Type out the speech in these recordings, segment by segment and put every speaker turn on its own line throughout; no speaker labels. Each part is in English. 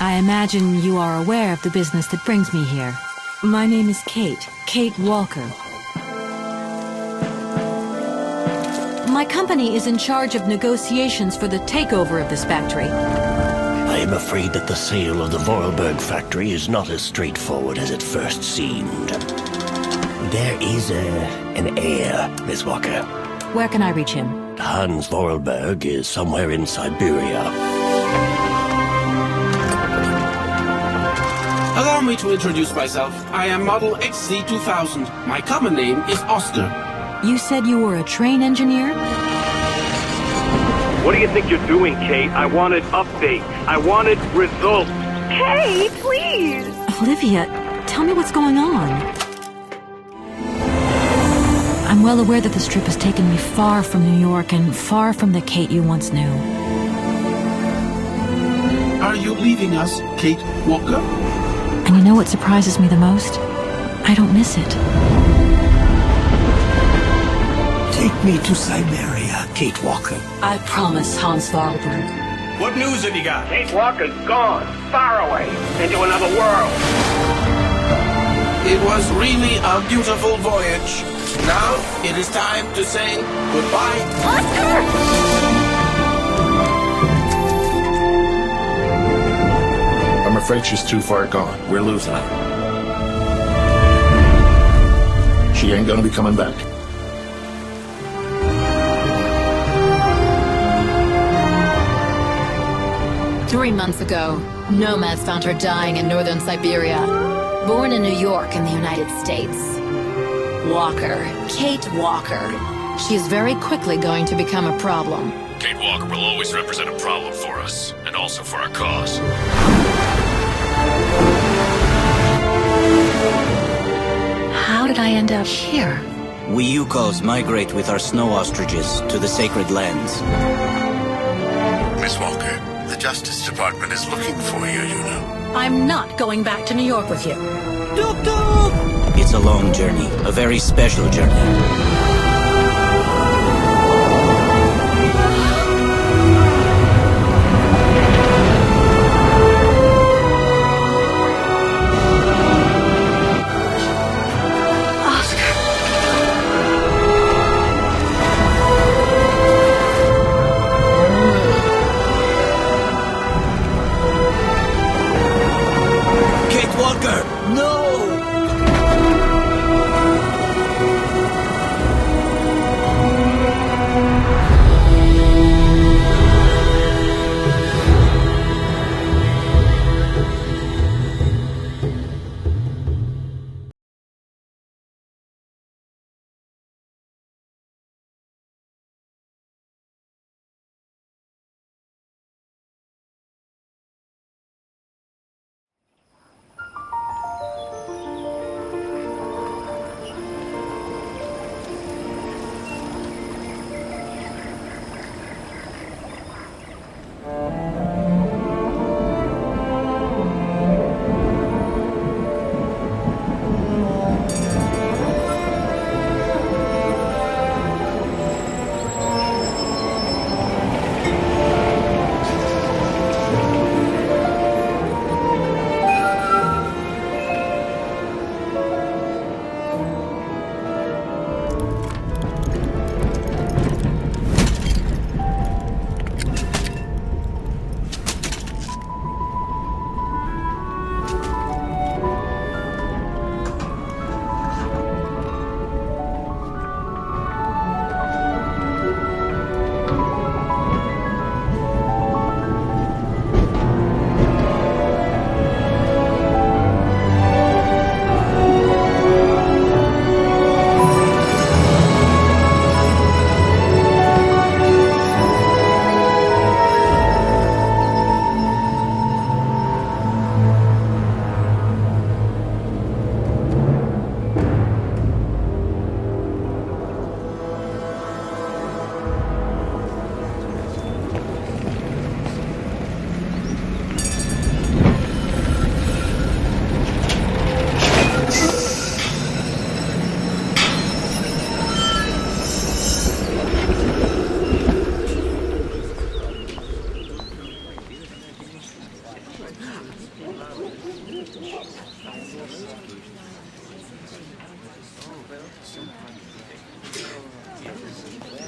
I imagine you are aware of the business that brings me here. My name is Kate Walker. My company is in charge of negotiations for the takeover of this factory.
I am afraid that the sale of the Vorarlberg factory is not as straightforward as it first seemed. There is an heir, Miss Walker.
Where can I reach him?
Hans Vorarlberg is somewhere in Syberia.
Allow me to introduce myself. I am Model XC2000. My common name is Oscar.
You said you were a train engineer?
What do you think you're doing, Kate? I wanted update. I wanted results.
Kate, please!
Olivia, tell me what's going on. I'm well aware that this trip has taken me far from New York and far from the Kate you once knew.
Are you leaving us, Kate Walker?
And you know what surprises me the most? I don't miss it.
Take me to Syberia, Kate Walker.
I promise, Hans Vorarlberg.
What news have you got? Kate Walker's gone. Far away. Into another world.
It was really a beautiful voyage. Now it is time to say goodbye.
I'm afraid she's too far gone. We're losing her. She ain't gonna be coming back.
Three months ago, nomads found her dying in northern Syberia. Born in New York in the United States. Walker. Kate Walker. She is very quickly going to become a problem.
Kate Walker will always represent a problem for us, and also for our cause.
How did I end up here?
We Yukos migrate with our snow ostriches to the sacred lands.
Miss Walker, the Justice Department is looking for you, you know.
I'm not going back to New York with you.
It's a long journey, a very special journey.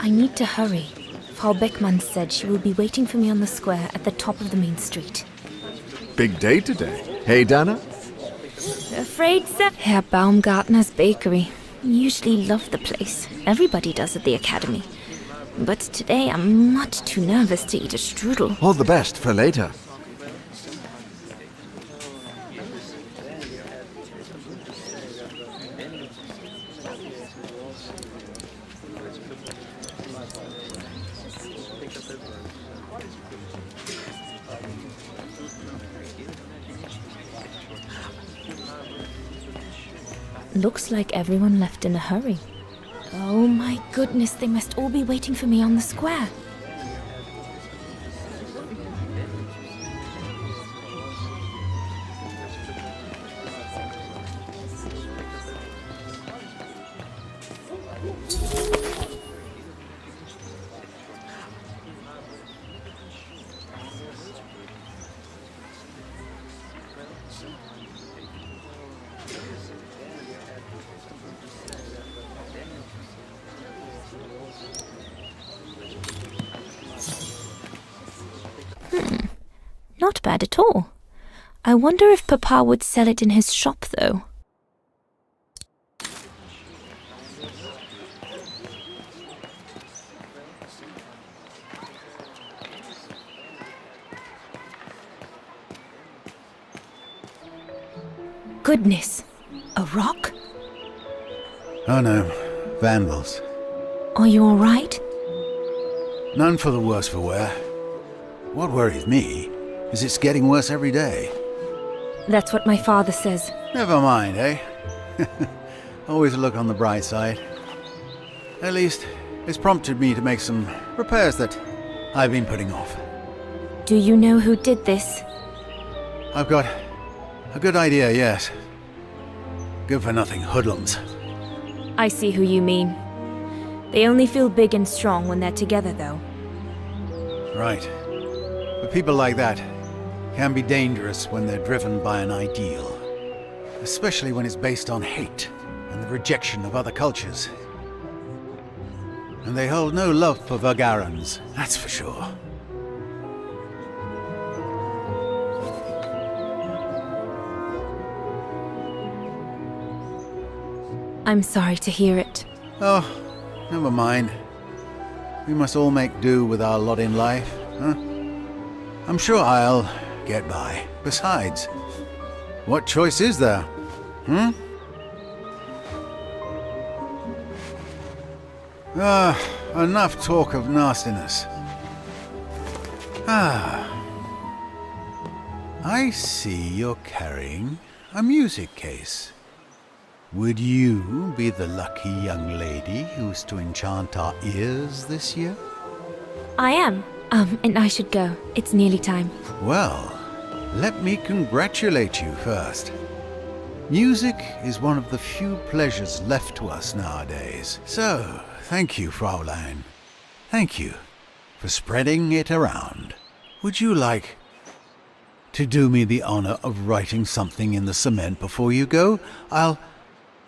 I need to hurry. Frau Beckmann said she will be waiting for me on the square at the top of the main street.
Big day today. Hey, Dana?
Afraid so. Herr Baumgartner's bakery. Usually love the place. Everybody does at the academy. But today I'm much too nervous to eat a strudel.
All the best for later.
Looks like everyone left in a hurry. Oh my goodness, they must all be waiting for me on the square. Not bad at all. I wonder if Papa would sell it in his shop, though. Goodness! A rock?
Oh no, vandals.
Are you all right?
None for the worse for wear. What worries me is it's getting worse every day.
That's what my father says.
Never mind, eh? Always look on the bright side. At least, it's prompted me to make some repairs that I've been putting off.
Do you know who did this?
I've got a good idea, yes. Good-for-nothing hoodlums.
I see who you mean. They only feel big and strong when they're together, though.
Right. But people like that can be dangerous when they're driven by an ideal. Especially when it's based on hate and the rejection of other cultures. And they hold no love for Vagarans, that's for sure.
I'm sorry to hear it.
Oh, never mind. We must all make do with our lot in life, huh? I'm sure I'll get by. Besides, what choice is there? Enough talk of nastiness. I see you're carrying a music case. Would you be the lucky young lady who's to enchant our ears this year?
I am. And I should go. It's nearly time.
Well, let me congratulate you first. Music is one of the few pleasures left to us nowadays. So, thank you, Fraulein. Thank you for spreading it around. Would you like to do me the honor of writing something in the cement before you go? I'll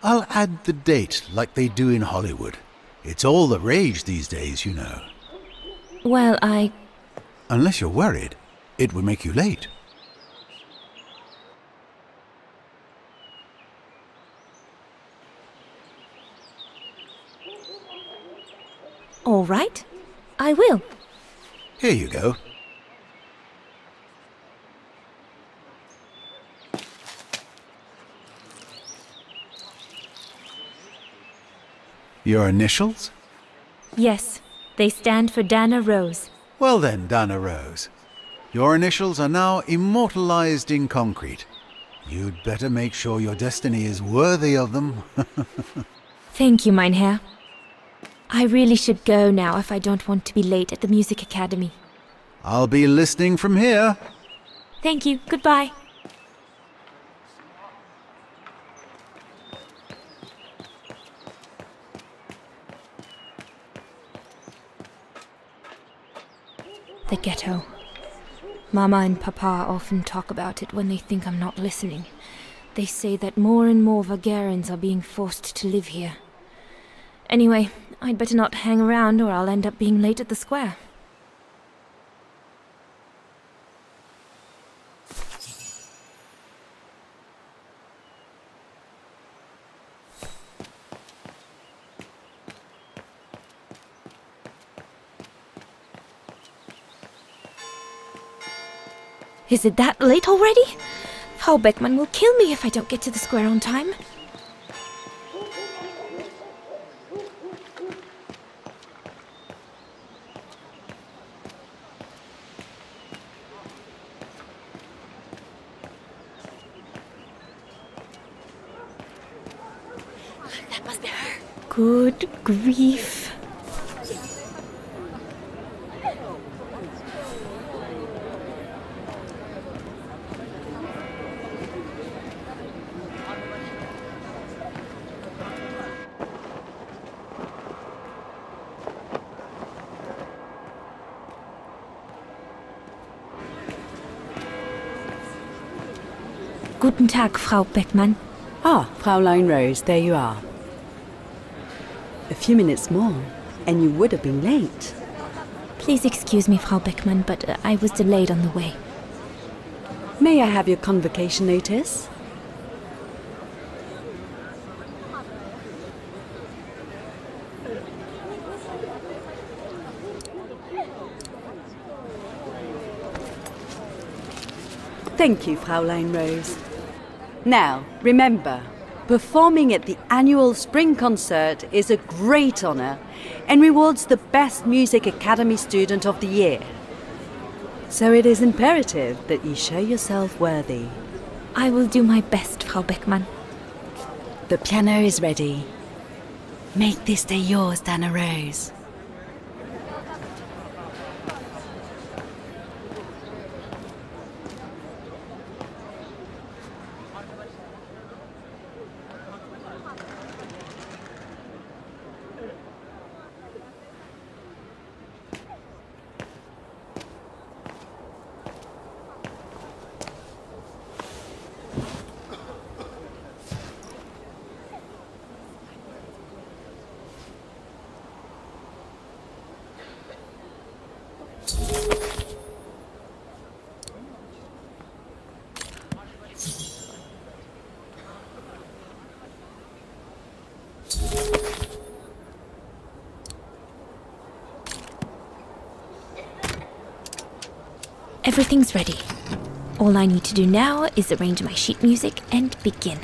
add the date like they do in Hollywood. It's all the rage these days, you know.
Well,
Unless you're worried, it would make you late.
All right. I will.
Here you go. Your initials?
Yes. They stand for Dana Rose.
Well then, Dana Rose. Your initials are now immortalized in concrete. You'd better make sure your destiny is worthy of them.
Thank you, mein Herr. I really should go now if I don't want to be late at the Music Academy.
I'll be listening from here.
Thank you. Goodbye. The ghetto. Mama and Papa often talk about it when they think I'm not listening. They say that more and more Vagarans are being forced to live here. Anyway, I'd better not hang around or I'll end up being late at the square. Is it that late already? Frau Beckmann will kill me if I don't get to the square on time.
That must be her.
Good grief. Guten Tag, Frau Beckmann.
Ah, Fraulein Rose, there you are. A few minutes more, and you would have been late.
Please excuse me, Frau Beckmann, but I was delayed on the way.
May I have your convocation notice? Thank you, Fraulein Rose. Now, remember, performing at the annual spring concert is a great honor and rewards the best Music Academy student of the year. So it is imperative that you show yourself worthy.
I will do my best, Frau Beckmann.
The piano is ready. Make this day yours, Dana Rose.
Everything's ready. All I need to do now is arrange my sheet music and begin.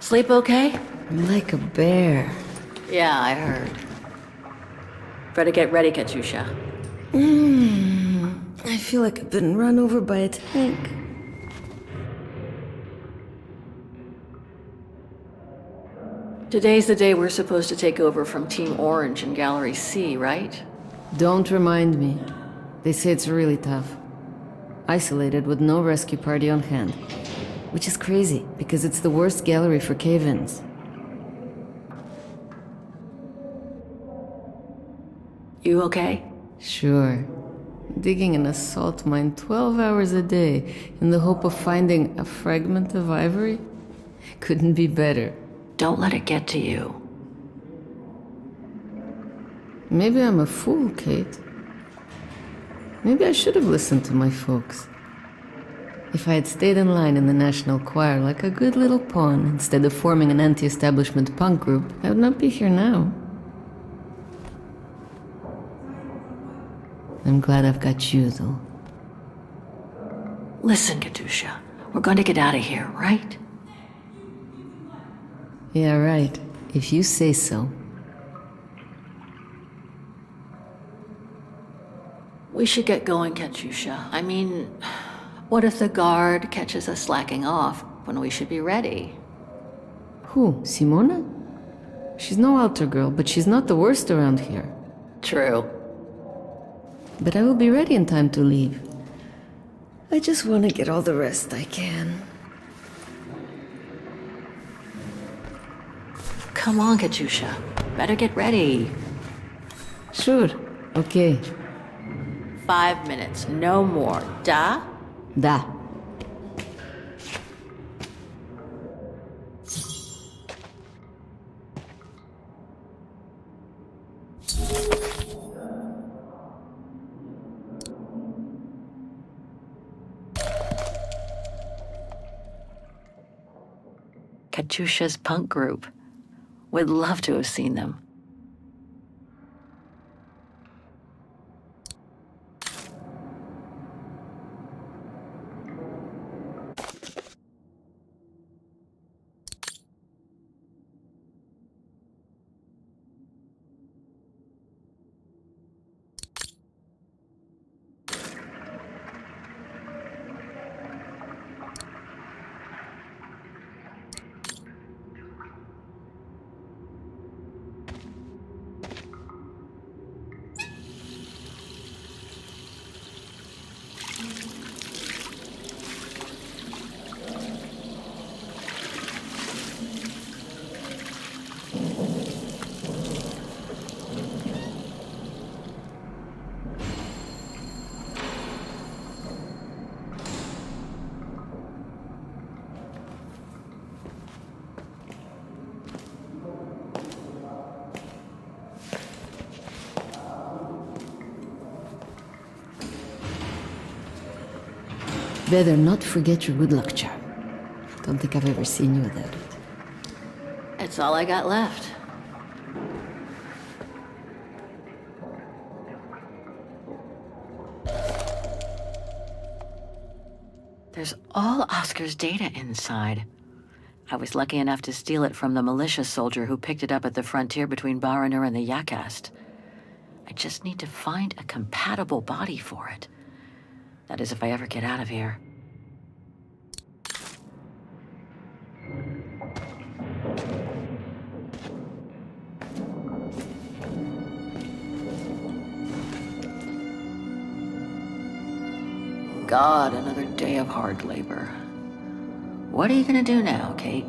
Sleep okay?
Like a bear.
Yeah, I heard. Better get ready, Katyusha.
I feel like I've been run over by a tank.
Today's the day we're supposed to take over from Team Orange in Gallery C, right?
Don't remind me. They say it's really tough. Isolated with no rescue party on hand. Which is crazy, because it's the worst gallery for cave-ins.
You okay?
Sure. Digging an assault mine 12 hours a day in the hope of finding a fragment of ivory? Couldn't be better.
Don't let it get to you.
Maybe I'm a fool, Kate. Maybe I should have listened to my folks. If I had stayed in line in the National Choir like a good little pawn instead of forming an anti-establishment punk group, I would not be here now. I'm glad I've got you, though.
Listen, Katyusha. We're going to get out of here, right?
Yeah, right. If you say so.
We should get going, Katyusha. I mean, what if the guard catches us slacking off when we should be ready?
Who? Simona? She's no altar girl, but she's not the worst around here.
True.
But I will be ready in time to leave.
I just want to get all the rest I can.
Come on, Katyusha. Better get ready.
Sure. Okay.
5 minutes, no more. Da?
Da.
Katyusha's punk group. Would love to have seen them.
Better not forget your good luck charm. Don't think I've ever seen you without it.
It's all I got left. There's all Oscar's data inside. I was lucky enough to steal it from the militia soldier who picked it up at the frontier between Baranur and the Yakast. I just need to find a compatible body for it. That is, if I ever get out of here. God, another day of hard labor. What are you gonna do now, Kate?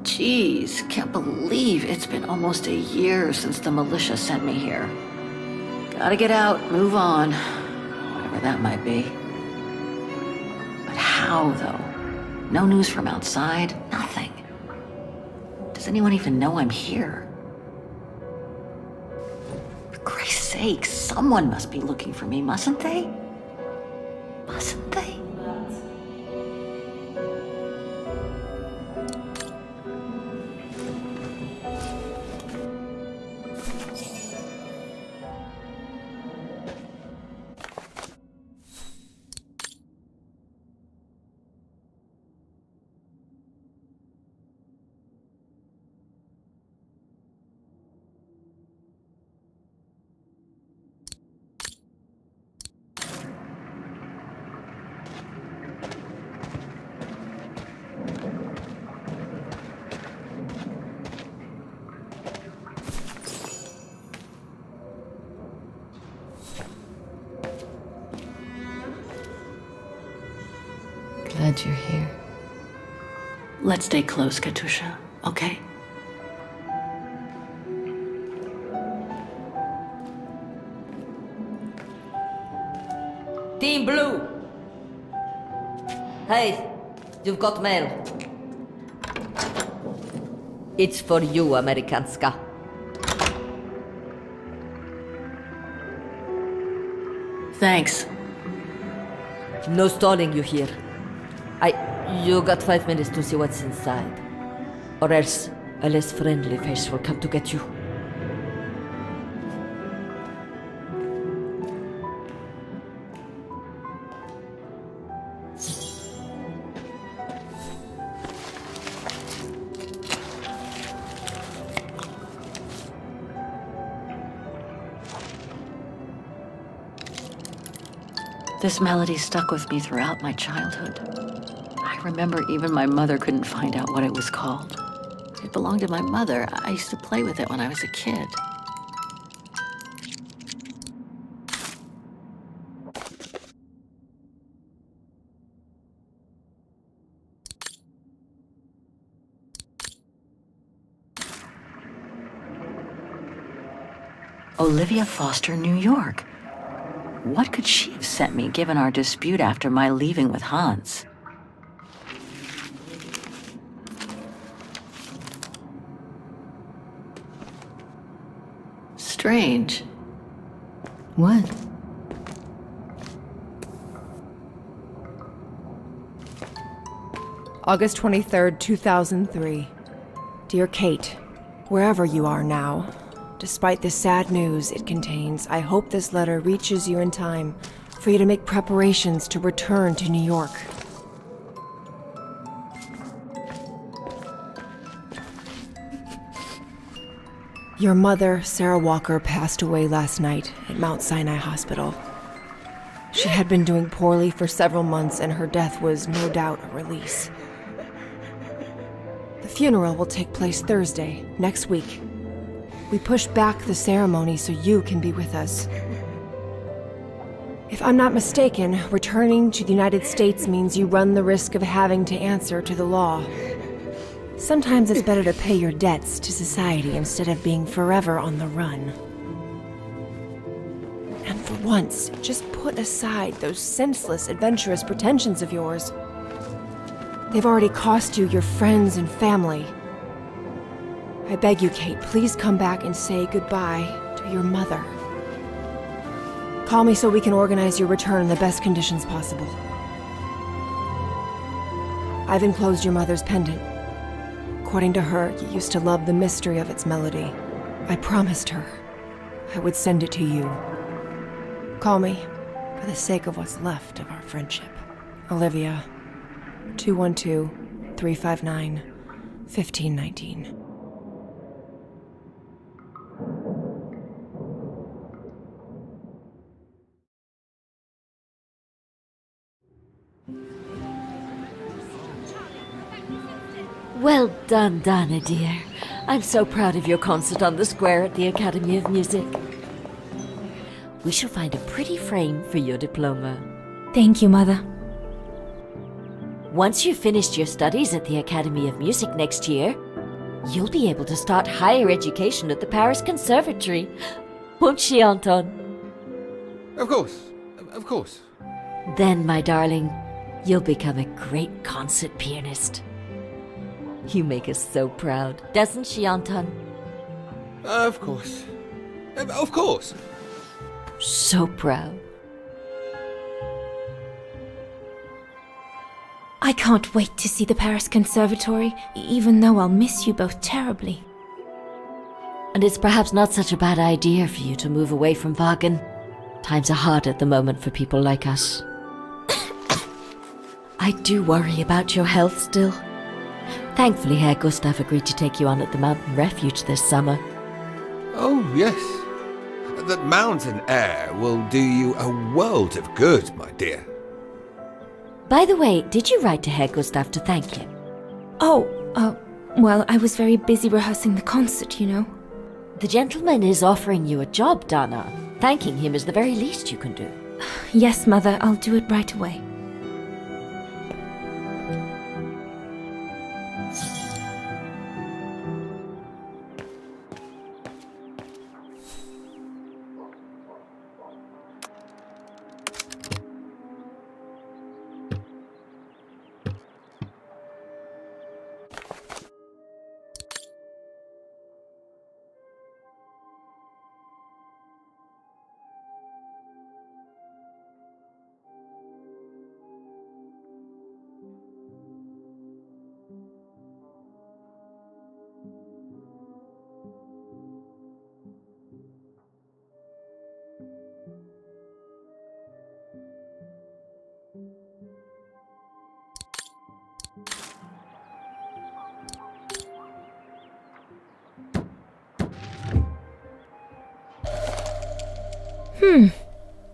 Jeez, can't believe it's been almost a year since the militia sent me here. Gotta get out, move on, whatever that might be. But how, though? No news from outside, nothing. Does anyone even know I'm here? For Christ's sake, someone must be looking for me, mustn't they? Mustn't they?
glad you're here.
Let's stay close, Katusha, okay?
Team Blue! Hey, you've got mail. It's for you, Amerikanska.
Thanks.
No stalling you here. You got 5 minutes to see what's inside. Or else a less friendly face will come to get you.
This melody stuck with me throughout my childhood. I remember even my mother couldn't find out what it was called. It belonged to my mother. I used to play with it when I was a kid. Olivia Foster, New York. What could she have sent me given our dispute after my leaving with Hans? Strange.
What?
August 23rd, 2003. Dear Kate, wherever you are now, despite the sad news it contains, I hope this letter reaches you in time for you to make preparations to return to New York. Your mother, Sarah Walker, passed away last night at Mount Sinai Hospital. She had been doing poorly for several months, and her death was no doubt a release. The funeral will take place Thursday, next week. We pushed back the ceremony so you can be with us. If I'm not mistaken, returning to the United States means you run the risk of having to answer to the law. Sometimes it's better to pay your debts to society instead of being forever on the run. And for once, just put aside those senseless, adventurous pretensions of yours. They've already cost you your friends and family. I beg you, Kate, please come back and say goodbye to your mother. Call me so we can organize your return in the best conditions possible. I've enclosed your mother's pendant. According to her, you used to love the mystery of its melody. I promised her I would send it to you. Call me for the sake of what's left of our friendship. Olivia, 212-359-1519.
Well done, Donna, dear. I'm so proud of your concert on the square at the Academy of Music. We shall find a pretty frame for your diploma.
Thank you, Mother.
Once you've finished your studies at the Academy of Music next year, you'll be able to start higher education at the Paris Conservatory. Won't she, Anton?
Of course. Of course.
Then, my darling, you'll become a great concert pianist. You make us so proud, doesn't she, Anton?
Of course. Of course.
So proud.
I can't wait to see the Paris Conservatory, even though I'll miss you both terribly.
And it's perhaps not such a bad idea for you to move away from Wagen. Times are hard at the moment for people like us. I do worry about your health still. Thankfully, Herr Gustav agreed to take you on at the mountain refuge this summer.
Oh, yes. That mountain air will do you a world of good, my dear.
By the way, did you write to Herr Gustav to thank him?
Well, I was very busy rehearsing the concert, you know.
The gentleman is offering you a job, Donna. Thanking him is the very least you can do.
Yes, Mother, I'll do it right away.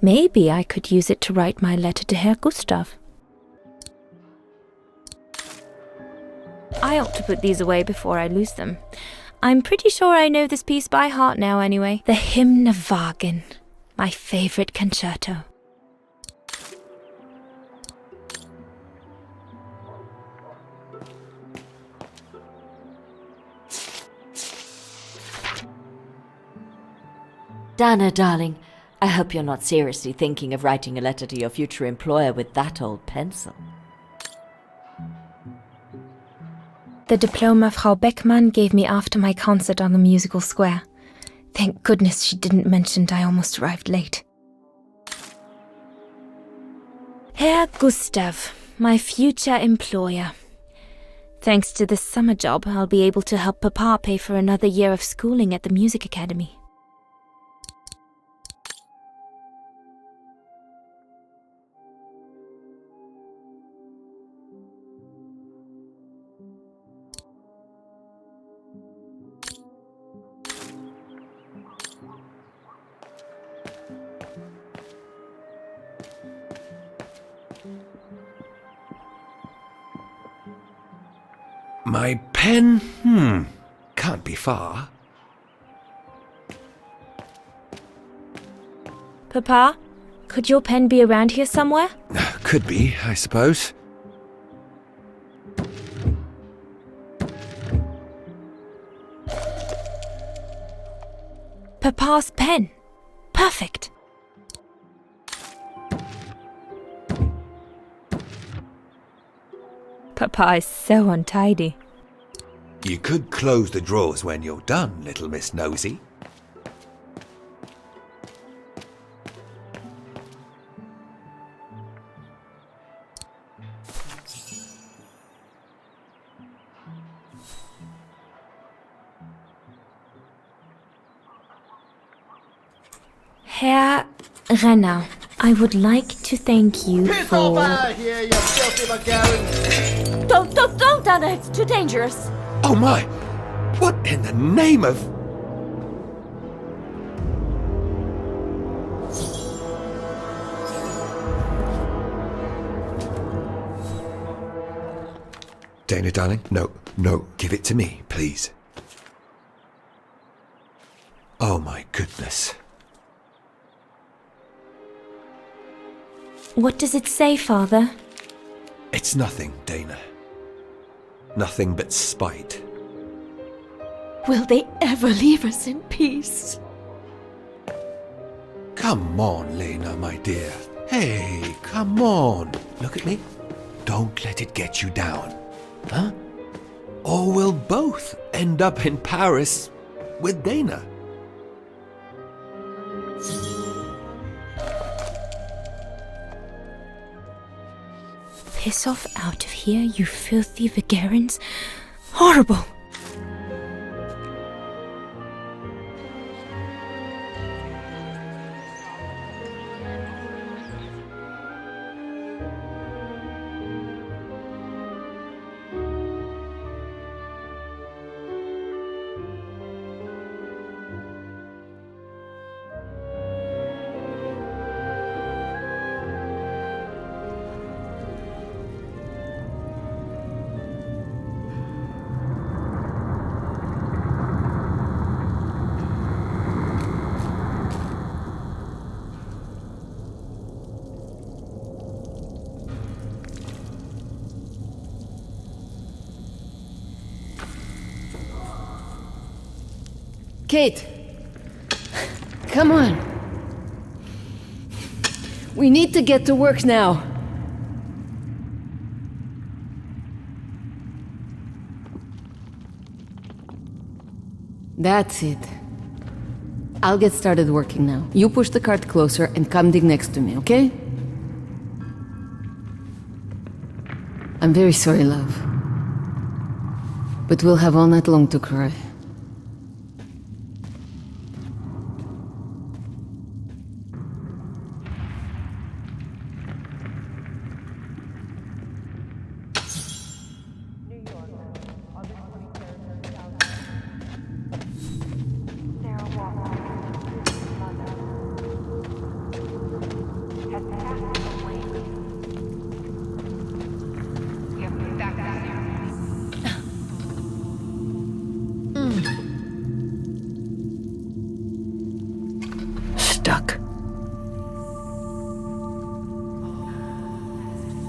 Maybe I could use it to write my letter to Herr Gustav. I ought to put these away before I lose them. I'm pretty sure I know this piece by heart now anyway. The Hymnwagen, my favorite concerto.
Dana, darling, I hope you're not seriously thinking of writing a letter to your future employer with that old pencil.
The diploma Frau Beckmann gave me after my concert on the musical square. Thank goodness she didn't mention I almost arrived late. Herr Gustav, my future employer. Thanks to this summer job, I'll be able to help Papa pay for another year of schooling at the music academy.
My pen? Can't be far.
Papa, could your pen be around here somewhere?
Could be, I suppose.
Papa's pen. Perfect. Papa is so untidy.
You could close the drawers when you're done, little Miss Nosy.
Herr Renner, I would like to thank you
Piss
for...
off out of here, you filthy Bulgarian! Don't, Dana, it's too dangerous.
Oh my! What in the name of... Dana, darling, no, give it to me, please. Oh my goodness.
What does it say, Father?
It's nothing, Dana. Nothing but spite.
Will they ever leave us in peace?
Come on, Lena, my dear. Hey, come on. Look at me. Don't let it get you down. Huh? Or we'll both end up in Paris with Dana.
Piss off out of here, you filthy Vagarans. Horrible!
Kate! Come on! We need to get to work now. That's it. I'll get started working now. You push the cart closer and come dig next to me, okay? I'm very sorry, love. But we'll have all night long to cry.
Stuck.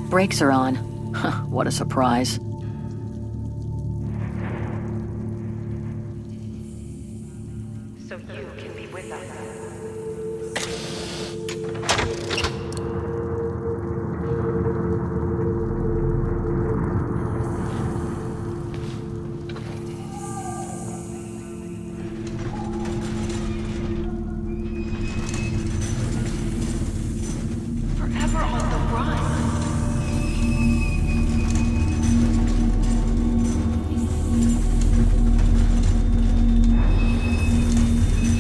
Brakes are on. Huh, what a surprise.
So you can be with us.
Forever on the run.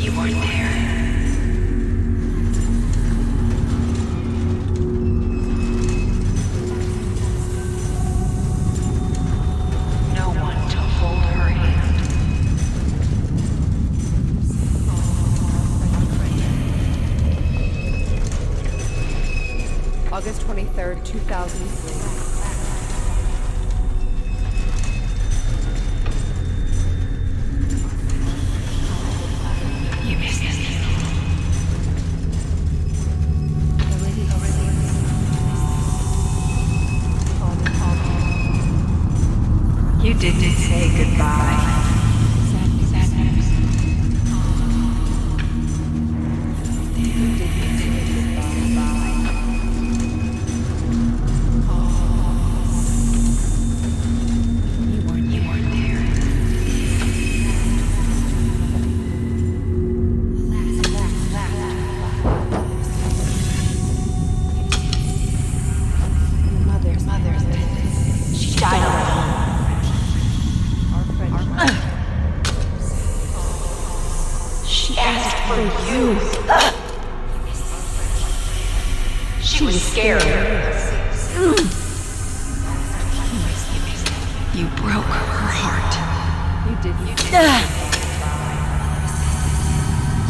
You weren't there. No one to hold her hand.
August 23rd, 2003.
You missed us. You didn't say goodbye. You weren't there. She died alone. She asked for you. She was scared. You broke her heart.
You didn't.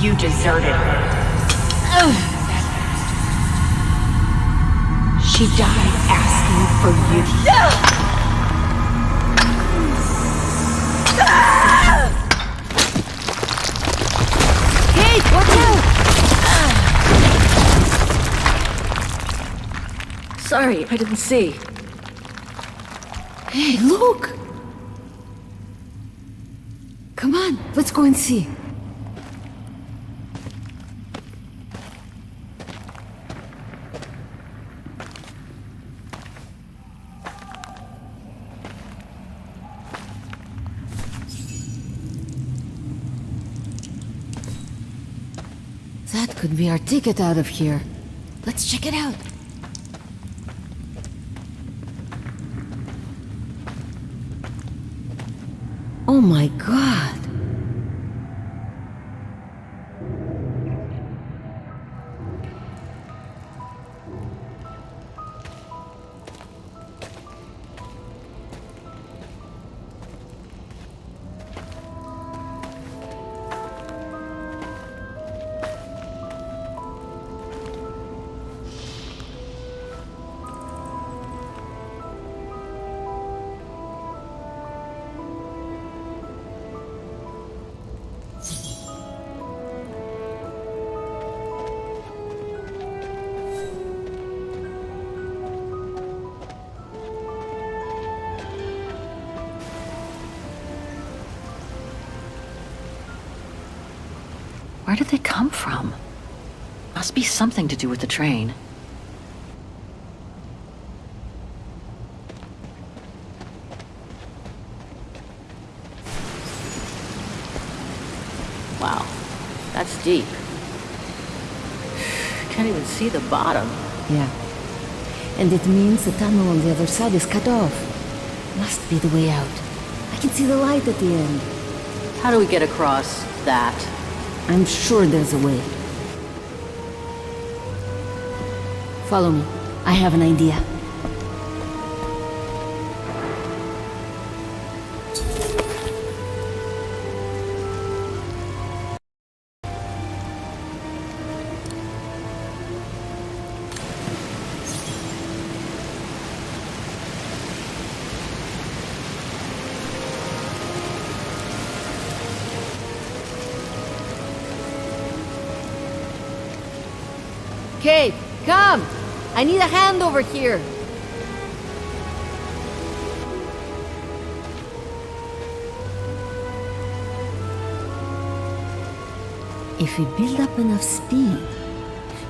You deserted her. She died asking for you.
Kate, watch out!
Sorry, I didn't see.
Hey, look! Come on, let's go and see. That could be our ticket out of here. Let's check it out. Oh my god!
Where did they come from? Must be something to do with the train. Wow, that's deep. Can't even see the bottom.
Yeah. And it means the tunnel on the other side is cut off. Must be the way out. I can see the light at the end.
How do we get across that?
I'm sure there's a way. Follow me. I have an idea. Kate, come! I need a hand over here.
If we build up enough speed,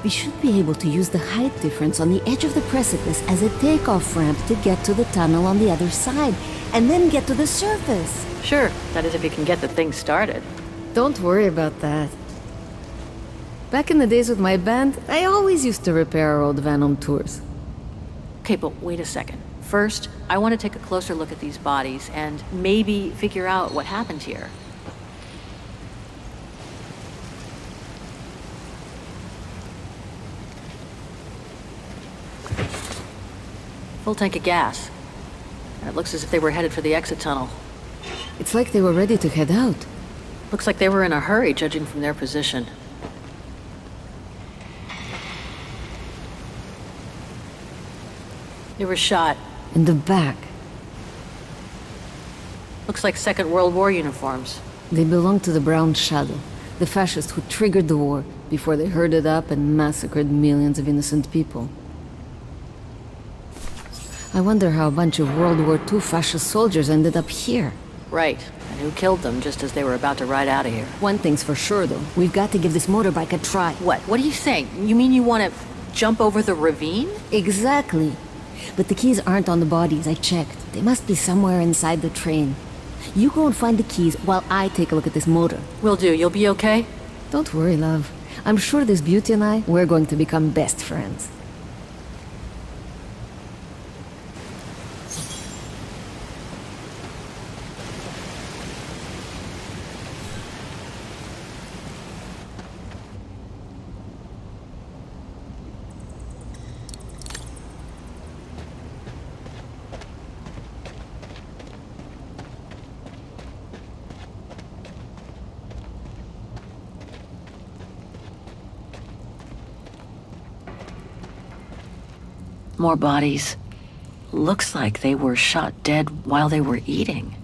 we should be able to use the height difference on the edge of the precipice as a takeoff ramp to get to the tunnel on the other side, and then get to the surface.
Sure, that is if you can get the thing started.
Don't worry about that. Back in the days with my band, I always used to repair our old van on tours.
Okay, but wait a second. First, I want to take a closer look at these bodies and maybe figure out what happened here. Full tank of gas. And it looks as if they were headed for the exit tunnel.
It's like they were ready to head out.
Looks like they were in a hurry, judging from their position. They were shot.
In the back.
Looks like Second World War uniforms.
They belonged to the Brown Shadow, the fascists who triggered the war before they herded up and massacred millions of innocent people. I wonder how a bunch of World War II fascist soldiers ended up here.
Right, and who killed them just as they were about to ride out of here.
One thing's for sure, though. We've got to give this motorbike a try.
What? What are you saying? You mean you want to jump over the ravine?
Exactly. But the keys aren't on the bodies, I checked. They must be somewhere inside the train. You go and find the keys while I take a look at this motor.
Will do. You'll be okay?
Don't worry, love. I'm sure this beauty and I, we're going to become best friends.
More bodies. Looks like they were shot dead while they were eating.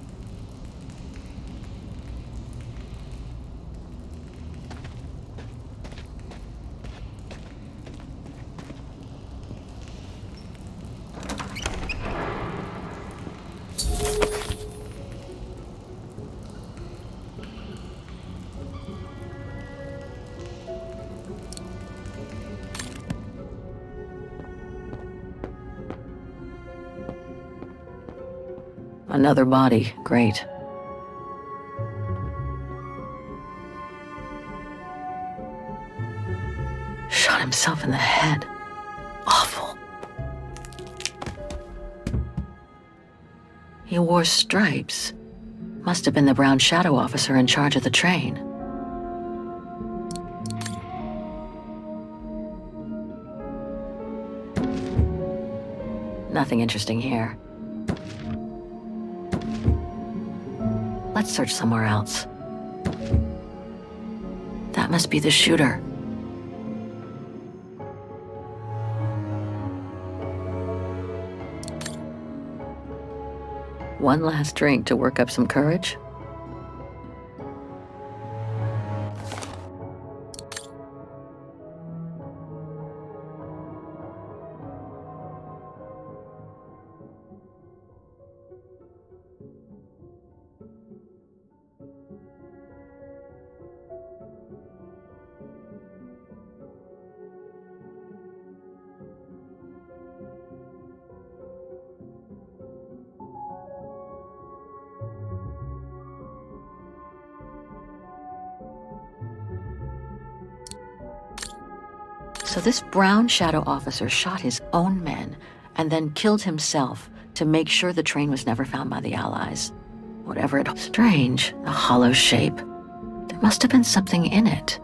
Another body. Great. Shot himself in the head. Awful. He wore stripes. Must have been the Brown Shadow officer in charge of the train. Nothing interesting here. Let's search somewhere else. That must be the shooter. One last drink to work up some courage. So this Brown Shadow officer shot his own men and then killed himself to make sure the train was never found by the Allies. Whatever it... Strange, a hollow shape. There must have been something in it.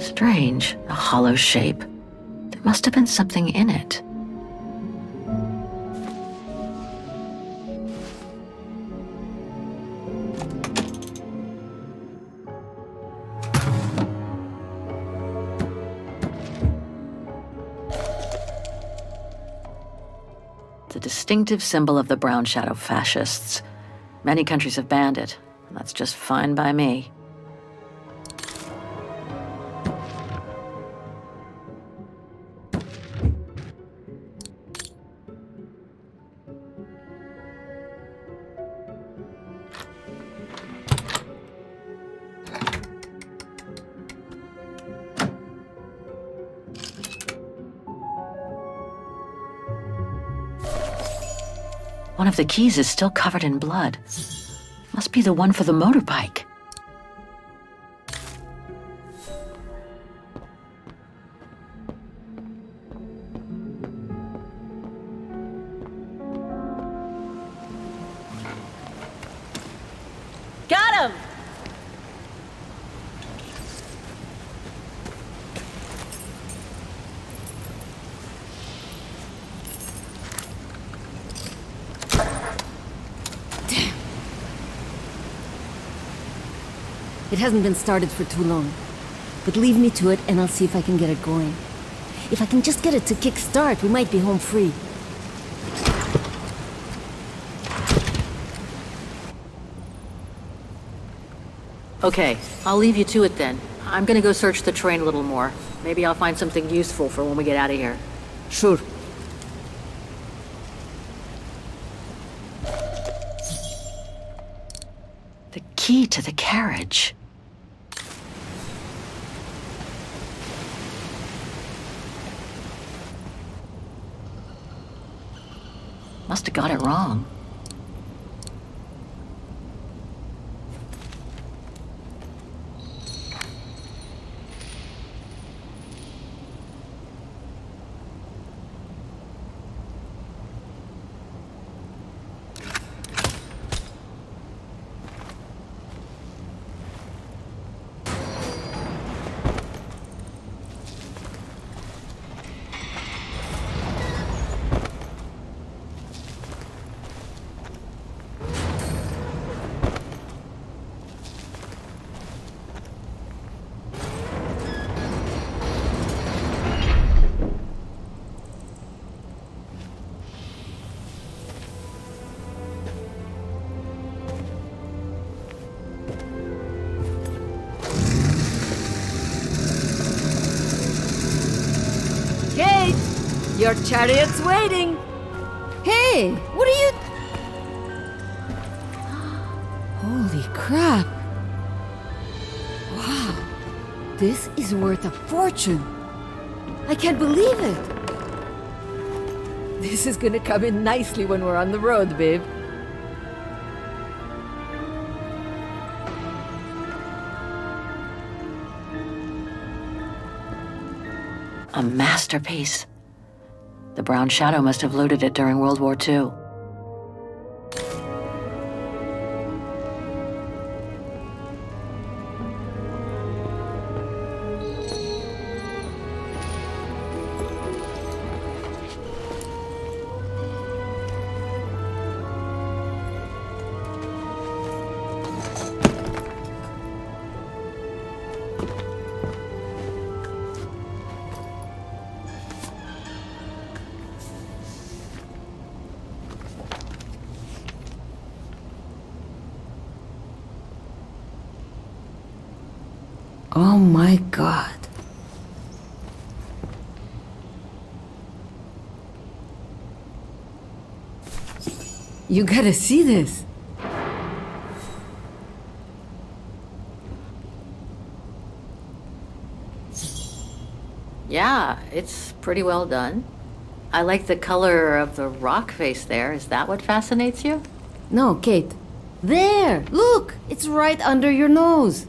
Strange, a hollow shape. There must have been something in it. Distinctive symbol of the Brown Shadow fascists. Many countries have banned it, and that's just fine by me. One of the keys is still covered in blood. Must be the one for the motorbike.
Got him!
It hasn't been started for too long. But leave me to it and I'll see if I can get it going. If I can just get it to kick-start, we might be home free.
Okay, I'll leave you to it then. I'm gonna go search the train a little more. Maybe I'll find something useful for when we get out of here.
Sure.
The key to the carriage. Must have got it wrong.
Your chariot's waiting!
Hey, what are you... Holy crap! Wow, this is worth a fortune! I can't believe it!
This is gonna come in nicely when we're on the road, babe.
A masterpiece. The Brown Shadow must have looted it during World War II.
Oh my god. You gotta see this.
Yeah, it's pretty well done. I like the color of the rock face there. Is that what fascinates you?
No, Kate. There! Look! It's right under your nose.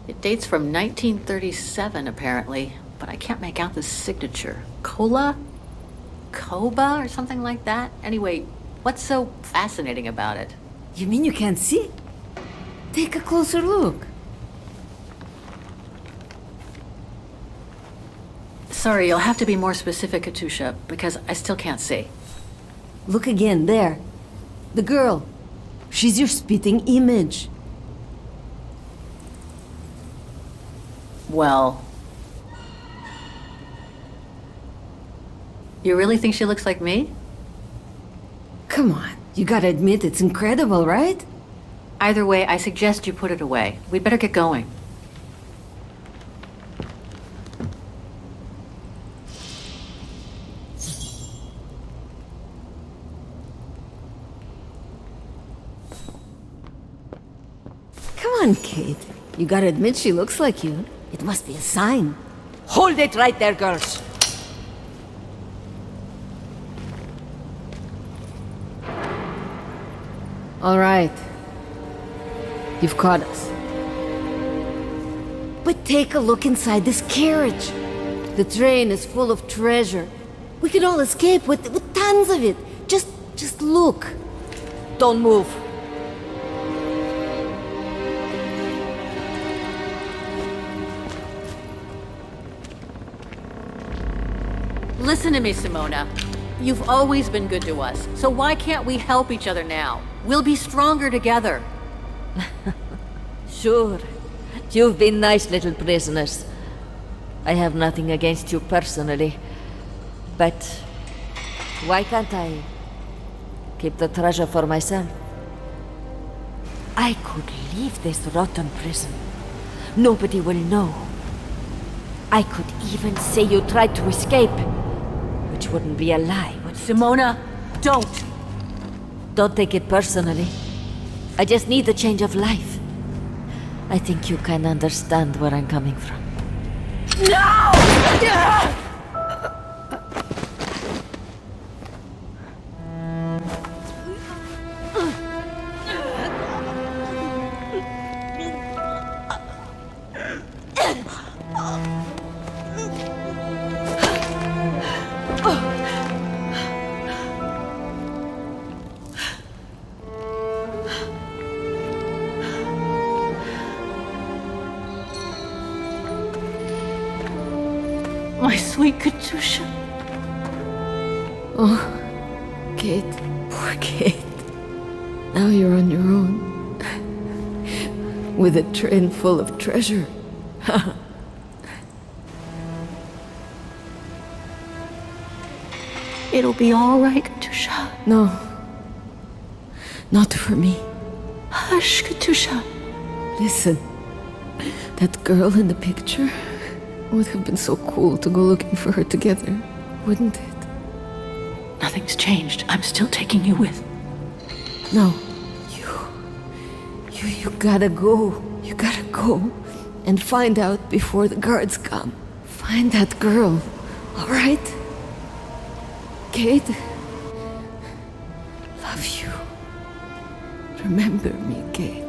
It dates from 1937, apparently, but I can't make out the signature. Cola? Koba or something like that? Anyway, what's so fascinating about it?
You mean you can't see? Take a closer look.
Sorry, you'll have to be more specific, Katusha, because I still can't see.
Look again, there. The girl. She's your spitting image.
Well... You really think she looks like me?
Come on, you gotta admit it's incredible, right?
Either way, I suggest you put it away. We'd better get going.
Come on, Kate. You gotta admit she looks like you. It must be a sign.
Hold it right there, girls.
All right. You've caught us.
But take a look inside this carriage. The train is full of treasure. We can all escape with tons of it. Just look.
Don't move.
Listen to me, Simona. You've always been good to us, so why can't we help each other now? We'll be stronger together.
Sure. You've been nice little prisoners. I have nothing against you personally. But why can't I keep the treasure for myself? I could leave this rotten prison. Nobody will know. I could even say you tried to escape, which wouldn't be a lie.
Simona, don't!
Don't take it personally. I just need a change of life. I think you can understand where I'm coming from.
No! My sweet Katusha.
Oh, Kate. Poor Kate. Now you're on your own. With a train full of treasure.
It'll be all right, Katusha.
No. Not for me.
Hush, Katusha.
Listen. That girl in the picture would have been so cool to go looking for her together, wouldn't it?
Nothing's changed. I'm still taking you with.
No. You gotta go. You gotta go and find out before the guards come. Find that girl, all right? Kate, love you. Remember me, Kate.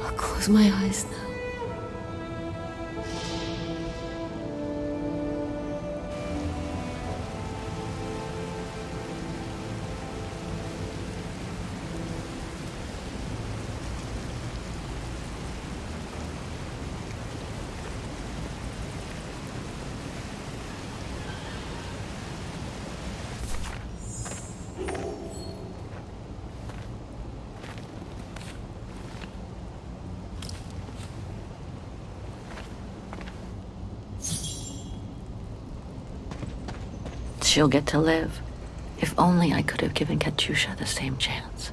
I'll close my eyes now.
She'll get to live. If only I could have given Katusha the same chance.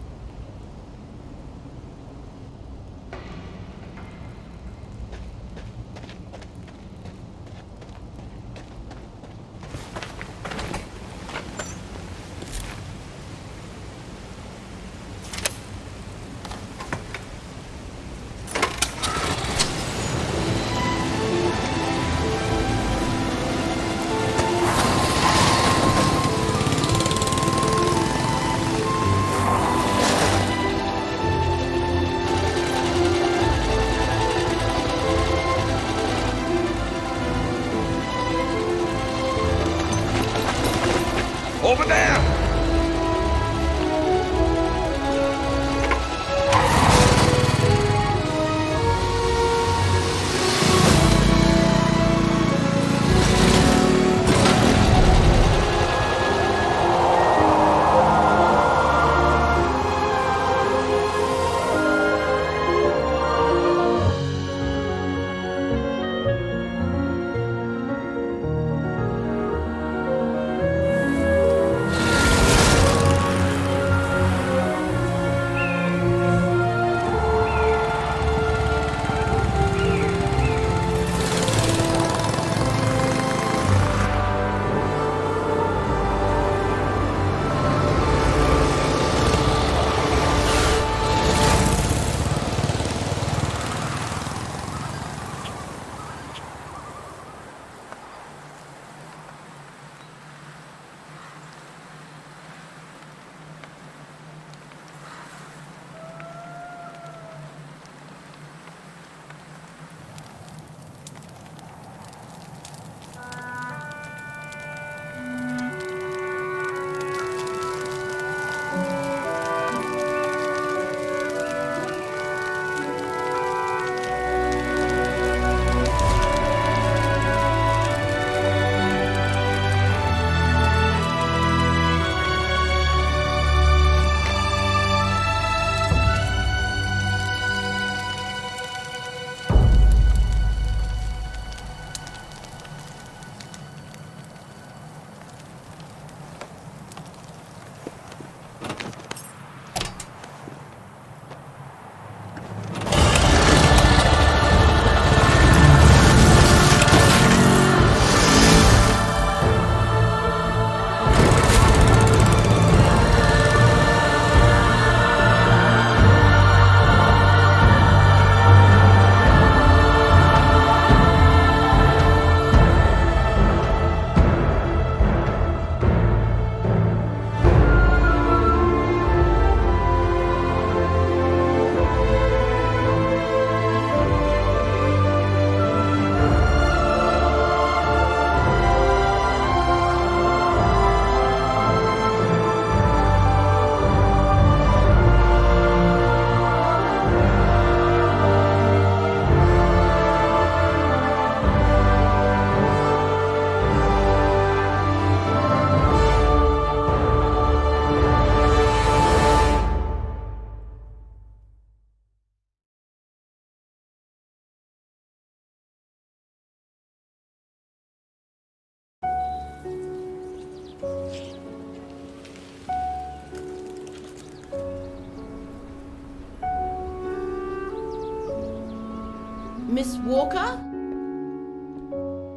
Miss Walker?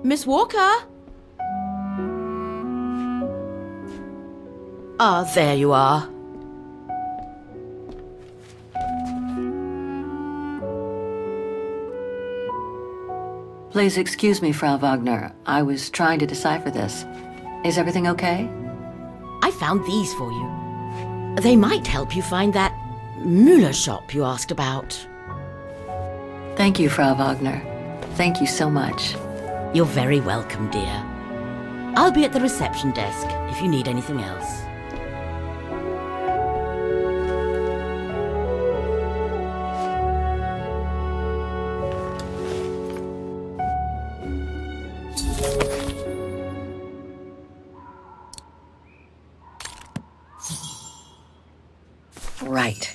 Miss Walker? Ah, there you are.
Please excuse me, Frau Wagner. I was trying to decipher this. Is everything okay?
I found these for you. They might help you find that Müller shop you asked about.
Thank you, Frau Wagner. Thank you so much.
You're very welcome, dear. I'll be at the reception desk if you need anything else.
Right.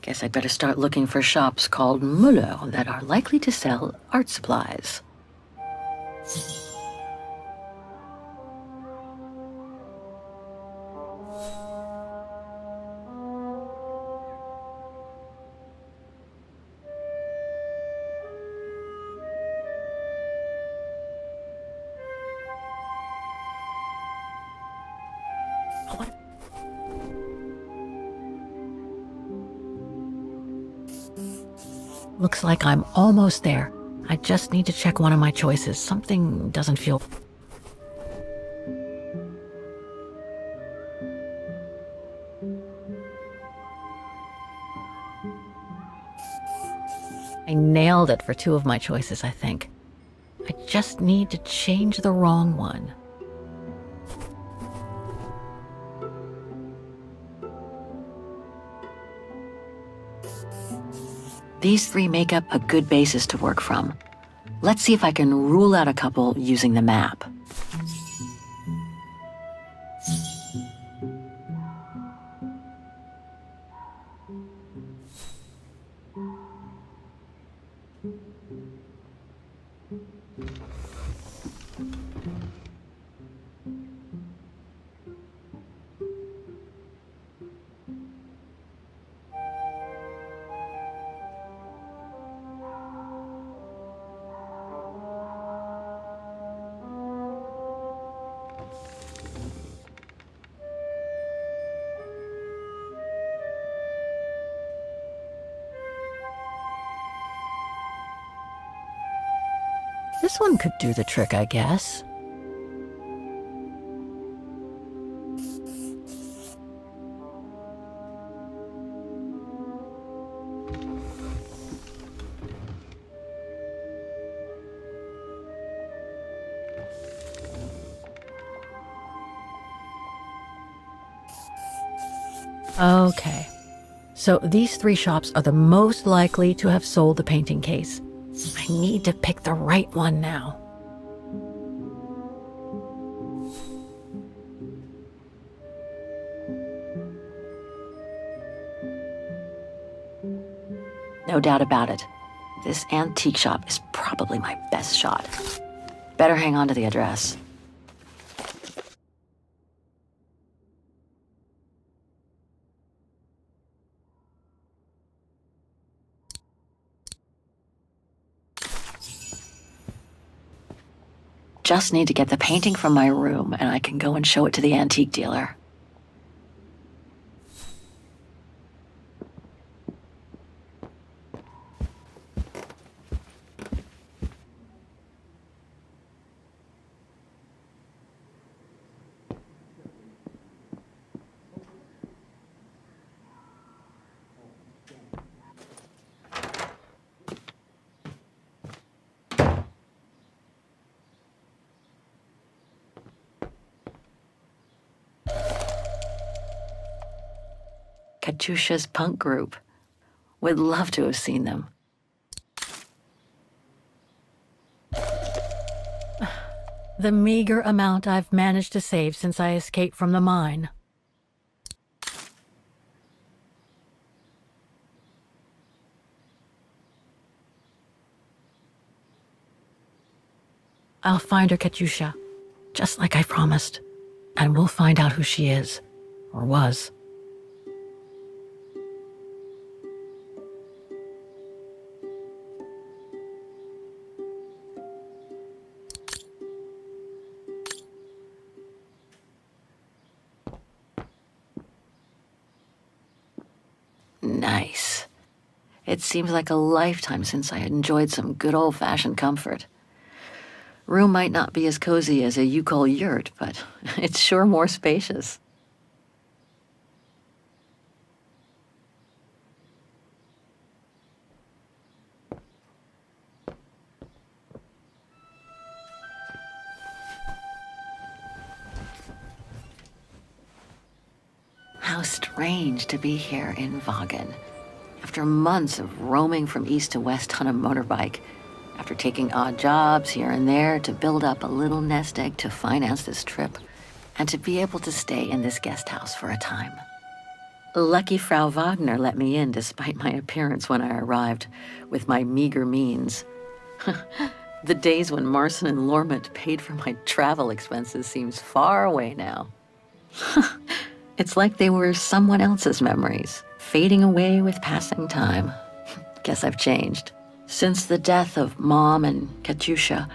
Guess I'd better start looking for shops called Müller that are likely to sell art supplies.
Looks like I'm almost there. I just need to check one of my choices. Something doesn't feel... I nailed it for two of my choices, I think. I just need to change the wrong one.
These three make up a good basis to work from. Let's see if I can rule out a couple using the map.
This one could do the trick, I guess. Okay. So these three shops are the most likely to have sold the painting case. I need to pick the right one now.
No doubt about it. This antique shop is probably my best shot. Better hang on to the address. Just need to get the painting from my room and I can go and show it to the antique dealer. Katyusha's punk group. Would love to have seen them.
The meager amount I've managed to save since I escaped from the mine. I'll find her, Katyusha, just like I promised, and we'll find out who she is, or was.
nice. It seems like a lifetime since I enjoyed some good old-fashioned comfort. Room might not be as cozy as a you-call yurt, but it's sure more spacious. How strange to be here in Vagen. After months of roaming from east to west on a motorbike, after taking odd jobs here and there to build up a little nest egg to finance this trip, and to be able to stay in this guest house for a time. Lucky Frau Wagner let me in despite my appearance when I arrived, with my meager means. The days when Marson and Lormet paid for my travel expenses seems far away now. It's like they were someone else's memories, fading away with passing time. Guess I've changed. Since the death of Mom and Katyusha,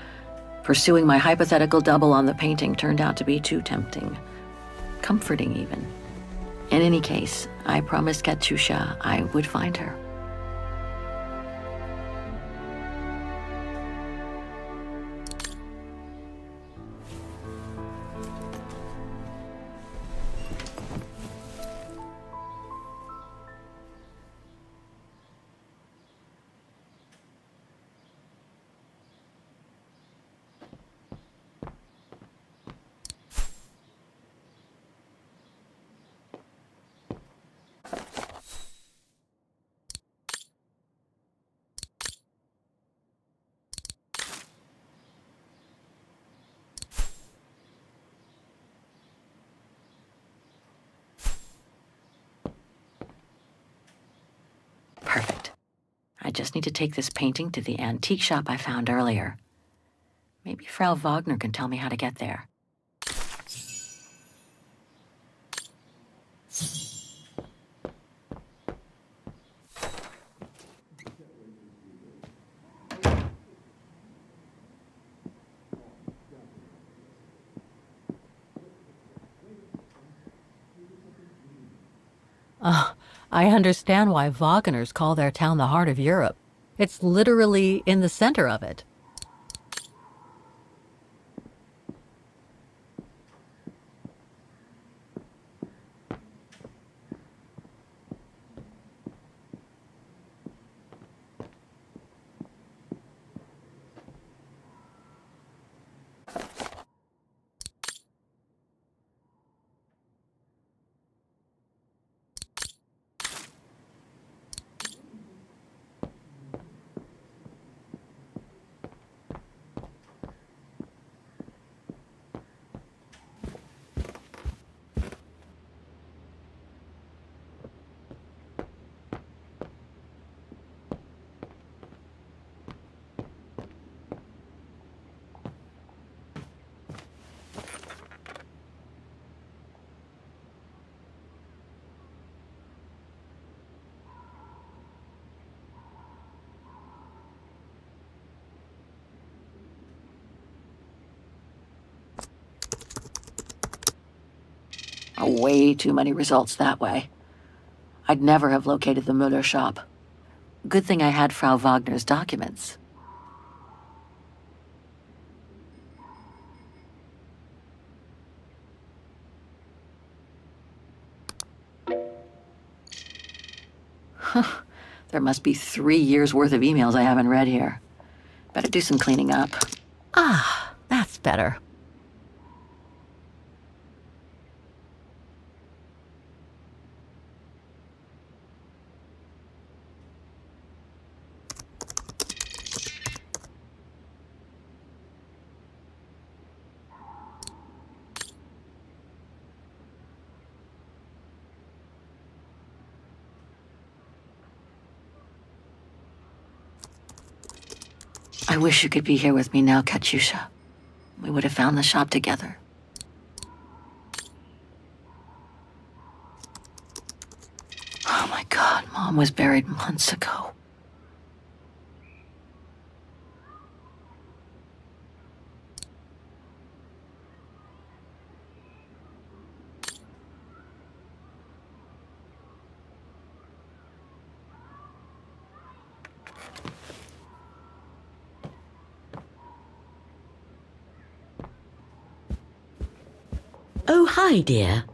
pursuing my hypothetical double on the painting turned out to be too tempting. Comforting, even. In any case, I promised Katyusha I would find her. Perfect. I just need to take this painting to the antique shop I found earlier. Maybe Frau Wagner can tell me how to get there.
I understand why Wagners call their town the heart of Europe. It's literally in the center of it.
Way too many results that way. I'd never have located the Müller shop. Good thing I had Frau Wagner's documents. There must be 3 years' worth of emails I haven't read here. Better do some cleaning up.
Ah, that's better.
I wish you could be here with me now, Katyusha. We would have found the shop together. Oh my God, Mom was buried months ago.
Oh, hi, dear.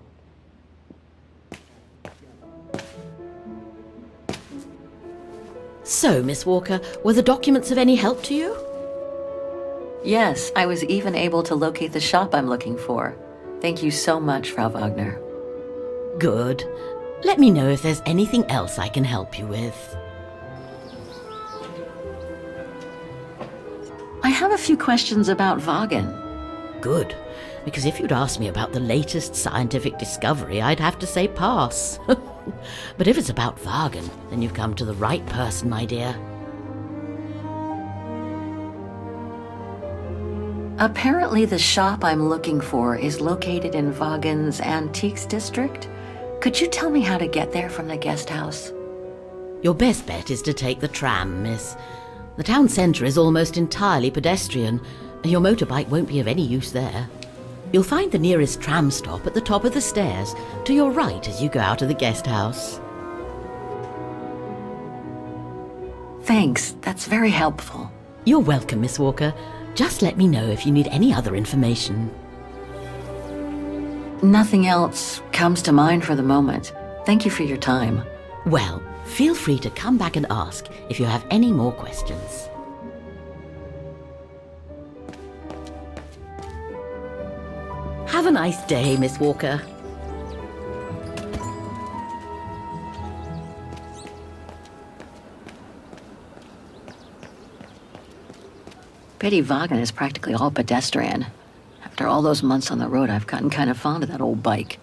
So, Miss Walker, were the documents of any help to you?
Yes, I was even able to locate the shop I'm looking for. Thank you so much, Frau Wagner.
Good. Let me know if there's anything else I can help you with.
I have a few questions about Wagen.
Good, because if you'd asked me about the latest scientific discovery, I'd have to say pass. But if it's about Wagen, then you've come to the right person, my dear.
Apparently the shop I'm looking for is located in Wagen's Antiques District. Could you tell me how to get there from the guest house?
Your best bet is to take the tram, miss. The town centre is almost entirely pedestrian, and your motorbike won't be of any use there. You'll find the nearest tram stop at the top of the stairs, to your right as you go out of the guest house.
Thanks, that's very helpful.
You're welcome, Miss Walker. Just let me know if you need any other information.
Nothing else comes to mind for the moment. Thank you for your time.
Well, feel free to come back and ask if you have any more questions. Have a nice day, Miss Walker.
Betty Wagen is practically all pedestrian. After all those months on the road, I've gotten kind of fond of that old bike.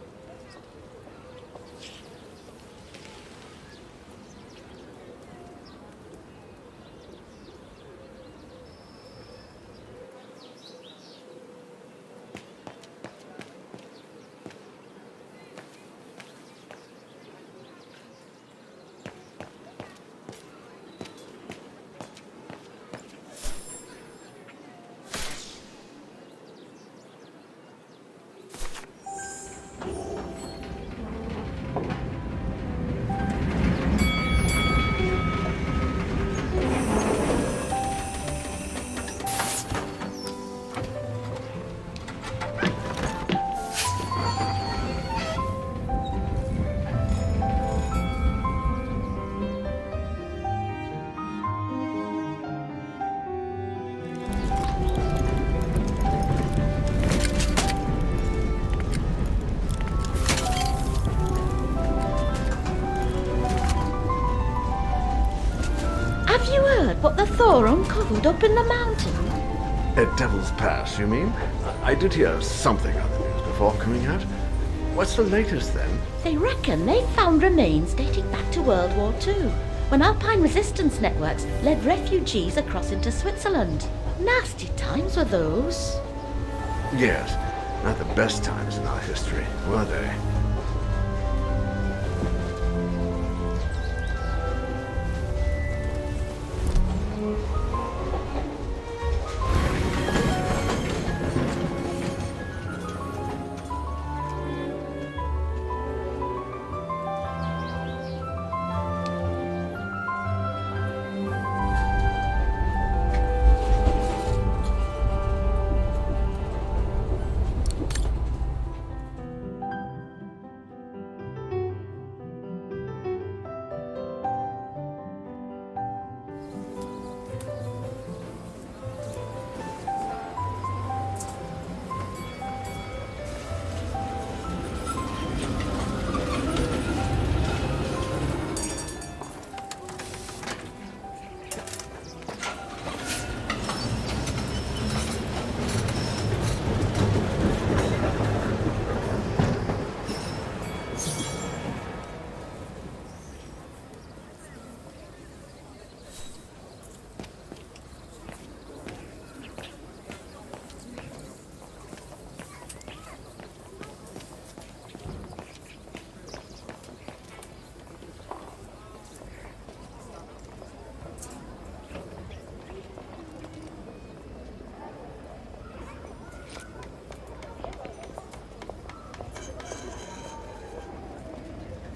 Have you heard what the Thor uncovered up in the mountain?
At Devil's Pass, you mean? I did hear something on the news before coming out. What's the latest, then?
They reckon they found remains dating back to World War II, when Alpine resistance networks led refugees across into Switzerland. Nasty times were those.
Yes, not the best times in our history, were they?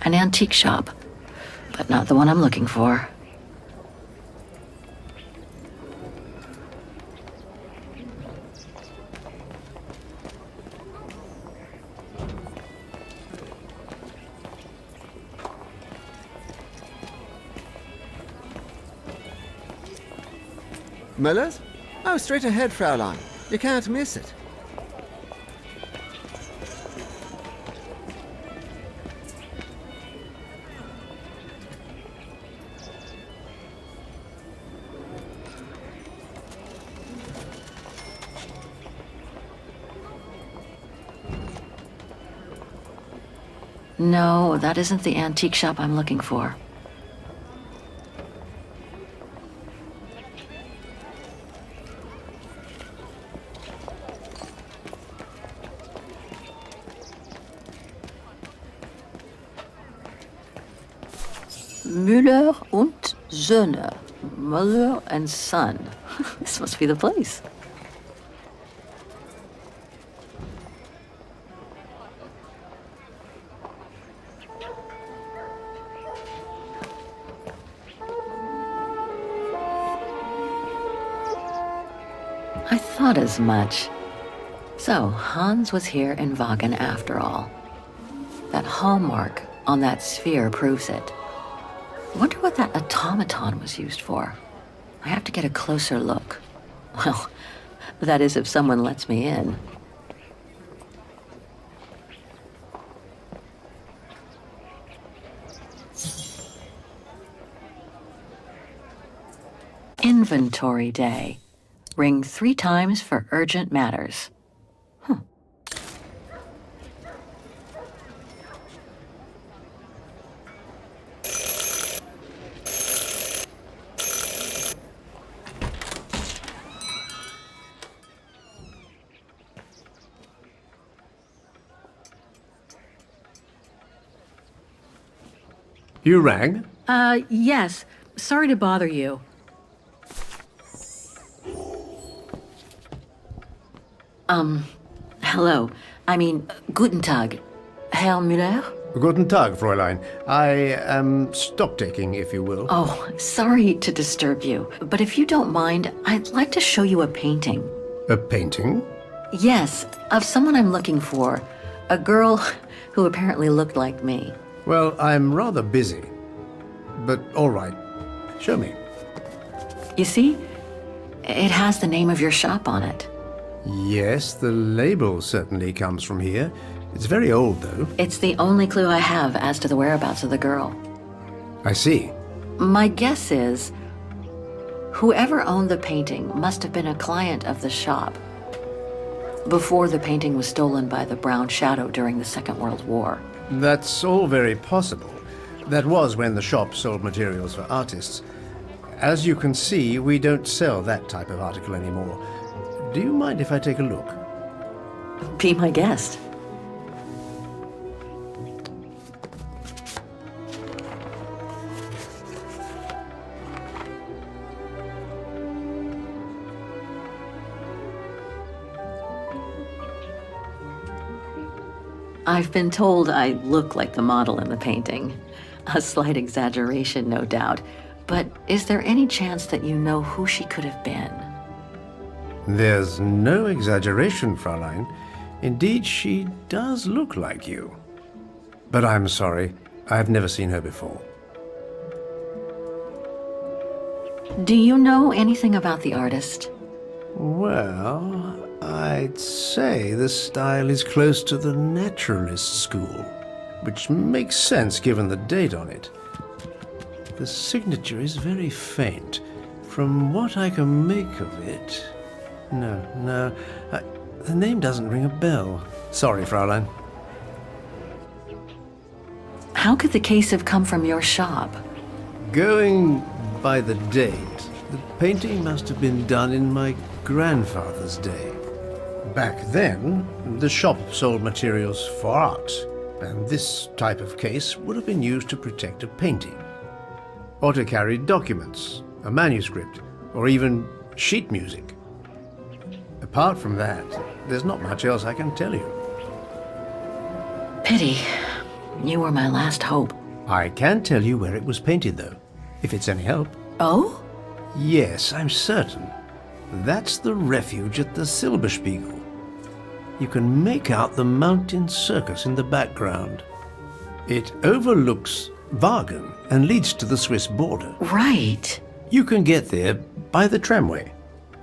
An antique shop, but not the one I'm looking for.
Müller's? Oh, straight ahead, Fraulein. You can't miss it.
No, that isn't the antique shop I'm looking for. Müller und Söhne. Müller and Son. This must be the place. I thought as much. So, Hans was here in Wagen after all. That hallmark on that sphere proves it. Wonder what that automaton was used for. I have to get a closer look. Well, that is if someone lets me in. Inventory day. Ring 3 times for urgent matters.
You rang?
Yes. Sorry to bother you.
Hello. I mean, guten Tag. Herr Müller?
Guten Tag, Fräulein. I am stock-taking, if you will.
Oh, sorry to disturb you, but if you don't mind, I'd like to show you a painting.
A painting?
Yes, of someone I'm looking for. A girl who apparently looked like me.
Well, I'm rather busy. But all right. Show me.
You see? It has the name of your shop on it.
Yes, the label certainly comes from here. It's very old, though.
It's the only clue I have as to the whereabouts of the girl.
I see.
My guess is, whoever owned the painting must have been a client of the shop before the painting was stolen by the Brown Shadow during the Second World War.
That's all very possible. That was when the shop sold materials for artists. As you can see, we don't sell that type of article anymore. Do you mind if I take a look?
Be my guest. I've been told I look like the model in the painting. A slight exaggeration, no doubt. But is there any chance that you know who she could have been?
There's no exaggeration, Fräulein. Indeed, she does look like you. But I'm sorry, I've never seen her before.
Do you know anything about the artist?
Well, I'd say the style is close to the naturalist school, which makes sense given the date on it. The signature is very faint. From what I can make of it... No, the name doesn't ring a bell. Sorry, Fräulein.
How could the case have come from your shop?
Going by the date, the painting must have been done in my grandfather's day. Back then, the shop sold materials for art, and this type of case would have been used to protect a painting. Or to carry documents, a manuscript, or even sheet music. Apart from that, there's not much else I can tell you.
Pity. You were my last hope.
I can tell you where it was painted, though, if it's any help.
Oh?
Yes, I'm certain. That's the refuge at the Silberspiegel. You can make out the mountain circus in the background. It overlooks Wagen and leads to the Swiss border.
Right.
You can get there by the tramway.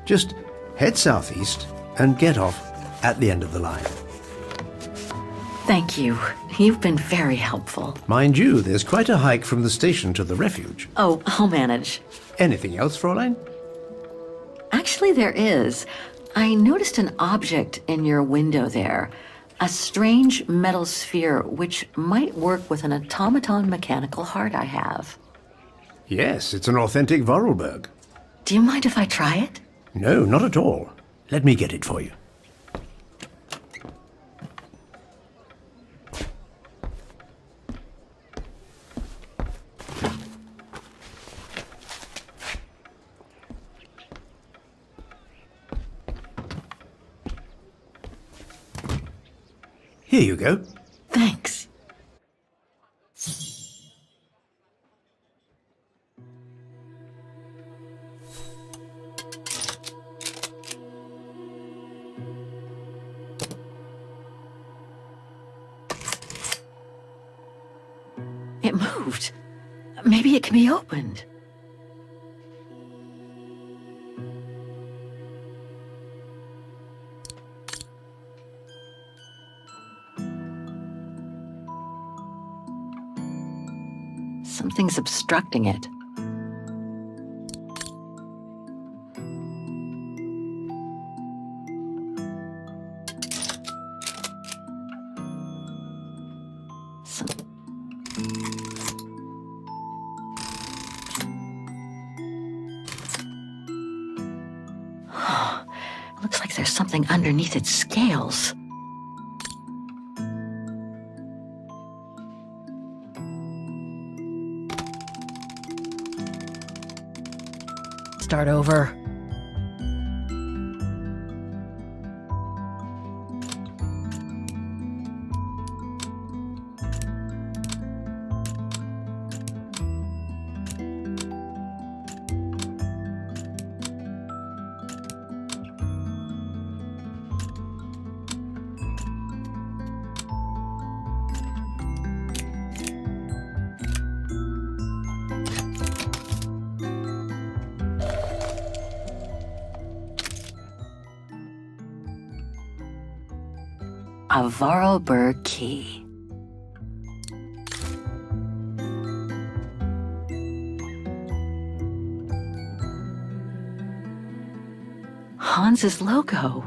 Just head southeast and get off at the end of the line.
Thank you. You've been very helpful.
Mind you, there's quite a hike from the station to the refuge.
Oh, I'll manage.
Anything else, Fräulein?
Actually, there is. I noticed an object in your window there. A strange metal sphere which might work with an automaton mechanical heart I have.
Yes, it's an authentic Vorarlberg.
Do you mind if I try it?
No, not at all. Let me get it for you. Here you go.
Thanks. It moved. Maybe it can be opened. Something's obstructing it. Looks like there's something underneath its scales.
Start over.
A Vorarlberg key. Hans's logo.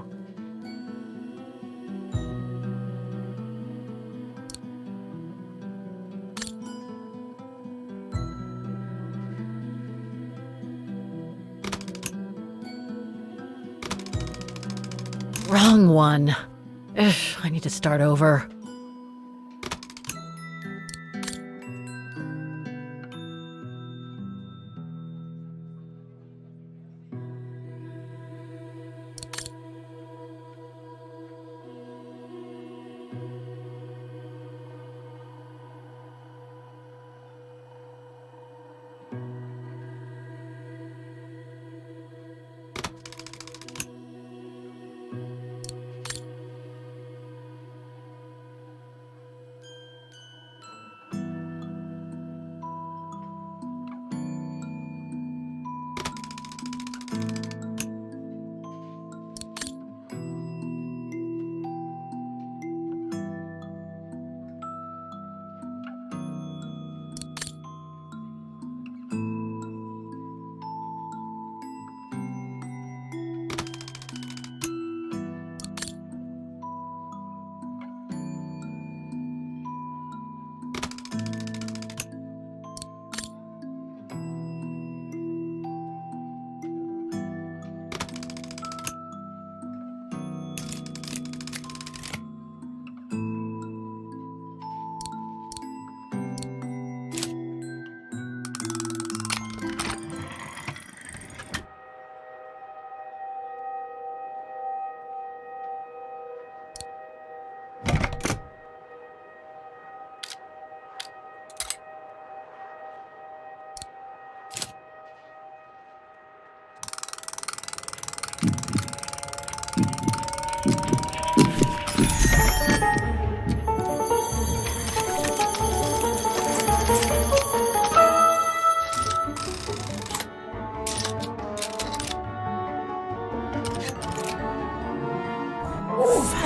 Wrong one. Ugh, I need to start over.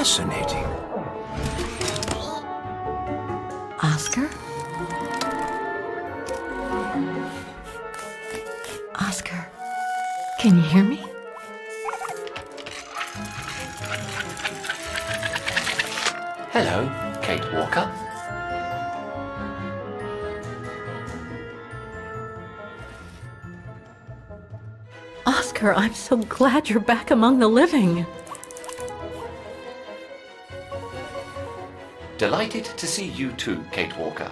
fascinating.
Oscar? Oscar, can you hear me?
Hello, Kate Walker.
Oscar, I'm so glad you're back among the living.
Delighted to see you too, Kate Walker.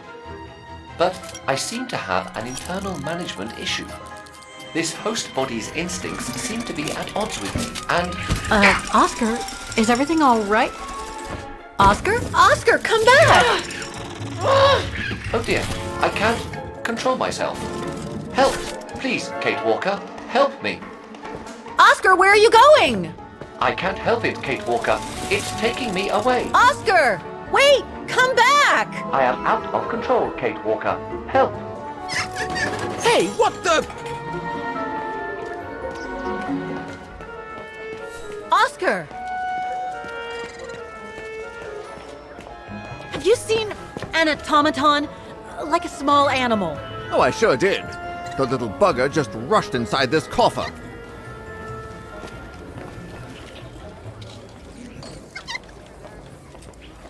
But I seem to have an internal management issue. This host body's instincts seem to be at odds with me, and...
Oscar, is everything all right? Oscar? Oscar, come back!
Oh dear, I can't control myself. Help, please, Kate Walker. Help me.
Oscar, where are you going?
I can't help it, Kate Walker. It's taking me away.
Oscar! Wait! Come back!
I am out of control, Kate Walker. Help!
Hey, what the...
Oscar! Have you seen an automaton? Like a small animal.
Oh, I sure did. The little bugger just rushed inside this coffer.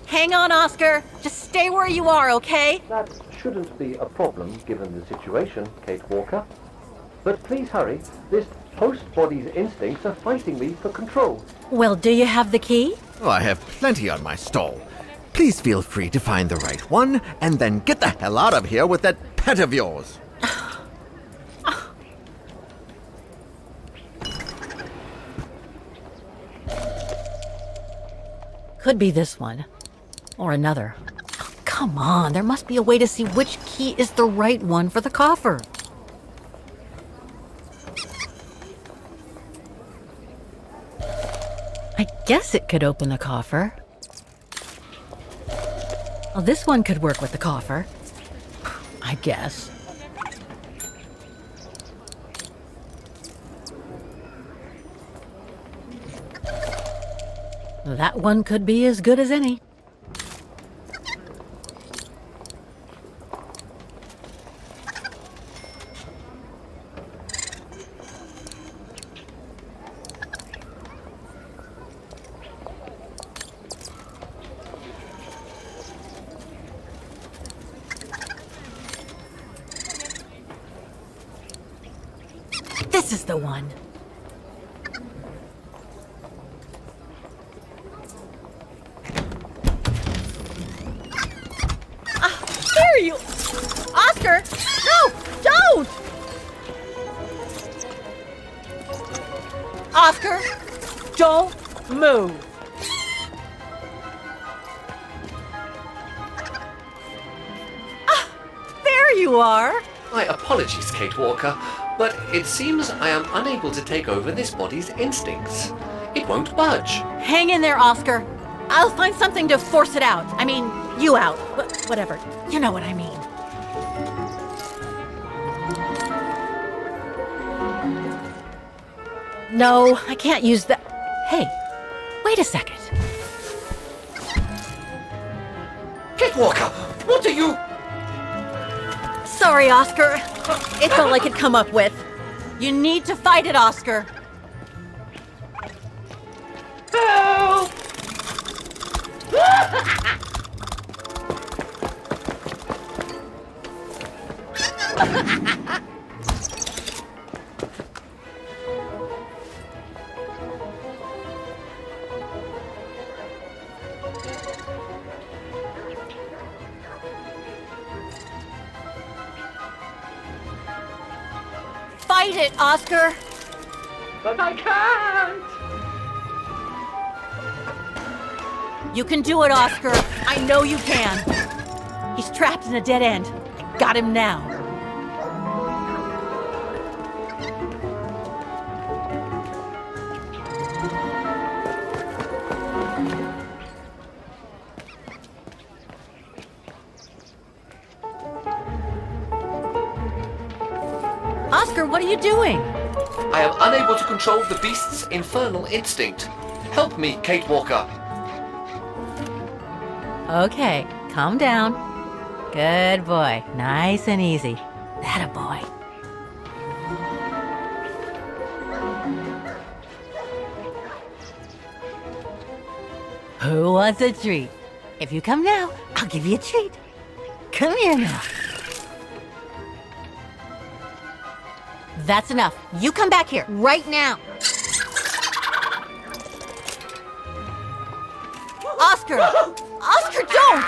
Hang on, Oscar. Just stay where you are, okay?
That shouldn't be a problem given the situation, Kate Walker. But please hurry. This host body's instincts are fighting me for control.
Well, do you have the key?
Oh, I have plenty on my stall. Please feel free to find the right one, and then get the hell out of here with that pet of yours.
Could be this one. Or another. Oh, come on, there must be a way to see which key is the right one for the coffer. I guess it could open the coffer. Well, this one could work with the coffer. I guess. That one could be as good as any. This is the one. There you... Oscar! No! Don't! Oscar! Don't move! There you are!
My apologies, Kate Walker, but it seems I am unable to take over this body's instincts. It won't budge.
Hang in there, Oscar. I'll find something to force it out. I mean, you out. Whatever. You know what I mean. No, I can't use that. Hey, wait a second.
Kate Walker, what are you...
Sorry, Oscar. It's all I could come up with. You need to fight it, Oscar.
Help!
Fight it, Oscar!
But I can't!
You can do it, Oscar. I know you can. He's trapped in a dead end. I got him now. Oscar, what are you doing?
I am unable to control the beast's infernal instinct. Help me, Kate Walker.
Okay, calm down. Good boy. Nice and easy. Atta boy. Who wants a treat? If you come now, I'll give you a treat. Come here now. That's enough. You come back here, right now. Oscar! Oscar, don't!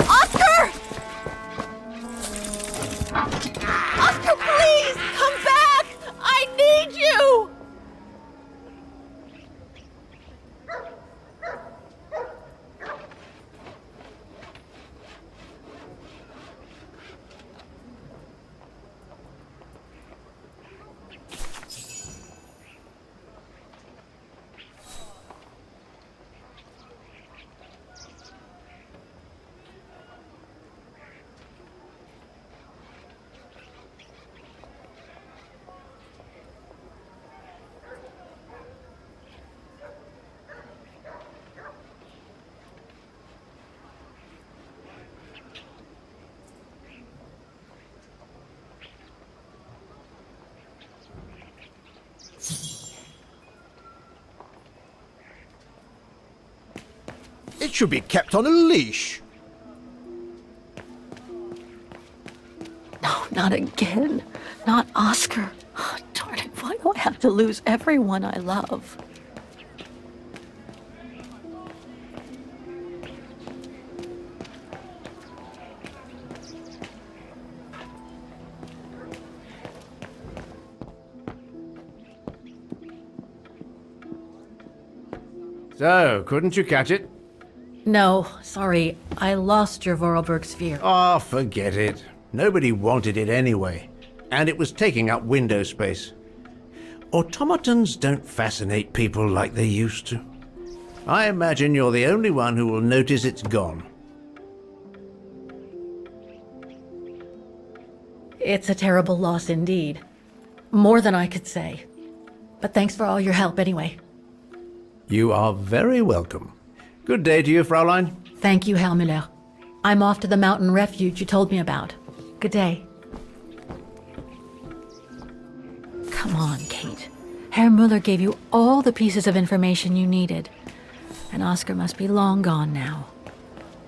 Oscar! Oscar, please! Come back! I need you!
It should be kept on a leash.
No, not again. Not Oscar. Oh, darn it, why do I have to lose everyone I love?
So, couldn't you catch it?
No, sorry. I lost your Vorarlberg sphere.
Oh, forget it. Nobody wanted it anyway. And it was taking up window space. Automatons don't fascinate people like they used to. I imagine you're the only one who will notice it's gone.
It's a terrible loss indeed. More than I could say. But thanks for all your help anyway.
You are very welcome. Good day to you, Fraulein.
Thank you, Herr Müller. I'm off to the mountain refuge you told me about. Good day. Come on, Kate. Herr Müller gave you all the pieces of information you needed. And Oscar must be long gone now.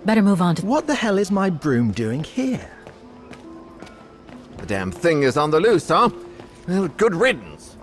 Better move on to...
What the hell is my broom doing here? The damn thing is on the loose, huh? Well, good riddance.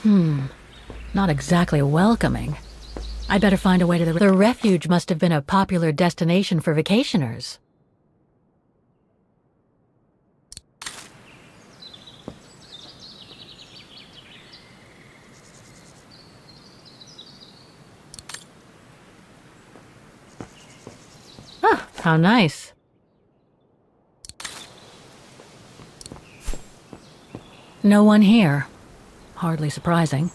Not exactly welcoming. I'd better find a way to the refuge must have been a popular destination for vacationers. Ah, how nice. No one here. Hardly surprising.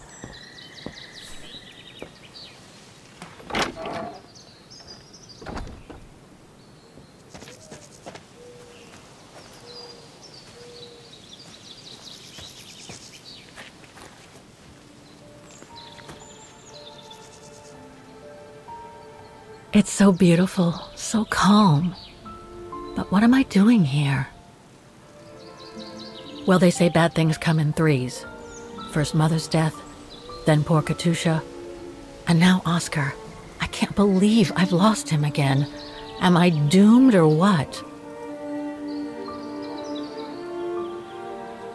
It's so beautiful, so calm. But what am I doing here? Well, they say bad things come in threes. First Mother's death, then poor Katusha, and now Oscar. I can't believe I've lost him again. Am I doomed or what?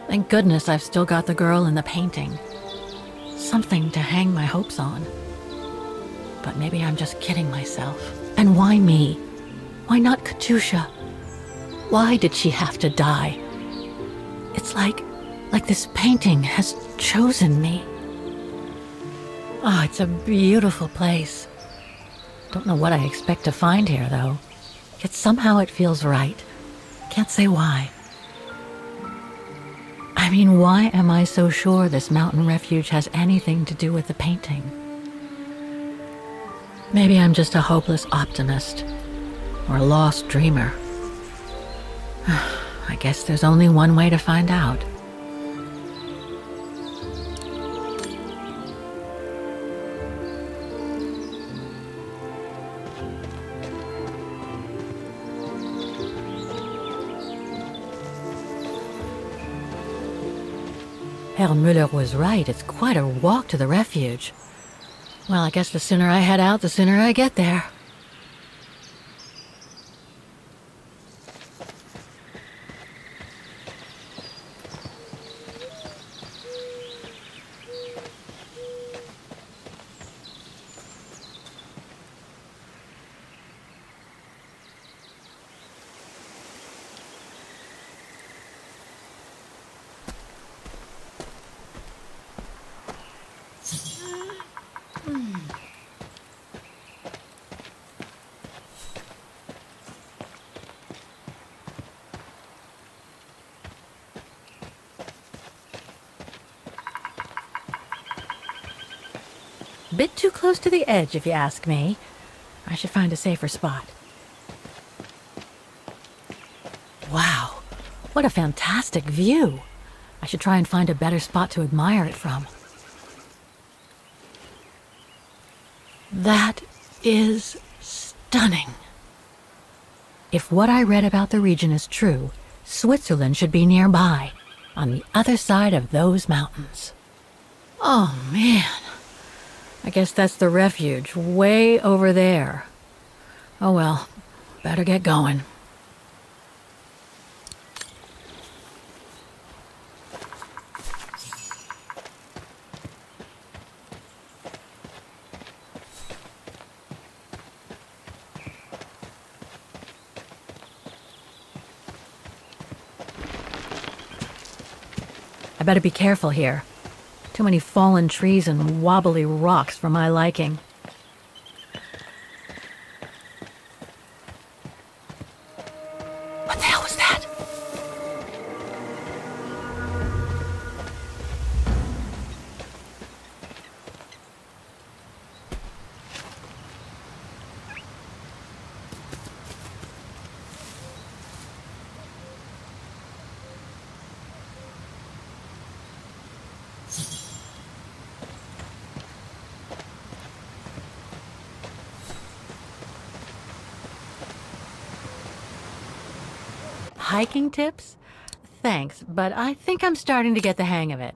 Thank goodness I've still got the girl in the painting. Something to hang my hopes on. But maybe I'm just kidding myself. And why me? Why not Katusha? Why did she have to die? It's like this painting has chosen me. Oh, it's a beautiful place. Don't know what I expect to find here, though. Yet somehow it feels right. Can't say why. I mean, why am I so sure this mountain refuge has anything to do with the painting? Maybe I'm just a hopeless optimist, or a lost dreamer. I guess there's only one way to find out. Herr Müller was right. It's quite a walk to the refuge. Well, I guess the sooner I head out, the sooner I get there. Bit too close to the edge, if you ask me. I should find a safer spot. Wow, what a fantastic view. I should try and find a better spot to admire it from. That is stunning. If what I read about the region is true, Switzerland should be nearby, on the other side of those mountains. Oh, man. I guess that's the refuge, way over there. Oh well, better get going. I better be careful here. Too many fallen trees and wobbly rocks for my liking. What the hell was that? Hiking tips? Thanks, but I think I'm starting to get the hang of it.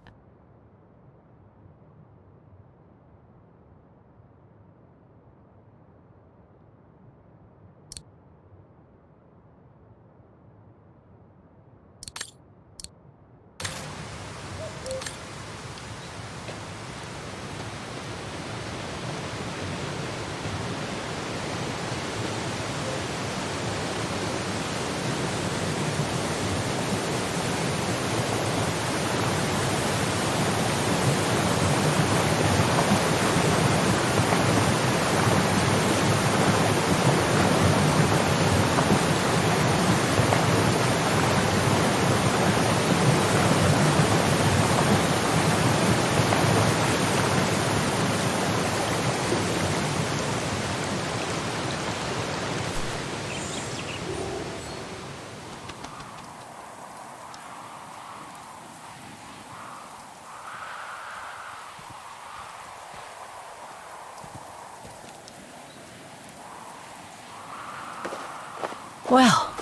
Well,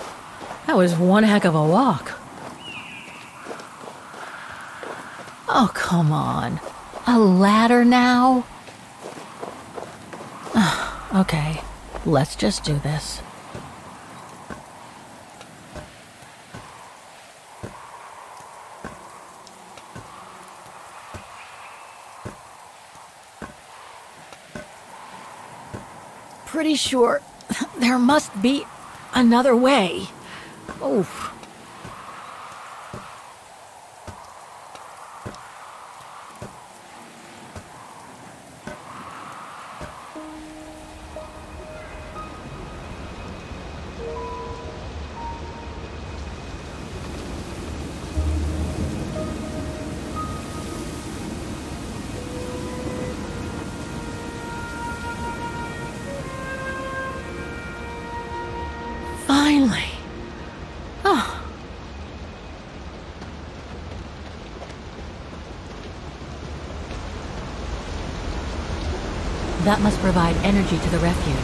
that was one heck of a walk. Oh, come on. A ladder now? Okay, let's just do this. Pretty sure there must be another way. Oh. Finally. Oh. That must provide energy to the refuge.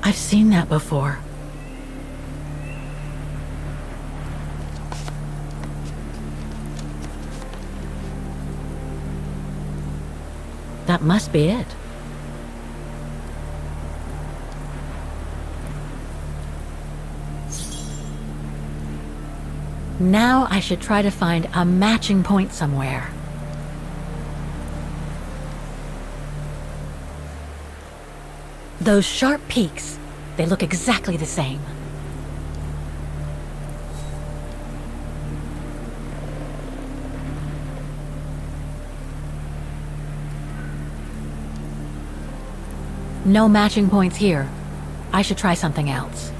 I've seen that before. That must be it. Now I should try to find a matching point somewhere. Those sharp peaks, they look exactly the same. No matching points here. I should try something else.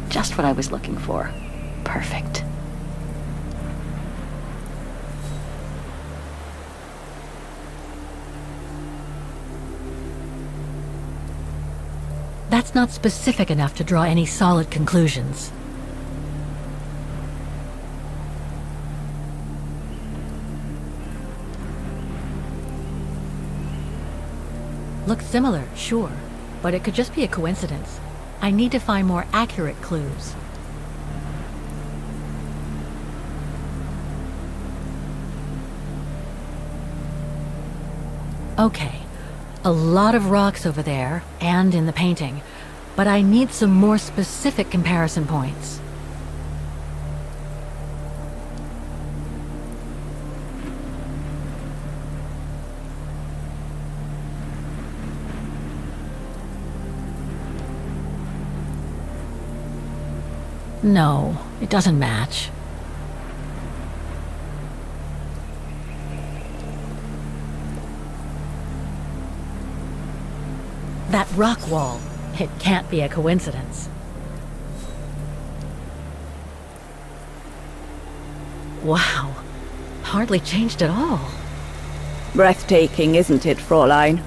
Just what I was looking for. Perfect.
That's not specific enough to draw any solid conclusions. Looks similar, sure, but it could just be a coincidence. I need to find more accurate clues. Okay, a lot of rocks over there, and in the painting, but I need some more specific comparison points. No, it doesn't match. That rock wall, it can't be a coincidence. Wow, hardly changed at all.
Breathtaking, isn't it, Fräulein?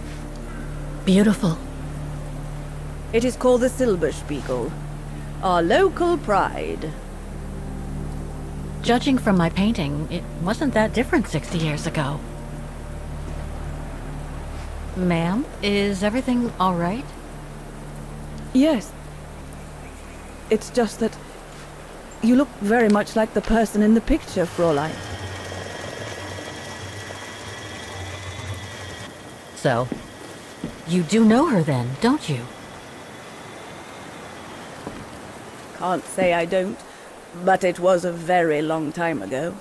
Beautiful.
It is called the Silberspiegel, our local pride.
Judging from my painting, it wasn't that different 60 years ago. Ma'am, is everything all right?
Yes. It's just that you look very much like the person in the picture, Fräulein.
So, you do know her then, don't you?
Can't say I don't, but it was a very long time ago.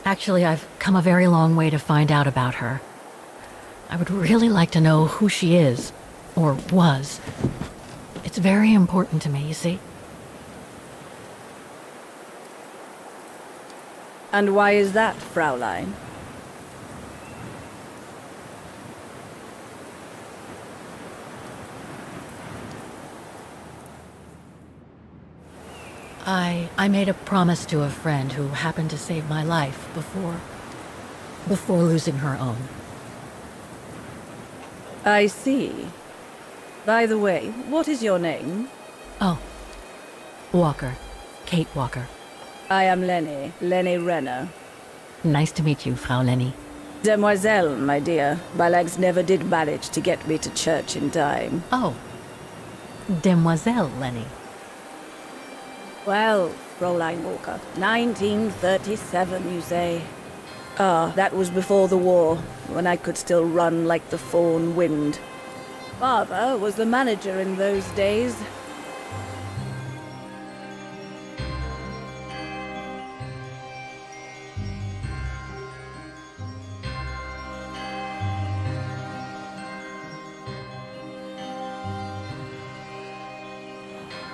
Actually, I've come a very long way to find out about her. I would really like to know who she is, or was. It's very important to me, you see.
And why is that, Fräulein?
I made a promise to a friend who happened to save my life before losing her own.
I see. By the way, what is your name?
Oh, Walker. Kate Walker.
I am Lenny Renner.
Nice to meet you, Frau Lenny.
Demoiselle, my dear. My legs never did manage to get me to church in time.
Oh. Demoiselle Lenny.
Well, Fräulein Walker, 1937, you say? Ah, that was before the war, when I could still run like the fawn wind. Father was the manager in those days.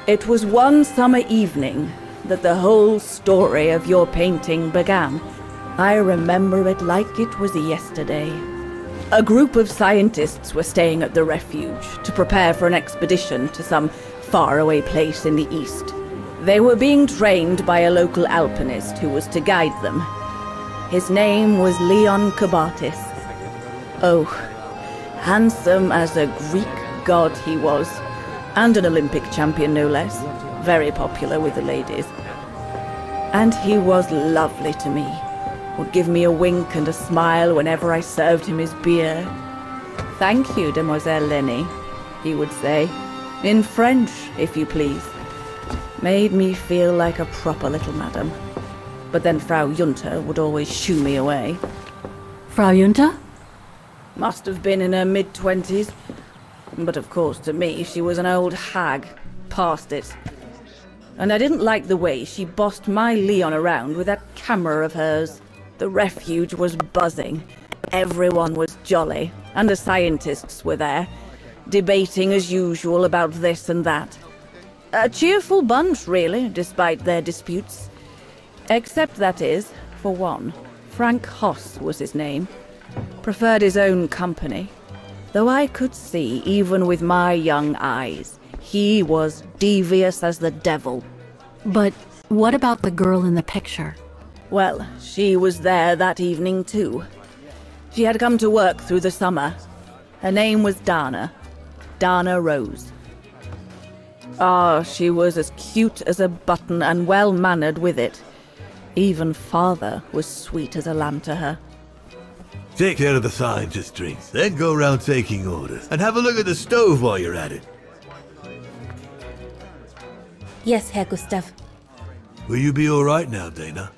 It was one summer evening that the whole story of your painting began. I remember it like it was yesterday. A group of scientists were staying at the refuge to prepare for an expedition to some faraway place in the east. They were being trained by a local alpinist who was to guide them. His name was Leon Kabatis. Oh, handsome as a Greek god he was. And an Olympic champion, no less. Very popular with the ladies. And he was lovely to me. Would give me a wink and a smile whenever I served him his beer. "Thank you, Demoiselle Lenny," he would say. In French, if you please. Made me feel like a proper little madam. But then Frau Junta would always shoo me away.
Frau Junta?
Must have been in her mid-20s. But of course, to me, she was an old hag. Past it. And I didn't like the way she bossed my Leon around with that camera of hers. The refuge was buzzing. Everyone was jolly. And the scientists were there, debating as usual about this and that. A cheerful bunch, really, despite their disputes. Except, that is, for one. Frank Hoss was his name. Preferred his own company. Though I could see, even with my young eyes, he was devious as the devil.
But what about the girl in the picture?
Well, she was there that evening too. She had come to work through the summer. Her name was Dana. Dana Rose. Ah, she was as cute as a button and well-mannered with it. Even father was sweet as a lamb to her.
Take care of the scientist drinks, then go round taking orders. And have a look at the stove while you're at it.
Yes, Herr Gustav.
Will you be alright now, Dana?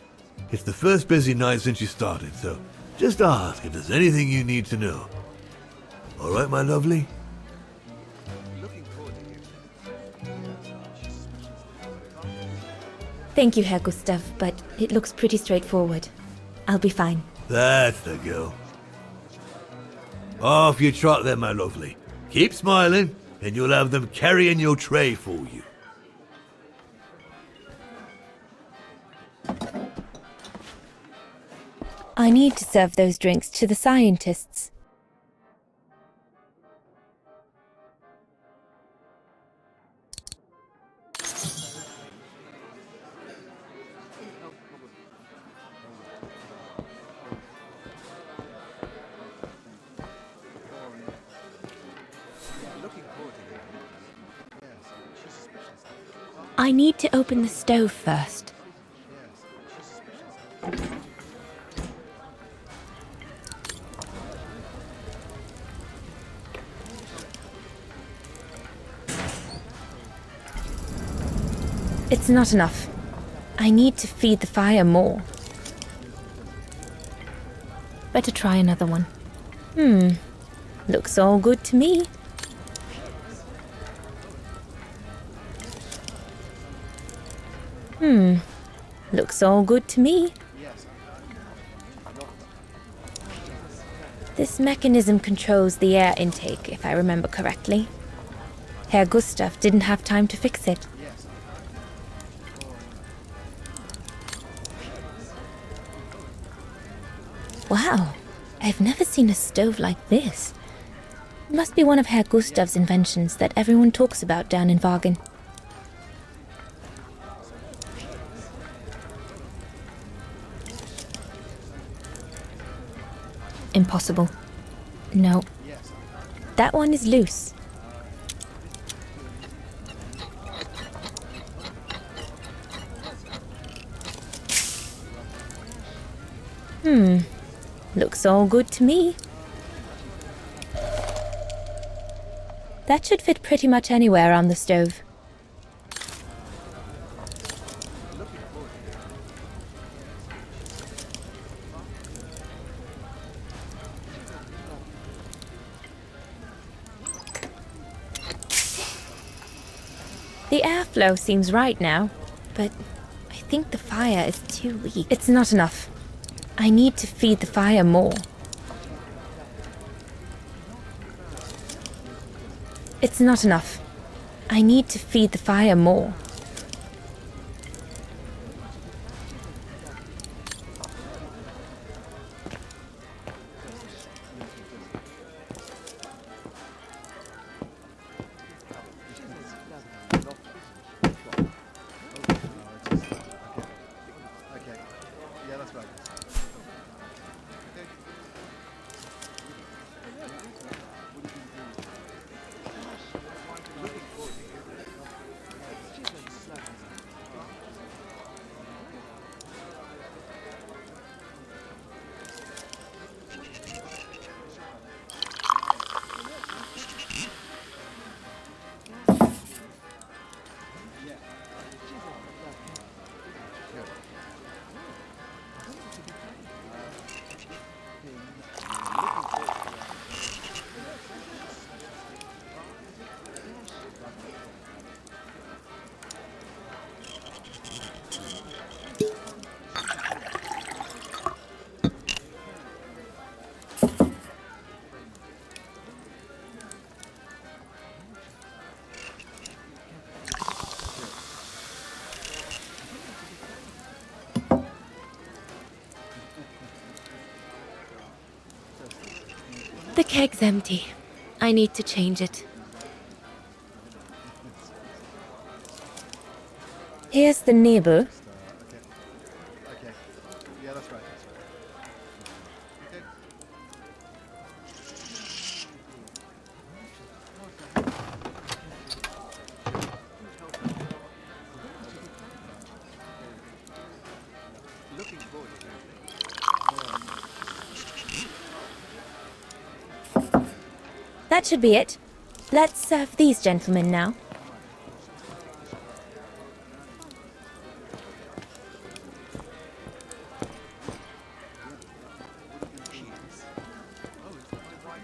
It's the first busy night since you started, so just ask if there's anything you need to know. Alright, my lovely?
Thank you, Herr Gustav, but it looks pretty straightforward. I'll be fine.
That's the girl. Off you trot then, my lovely. Keep smiling, and you'll have them carrying your tray for you.
I need to serve those drinks to the scientists. I need to open the stove first. It's not enough. I need to feed the fire more. Better try another one. Looks all good to me. Looks all good to me. This mechanism controls the air intake, if I remember correctly. Herr Gustav didn't have time to fix it. Wow, I've never seen a stove like this. It must be one of Herr Gustav's inventions that everyone talks about down in Wagen. Impossible. No. That one is loose. Looks all good to me. That should fit pretty much anywhere on the stove. The airflow seems right now, but I think the fire is too weak. It's not enough. I need to feed the fire more. It's not enough. I need to feed the fire more. The keg's empty. I need to change it. Here's the nibble. That should be it. Let's serve these gentlemen now.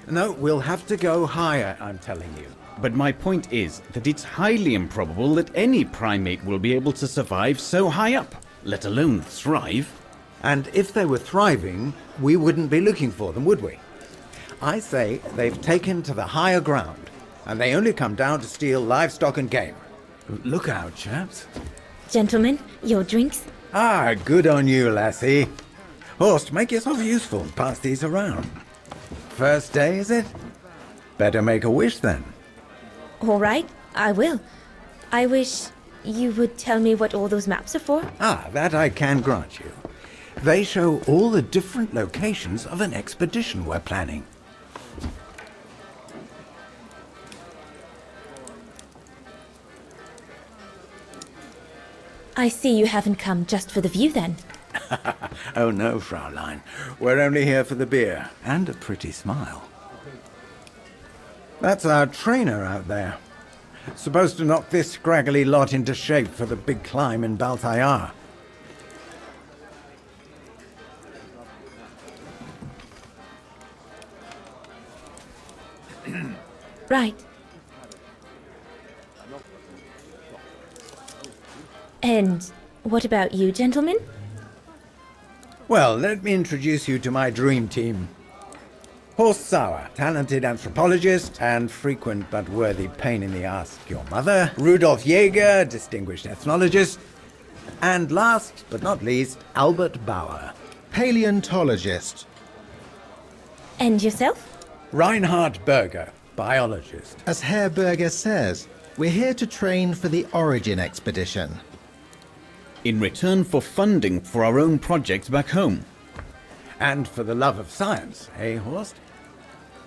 No, we'll have to go higher, I'm telling you.
But my point is that it's highly improbable that any primate will be able to survive so high up, let alone thrive.
And if they were thriving, we wouldn't be looking for them, would we? I say they've taken to the higher ground, and they only come down to steal livestock and game. Look out, chaps.
Gentlemen, your drinks?
Ah, good on you, lassie. Horst, make yourself useful and pass these around. First day, is it? Better make a wish, then.
All right, I will. I wish you would tell me what all those maps are for.
Ah, that I can grant you. They show all the different locations of an expedition we're planning.
I see you haven't come just for the view, then.
Oh no, Fraulein. We're only here for the beer and a pretty smile. That's our trainer out there. Supposed to knock this scraggly lot into shape for the big climb in Baltayar.
Right. And what about you, gentlemen?
Well, let me introduce you to my dream team. Horst Sauer, talented anthropologist and frequent but worthy pain in the ass your mother. Rudolf Jäger, distinguished ethnologist. And last but not least, Albert Bauer, paleontologist.
And yourself?
Reinhard Berger, biologist.
As Herr Berger says, we're here to train for the Origin expedition.
In return for funding for our own projects back home.
And for the love of science, eh, Horst?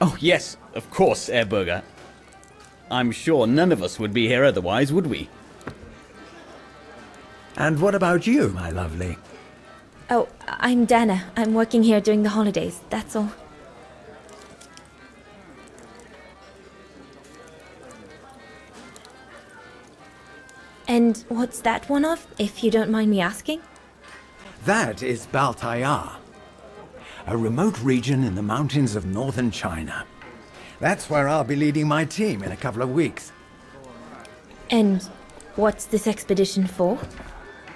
Oh, yes, of course, Ehrburger. I'm sure none of us would be here otherwise, would we?
And what about you, my lovely?
Oh, I'm Dana. I'm working here during the holidays, that's all. And what's that one of, if you don't mind me asking?
That is Baltayar, a remote region in the mountains of northern China. That's where I'll be leading my team in a couple of weeks.
And what's this expedition for?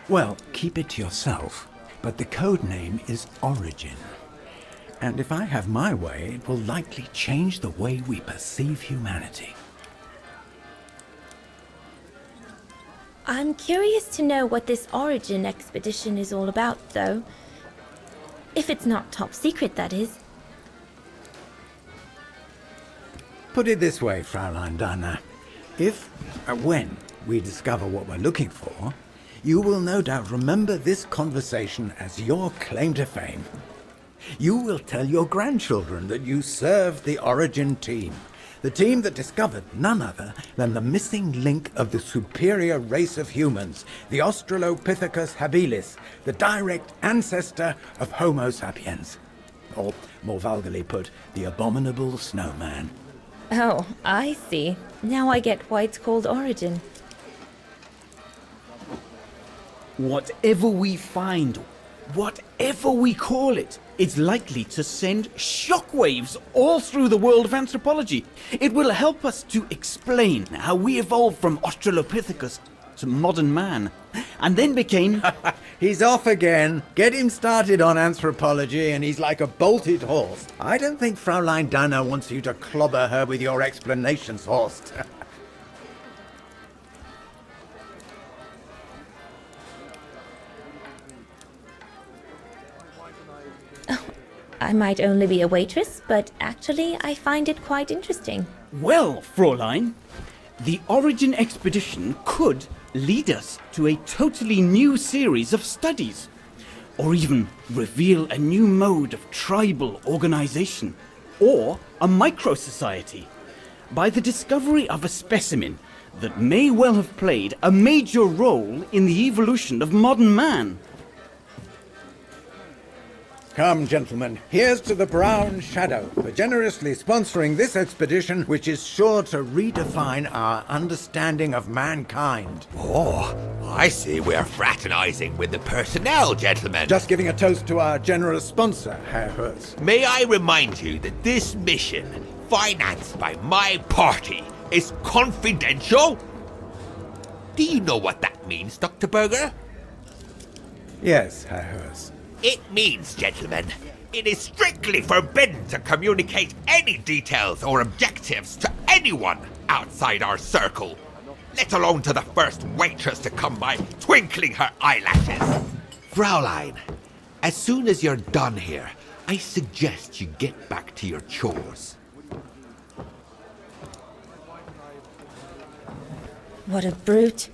Well, keep it to yourself, but the code name is Origin. And if I have my way, it will likely change the way we perceive humanity.
I'm curious to know what this Origin expedition is all about, though. If it's not top secret, that is.
Put it this way, Fraulein Dana. When we discover what we're looking for, you will no doubt remember this conversation as your claim to fame. You will tell your grandchildren that you served the Origin team, the team that discovered none other than the missing link of the superior race of humans, the Australopithecus habilis, the direct ancestor of Homo sapiens. Or, more vulgarly put, the abominable snowman.
Oh, I see. Now I get why it's called Origin.
Whatever we find, whatever we call it, it's likely to send shockwaves all through the world of anthropology. It will help us to explain how we evolved from Australopithecus to modern man, and then became...
He's off again. Get him started on anthropology and he's like a bolted horse. I don't think Fraulein Dana wants you to clobber her with your explanations, Horst.
I might only be a waitress, but actually I find it quite interesting.
Well, Fräulein, the Origin expedition could lead us to a totally new series of studies, or even reveal a new mode of tribal organization, or a micro-society, by the discovery of a specimen that may well have played a major role in the evolution of modern man.
Come, gentlemen, here's to the Brown Shadow for generously sponsoring this expedition, which is sure to redefine our understanding of mankind.
Oh, I see we're fraternizing with the personnel, gentlemen.
Just giving a toast to our generous sponsor, Herr Hertz.
May I remind you that this mission, financed by my party, is confidential? Do you know what that means, Dr. Berger?
Yes, Herr Hertz.
It means, gentlemen, it is strictly forbidden to communicate any details or objectives to anyone outside our circle, let alone to the first waitress to come by twinkling her eyelashes. Fraulein, as soon as you're done here, I suggest you get back to your chores.
What a brute.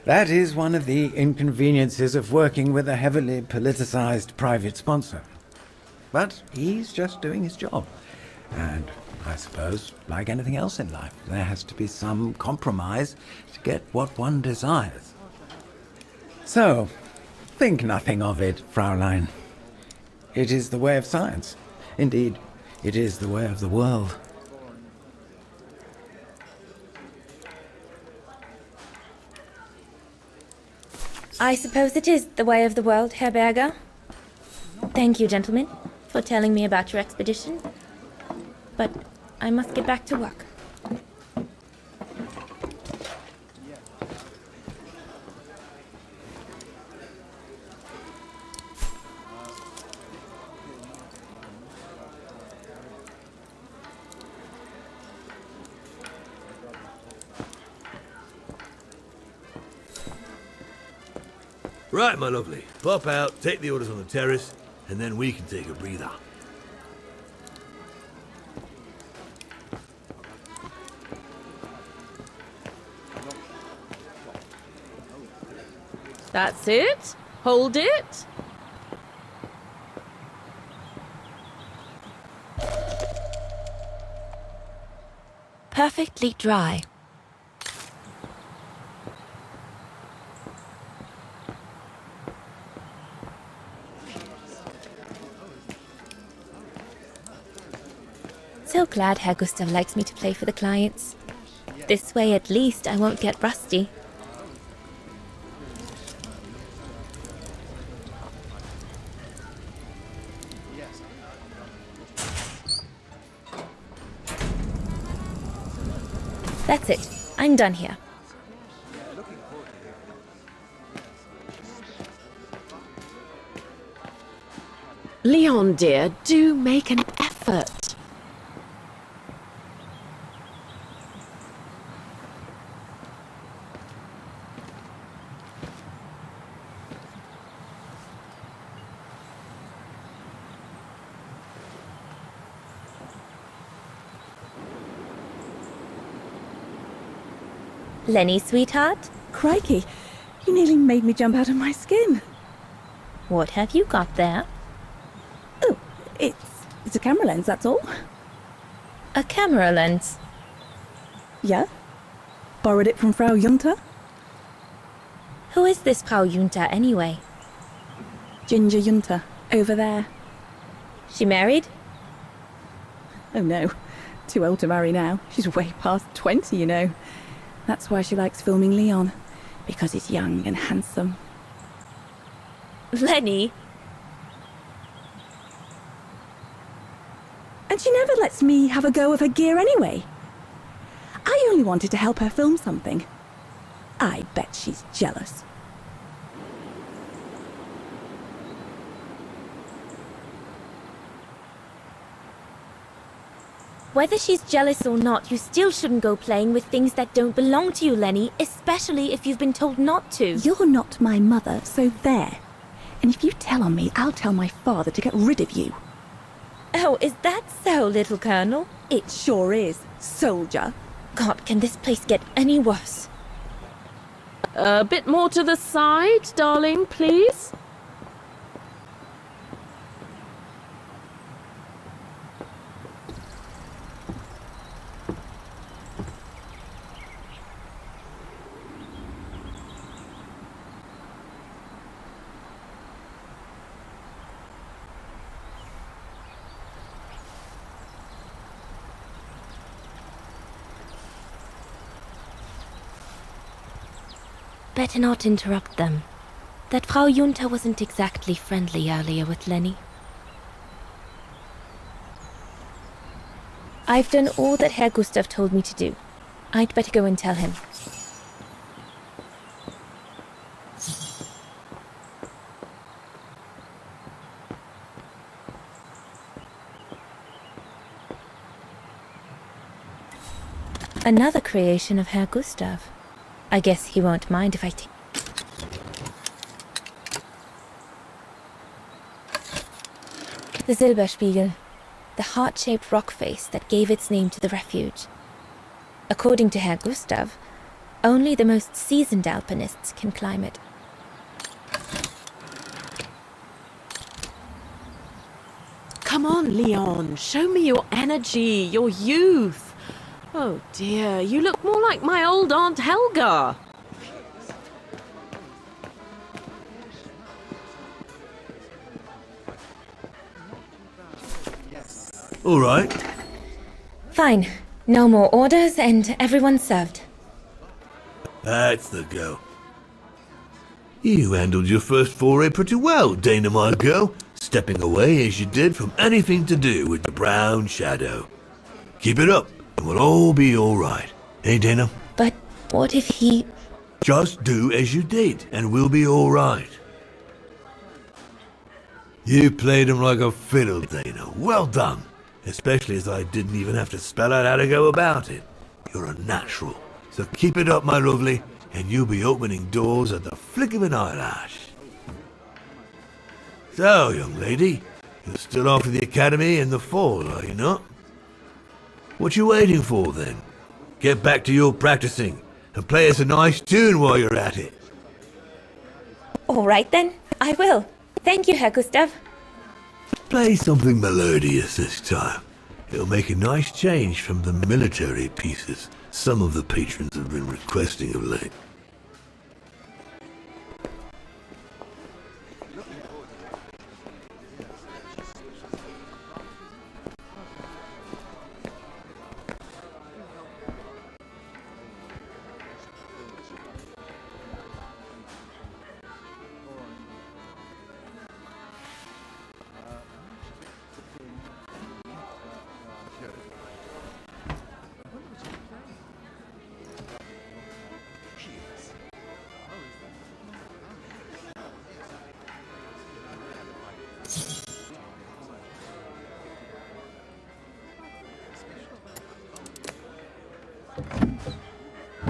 That is one of the inconveniences of working with a heavily politicized private sponsor. But he's just doing his job. And I suppose, like anything else in life, there has to be some compromise to get what one desires. So, think nothing of it, Fraulein. It is the way of science. Indeed, it is the way of the world.
I suppose it is the way of the world, Herr Berger. Thank you, gentlemen, for telling me about your expedition. But I must get back to work.
Right, my lovely. Pop out, take the orders on the terrace, and then we can take a breather.
That's it. Hold it.
perfectly dry. So glad Herr Gustav likes me to play for the clients. This way at least I won't get rusty. That's it. I'm done here.
Leon, dear, do make an effort.
Lenny, sweetheart?
Crikey, you nearly made me jump out of my skin.
What have you got there?
Oh, it's a camera lens, that's all.
A camera lens?
Yeah. Borrowed it from Frau Junta.
Who is this Frau Junta anyway?
Ginger Junta, over there.
She married?
Oh no, too old to marry now. She's way past 20, you know. That's why she likes filming Leon, because he's young and handsome.
Lenny?
And she never lets me have a go of her gear anyway. I only wanted to help her film something. I bet she's jealous.
Whether she's jealous or not, you still shouldn't go playing with things that don't belong to you, Lenny, especially if you've been told not to.
You're not my mother, so there. And if you tell on me, I'll tell my father to get rid of you.
Oh, is that so, little Colonel?
It sure is, soldier.
God, can this place get any worse?
A bit more to the side, darling, please.
Better not interrupt them. That Frau Junta wasn't exactly friendly earlier with Lenny. I've done all that Herr Gustav told me to do. I'd better go and tell him. Another creation of Herr Gustav. I guess he won't mind if I take... The Silberspiegel, the heart-shaped rock face that gave its name to the refuge. According to Herr Gustav, only the most seasoned alpinists can climb it.
Come on, Leon, show me your energy, your youth. Oh dear, you look more like my old Aunt Helga.
All right.
Fine. No more orders and everyone's served.
That's the go. You handled your first foray pretty well, Dana, my girl, stepping away as you did from anything to do with the brown shadow. Keep it up, and we'll all be all right. Hey, Dana?
But what if he...
Just do as you did, and we'll be all right. You played him like a fiddle, Dana. Well done. Especially as I didn't even have to spell out how to go about it. You're a natural. So keep it up, my lovely, and you'll be opening doors at the flick of an eyelash. So, young lady, you're still off to the academy in the fall, are you not? What you waiting for, then? Get back to your practicing, and play us a nice tune while you're at it.
All right then, I will. Thank you, Herr Gustav.
Play something melodious this time. It'll make a nice change from the military pieces some of the patrons have been requesting of late.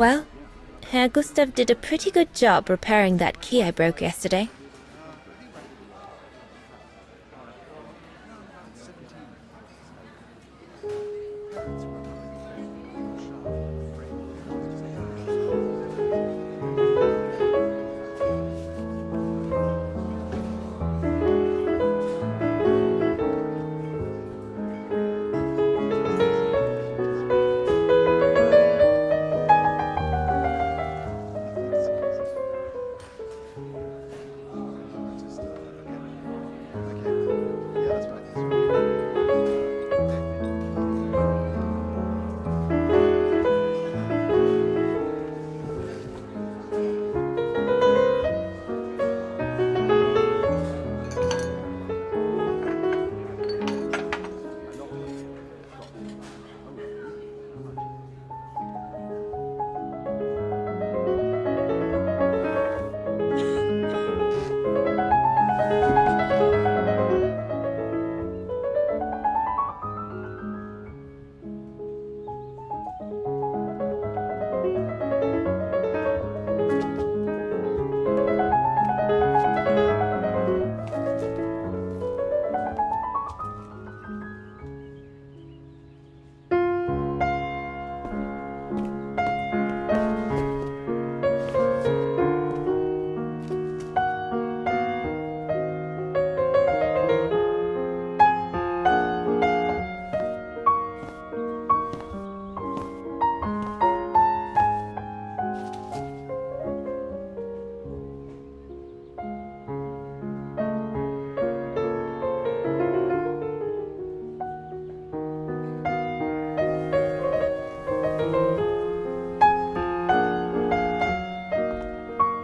Well, Herr Gustav did a pretty good job repairing that key I broke yesterday.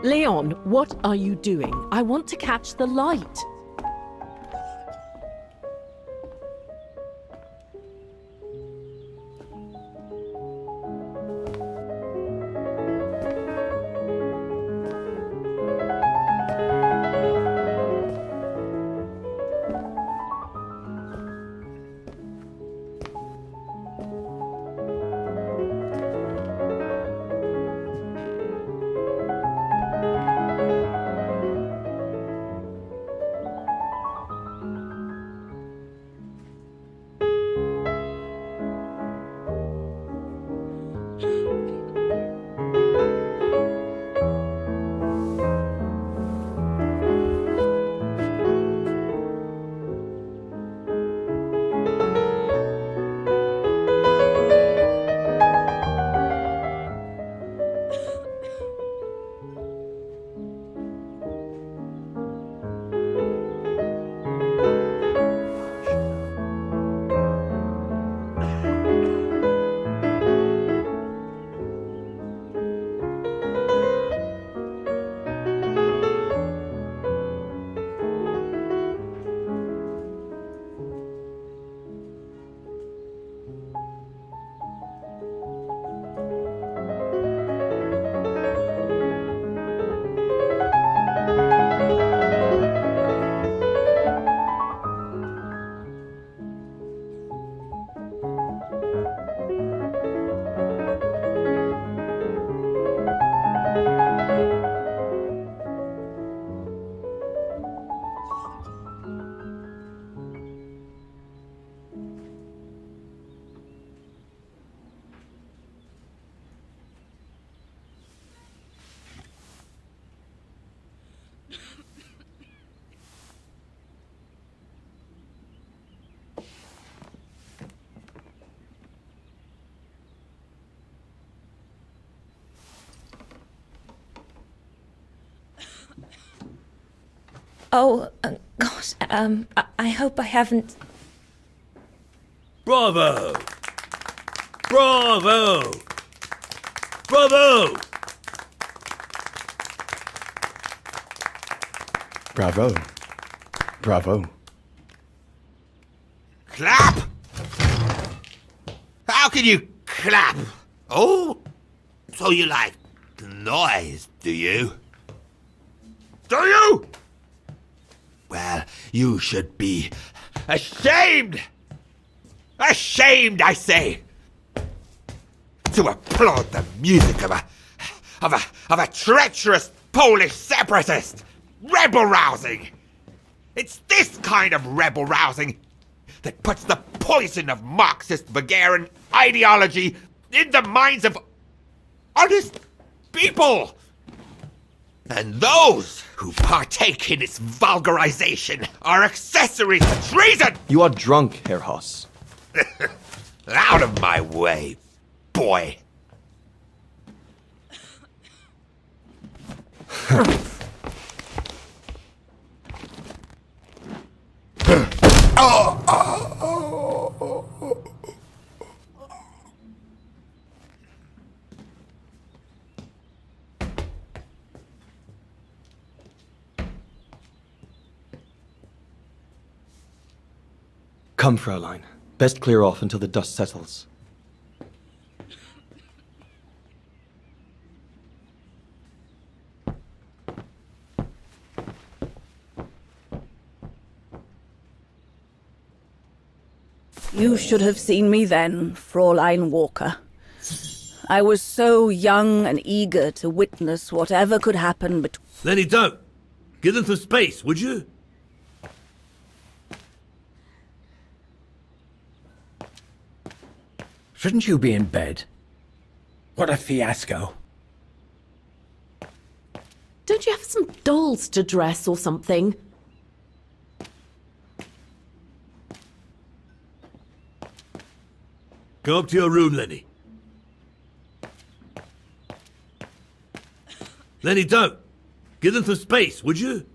Leon, what are you doing? I want to catch the light.
Oh, gosh, I hope I haven't...
Bravo! Bravo! Bravo!
Bravo. Bravo.
Clap! How can you clap? Oh, so you like the noise, do you? Do you? Well, you should be ashamed! Ashamed, I say! To applaud the music of a treacherous Polish separatist! Rebel-rousing! It's this kind of rebel-rousing that puts the poison of Marxist Bulgarian ideology in the minds of honest people! And those who partake in its vulgarization are accessories to treason!
You are drunk, Herr Hoss.
Out of my way, boy.
Come, Fraulein. Best clear off until the dust settles.
You should have seen me then, Fräulein Walker. I was so young and eager to witness whatever could happen between...
Lenny, don't! Give them some space, would you?
Shouldn't you be in bed? What a fiasco.
Don't you have some dolls to dress or something?
Go up to your room, Lenny. Lenny, don't! Give them some space, would you?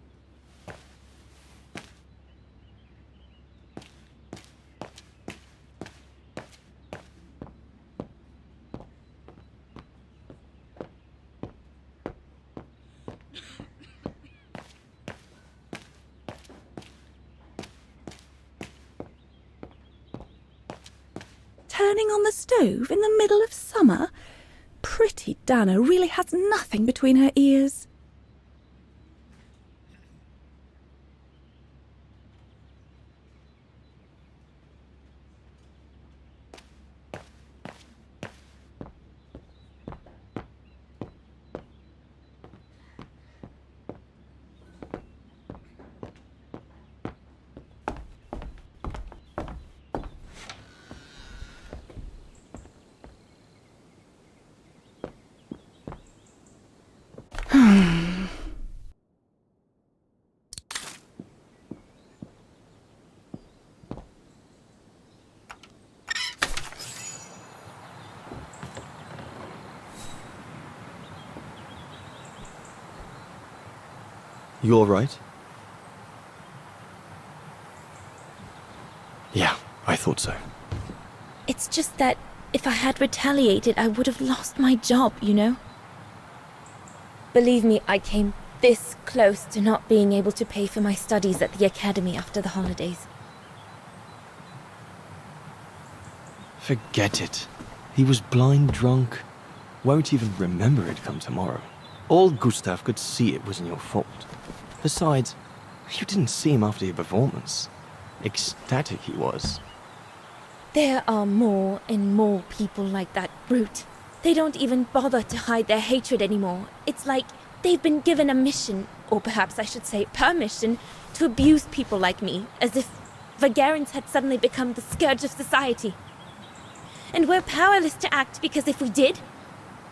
Turning on the stove in the middle of summer? Pretty Dana really has nothing between her ears.
You all right? Yeah, I thought so.
It's just that if I had retaliated, I would have lost my job, you know? Believe me, I came this close to not being able to pay for my studies at the academy after the holidays.
Forget it. He was blind drunk. Won't even remember it come tomorrow. All Gustav could see it wasn't your fault. Besides, you didn't see him after your performance. Ecstatic he was.
There are more and more people like that brute. They don't even bother to hide their hatred anymore. It's like they've been given a mission, or perhaps I should say permission, to abuse people like me, as if Vagarans had suddenly become the scourge of society. And we're powerless to act because if we did,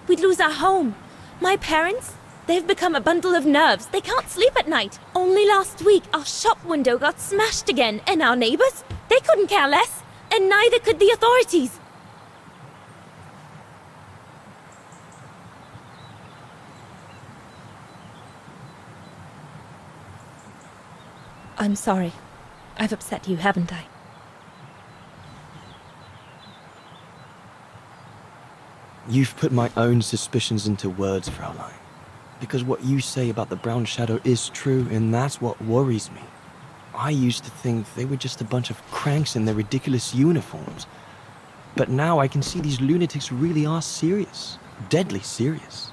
we'd lose our home. My parents, they've become a bundle of nerves. They can't sleep at night. Only last week, our shop window got smashed again, and our neighbors, they couldn't care less, and neither could the authorities. I'm sorry. I've upset you, haven't I?
You've put my own suspicions into words, Fraulein. Because what you say about the Brown Shadow is true, and that's what worries me. I used to think they were just a bunch of cranks in their ridiculous uniforms. But now I can see these lunatics really are serious. Deadly serious.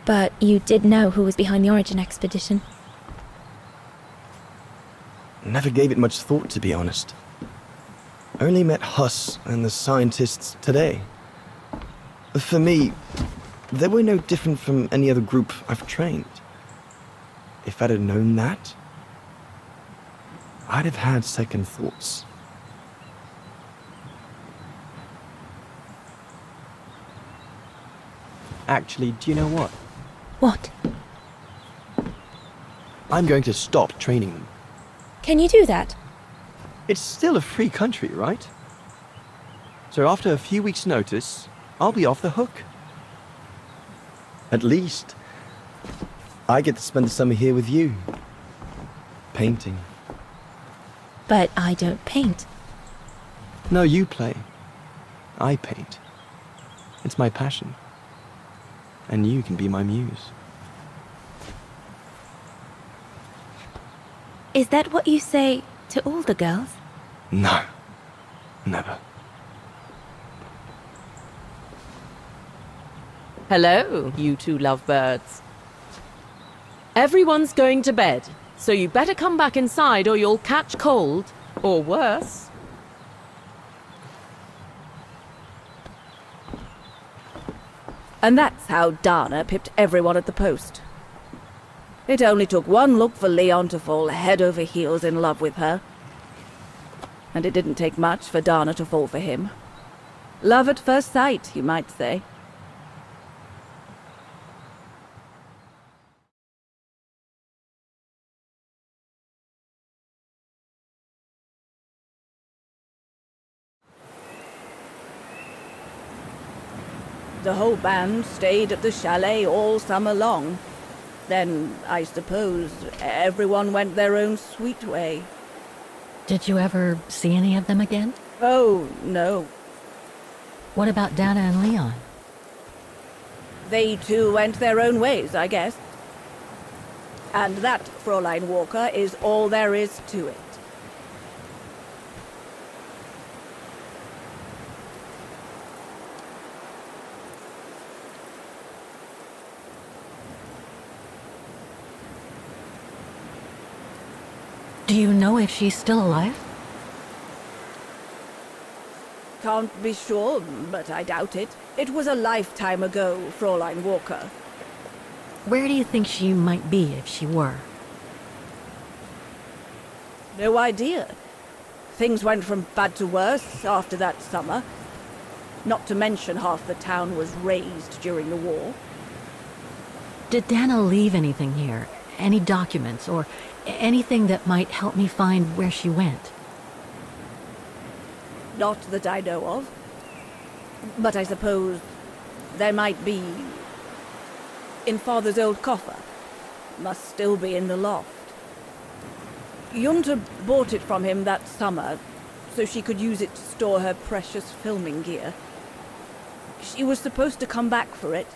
But you did know who was behind the Origin expedition?
Never gave it much thought, to be honest. Only met Huss and the scientists today. For me, they were no different from any other group I've trained. If I'd have known that, I'd have had second thoughts. Actually, do you know what?
What?
I'm going to stop training them.
Can you do that?
It's still a free country, right? So after a few weeks' notice, I'll be off the hook. At least, I get to spend the summer here with you. Painting.
But I don't paint.
No, you play. I paint. It's my passion. And you can be my muse.
Is that what you say to all the girls?
No. Never.
Hello, you two lovebirds. Everyone's going to bed, so you better come back inside or you'll catch cold, or worse.
And that's how Dana pipped everyone at the post. It only took one look for Leon to fall head over heels in love with her. And it didn't take much for Dana to fall for him. Love at first sight, you might say. The whole band stayed at the chalet all summer long. Then, I suppose, everyone went their own sweet way.
Did you ever see any of them again?
Oh, no.
What about Dana and Leon?
They too went their own ways, I guess. And that, Fräulein Walker, is all there is to it.
Do you know if she's still alive?
Can't be sure, but I doubt it. It was a lifetime ago, Fräulein Walker.
Where do you think she might be if she were?
No idea. Things went from bad to worse after that summer. Not to mention half the town was razed during the war.
Did Dana leave anything here? Any documents or anything that might help me find where she went?
Not that I know of. But I suppose there might be in Father's old coffer. Must still be in the loft. Junta bought it from him that summer, so she could use it to store her precious filming gear. She was supposed to come back for it,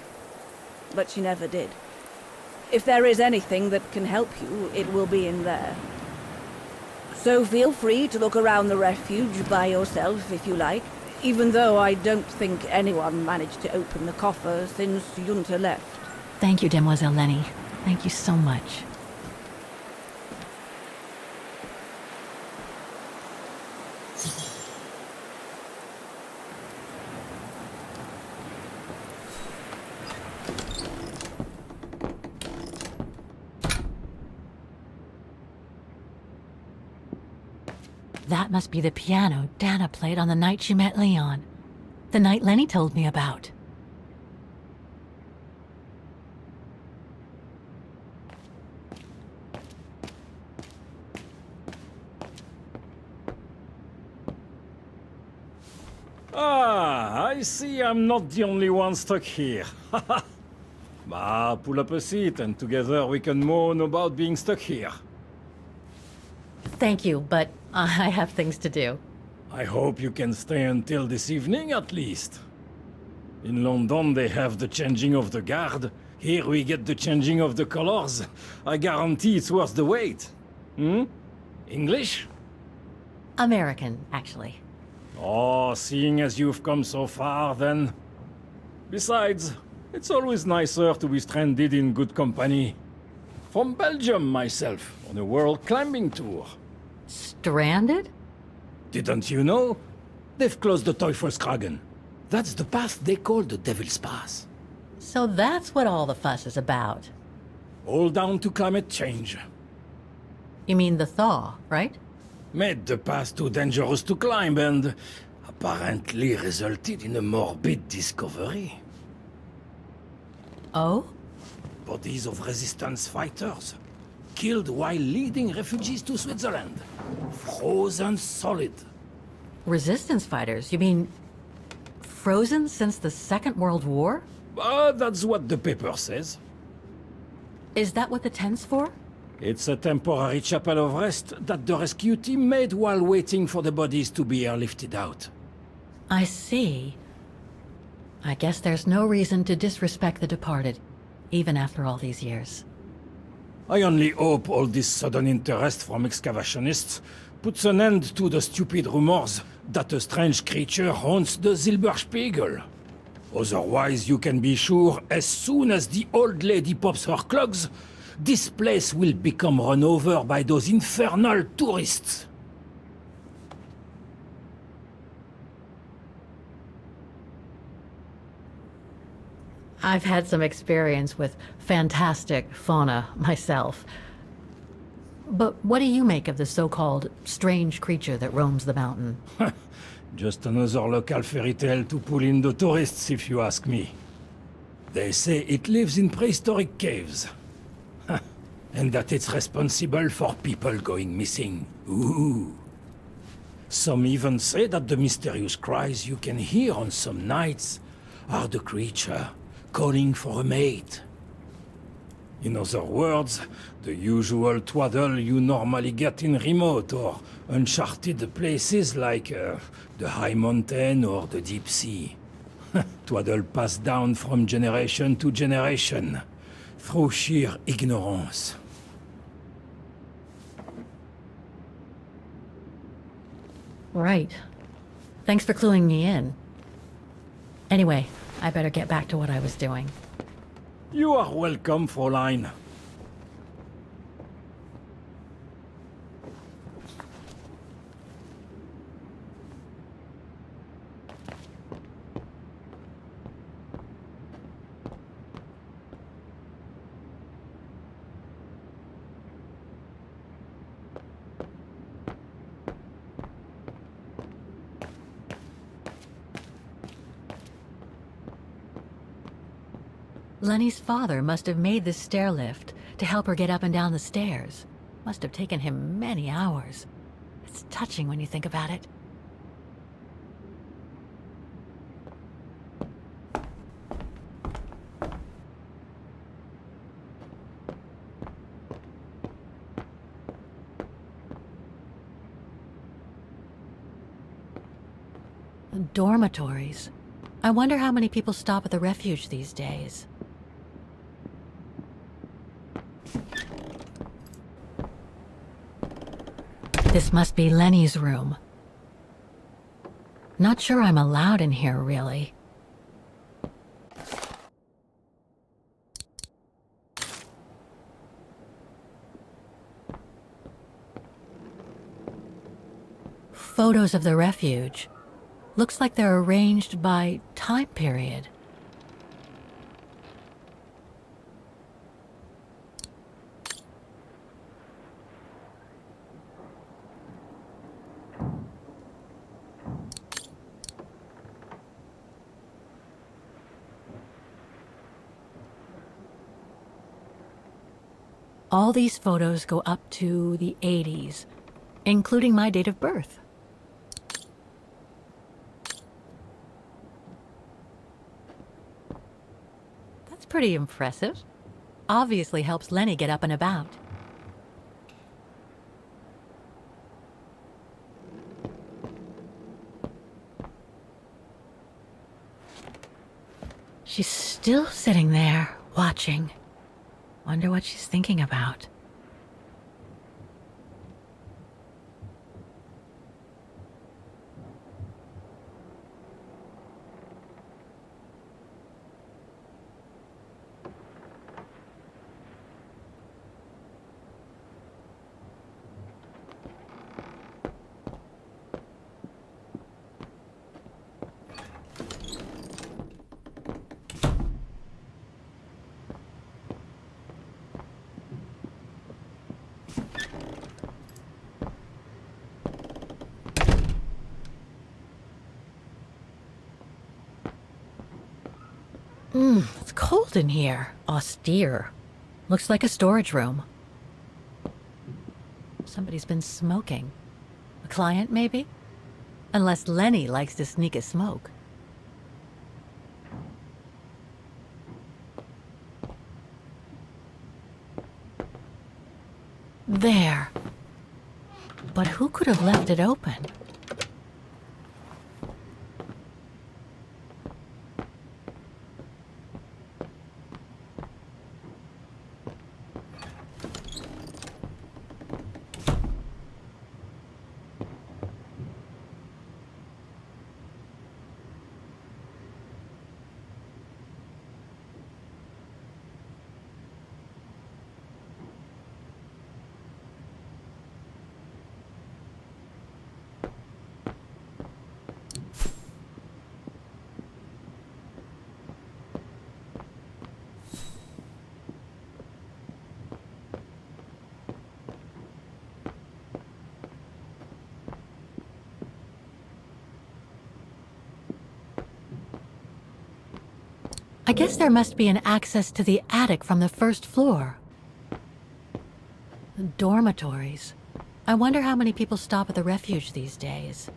but she never did. If there is anything that can help you, it will be in there. So feel free to look around the refuge by yourself if you like, even though I don't think anyone managed to open the coffer since Junta left.
Thank you, Demoiselle Lenny. Thank you so much. That must be the piano Dana played on the night she met Leon. The night Lenny told me about.
Ah, I see I'm not the only one stuck here. Pull up a seat and together we can moan about being stuck here.
Thank you, but I have things to do.
I hope you can stay until this evening at least. In London they have the changing of the guard. Here we get the changing of the colors. I guarantee it's worth the wait. English?
American, actually.
Oh, seeing as you've come so far, then. Besides, it's always nicer to be stranded in good company. From Belgium, myself, on a world climbing tour.
Stranded?
Didn't you know? They've closed the Teufelskragen. That's the path they call the Devil's Pass.
So that's what all the fuss is about.
All down to climate change.
You mean the thaw, right?
Made the path too dangerous to climb and apparently resulted in a morbid discovery.
Oh?
Bodies of resistance fighters, killed while leading refugees to Switzerland. Frozen solid.
Resistance fighters? You mean frozen since the Second World War?
That's what the paper says.
Is that what the tent's for?
It's a temporary chapel of rest that the rescue team made while waiting for the bodies to be airlifted out.
I see. I guess there's no reason to disrespect the departed, even after all these years.
I only hope all this sudden interest from excavationists puts an end to the stupid rumors that a strange creature haunts the Silberspiegel. Otherwise, you can be sure as soon as the old lady pops her clogs, this place will become run over by those infernal tourists.
I've had some experience with fantastic fauna myself. But what do you make of the so-called strange creature that roams the mountain?
Just another local fairy tale to pull in the tourists, if you ask me. They say it lives in prehistoric caves. And that it's responsible for people going missing. Ooh. Some even say that the mysterious cries you can hear on some nights are the creature calling for a mate. In other words, the usual twaddle you normally get in remote or uncharted places like the high mountain or the deep sea. Twaddle passed down from generation to generation, through sheer ignorance.
Right. Thanks for cluing me in. Anyway, I better get back to what I was doing.
You are welcome, Fräulein.
Lenny's father must have made this stair lift to help her get up and down the stairs. Must have taken him many hours. It's touching when you think about it. Dormitories. I wonder how many people stop at the refuge these days. This must be Lenny's room. Not sure I'm allowed in here, really. Photos of the refuge. Looks like they're arranged by time period. All these photos go up to the 80s, including my date of birth. pretty impressive. Obviously helps Lenny get up and about. She's still sitting there, watching. Wonder what she's thinking about. It's cold in here. Austere. Looks like a storage room. Somebody's been smoking. A client, maybe? Unless Lenny likes to sneak a smoke. There. But who could have left it open? I guess there must be an access to the attic from the first floor. The dormitories. I wonder how many people stop at the refuge these days.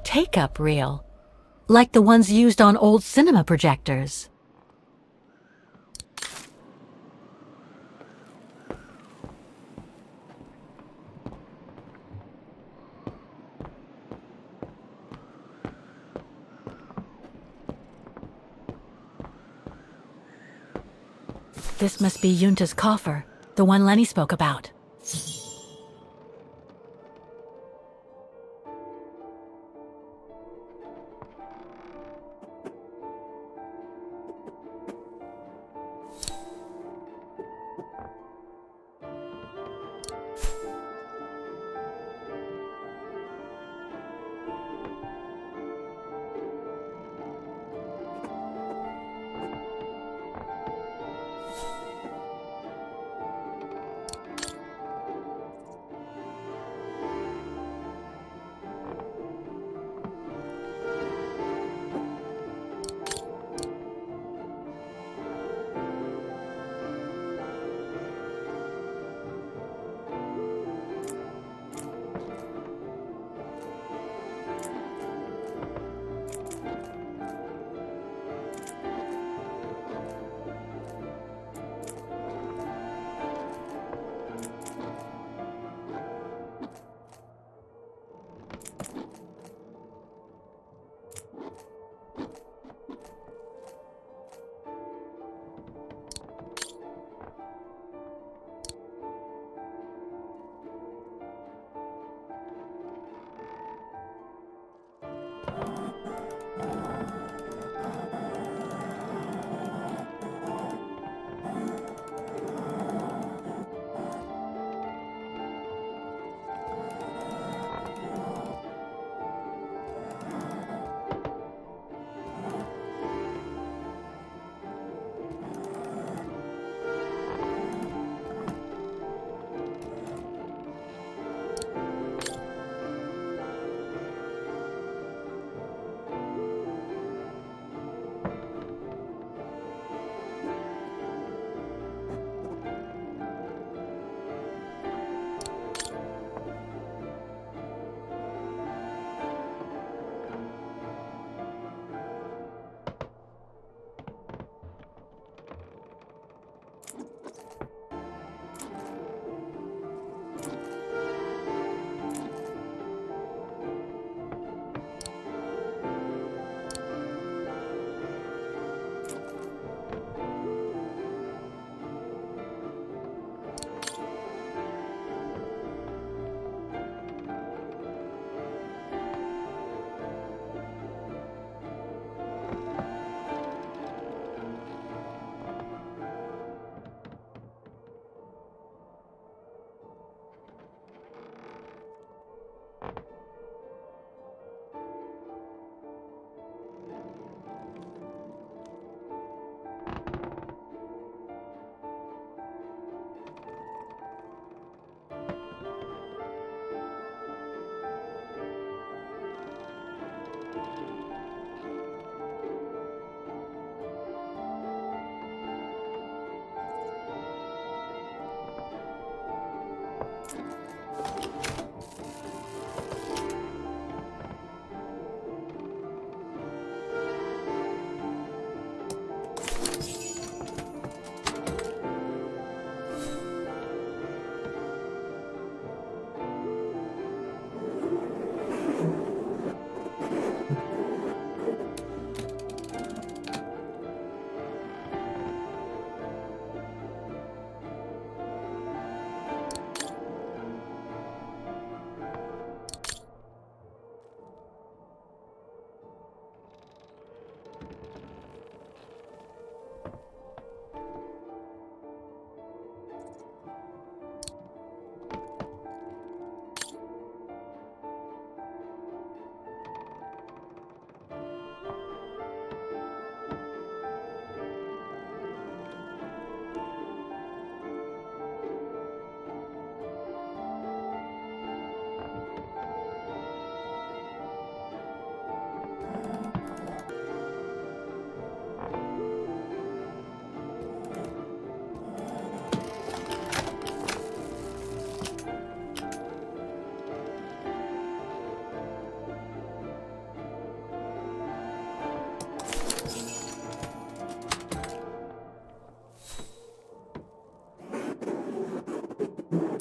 Take-up reel, like the ones used on old cinema projectors. This must be Yunta's coffer, the one Lenny spoke about.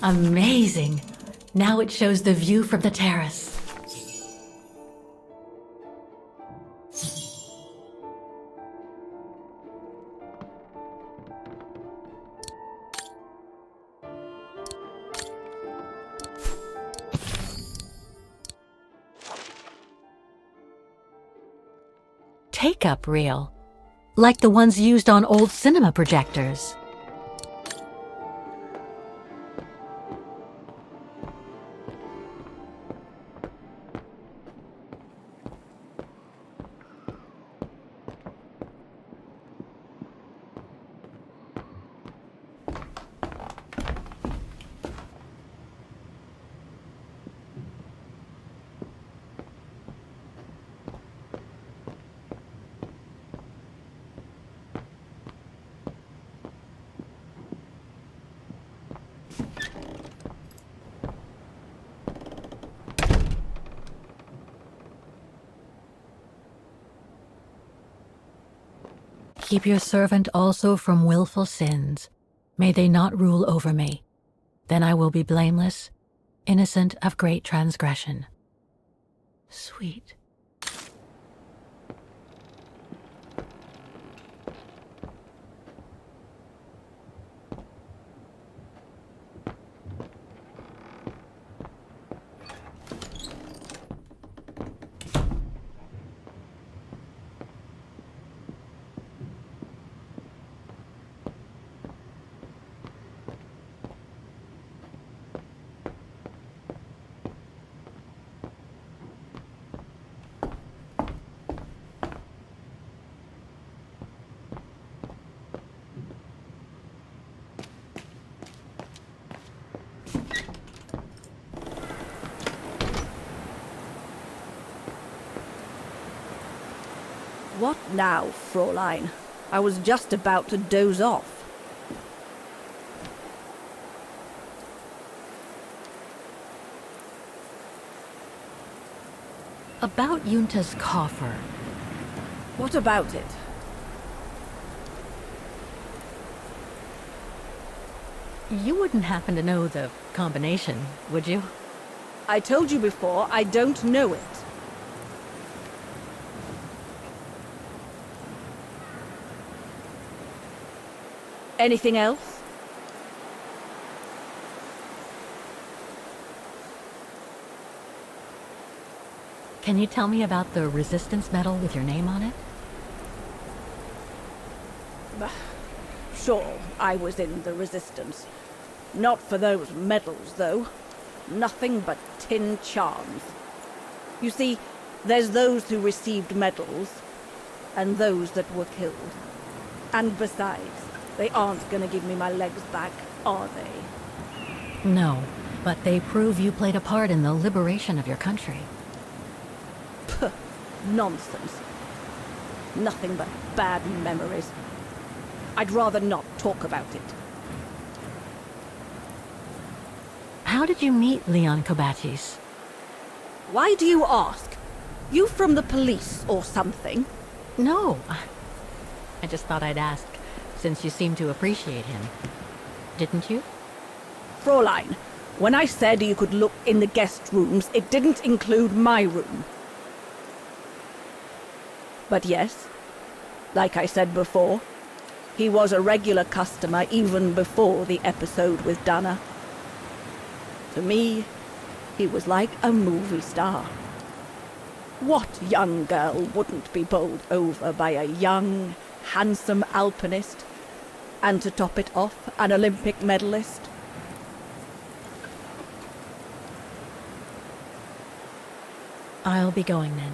Amazing. Now it shows the view from the terrace. Take-up reel, like the ones used on old cinema projectors. Keep your servant also from willful sins. May they not rule over me. Then I will be blameless, innocent of great transgression. Sweet.
What now, Fräulein? I was just about to doze off.
About Yunta's coffer.
What about it?
You wouldn't happen to know the combination, would you?
I told you before, I don't know it. Anything else?
Can you tell me about the resistance medal with your name on it?
Sure, I was in the Resistance. Not for those medals, though. Nothing but tin charms. You see, there's those who received medals, and those that were killed. And besides, they aren't gonna give me my legs back, are they?
No, but they prove you played a part in the liberation of your country.
Puh, nonsense. Nothing but bad memories. I'd rather not talk about it.
How did you meet Leon Kobatis?
Why do you ask? You from the police or something?
No. I just thought I'd ask, since you seem to appreciate him. Didn't you?
Fräulein, when I said you could look in the guest rooms, it didn't include my room. But yes, like I said before, he was a regular customer even before the episode with Dana. To me, he was like a movie star. What young girl wouldn't be bowled over by a young, handsome alpinist? And to top it off, an Olympic medalist?
I'll be going then.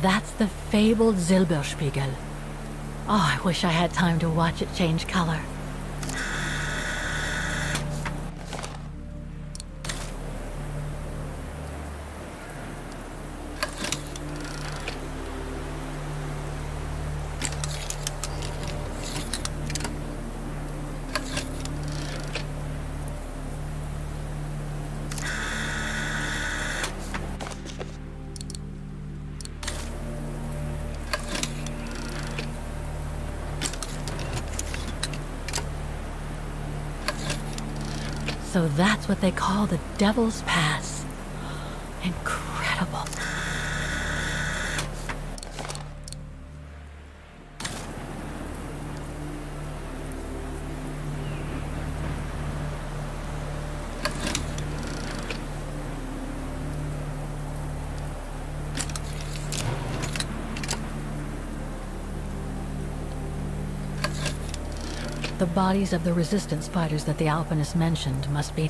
That's the fabled Silberspiegel. Oh, I wish I had time to watch it change color. So that's what they call the Devil's Pass. Incredible. The bodies of the resistance fighters that the Alpinists mentioned must be...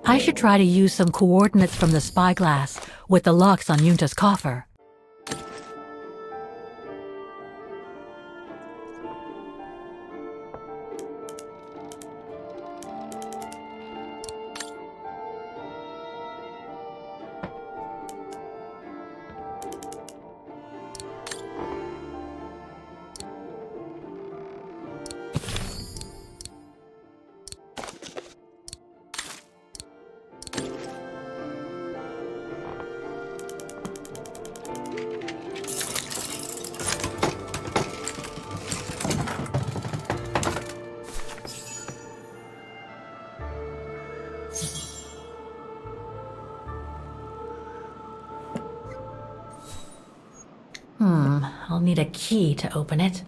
I should try to use some coordinates from the spyglass with the locks on Yunta's coffer. I'll need a key to open it.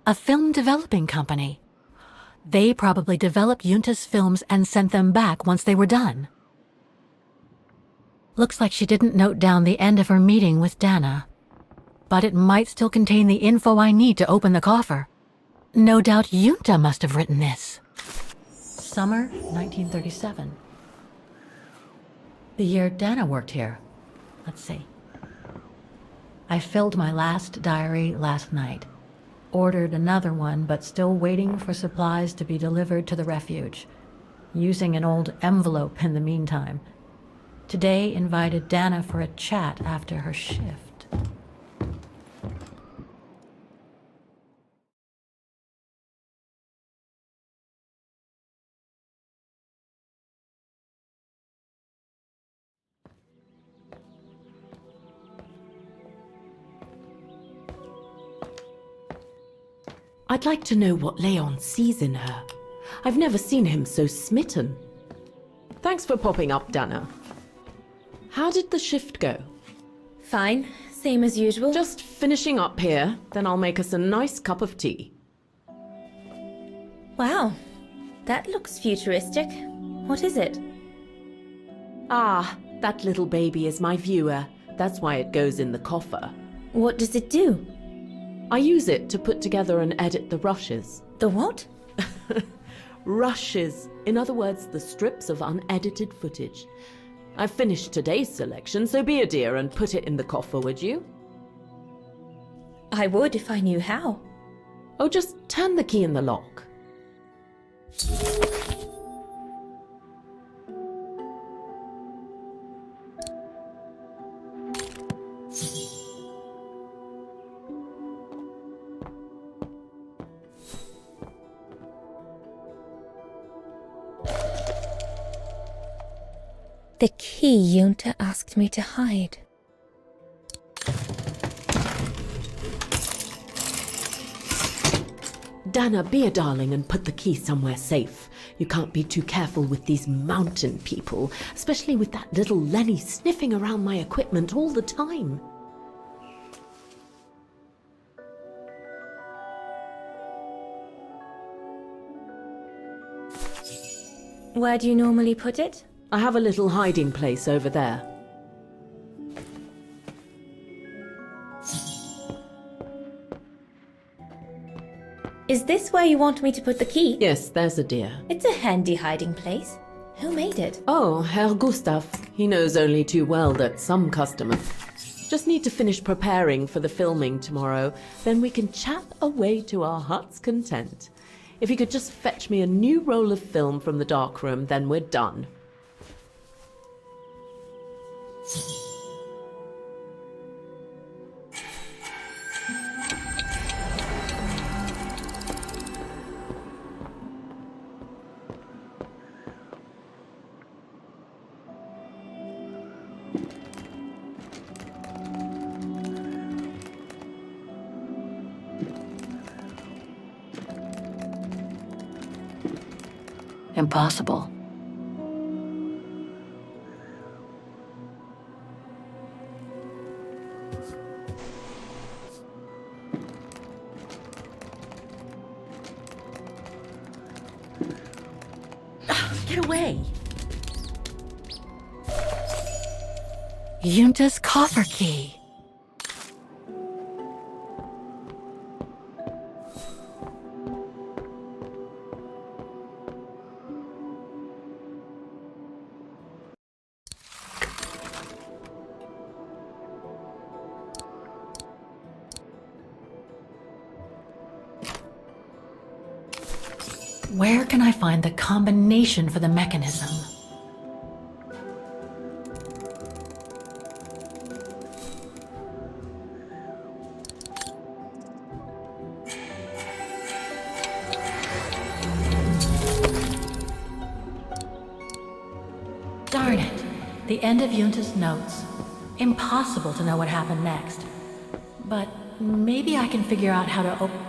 A film developing company. They probably developed Yunta's films and sent them back once they were done. Looks like she didn't note down the end of her meeting with Dana. But it might still contain the info I need to open the coffer. No doubt Yunta must have written this. Summer 1937. The year Dana worked here. Let's see. I filled my last diary last night. Ordered another one, but still waiting for supplies to be delivered to the refuge. Using an old envelope in the meantime. Today invited Dana for a chat after her shift.
I'd like to know what Leon sees in her. I've never seen him so smitten. Thanks for popping up, Dana. How did the shift go?
Fine, same as usual.
Just finishing up here, then I'll make us a nice cup of tea.
Wow, that looks futuristic. What is it?
Ah, that little baby is my viewer. That's why it goes in the coffer.
What does it do?
I use it to put together and edit the rushes.
The what?
Rushes. In other words, the strips of unedited footage. I've finished today's selection, so be a dear and put it in the coffer, would you?
I would if I knew how.
Oh, just turn the key in the lock.
The key Yunta asked me to hide.
Dana, be a darling and put the key somewhere safe. You can't be too careful with these mountain people, especially with that little Lenny sniffing around my equipment all the time.
Where do you normally put it?
I have a little hiding place over there.
Is this where you want me to put the key?
Yes, there's a dear.
It's a handy hiding place. Who made it?
Oh, Herr Gustav. He knows only too well that some customer. Just need to finish preparing for the filming tomorrow. Then we can chat away to our heart's content. If you could just fetch me a new roll of film from the darkroom, then we're done.
Impossible.
Get away! Yunta's coffer key. Where can I find the combination for the mechanism? Darn it. The end of Yunta's notes. Impossible to know what happened next. But maybe I can figure out how to open...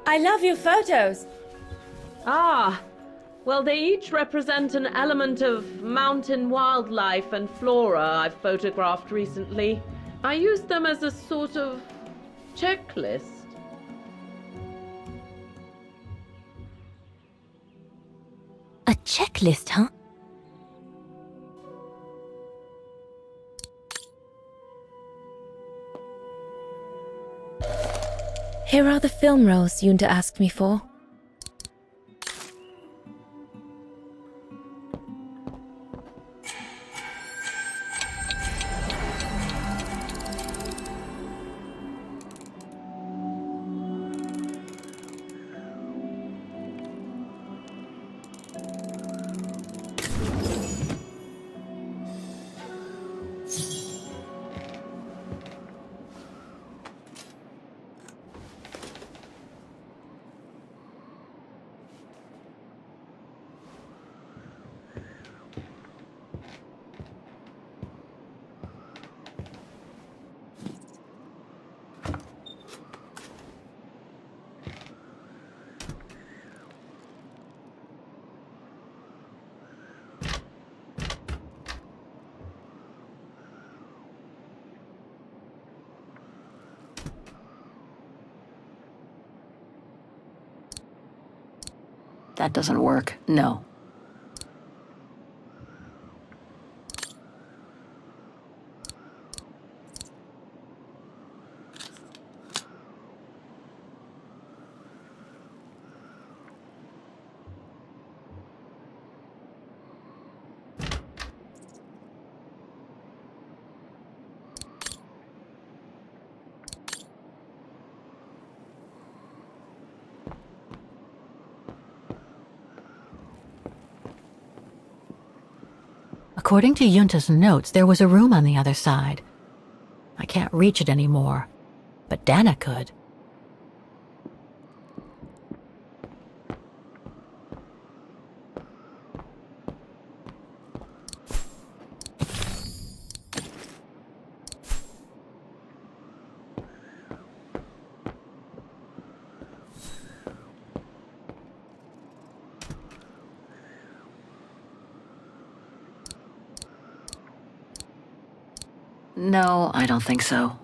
I love your photos.
Ah, well, they each represent an element of mountain wildlife and flora I've photographed recently. I used them as a sort of checklist.
A checklist, huh? Here are the film rolls Yunta asked me for.
That doesn't work. No.
According to Yunta's notes, there was a room on the other side. I can't reach it anymore, but Dana could.
No, I don't think so.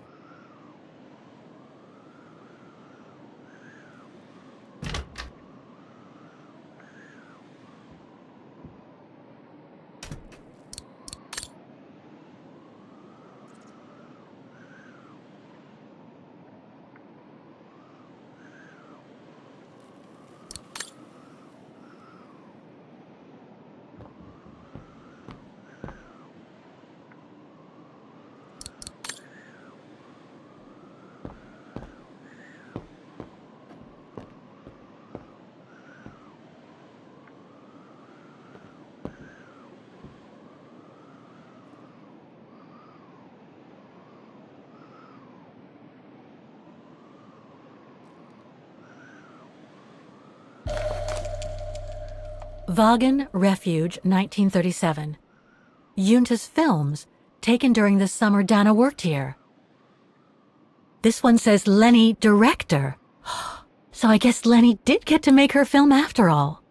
Vaughan Refuge, 1937. Yunta's films, taken during the summer Dana worked here. This one says Lenny, director. So I guess Lenny did get to make her film after all.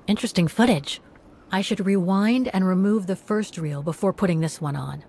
Interesting footage. I should rewind and remove the first reel before putting this one on.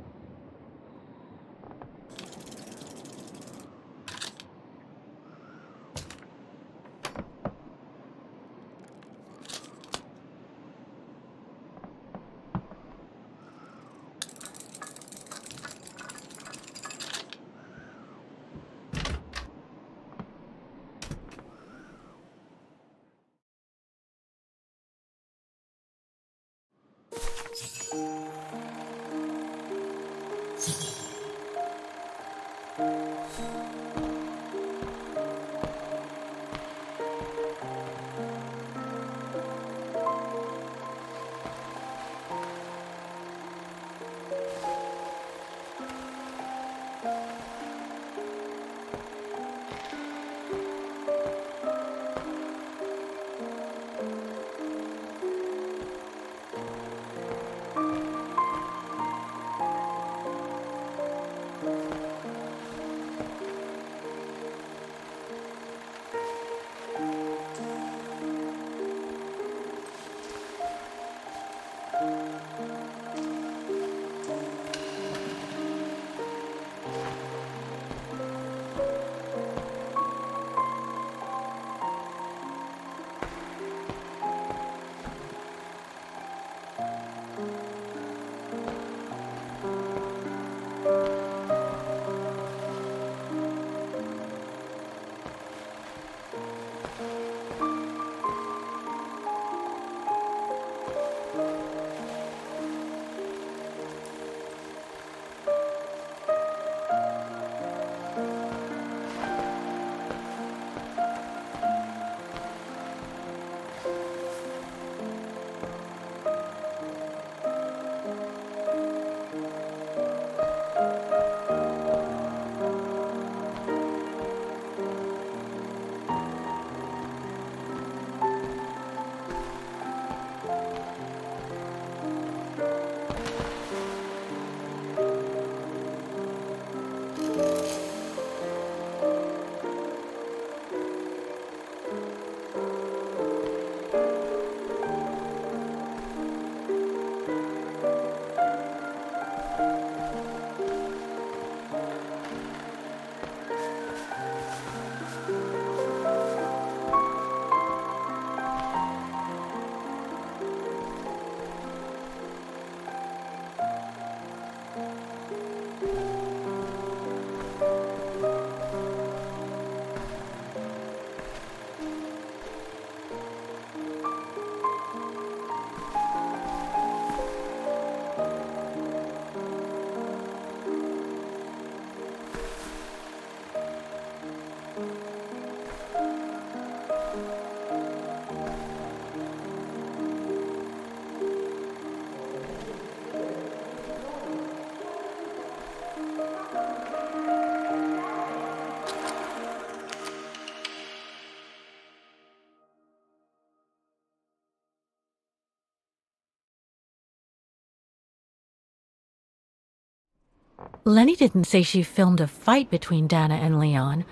Lenny didn't say she filmed a fight between Dana and Leon.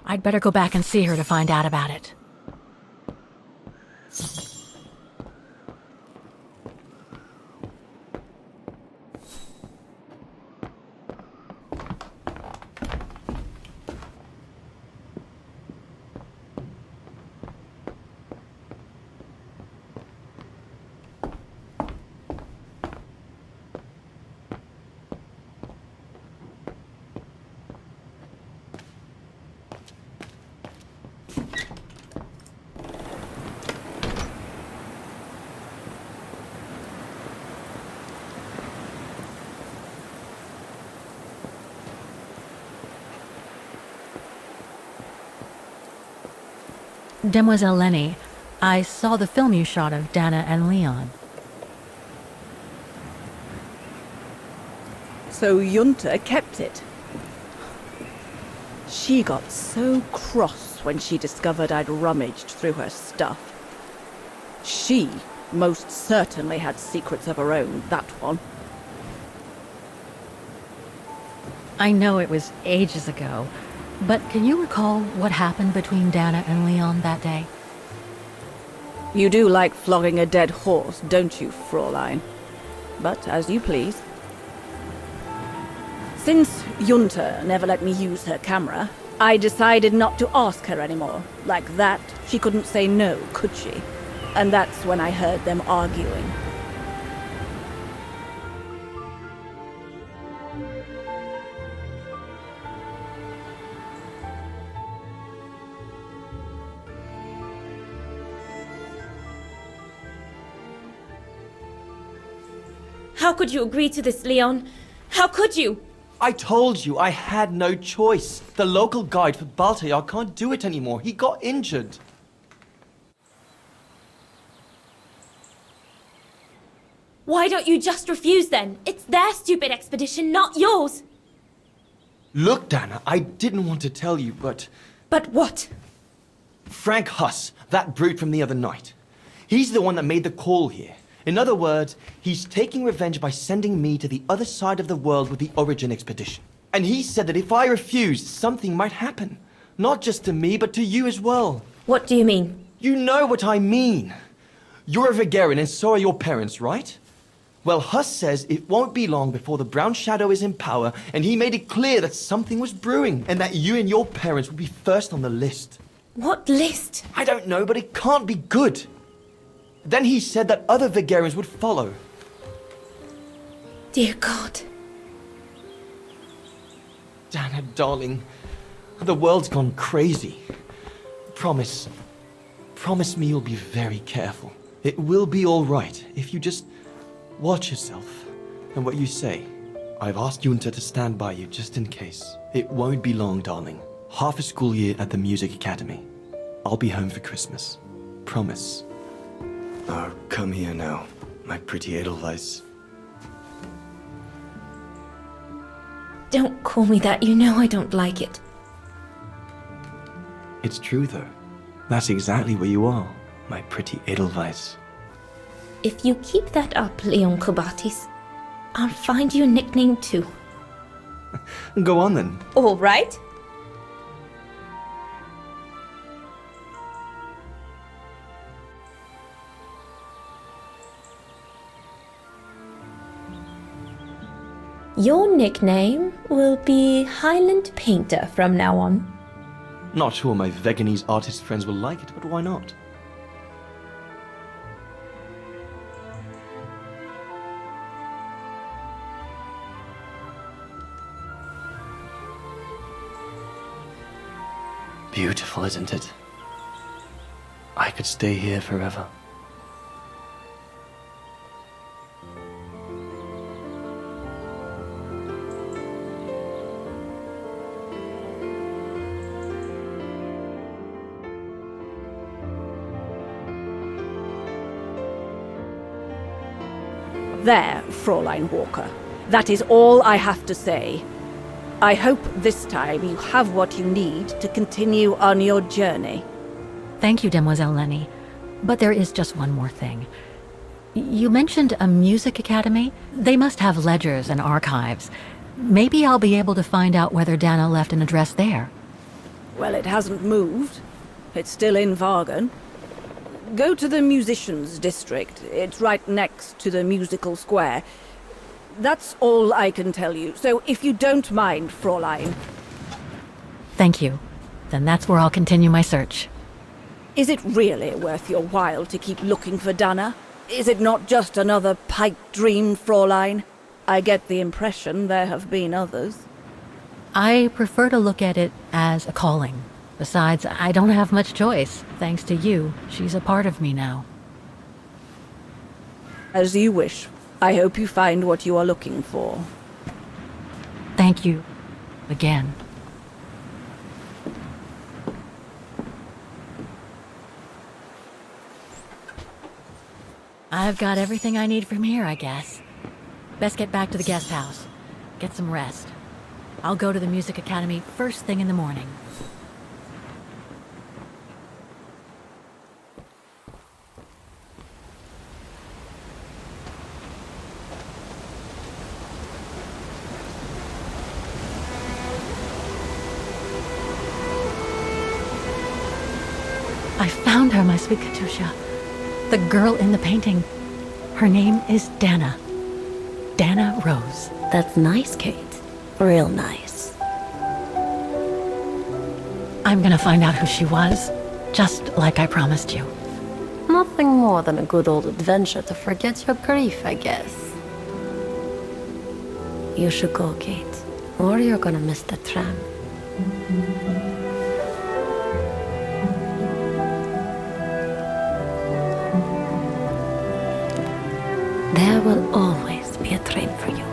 I'd better go back and see her to find out about it. Demoiselle Lenny, I saw the film you shot of Dana and Leon.
So Junta kept it. She got so cross when she discovered I'd rummaged through her stuff. She most certainly had secrets of her own, that one.
I know it was ages ago, but can you recall what happened between Dana and Leon that day?
You do like flogging a dead horse, don't you, Fräulein? But as you please. Since Junta never let me use her camera, I decided not to ask her anymore. Like that, she couldn't say no, could she? And that's when I heard them arguing.
How could you agree to this, Leon? How could you?
I told you I had no choice. The local guide for Baltayar can't do it anymore. He got injured.
Why don't you just refuse then? It's their stupid expedition, not yours.
Look, Dana, I didn't want to tell you, but...
But what?
Frank Huss, that brute from the other night. He's the one that made the call here. In other words, he's taking revenge by sending me to the other side of the world with the Origin expedition. And he said that if I refused, something might happen. Not just to me, but to you as well.
What do you mean?
You know what I mean. You're a Vegarian and so are your parents, right? Well, Huss says it won't be long before the Brown Shadow is in power, and he made it clear that something was brewing, and that you and your parents would be first on the list.
What list?
I don't know, but it can't be good. Then he said that other Vegarians would follow.
Dear God.
Dana, darling, the world's gone crazy. Promise me you'll be very careful. It will be all right if you just watch yourself and what you say. I've asked Junta to stand by you just in case. It won't be long, darling. Half a school year at the Music Academy. I'll be home for Christmas. Promise. Oh, come here now, my pretty Edelweiss.
Don't call me that. You know I don't like it.
It's true, though. That's exactly where you are, my pretty Edelweiss.
If you keep that up, Leon Kobatis, I'll find you a nickname too.
Go on then.
All right. Your nickname will be Highland Painter from now on.
Not sure my Veganese artist friends will like it, but why not? Beautiful, isn't it? I could stay here forever.
There, Fräulein Walker. That is all I have to say. I hope this time you have what you need to continue on your journey.
Thank you, Demoiselle Lenny. But there is just one more thing. You mentioned a music academy? They must have ledgers and archives. Maybe I'll be able to find out whether Dana left an address there.
Well, it hasn't moved. It's still in Vargan. Go to the musicians' district. It's right next to the musical square. That's all I can tell you, so if you don't mind, Fräulein.
Thank you. Then that's where I'll continue my search.
Is it really worth your while to keep looking for Dana? Is it not just another pipe dream, Fräulein? I get the impression there have been others.
I prefer to look at it as a calling. Besides, I don't have much choice. Thanks to you, she's a part of me now.
As you wish. I hope you find what you are looking for.
Thank you. Again. I've got everything I need from here, I guess. Best get back to the guest house. Get some rest. I'll go to the Music Academy first thing in the morning. I found her, my sweet Katusha. The girl in the painting. Her name is Dana. Dana Rose.
That's nice, Kate. Real nice.
I'm gonna find out who she was, just like I promised you.
Nothing more than a good old adventure to forget your grief, I guess. You should go, Kate, or you're gonna miss the tram. There will always be a train for you.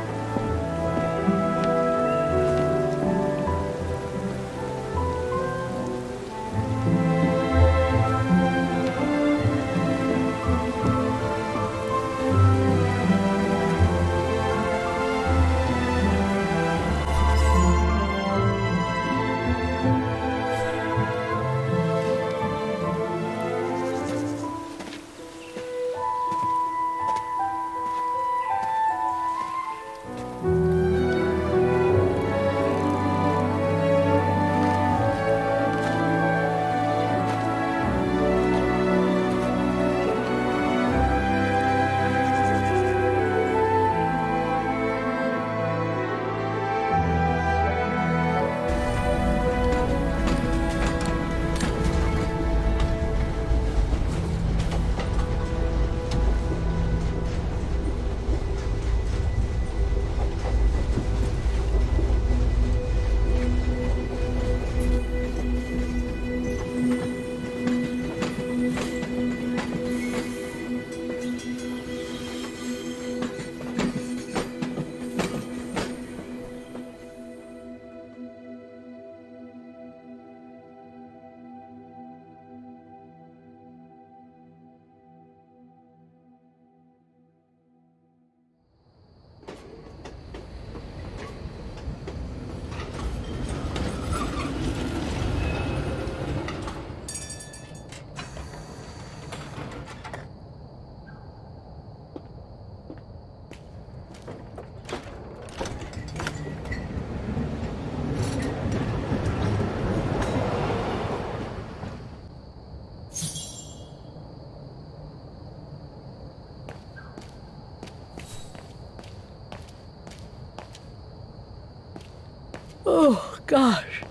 Oh, gosh.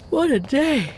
What a day.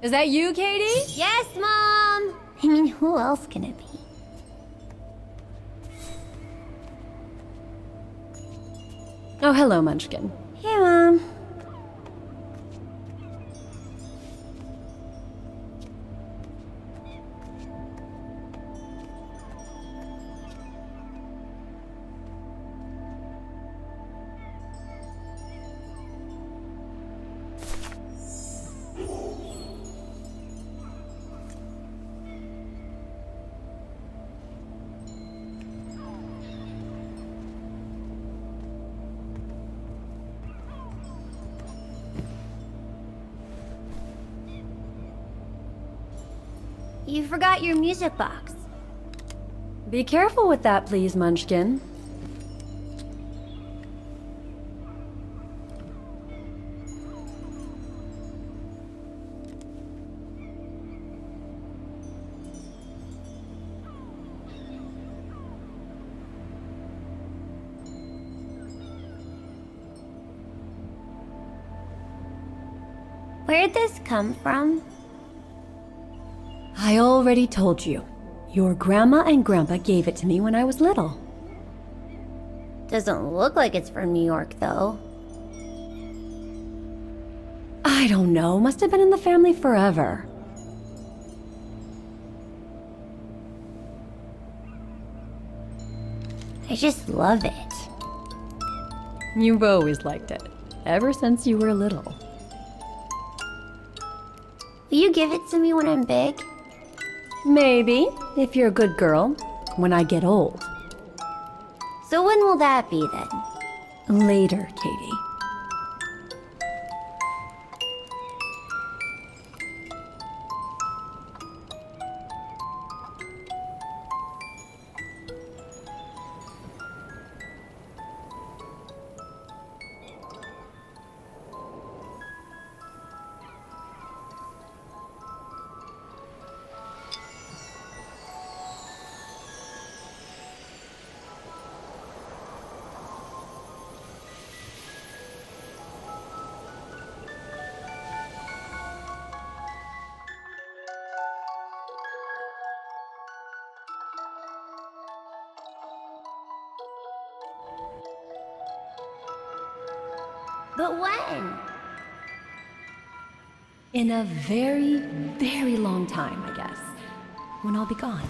Is that you, Katie?
Yes, Mom! I mean, who else can it be?
Oh, hello, Munchkin.
Hey, Mom. You forgot your music box.
Be careful with that, please, Munchkin.
Where'd this come from?
I already told you. Your grandma and grandpa gave it to me when I was little.
Doesn't look like it's from New York, though.
I don't know. Must have been in the family forever.
I just love it.
You've always liked it. Ever since you were little.
Will you give it to me when I'm big?
Maybe, if you're a good girl, when I get old.
So when will that be then?
Later, Katie.
But when?
In a very, very long time, I guess. When I'll be gone.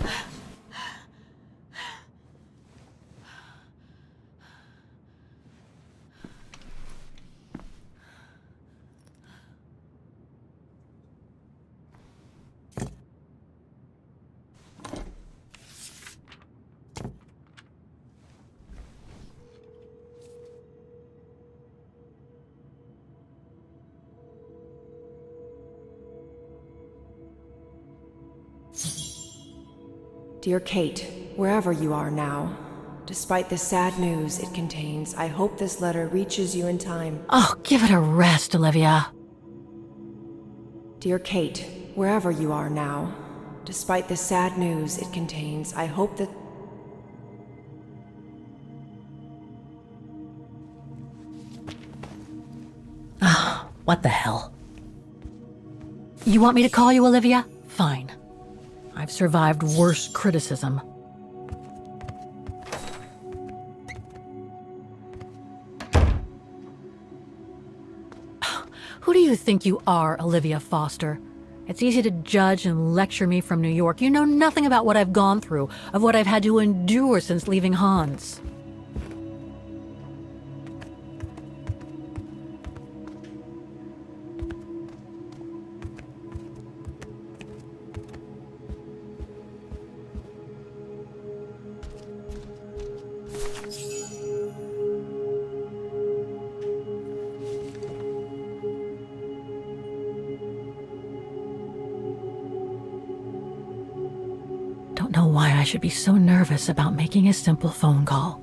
Dear Kate, wherever you are now, despite the sad news it contains, I hope this letter reaches you in time.
Oh, give it a rest, Olivia.
Dear Kate, wherever you are now, despite the sad news it contains, I hope that...
Ah, what the hell? You want me to call you Olivia? Fine. I've survived worse criticism. Who do you think you are, Olivia Foster? It's easy to judge and lecture me from New York. You know nothing about what I've gone through, of what I've had to endure since leaving Hans. I should be so nervous about making a simple phone call.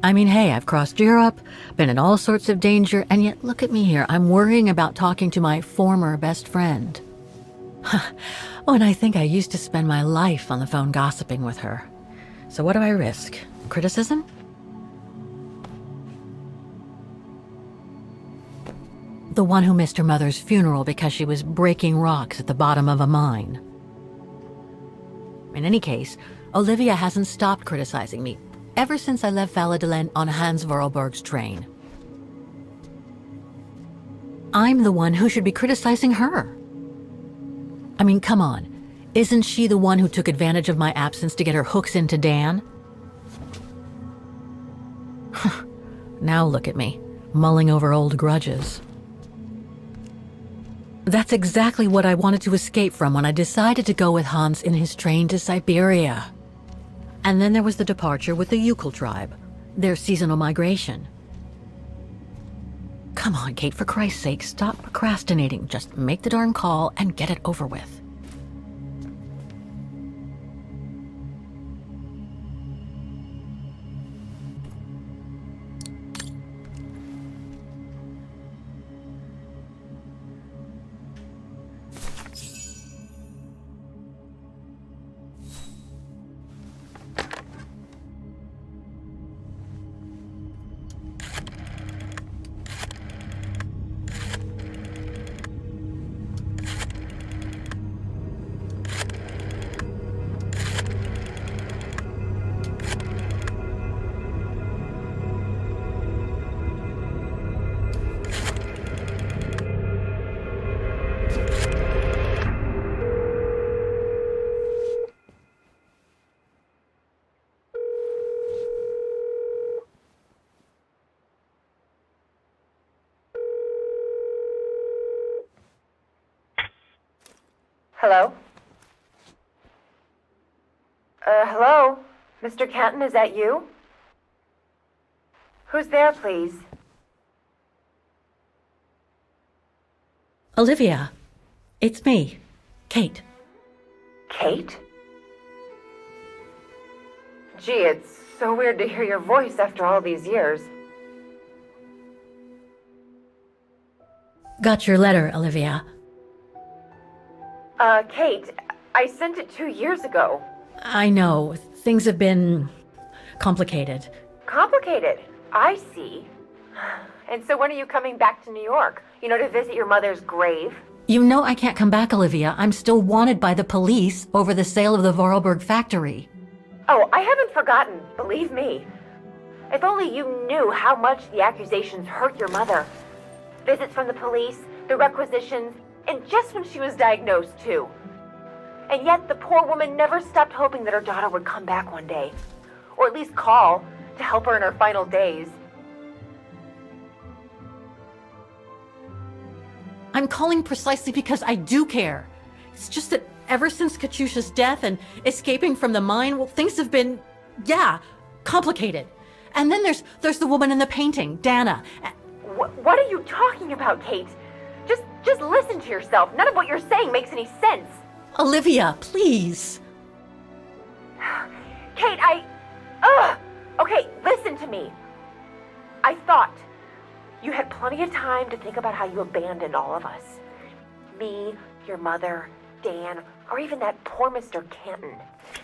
I mean, hey, I've crossed Europe, been in all sorts of danger, and yet look at me here. I'm worrying about talking to my former best friend. Oh, and I think I used to spend my life on the phone gossiping with her. So what do I risk? Criticism? The one who missed her mother's funeral because she was breaking rocks at the bottom of a mine. In any case, Olivia hasn't stopped criticizing me ever since I left Valladolid on Hans Vorarlberg's train. I'm the one who should be criticizing her. I mean, come on. Isn't she the one who took advantage of my absence to get her hooks into Dan? Now look at me, mulling over old grudges. That's exactly what I wanted to escape from when I decided to go with Hans in his train to Syberia. And then there was the departure with the Yukon tribe, their seasonal migration. Come on, Kate, for Christ's sake, stop procrastinating. Just make the darn call and get it over with.
Hello? Hello? Mr. Canton, is that you? Who's there, please?
Olivia, it's me, Kate.
Kate? Gee, it's so weird to hear your voice after all these years.
Got your letter, Olivia.
Kate, I sent it 2 years ago.
I know, things have been complicated.
Complicated? I see. And so when are you coming back to New York? You know, to visit your mother's grave?
You know I can't come back, Olivia. I'm still wanted by the police over the sale of the Vorarlberg factory.
Oh, I haven't forgotten, believe me. If only you knew how much the accusations hurt your mother. Visits from the police, the requisitions, and just when she was diagnosed, too. And yet the poor woman never stopped hoping that her daughter would come back one day. Or at least call to help her in her final days.
I'm calling precisely because I do care. It's just that ever since Katyusha's death and escaping from the mine, well, things have been, complicated. And then there's the woman in the painting, Dana.
What are you talking about, Kate? Just listen to yourself. None of what you're saying makes any sense.
Olivia, please.
Kate, Okay, listen to me. I thought you had plenty of time to think about how you abandoned all of us. Me, your mother, Dan, or even that poor Mr. Canton.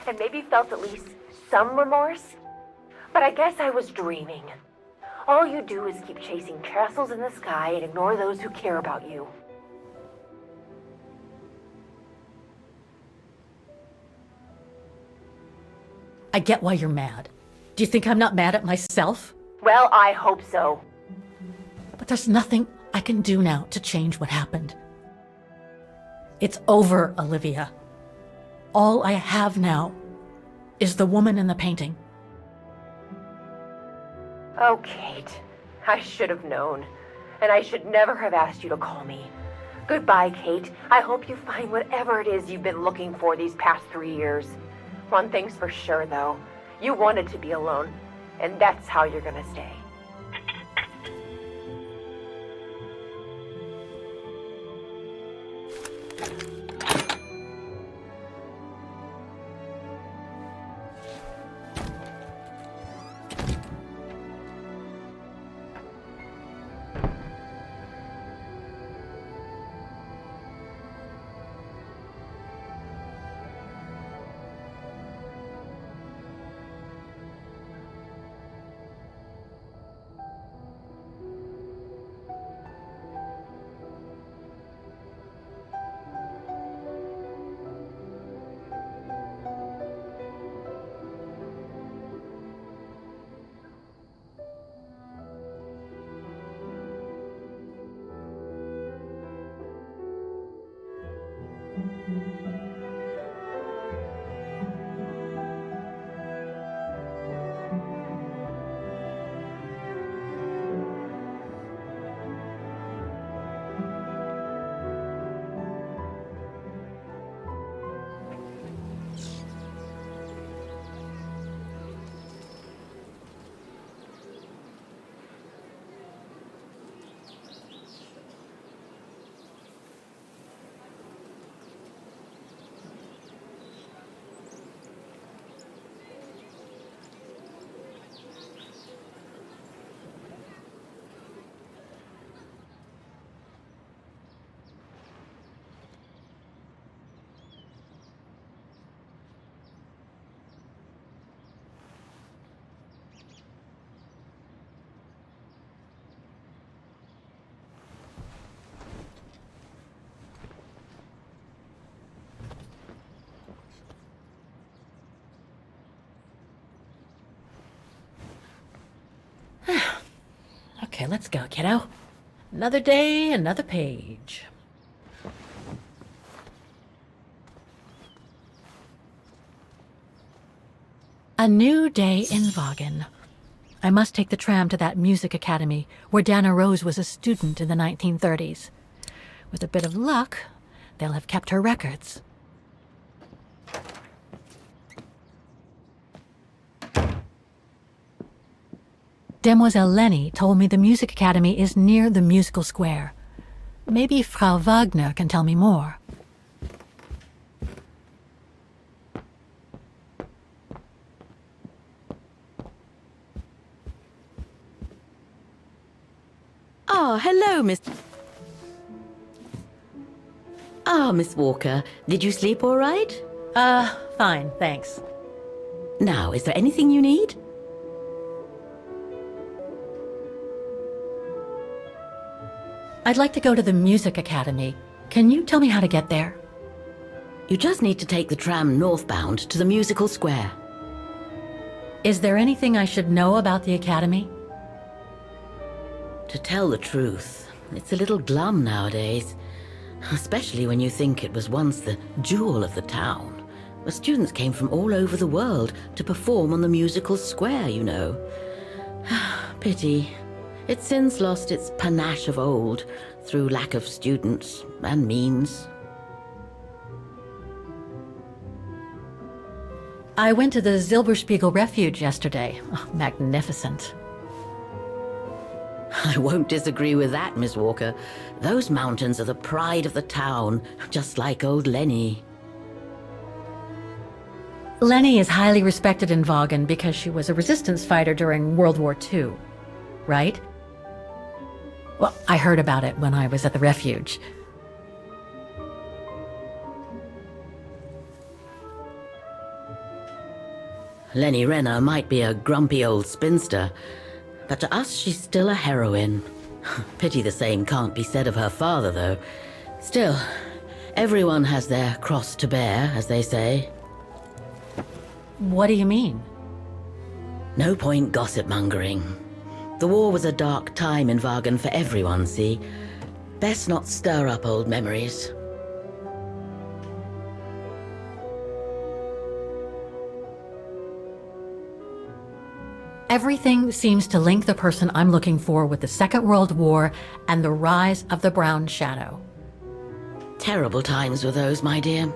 And maybe felt at least some remorse. But I guess I was dreaming. All you do is keep chasing castles in the sky and ignore those who care about you.
I get why you're mad. Do you think I'm not mad at myself?
Well, I hope so.
But there's nothing I can do now to change what happened. It's over, Olivia. All I have now is the woman in the painting.
Oh, Kate, I should have known. And I should never have asked you to call me. Goodbye, Kate. I hope you find whatever it is you've been looking for these past 3 years. One thing's for sure, though. You wanted to be alone, and that's how you're gonna stay.
Okay, let's go, kiddo. Another day, another page. A new day in Vaughan. I must take the tram to that music academy where Dana Rose was a student in the 1930s. With a bit of luck, they'll have kept her records. Demoiselle Lenny told me the music academy is near the musical square. Maybe Frau Wagner can tell me more.
Ah, hello, Miss... Ah, Miss Walker. Did you sleep all right?
Fine, thanks.
Now, is there anything you need?
I'd like to go to the music academy. Can you tell me how to get there?
You just need to take the tram northbound to the musical square.
Is there anything I should know about the academy?
To tell the truth, it's a little glum nowadays. Especially when you think it was once the jewel of the town. The students came from all over the world to perform on the musical square, you know. Pity. It's since lost its panache of old through lack of students and means.
I went to the Silberspiegel Refuge yesterday. Oh, magnificent.
I won't disagree with that, Miss Walker. Those mountains are the pride of the town, just like old Lenny.
Lenny is highly respected in Vaughan because she was a resistance fighter during World War II, right? Well, I heard about it when I was at the refuge.
Lenny Renner might be a grumpy old spinster, but to us she's still a heroine. Pity the same can't be said of her father, though. Still, everyone has their cross to bear, as they say.
What do you mean?
No point gossip-mongering. The war was a dark time in Vaughan for everyone, see? Best not stir up old memories.
Everything seems to link the person I'm looking for with the Second World War and the rise of the Brown Shadow.
Terrible times were those, my dear.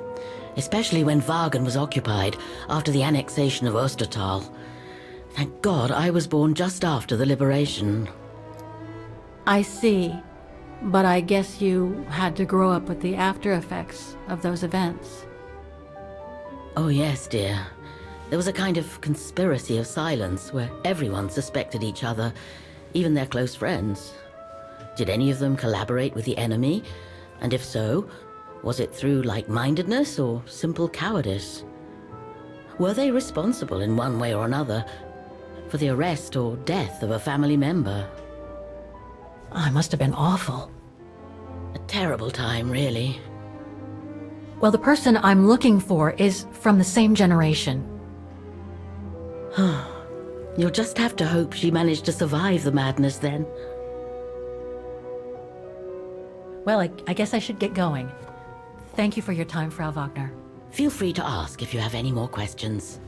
Especially when Vaughan was occupied after the annexation of Ostertal. Thank God I was born just after the liberation.
I see. But I guess you had to grow up with the after effects of those events.
Oh yes, dear. There was a kind of conspiracy of silence where everyone suspected each other, even their close friends. Did any of them collaborate with the enemy? And if so, was it through like-mindedness or simple cowardice? Were they responsible in one way or another for the arrest or death of a family member?
Oh, it must have been awful.
A terrible time, really.
Well, the person I'm looking for is from the same generation.
You'll just have to hope she managed to survive the madness then.
Well, I guess I should get going. Thank you for your time, Frau Wagner.
Feel free to ask if you have any more questions.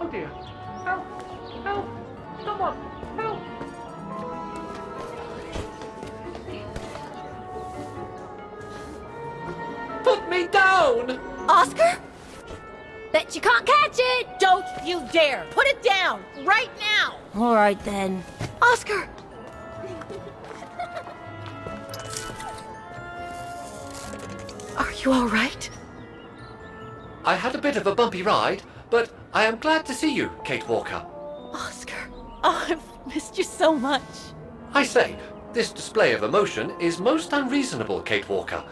Oh dear. Help! Help! Someone! Help! Put me down!
Oscar?
Bet you can't catch it!
Don't you dare! Put it down! Right now!
All right then.
Oscar! Are you all right?
I had a bit of a bumpy ride, but I am glad to see you, Kate Walker.
Oscar, oh, I've missed you so much.
I say, this display of emotion is most unreasonable, Kate Walker.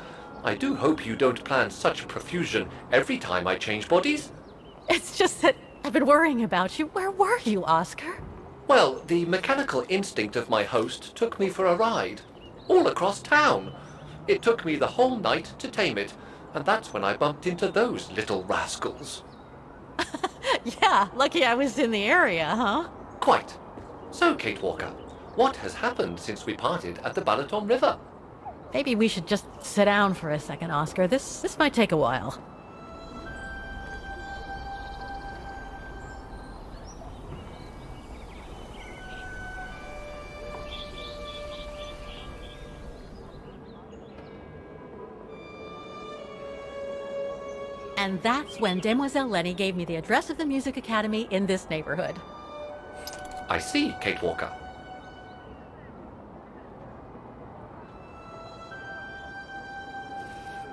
I do hope you don't plan such profusion every time I change bodies.
It's just that I've been worrying about you. Where were you, Oscar?
Well, the mechanical instinct of my host took me for a ride, all across town. It took me the whole night to tame it, and that's when I bumped into those little rascals.
Yeah, lucky I was in the area, huh?
Quite. So, Kate Walker, what has happened since we parted at the Balaton River?
Maybe we should just sit down for a second, Oscar. This might take a while. And that's when Demoiselle Lenny gave me the address of the Music Academy in this neighborhood.
I see, Kate Walker.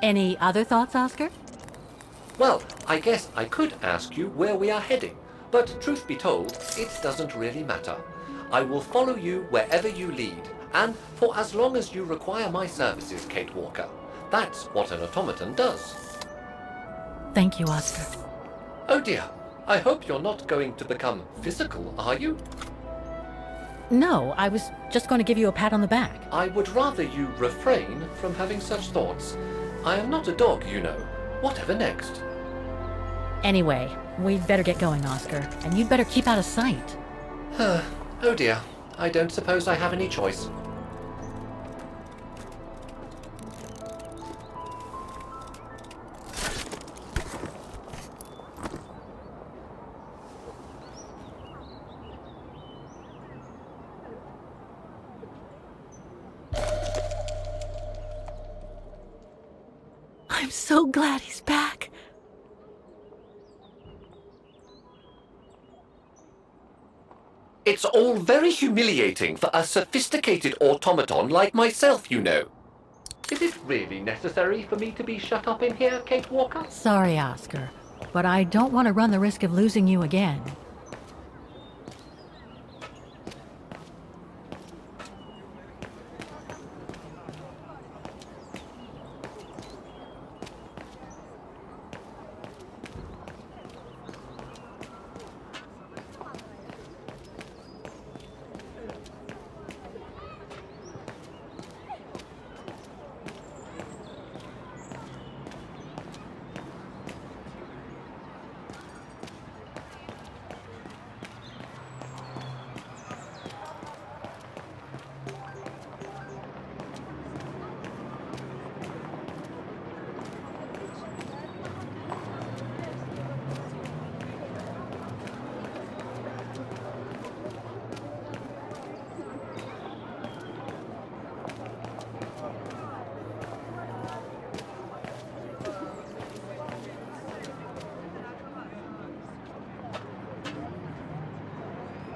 Any other thoughts, Oscar?
Well, I guess I could ask you where we are heading, but truth be told, it doesn't really matter. I will follow you wherever you lead, and for as long as you require my services, Kate Walker. That's what an automaton does.
Thank you, Oscar.
Oh dear, I hope you're not going to become physical, are you?
No, I was just going to give you a pat on the back.
I would rather you refrain from having such thoughts. I am not a dog, you know. Whatever next?
Anyway, we'd better get going, Oscar, and you'd better keep out of sight.
Oh dear, I don't suppose I have any choice.
I'm so glad he's back.
It's all very humiliating for a sophisticated automaton like myself, you know. Is it really necessary for me to be shut up in here, Kate Walker?
Sorry, Oscar, but I don't want to run the risk of losing you again.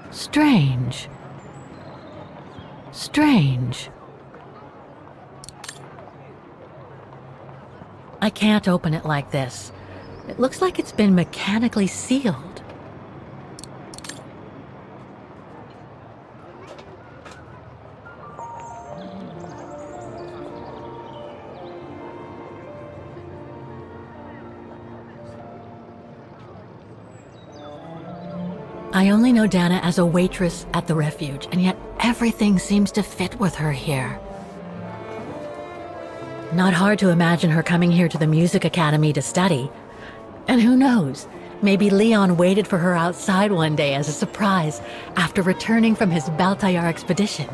Strange. Strange. I can't open it like this. It looks like it's been mechanically sealed. I only know Dana as a waitress at the refuge, and yet everything seems to fit with her here. Not hard to imagine her coming here to the Music Academy to study. And who knows, maybe Leon waited for her outside one day as a surprise after returning from his Baltayar expedition.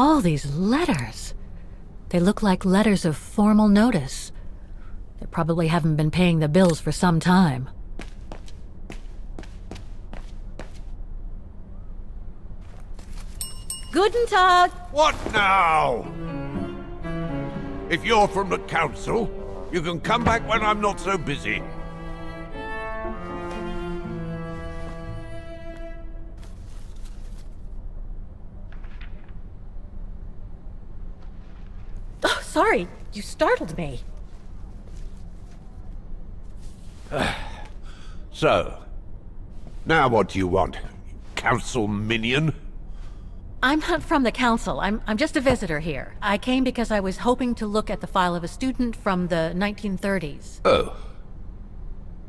All these letters. They look like letters of formal notice. They probably haven't been paying the bills for some time.
Guten Tag!
What now? If you're from the council, you can come back when I'm not so busy.
Oh, sorry. You startled me.
So, now what do you want? Council minion?
I'm not from the council. I'm just a visitor here. I came because I was hoping to look at the file of a student from the 1930s.
Oh.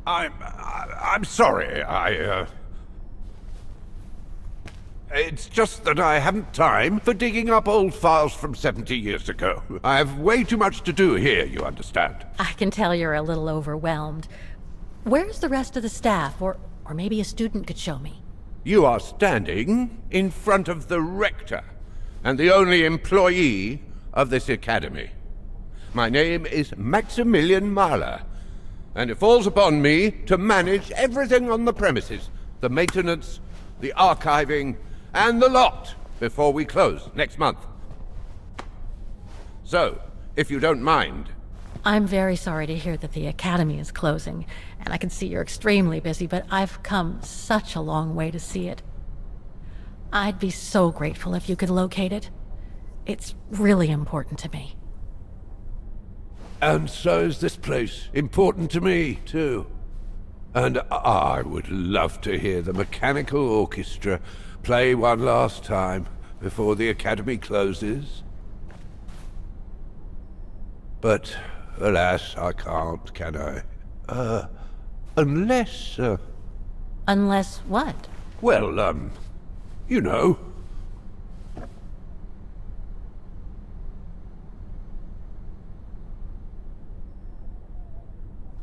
I'm sorry, It's just that I haven't time for digging up old files from 70 years ago. I have way too much to do here, you understand.
I can tell you're a little overwhelmed. Where's the rest of the staff? Or maybe a student could show me.
You are standing in front of the rector, and the only employee of this academy. My name is Maximilian Mahler, and it falls upon me to manage everything on the premises. The maintenance, the archiving, and the lot before we close next month. So, if you don't mind...
I'm very sorry to hear that the academy is closing, and I can see you're extremely busy, but I've come such a long way to see it. I'd be so grateful if you could locate it. It's really important to me.
And so is this place important to me, too. And I would love to hear the mechanical orchestra play one last time before the academy closes. But, alas, I can't, can I? Unless,
Unless what?
Well, you know.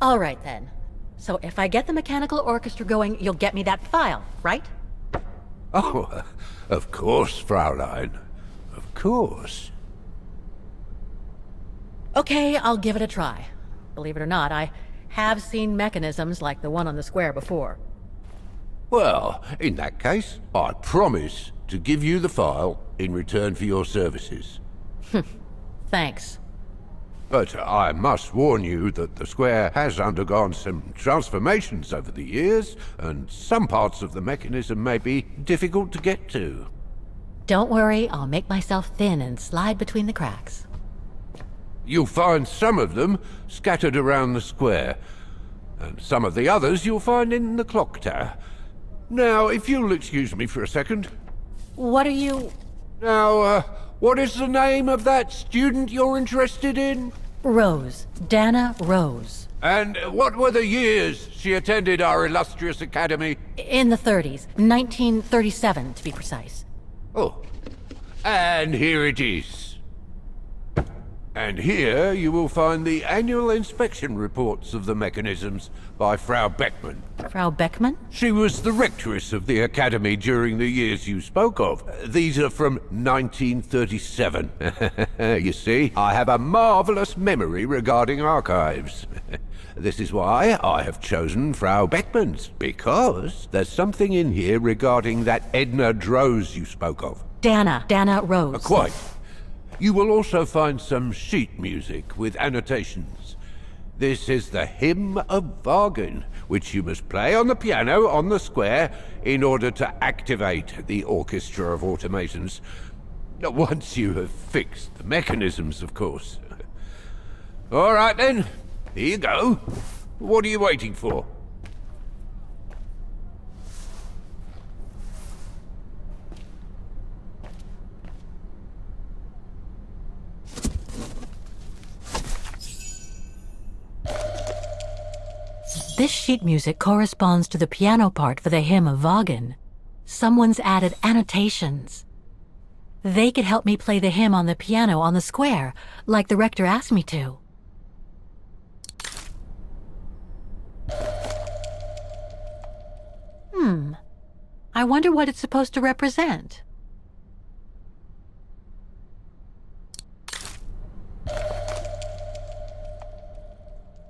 All right, then. So if I get the mechanical orchestra going, you'll get me that file, right?
Oh, of course, Fraulein. Of course.
Okay, I'll give it a try. Believe it or not, I have seen mechanisms like the one on the square before.
Well, in that case, I promise to give you the file in return for your services.
Thanks.
But I must warn you that the square has undergone some transformations over the years, and some parts of the mechanism may be difficult to get to.
Don't worry, I'll make myself thin and slide between the cracks.
You'll find some of them scattered around the square, and some of the others you'll find in the clock tower. Now, if you'll excuse me for a second.
What are you...
Now, what is the name of that student you're interested in?
Rose. Dana Rose.
And what were the years she attended our illustrious academy?
In the 30s. 1937, to be precise.
Oh. And here it is. And here you will find the annual inspection reports of the mechanisms by Frau Beckmann.
Frau Beckmann?
She was the rectress of the academy during the years you spoke of. These are from 1937. You see, I have a marvelous memory regarding archives. This is why I have chosen Frau Beckmann's, because there's something in here regarding that Edna Droz you spoke of.
Dana Rose.
Quite. You will also find some sheet music with annotations. This is the Hymn of Wagen, which you must play on the piano on the square in order to activate the Orchestra of Automatons. Once you have fixed the mechanisms, of course. All right then, here you go. What are you waiting for?
This sheet music corresponds to the piano part for the Hymn of Wagen. Someone's added annotations. They could help me play the hymn on the piano on the square, like the rector asked me to. I wonder what it's supposed to represent.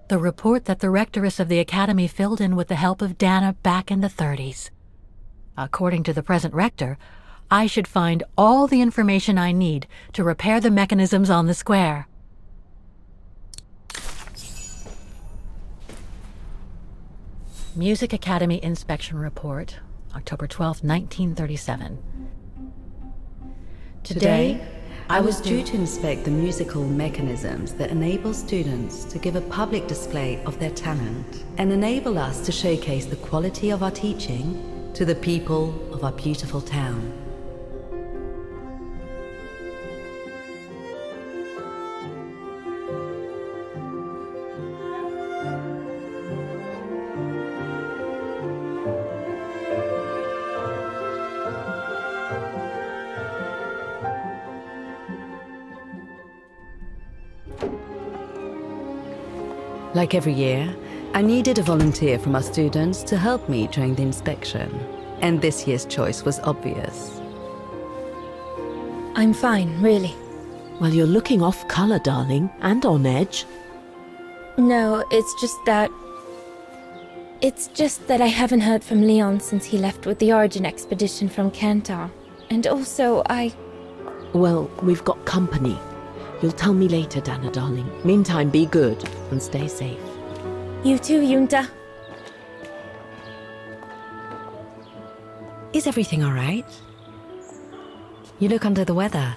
The report that the rectoress of the academy filled in with the help of Dana back in the 30s. According to the present rector, I should find all the information I need to repair the mechanisms on the square. Music Academy Inspection Report, October 12, 1937.
Today, I was due to inspect the musical mechanisms that enable students to give a public display of their talent and enable us to showcase the quality of our teaching to the people of our beautiful town. Like every year, I needed a volunteer from our students to help me during the inspection, and this year's choice was obvious.
I'm fine, really.
Well, you're looking off color, darling, and on edge.
No, it's just that I haven't heard from Leon since he left with the Origin expedition from Kantar. And also,
Well, we've got company. You'll tell me later, Dana, darling. Meantime, be good and stay safe.
You too, Yunta.
Is everything all right? You look under the weather.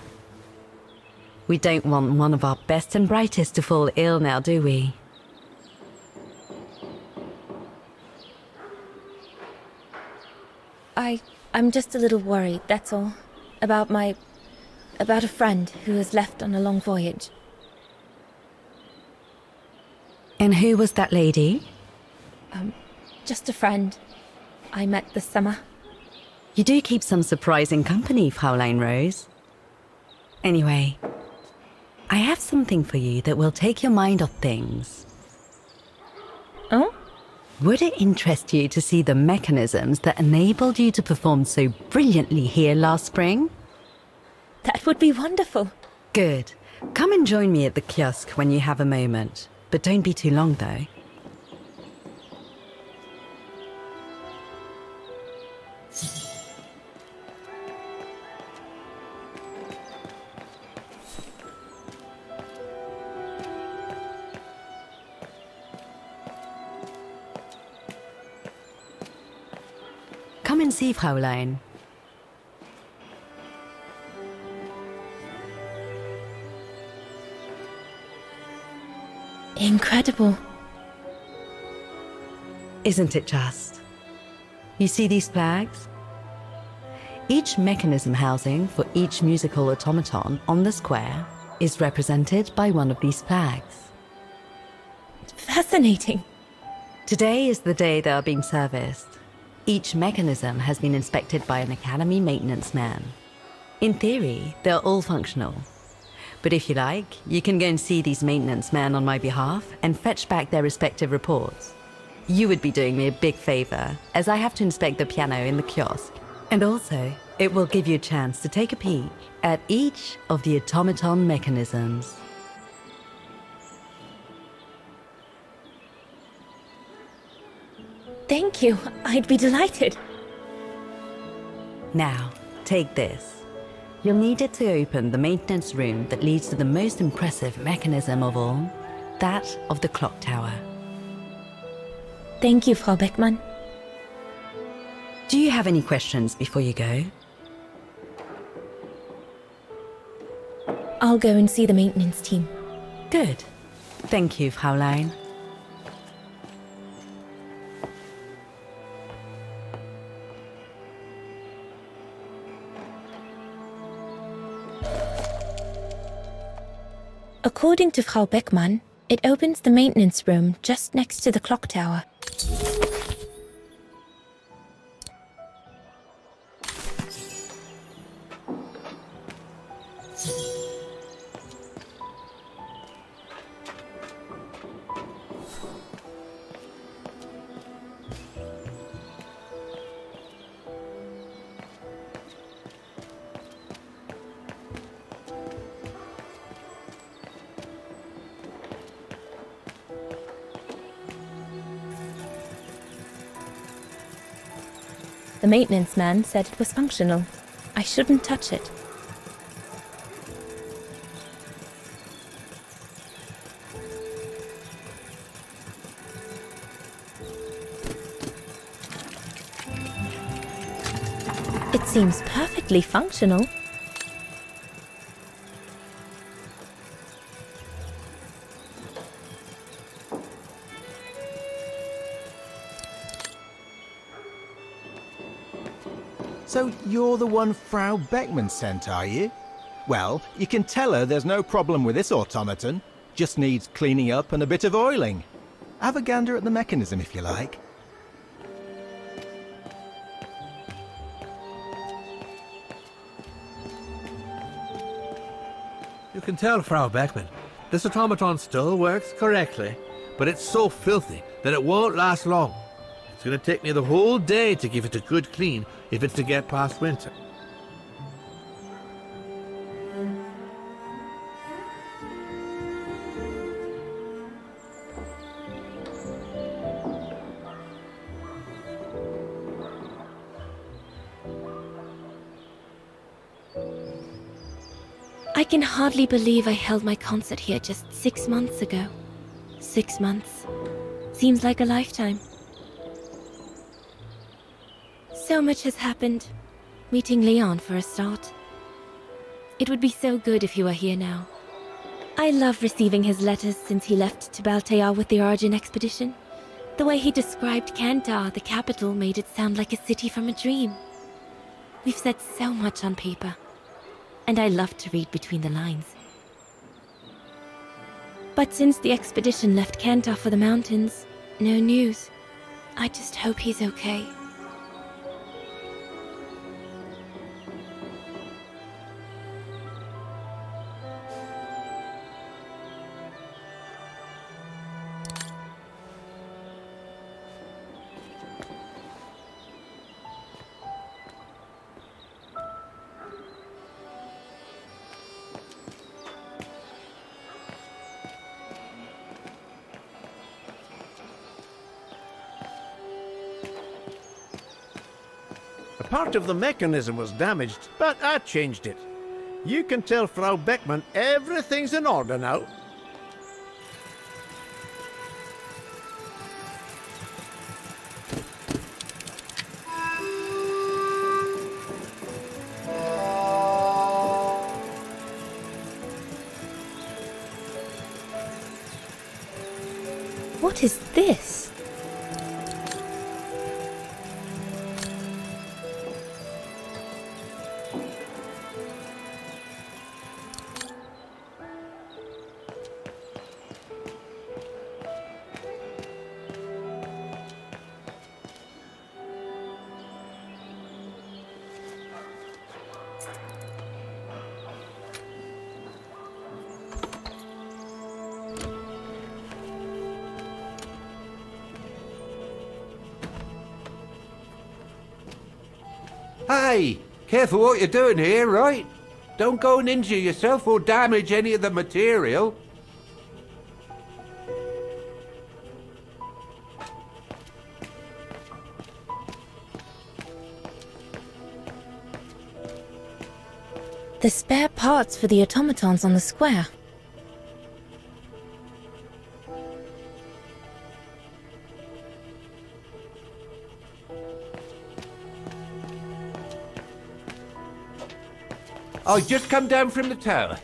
We don't want one of our best and brightest to fall ill now, do we?
I'm just a little worried, that's all. About a friend who has left on a long voyage.
And who was that lady?
Just a friend I met this summer.
You do keep some surprising company, Fraulein Rose. Anyway, I have something for you that will take your mind off things.
Oh?
Would it interest you to see the mechanisms that enabled you to perform so brilliantly here last spring?
That would be wonderful.
Good. Come and join me at the kiosk when you have a moment. But don't be too long, though. Come and see, Fraulein.
Incredible.
Isn't it just? You see these flags? Each mechanism housing for each musical automaton on the square is represented by one of these flags.
Fascinating.
Today is the day they are being serviced. Each mechanism has been inspected by an Academy maintenance man. In theory, they're all functional. But if you like, you can go and see these maintenance men on my behalf and fetch back their respective reports. You would be doing me a big favor, as I have to inspect the piano in the kiosk. And also, it will give you a chance to take a peek at each of the automaton mechanisms.
Thank you. I'd be delighted.
Now, take this. You'll need it to open the maintenance room that leads to the most impressive mechanism of all, that of the clock tower.
Thank you, Frau Beckmann.
Do you have any questions before you go?
I'll go and see the maintenance team.
Good. Thank you, Fraulein.
According to Frau Beckmann, it opens the maintenance room just next to the clock tower. The maintenance man said it was functional. I shouldn't touch it. It seems perfectly functional.
So you're the one Frau Beckman sent, are you? Well, you can tell her there's no problem with this automaton. Just needs cleaning up and a bit of oiling. Have a gander at the mechanism if you like.
You can tell, Frau Beckman, this automaton still works correctly, but it's so filthy that it won't last long. It's going to take me the whole day to give it a good clean if it's to get past winter.
I can hardly believe I held my concert here just 6 months ago. 6 months. Seems like a lifetime. So much has happened. Meeting Leon for a start. It would be so good if he were here now. I love receiving his letters since he left to Baltayar with the Origin expedition. The way he described Kantar, the capital, made it sound like a city from a dream. We've said so much on paper. And I love to read between the lines. But since the expedition left Kantar for the mountains, no news. I just hope he's okay.
Part of the mechanism was damaged, but I changed it. You can tell Frau Beckman everything's in order now.
What is this?
Hey, careful what you're doing here, right? Don't go and injure yourself or damage any of the material.
The spare parts for the automatons on the square.
I just come down from the tower.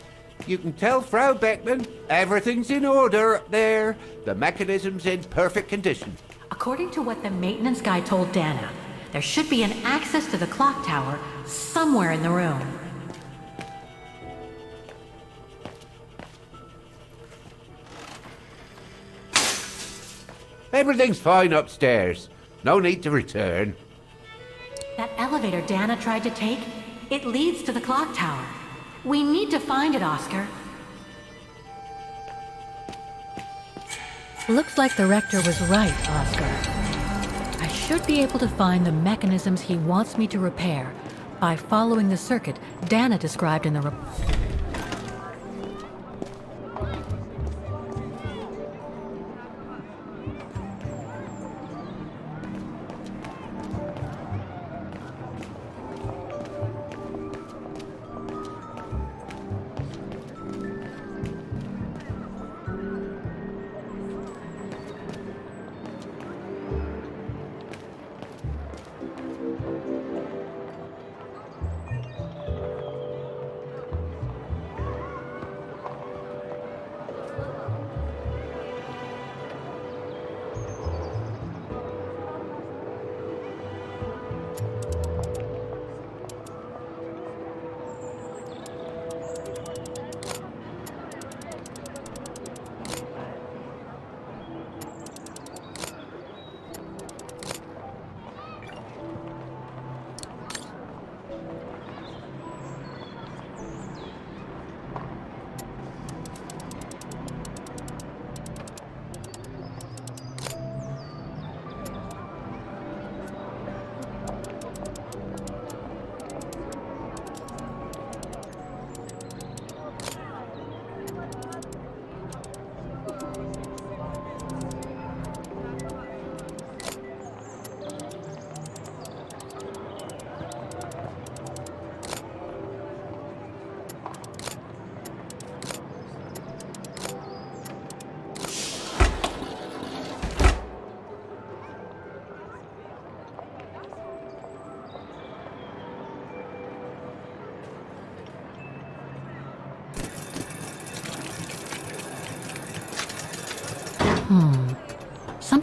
You can tell Frau Beckman everything's in order up there. The mechanism's in perfect condition.
According to what the maintenance guy told Dana, there should be an access to the clock tower somewhere in the room.
Everything's fine upstairs. No need to return.
That elevator Dana tried to take, it leads to the clock tower. We need to find it, Oscar. Looks like the rector was right, Oscar. I should be able to find the mechanisms he wants me to repair by following the circuit Dana described in the report.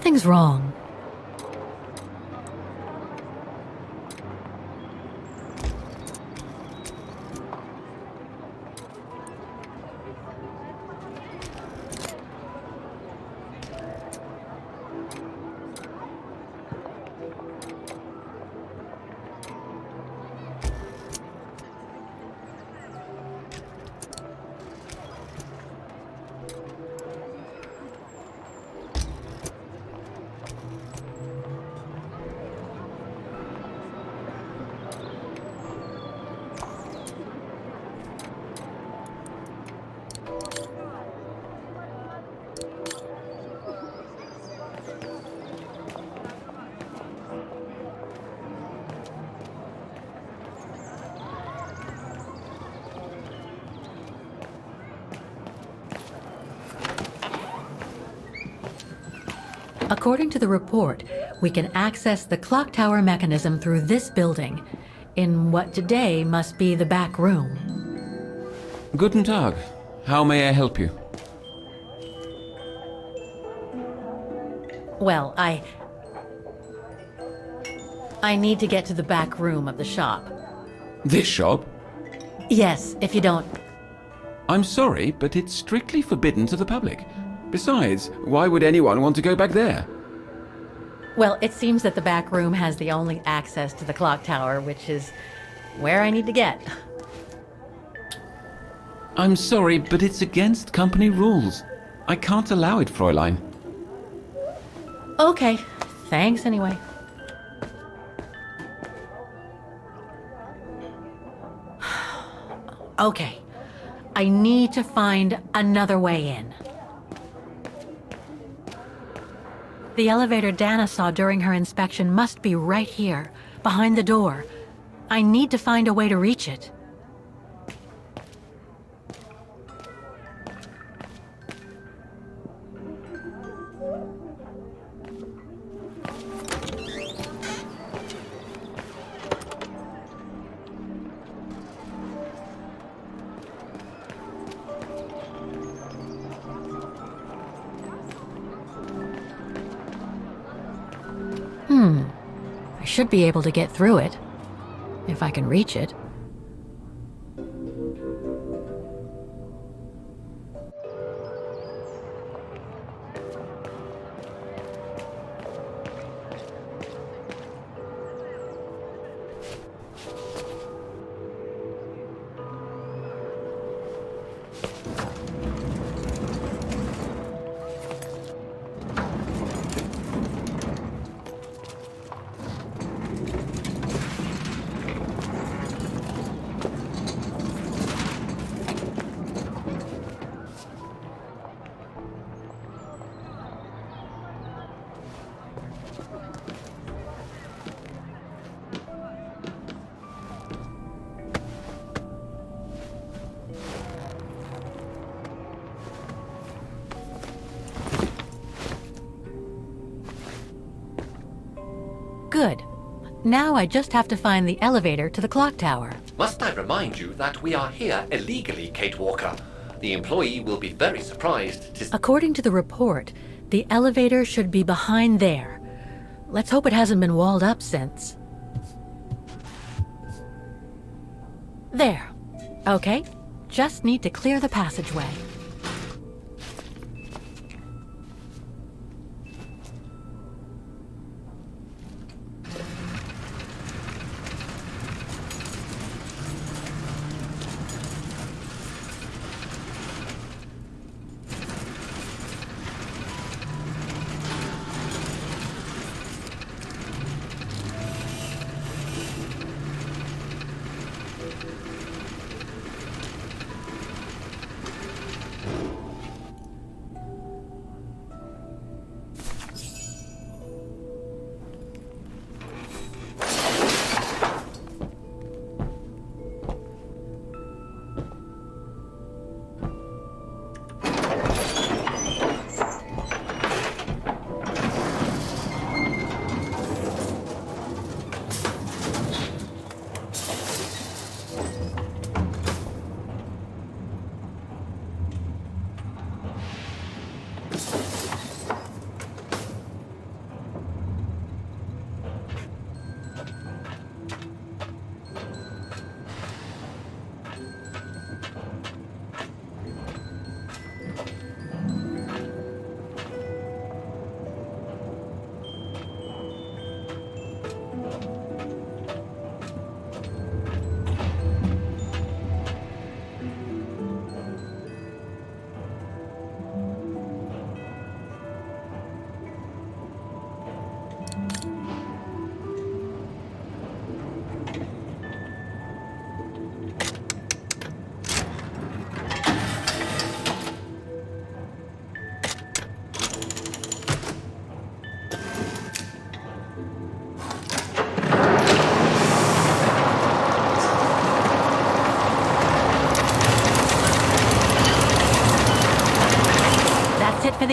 Something's wrong. According to the report, we can access the clock tower mechanism through this building, in what today must be the back room.
Guten Tag. How may I help you?
Well, I need to get to the back room of the shop.
This shop?
Yes, if you don't...
I'm sorry, but it's strictly forbidden to the public. Besides, why would anyone want to go back there?
Well, it seems that the back room has the only access to the clock tower, which is where I need to get.
I'm sorry, but it's against company rules. I can't allow it, Fräulein.
Okay, thanks anyway. Okay, I need to find another way in. The elevator Dana saw during her inspection must be right here, behind the door. I need to find a way to reach it. I should be able to get through it, if I can reach it. Good. Now I just have to find the elevator to the clock tower.
Must I remind you that we are here illegally, Kate Walker? The employee will be very surprised to...
According to the report, the elevator should be behind there. Let's hope it hasn't been walled up since. There. Okay. Just need to clear the passageway.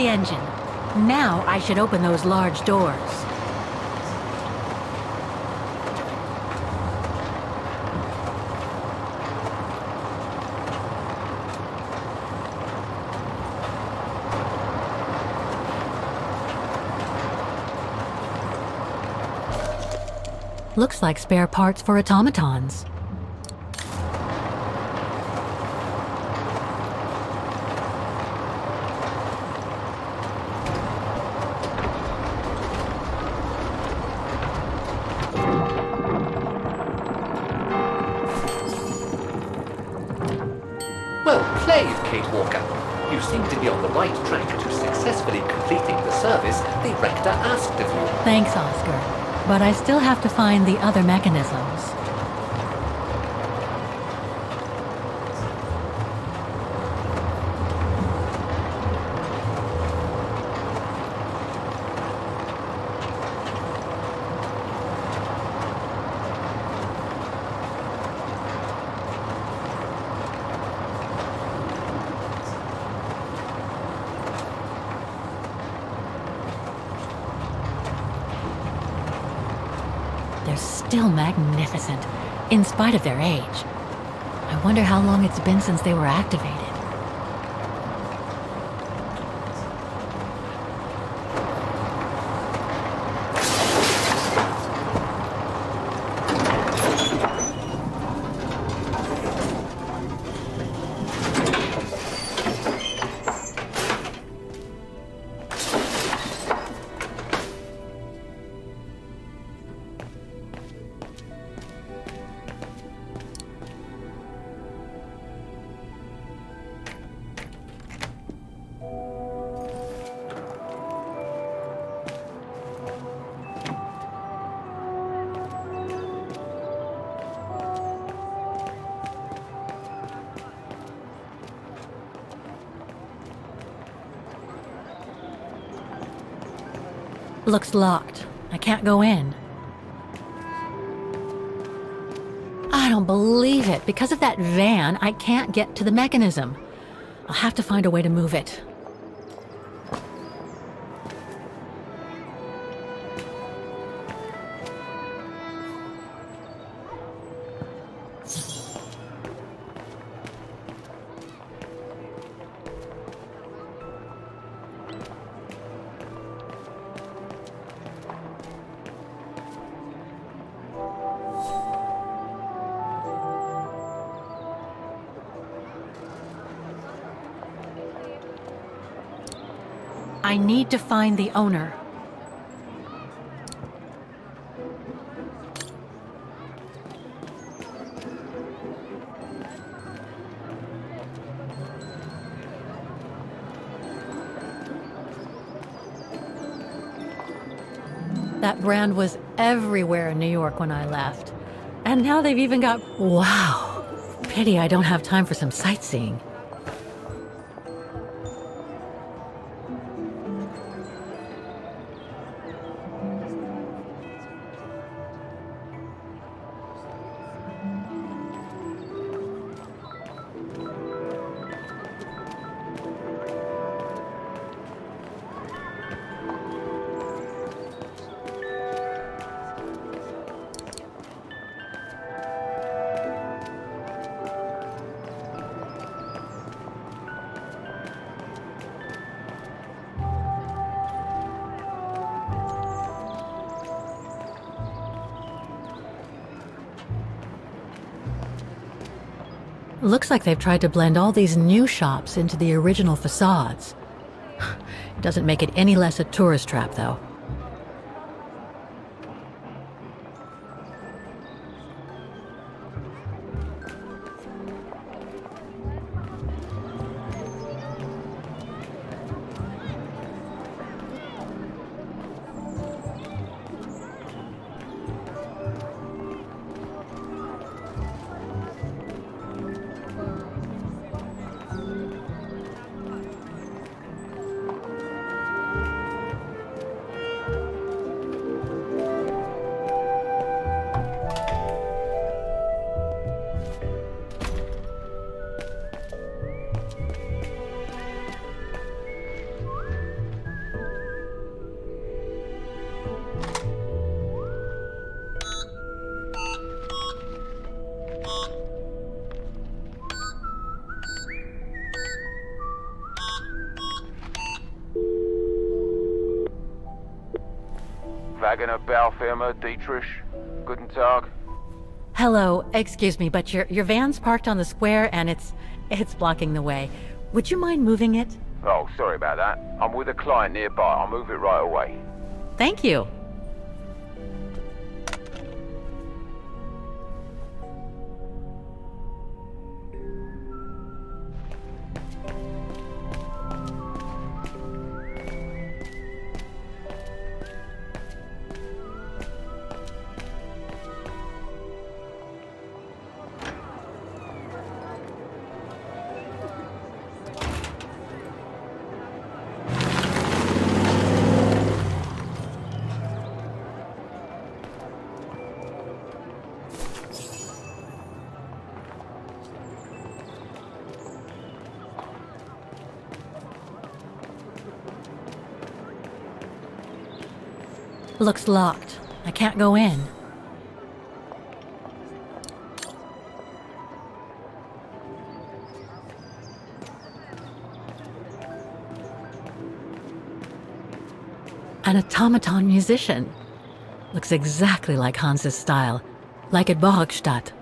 the engine. Now I should open those large doors. Looks like spare parts for automatons.
Well played, Kate Walker. You seem to be on the right track to successfully completing the service the Rector asked of you.
Thanks, Oscar. But I still have to find the other mechanisms. They're still magnificent, in spite of their age. I wonder how long it's been since they were activated. Looks locked. I can't go in. I don't believe it. Because of that van, I can't get to the mechanism. I'll have to find a way to move it. I need to find the owner. That brand was everywhere in New York when I left. And now they've even got... Wow! Pity I don't have time for some sightseeing. Looks like they've tried to blend all these new shops into the original facades. It doesn't make it any less a tourist trap, though.
Wagner Baufirma, Dietrich. Guten Tag.
Hello, excuse me, but your van's parked on the square and it's blocking the way. Would you mind moving it?
Oh, sorry about that. I'm with a client nearby. I'll move it right away.
Thank you. Looks locked. I can't go in. An automaton musician. Looks exactly like Hans's style, like at Borgstadt.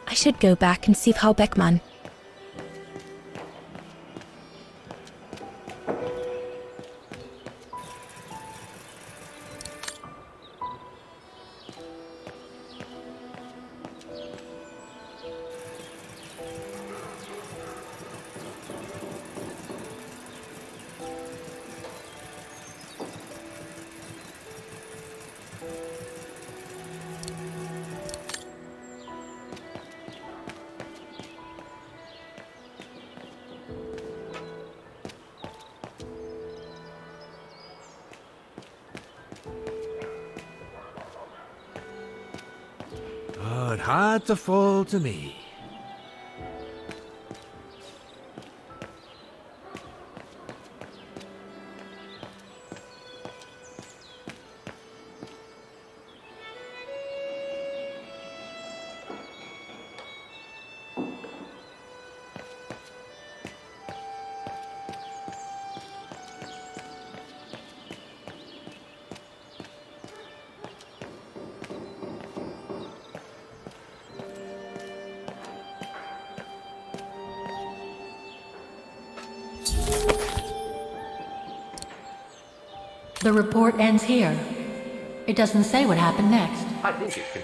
I should go back and see Frau Beckmann.
But hard to fall to me.
The report ends here. It doesn't say what happened next.
I think it can.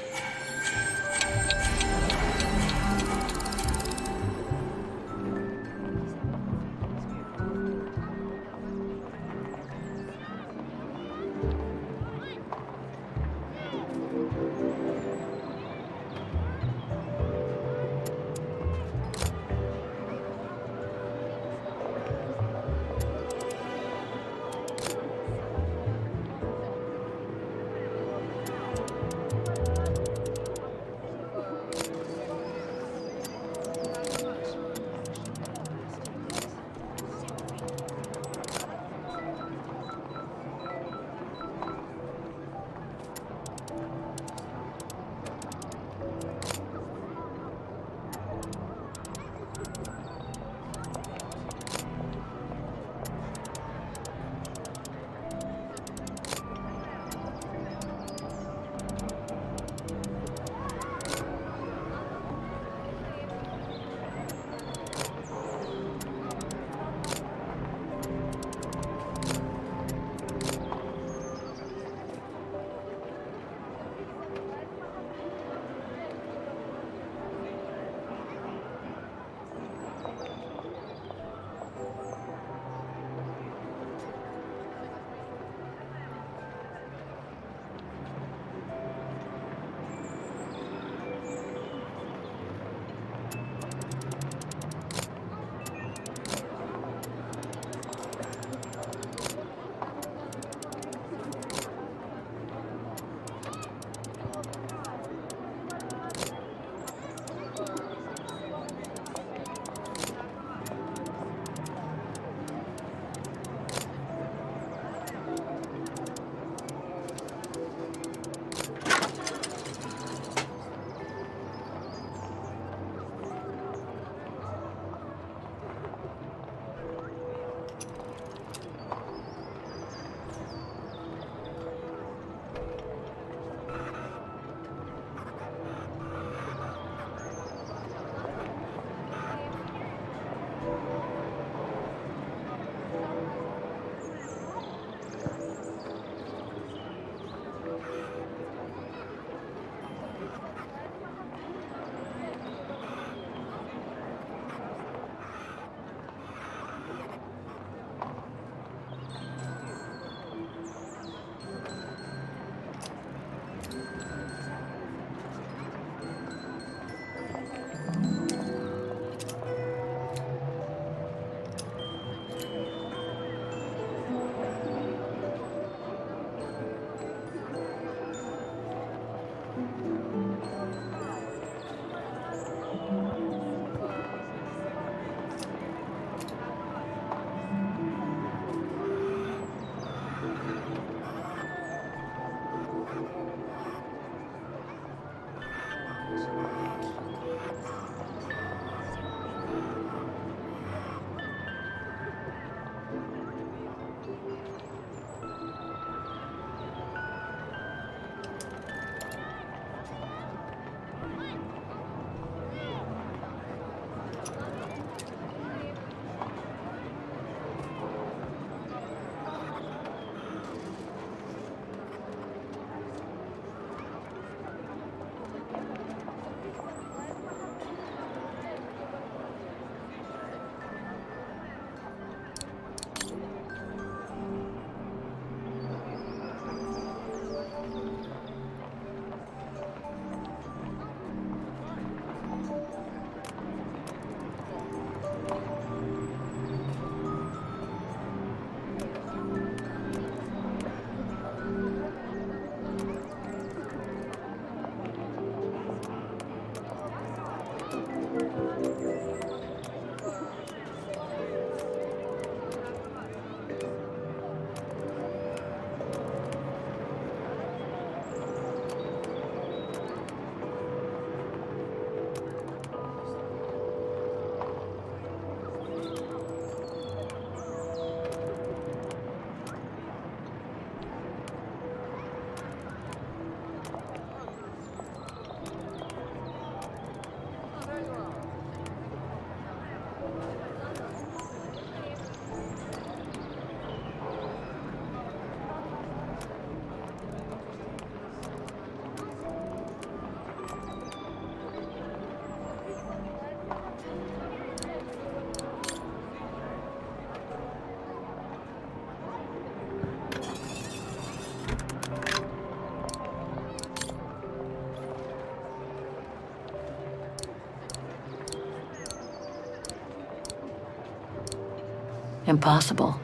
Impossible.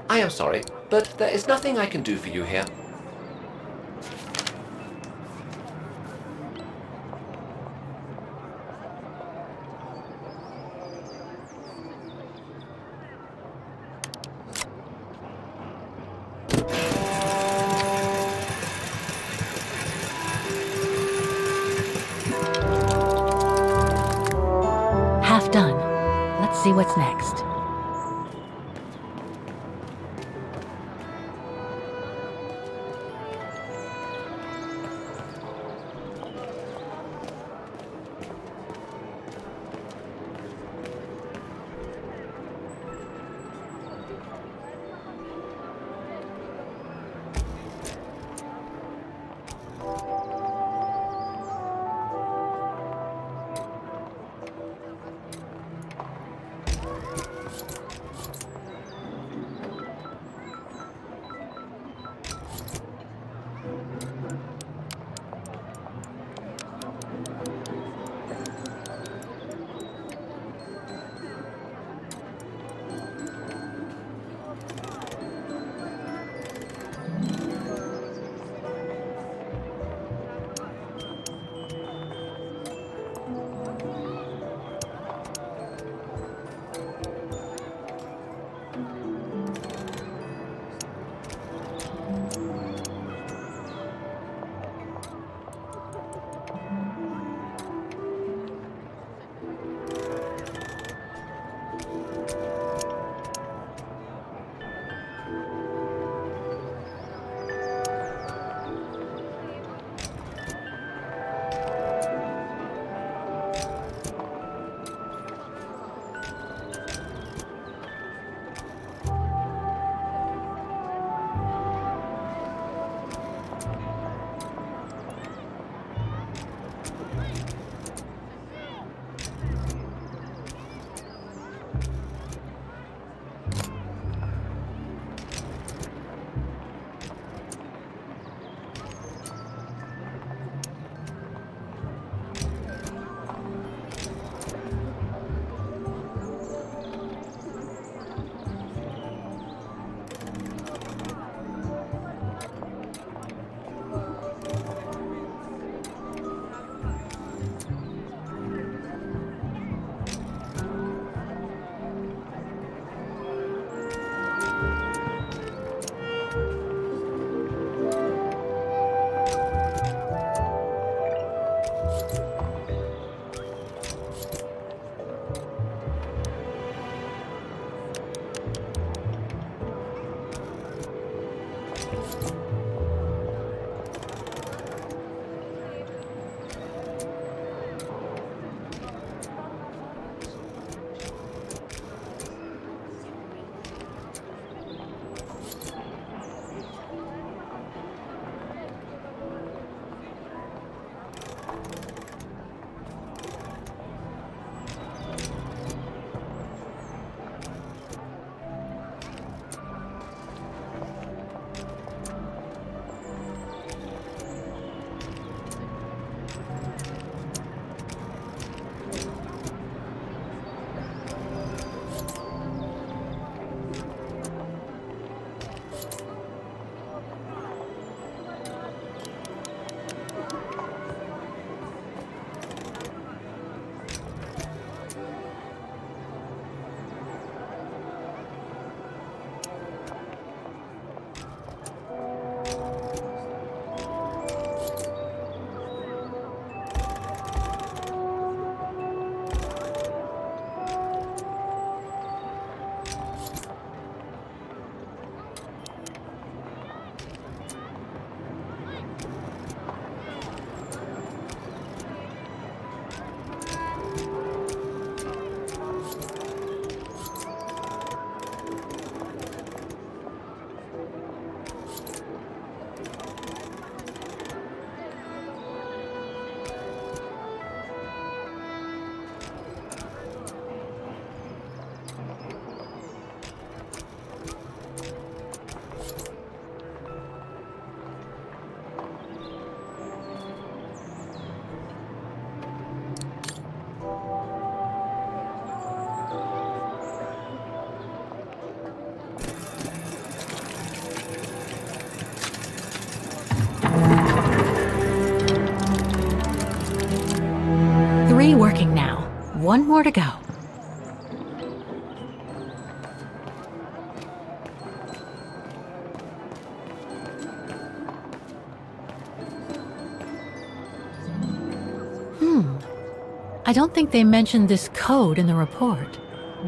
I am sorry, but there is nothing I can do for you here.
Half done. Let's see what's next. 3 working now. 1 more to go. I don't think they mentioned this code in the report.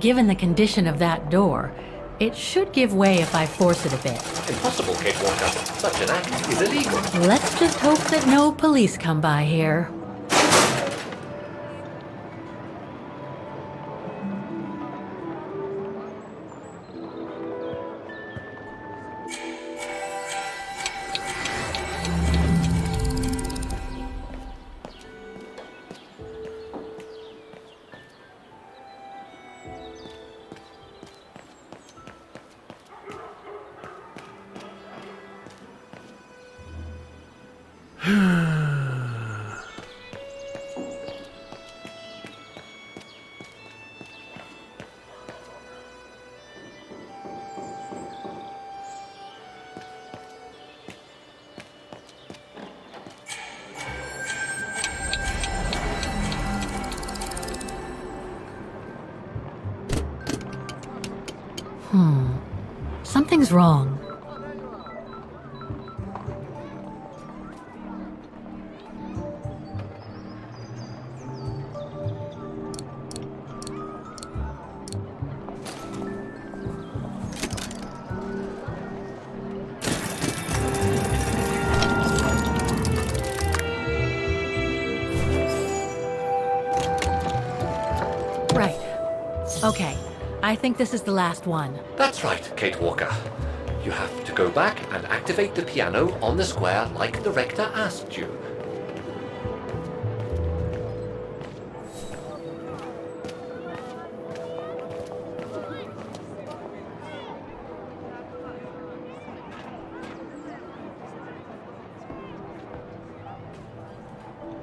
Given the condition of that door, it should give way if I force it a bit.
Impossible, Kate Walker. Such an act is illegal.
Let's just hope that no police come by here. Something's wrong. Right. Okay. I think this is the last one.
That's right, Kate Walker. You have to go back and activate the piano on the square like the rector asked you.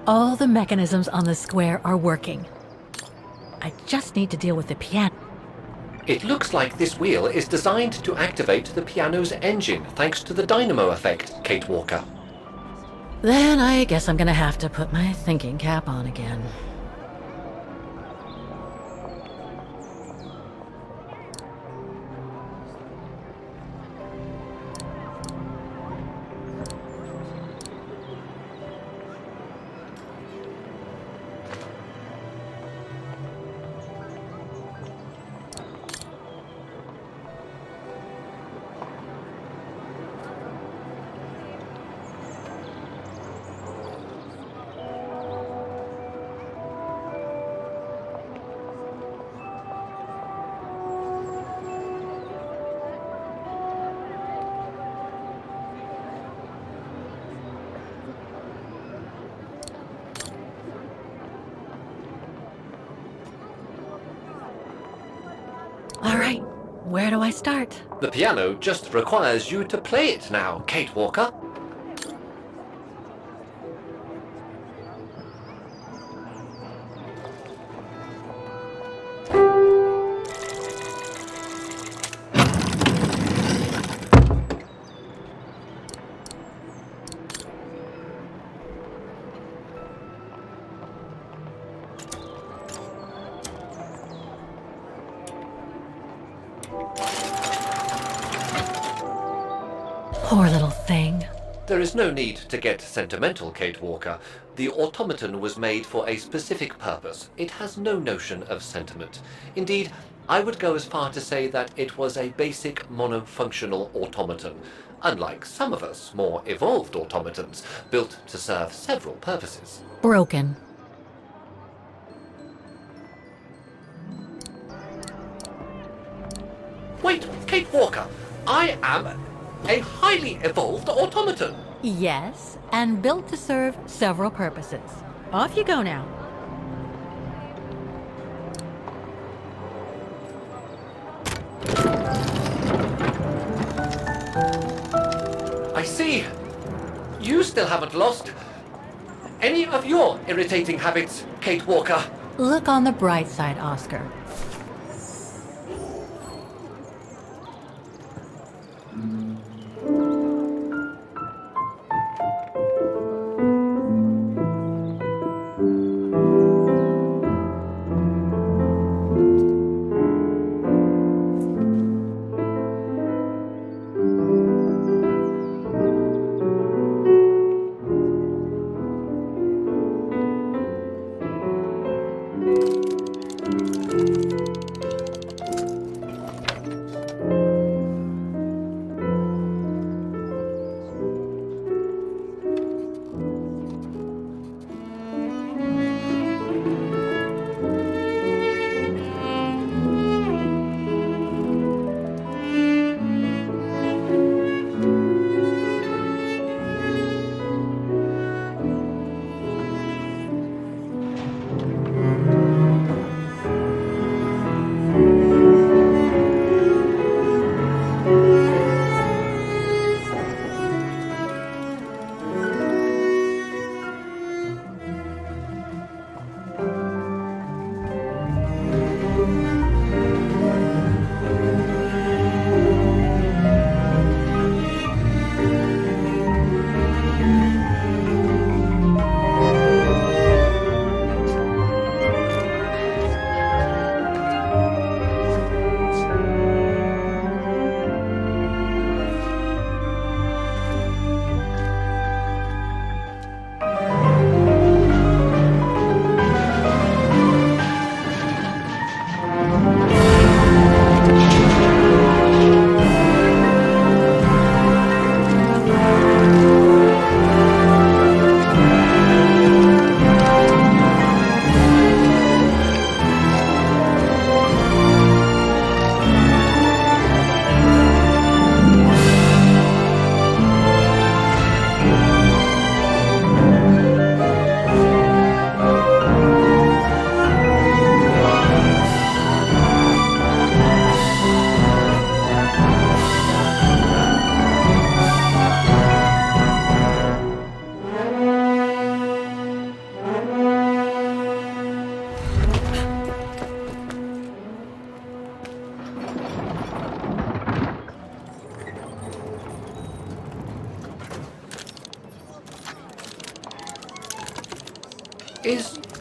All the mechanisms on the square are working. I just need to deal with the piano.
It looks like this wheel is designed to activate the piano's engine thanks to the dynamo effect, Kate Walker.
Then I guess I'm gonna have to put my thinking cap on again. All right, where do I start?
The piano just requires you to play it now, Kate Walker.
Poor little thing.
There is no need to get sentimental, Kate Walker. The automaton was made for a specific purpose. It has no notion of sentiment. Indeed, I would go as far to say that it was a basic monofunctional automaton, unlike some of us more evolved automatons, built to serve several purposes.
Broken.
Wait, Kate Walker, I am a highly evolved automaton.
Yes, and built to serve several purposes. Off you go now.
I see. You still haven't lost any of your irritating habits, Kate Walker.
Look on the bright side, Oscar.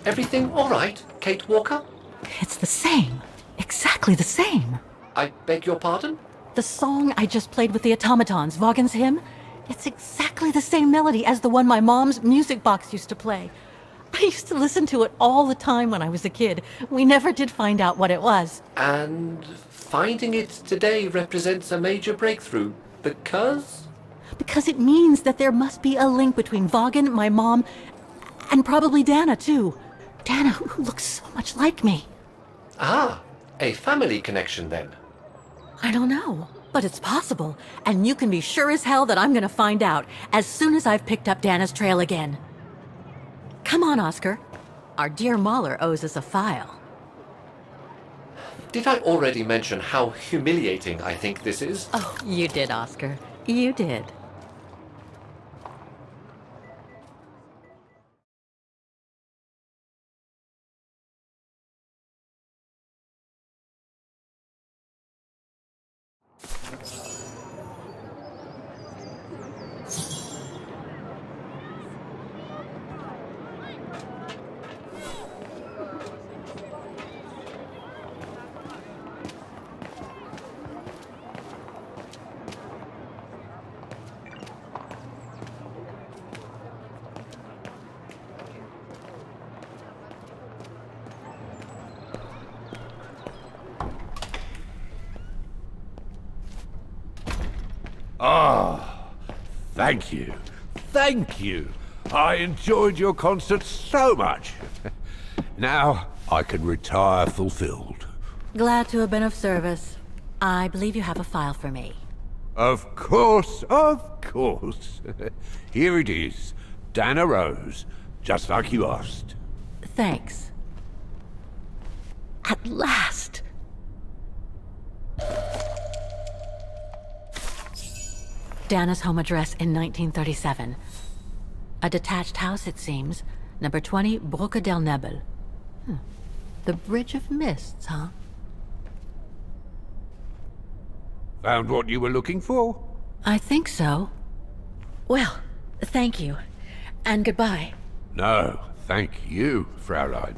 Everything all right, Kate Walker?
It's the same. Exactly the same.
I beg your pardon?
The song I just played with the Automatons, Vaughan's hymn, it's exactly the same melody as the one my mom's music box used to play. I used to listen to it all the time when I was a kid. We never did find out what it was.
And finding it today represents a major breakthrough, because?
Because it means that there must be a link between Vaughan, my mom, and probably Dana, too. Dana, who looks so much like me.
Ah, a family connection then.
I don't know, but it's possible. And you can be sure as hell that I'm gonna find out as soon as I've picked up Dana's trail again. Come on, Oscar. Our dear Mahler owes us a file.
Did I already mention how humiliating I think this is?
Oh, you did, Oscar. You did.
Ah, thank you. Thank you. I enjoyed your concert so much. Now I can retire fulfilled.
Glad to have been of service. I believe you have a file for me.
Of course, of course. Here it is. Dana Rose, just like you asked.
Thanks. At last! Dana's home address in 1937. A detached house, it seems. Number 20, Brücke del Nebel. The Bridge of Mists, huh?
Found what you were looking for?
I think so. Well, thank you. And goodbye.
No, thank you, Fraulein.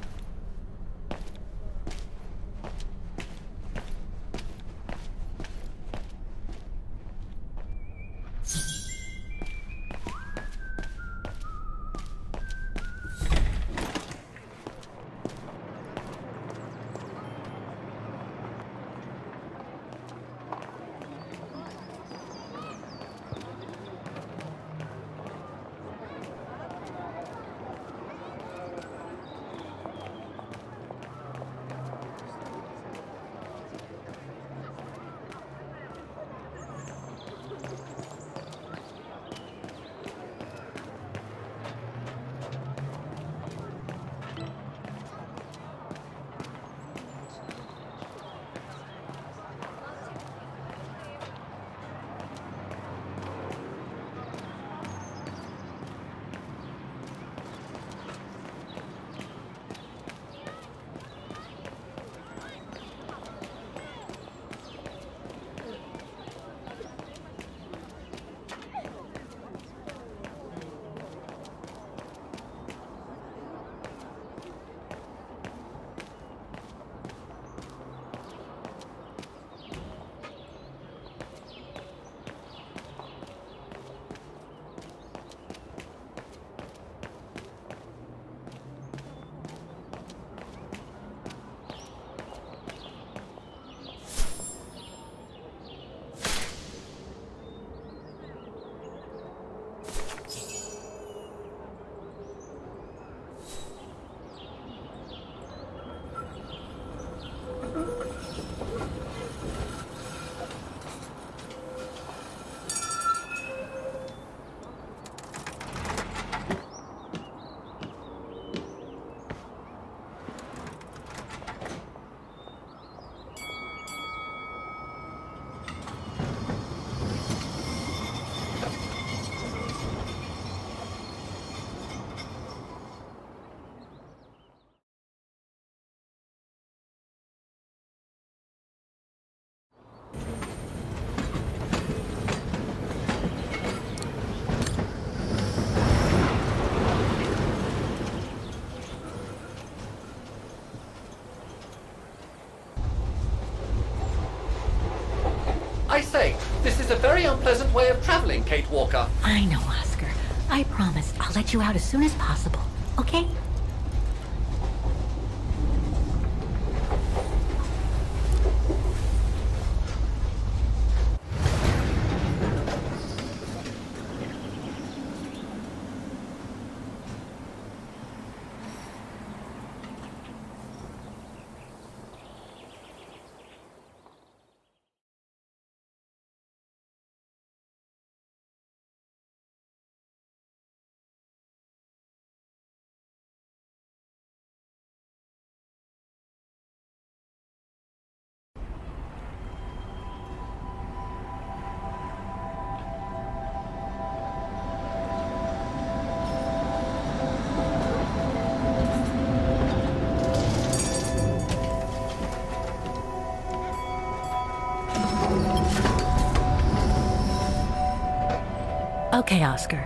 This is a very unpleasant way of traveling, Kate Walker.
I know, Oscar. I promise I'll let you out as soon as possible, okay? Okay, Oscar.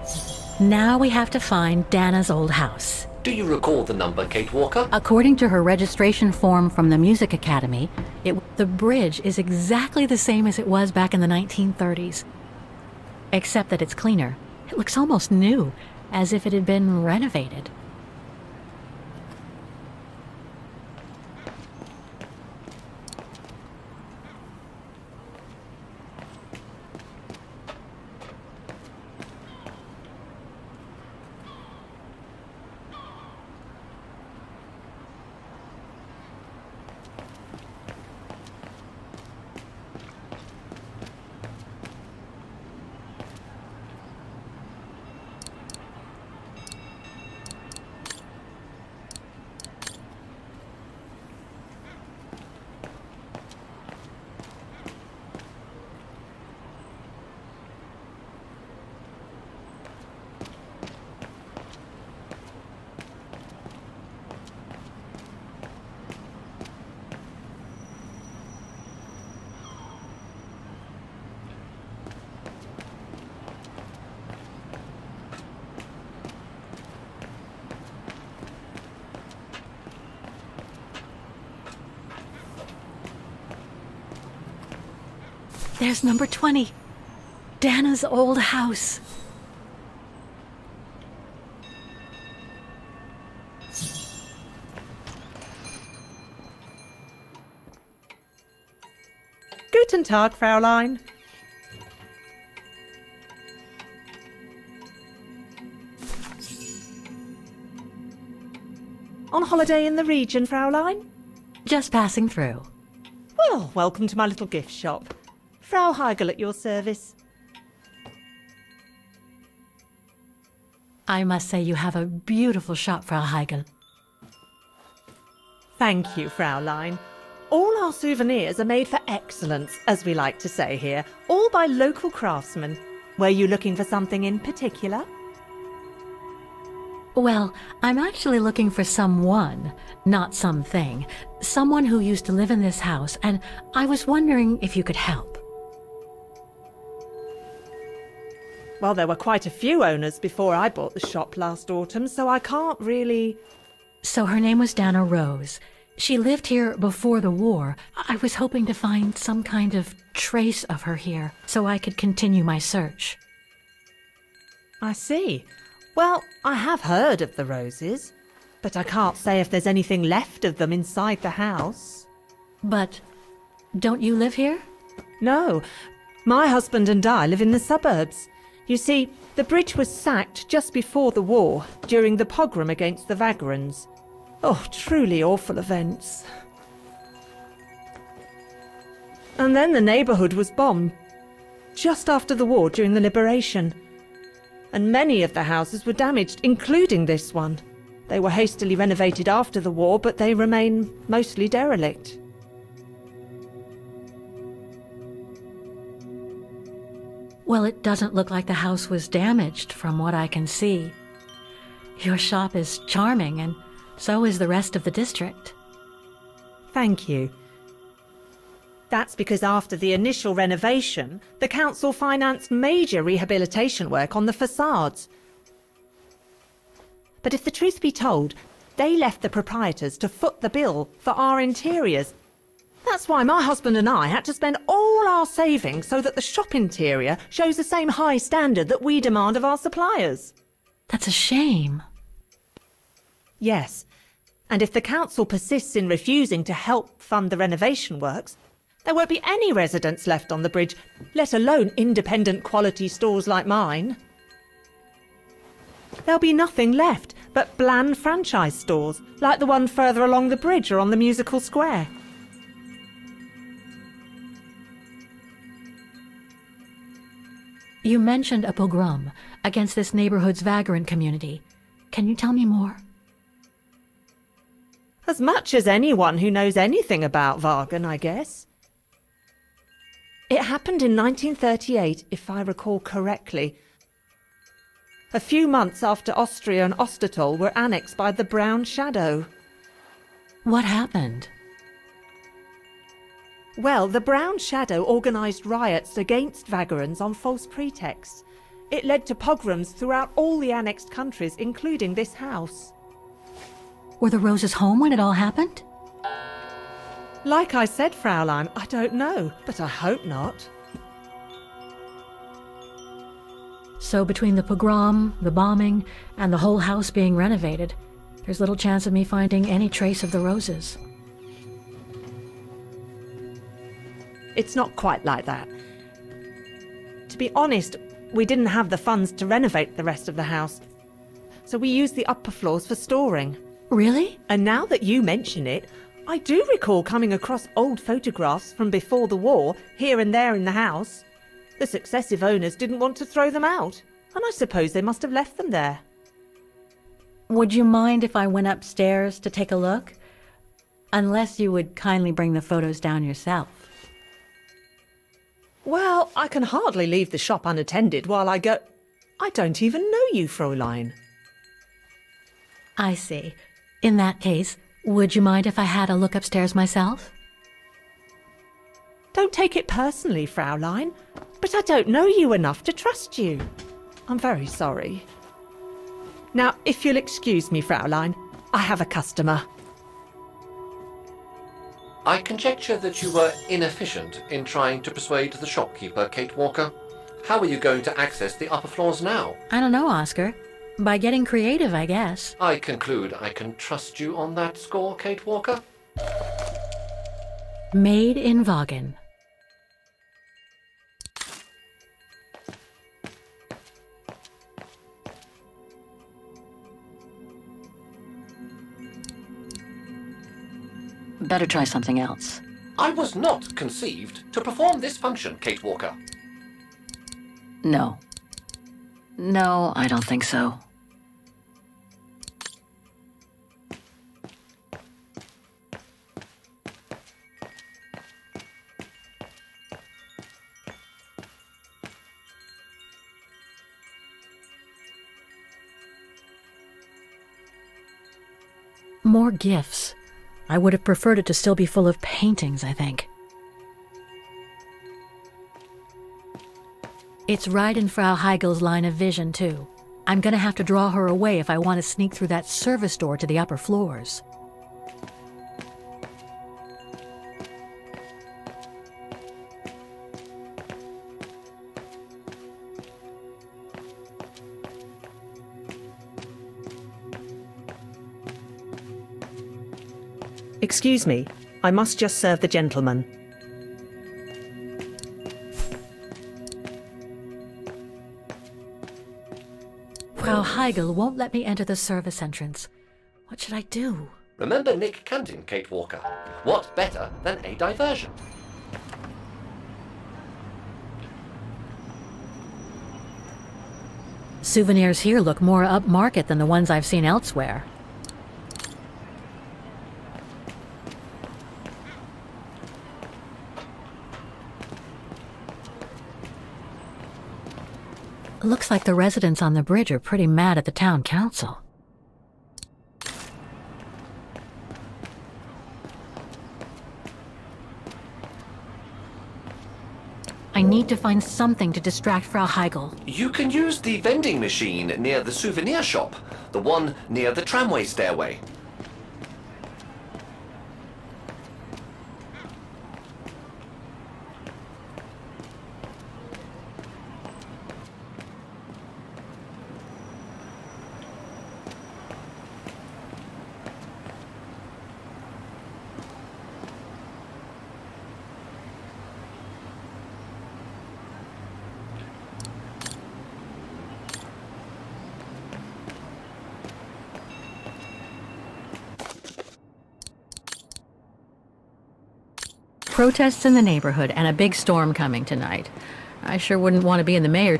Now we have to find Dana's old house.
Do you recall the number, Kate Walker?
According to her registration form from the Music Academy, the bridge is exactly the same as it was back in the 1930s. Except that it's cleaner. It looks almost new, as if it had been renovated. There's number 20. Dana's old house.
Guten Tag, Fräulein. On holiday in the region, Fräulein?
Just passing through.
Well, welcome to my little gift shop. Frau Heigl at your service.
I must say you have a beautiful shop, Frau Heigl.
Thank you, Fräulein. All our souvenirs are made for excellence, as we like to say here, all by local craftsmen. Were you looking for something in particular?
Well, I'm actually looking for someone, not something. Someone who used to live in this house, and I was wondering if you could help.
Well, there were quite a few owners before I bought the shop last autumn, so I can't really...
So her name was Dana Rose. She lived here before the war. I was hoping to find some kind of trace of her here, so I could continue my search.
I see. Well, I have heard of the Roses, but I can't say if there's anything left of them inside the house.
But don't you live here?
No. My husband and I live in the suburbs. You see, the bridge was sacked just before the war, during the pogrom against the Vagrants. Oh, truly awful events. And then the neighbourhood was bombed, just after the war during the liberation. And many of the houses were damaged, including this one. They were hastily renovated after the war, but they remain mostly derelict.
Well, it doesn't look like the house was damaged from what I can see. Your shop is charming, and so is the rest of the district.
Thank you. That's because after the initial renovation, the council financed major rehabilitation work on the facades. But if the truth be told, they left the proprietors to foot the bill for our interiors. That's why my husband and I had to spend all all our savings so that the shop interior shows the same high standard that we demand of our suppliers.
That's a shame.
Yes, and if the council persists in refusing to help fund the renovation works, there won't be any residents left on the bridge, let alone independent quality stores like mine. There'll be nothing left but bland franchise stores, like the one further along the bridge or on the musical square.
You mentioned a pogrom against this neighborhood's vagrant community. Can you tell me more?
As much as anyone who knows anything about Wagen, I guess. It happened in 1938, if I recall correctly. A few months after Austria and Ostertal were annexed by the Brown Shadow.
What happened?
Well, the Brown Shadow organised riots against vagrants on false pretexts. It led to pogroms throughout all the annexed countries, including this house.
Were the Roses home when it all happened?
Like I said, Fraulein, I don't know, but I hope not.
So between the pogrom, the bombing, and the whole house being renovated, there's little chance of me finding any trace of the Roses.
It's not quite like that. To be honest, we didn't have the funds to renovate the rest of the house, so we used the upper floors for storing.
Really?
And now that you mention it, I do recall coming across old photographs from before the war, here and there in the house. The successive owners didn't want to throw them out, and I suppose they must have left them there.
Would you mind if I went upstairs to take a look? Unless you would kindly bring the photos down yourself.
Well, I can hardly leave the shop unattended while I go... I don't even know you, Fräulein.
I see. In that case, would you mind if I had a look upstairs myself?
Don't take it personally, Fraulein, but I don't know you enough to trust you. I'm very sorry. Now, if you'll excuse me, Fraulein, I have a customer.
I conjecture that you were inefficient in trying to persuade the shopkeeper, Kate Walker. How are you going to access the upper floors now?
I don't know, Oscar. By getting creative, I guess.
I conclude I can trust you on that score, Kate Walker?
Made in Wagen.
Better try something else.
I was not conceived to perform this function, Kate Walker.
No. No, I don't think so.
More gifts. I would have preferred it to still be full of paintings, I think. It's right in Frau Heigel's line of vision, too. I'm gonna have to draw her away if I want to sneak through that service door to the upper floors.
Excuse me, I must just serve the gentleman.
Frau Heigel won't let me enter the service entrance. What should I do?
Remember Nick Canton, Kate Walker. What better than a diversion?
Souvenirs here look more upmarket than the ones I've seen elsewhere. Looks like the residents on the bridge are pretty mad at the town council. I need to find something to distract Frau Heigel.
You can use the vending machine near the souvenir shop, the one near the tramway stairway.
protests in the neighborhood and a big storm coming tonight. I sure wouldn't want to be in the mayor.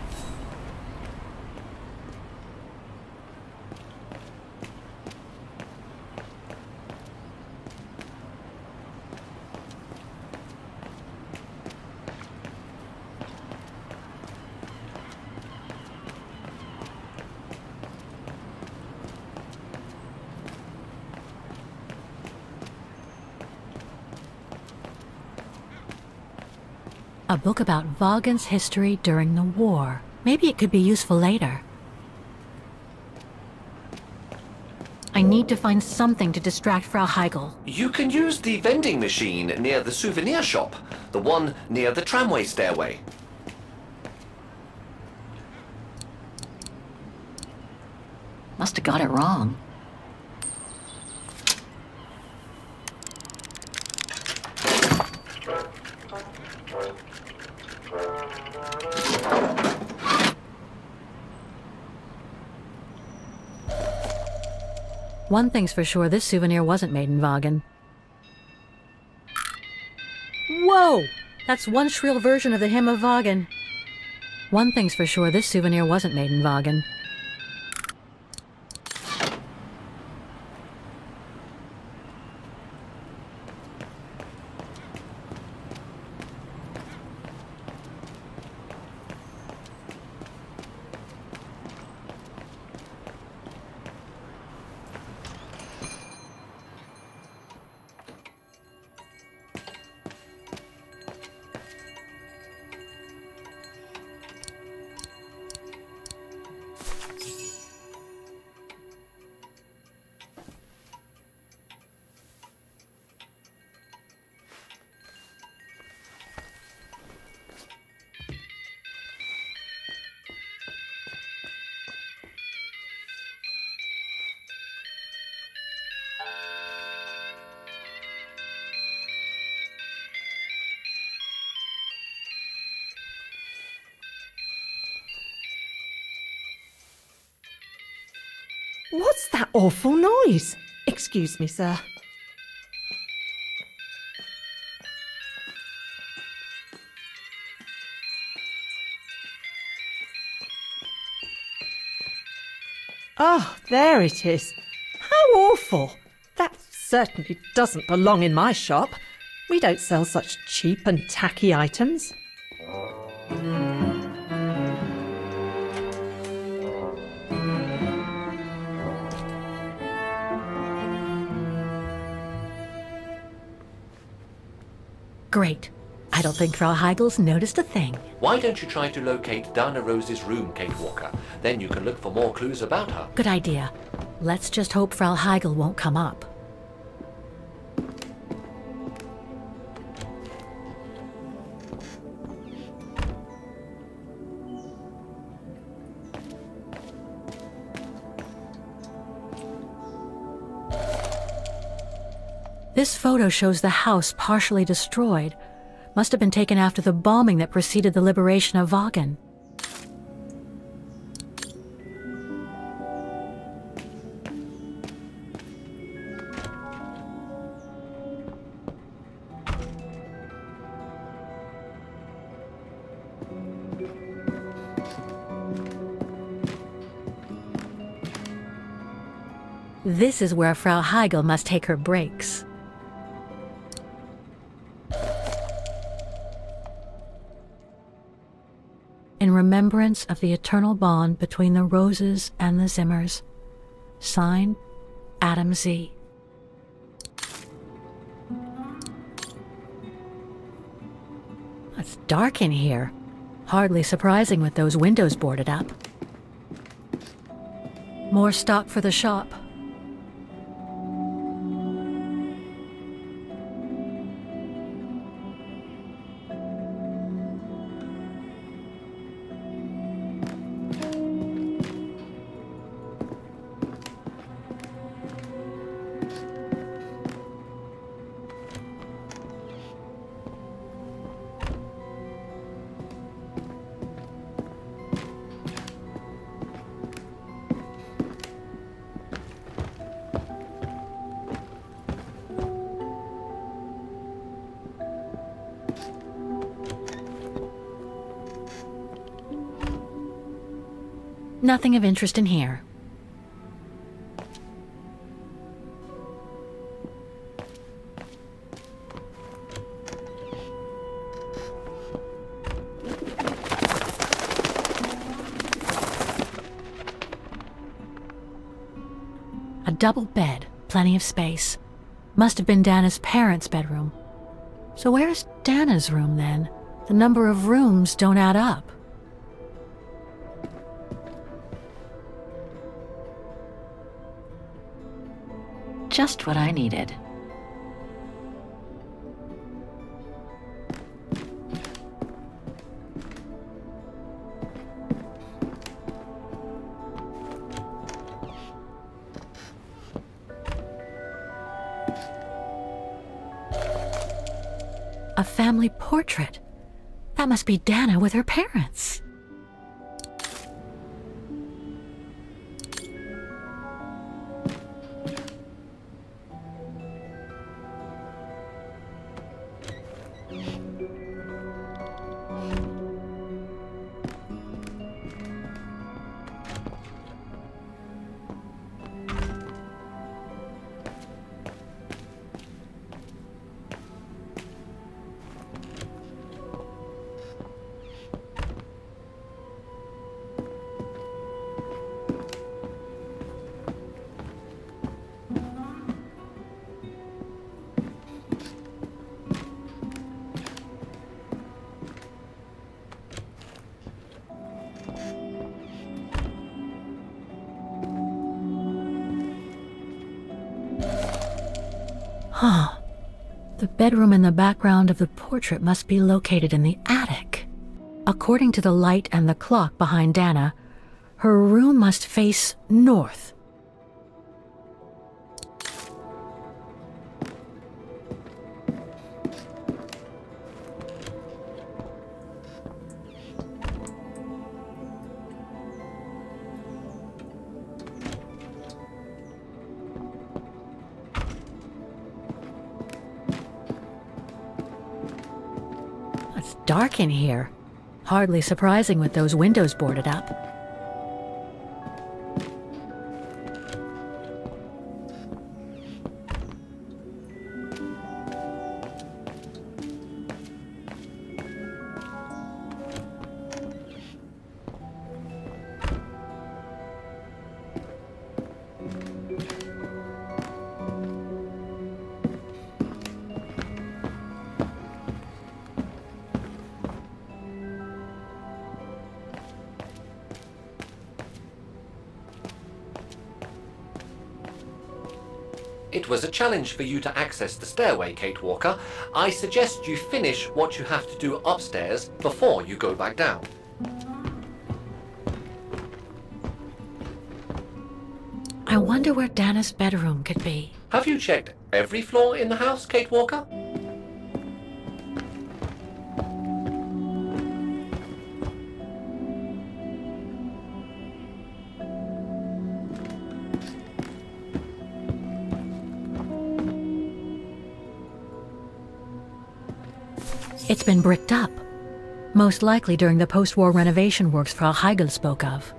A book about Vaughan's history during the war. Maybe it could be useful later. I need to find something to distract Frau Heigl.
You can use the vending machine near the souvenir shop, the one near the tramway stairway.
Must have got it wrong.
One thing's for sure, this souvenir wasn't made in Vaughan. Whoa! That's one shrill version of the Hymn of Vaughan. One thing's for sure, this souvenir wasn't made in Vaughan.
What's that awful noise? Excuse me, sir. Oh, there it is. How awful. That certainly doesn't belong in my shop. We don't sell such cheap and tacky items.
Great. I don't think Frau Heigl's noticed a thing.
Why don't you try to locate Dana Rose's room, Kate Walker? Then you can look for more clues about her.
Good idea. Let's just hope Frau Heigl won't come up. This photo shows the house partially destroyed. Must have been taken after the bombing that preceded the liberation of Vaughan. This is where Frau Heigl must take her breaks. In remembrance of the eternal bond between the Roses and the Zimmers. Signed, Adam Z. It's dark in here. Hardly surprising with those windows boarded up. More stock for the shop.
Nothing of interest in here. A double bed, plenty of space. Must have been Dana's parents' bedroom. So where's Dana's room then? The number of rooms don't add up.
Just what I needed.
A family portrait. That must be Dana with her parents. Huh. The bedroom in the background of the portrait must be located in the attic. According to the light and the clock behind Dana, her room must face north. It's dark in here. Hardly surprising with those windows boarded up.
It was a challenge for you to access the stairway, Kate Walker. I suggest you finish what you have to do upstairs before you go back down.
I wonder where Dana's bedroom could be.
Have you checked every floor in the house, Kate Walker?
It's been bricked up. Most likely during the post-war renovation works Frau Heigl spoke of.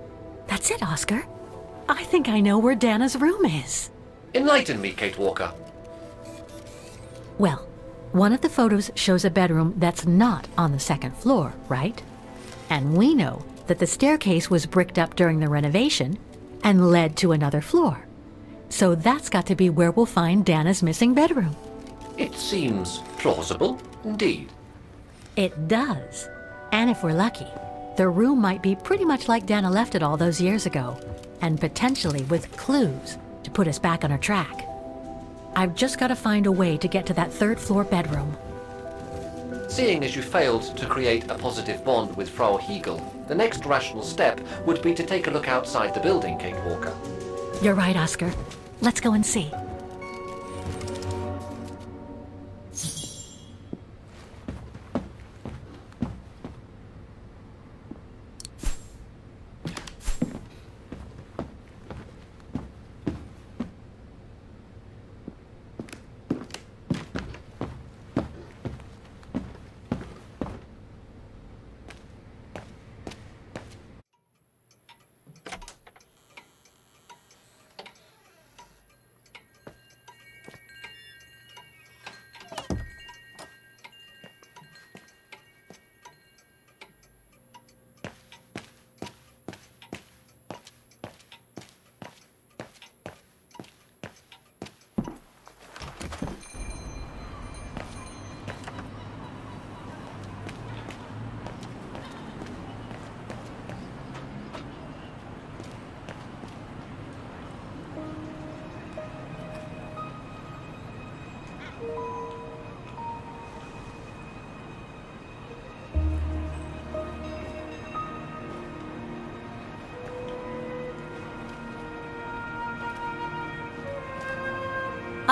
That's it, Oscar. I think I know where Dana's room is.
Enlighten me, Kate Walker.
Well, one of the photos shows a bedroom that's not on the second floor, right? And we know that the staircase was bricked up during the renovation and led to another floor. So that's got to be where we'll find Dana's missing bedroom.
It seems plausible, indeed.
It does. And if we're lucky, the room might be pretty much like Dana left it all those years ago, and potentially with clues to put us back on our track. I've just got to find a way to get to that third floor bedroom.
Seeing as you failed to create a positive bond with Frau Heigl, the next rational step would be to take a look outside the building, Kate Walker.
You're right, Oscar. Let's go and see.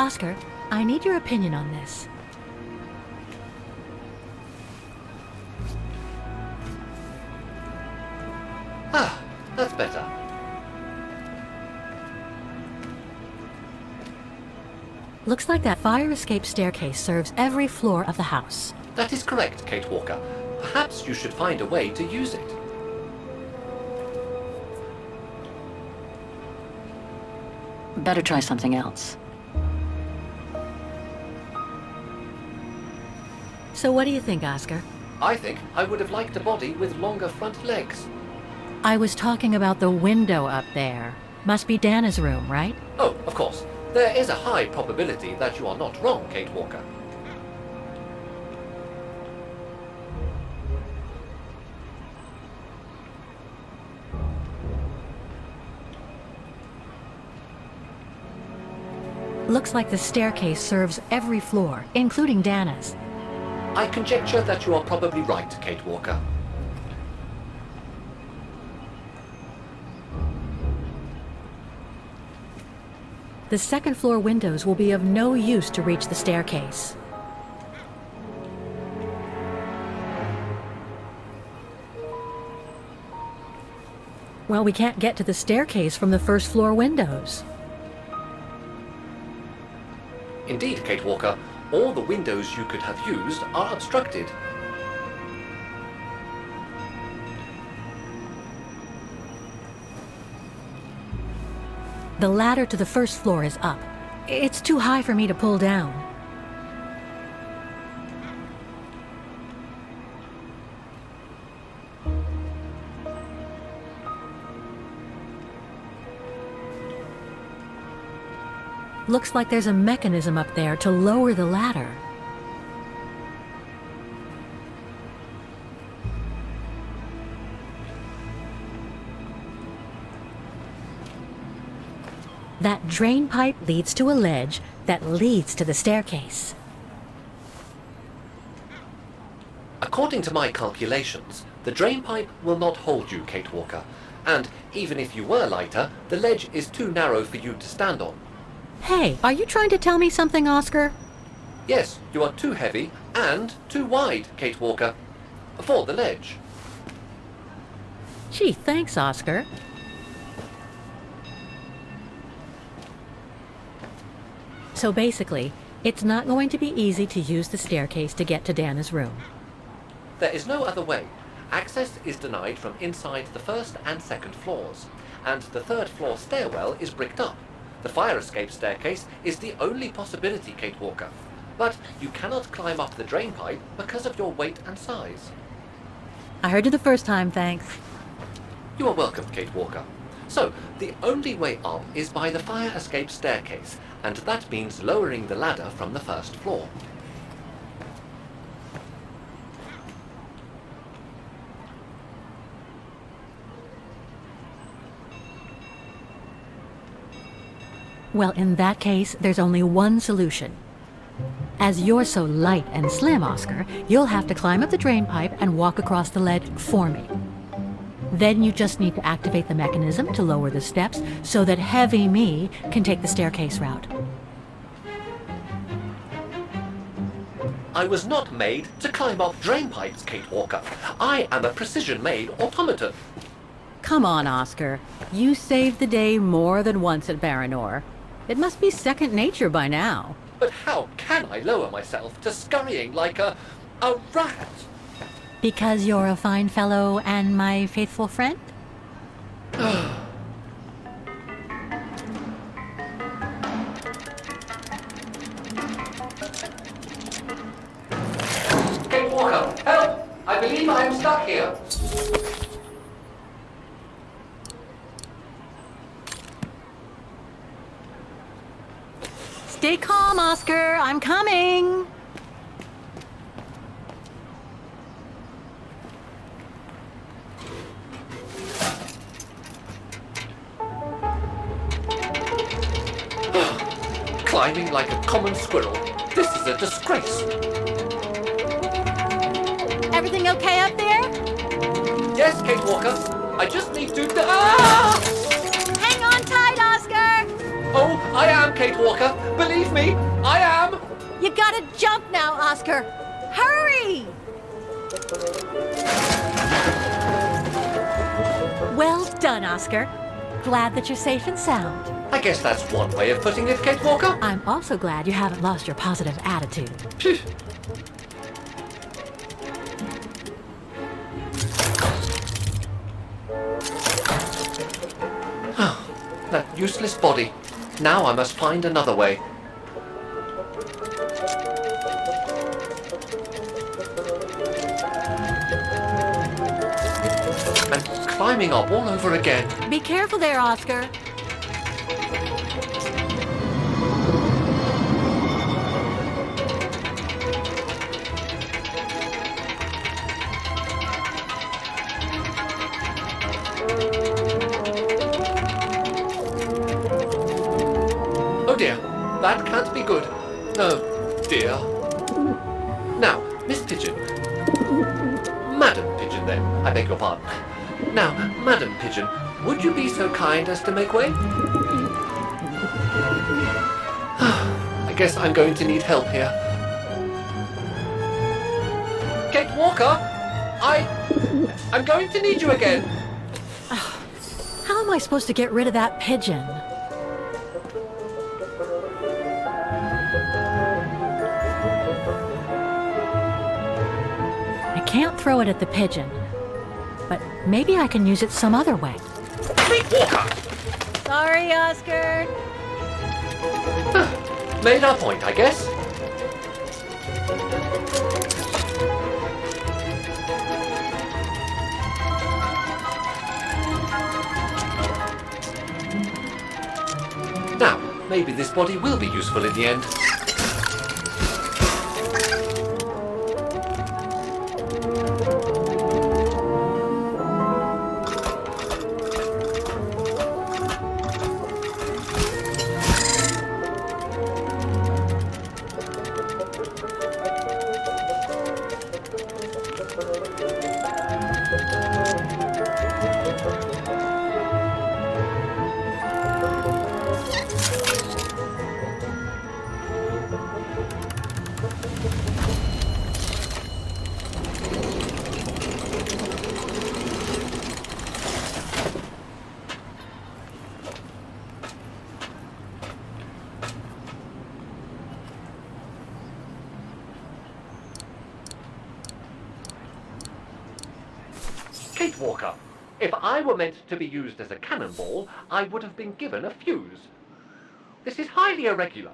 Oscar, I need your opinion on this.
Ah, that's better.
Looks like that fire escape staircase serves every floor of the house.
That is correct, Kate Walker. Perhaps you should find a way to use it.
Better try something else.
So what do you think, Oscar?
I think I would have liked a body with longer front legs.
I was talking about the window up there. Must be Dana's room, right?
Oh, of course. There is a high probability that you are not wrong, Kate Walker.
Looks like the staircase serves every floor, including Dana's.
I conjecture that you are probably right, Kate Walker.
The second floor windows will be of no use to reach the staircase. Well, we can't get to the staircase from the first floor windows.
Indeed, Kate Walker, all the windows you could have used are obstructed.
The ladder to the first floor is up. It's too high for me to pull down. Looks like there's a mechanism up there to lower the ladder. That drain pipe leads to a ledge that leads to the staircase.
According to my calculations, the drain pipe will not hold you, Kate Walker. And even if you were lighter, the ledge is too narrow for you to stand on.
Hey, are you trying to tell me something, Oscar?
Yes, you are too heavy and too wide, Kate Walker, for the ledge.
Gee, thanks, Oscar. So basically, it's not going to be easy to use the staircase to get to Dana's room.
There is no other way. Access is denied from inside the first and second floors, and the third floor stairwell is bricked up. The fire escape staircase is the only possibility, Kate Walker. But you cannot climb up the drain pipe because of your weight and size.
I heard you the first time, thanks.
You are welcome, Kate Walker. So, the only way up is by the fire escape staircase, and that means lowering the ladder from the first floor.
Well, in that case, there's only one solution. As you're so light and slim, Oscar, you'll have to climb up the drain pipe and walk across the ledge for me. Then you just need to activate the mechanism to lower the steps so that heavy me can take the staircase route.
I was not made to climb up drain pipes, Kate Walker. I am a precision-made automaton.
Come on, Oscar. You saved the day more than once at Baranor. It must be second nature by now.
But how can I lower myself to scurrying like a rat?
Because you're a fine fellow and my faithful friend?
Kate Walker, help! I believe I am stuck here.
Stay calm, Oscar. I'm coming.
Climbing like a common squirrel. This is a disgrace.
Everything okay up there?
Yes, Kate Walker. I just need to... Ah!
Hang on tight, Oscar!
Oh, I am, Kate Walker. Believe me, I am.
You gotta jump now, Oscar! Hurry! Well done, Oscar. Glad that you're safe and sound.
I guess that's one way of putting it, Kate Walker.
I'm also glad you haven't lost your positive attitude.
That useless body. Now I must find another way. And climbing up all over again.
Be careful there, Oscar.
Oh dear, that can't be good. Oh dear. Now, Miss Pigeon. Madam Pigeon then, I beg your pardon. Now, Madam Pigeon, would you be so kind as to make way? I guess I'm going to need help here. Kate Walker, I'm going to need you again.
How am I supposed to get rid of that pigeon? I can't throw it at the pigeon, but maybe I can use it some other way.
Kate Walker!
Sorry, Oscar.
Made our point, I guess. Now, maybe this body will be useful in the end. Kate Walker, if I were meant to be used as a cannonball, I would have been given a fuse. This is highly irregular.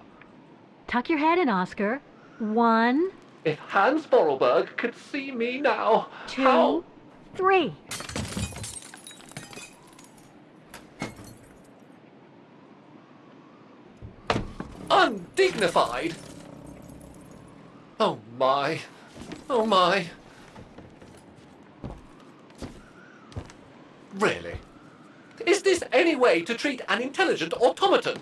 Tuck your head in, Oscar. 1,
If Hans Vorarlberg could see me now,
2,
how...
3.
Undignified! Oh my. Oh my. Really? Is this any way to treat an intelligent automaton?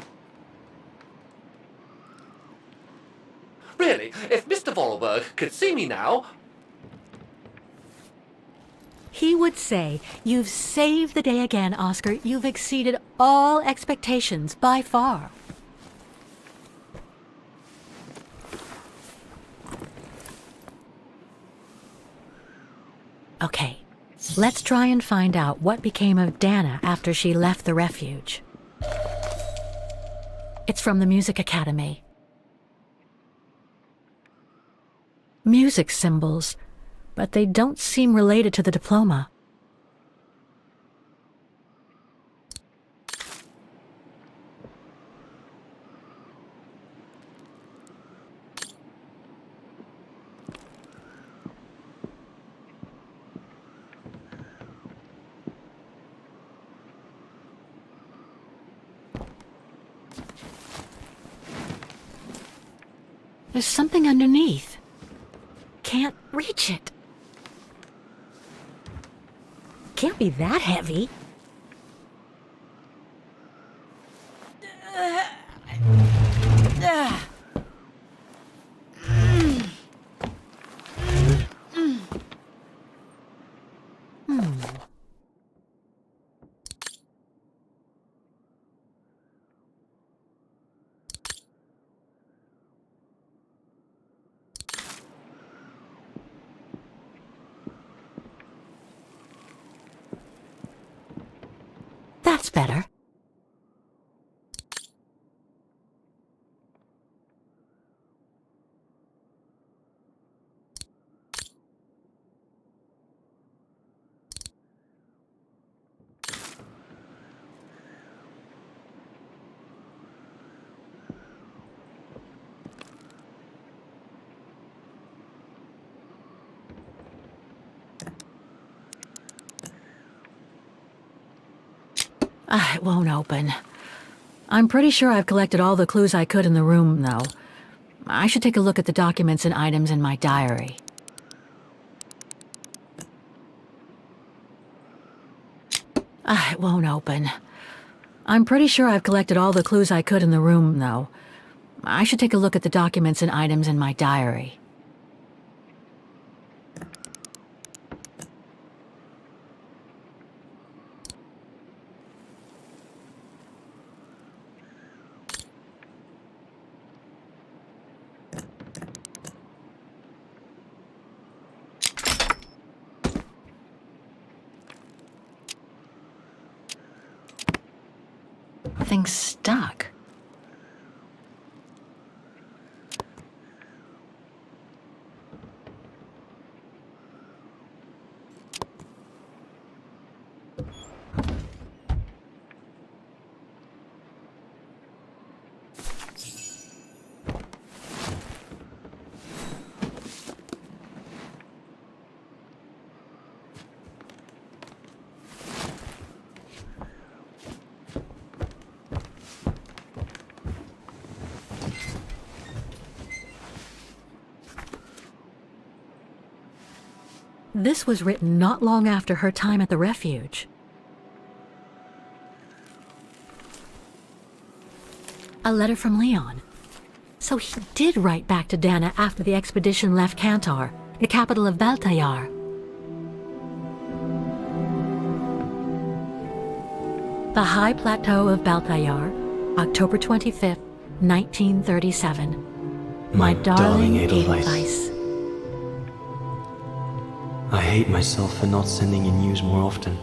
Really, if Mr. Vorarlberg could see me now...
He would say, "You've saved the day again, Oscar. You've exceeded all expectations by far." Okay, let's try and find out what became of Dana after she left the refuge. It's from the Music Academy. Music symbols, but they don't seem related to the diploma. There's something underneath. Can't reach it. Can't be that heavy.
That's better. It won't open. I'm pretty sure I've collected all the clues I could in the room, though. I should take a look at the documents and items in my diary. It won't open. I'm pretty sure I've collected all the clues I could in the room, though. I should take a look at the documents and items in my diary. Thing's stuck. This was written not long after her time at the refuge. A letter from Leon. So he did write back to Dana after the expedition left Kantar, the capital of Baltayar. The High Plateau of Baltayar, October 25th, 1937. My darling Edelweiss.
I hate myself for not sending you news more often,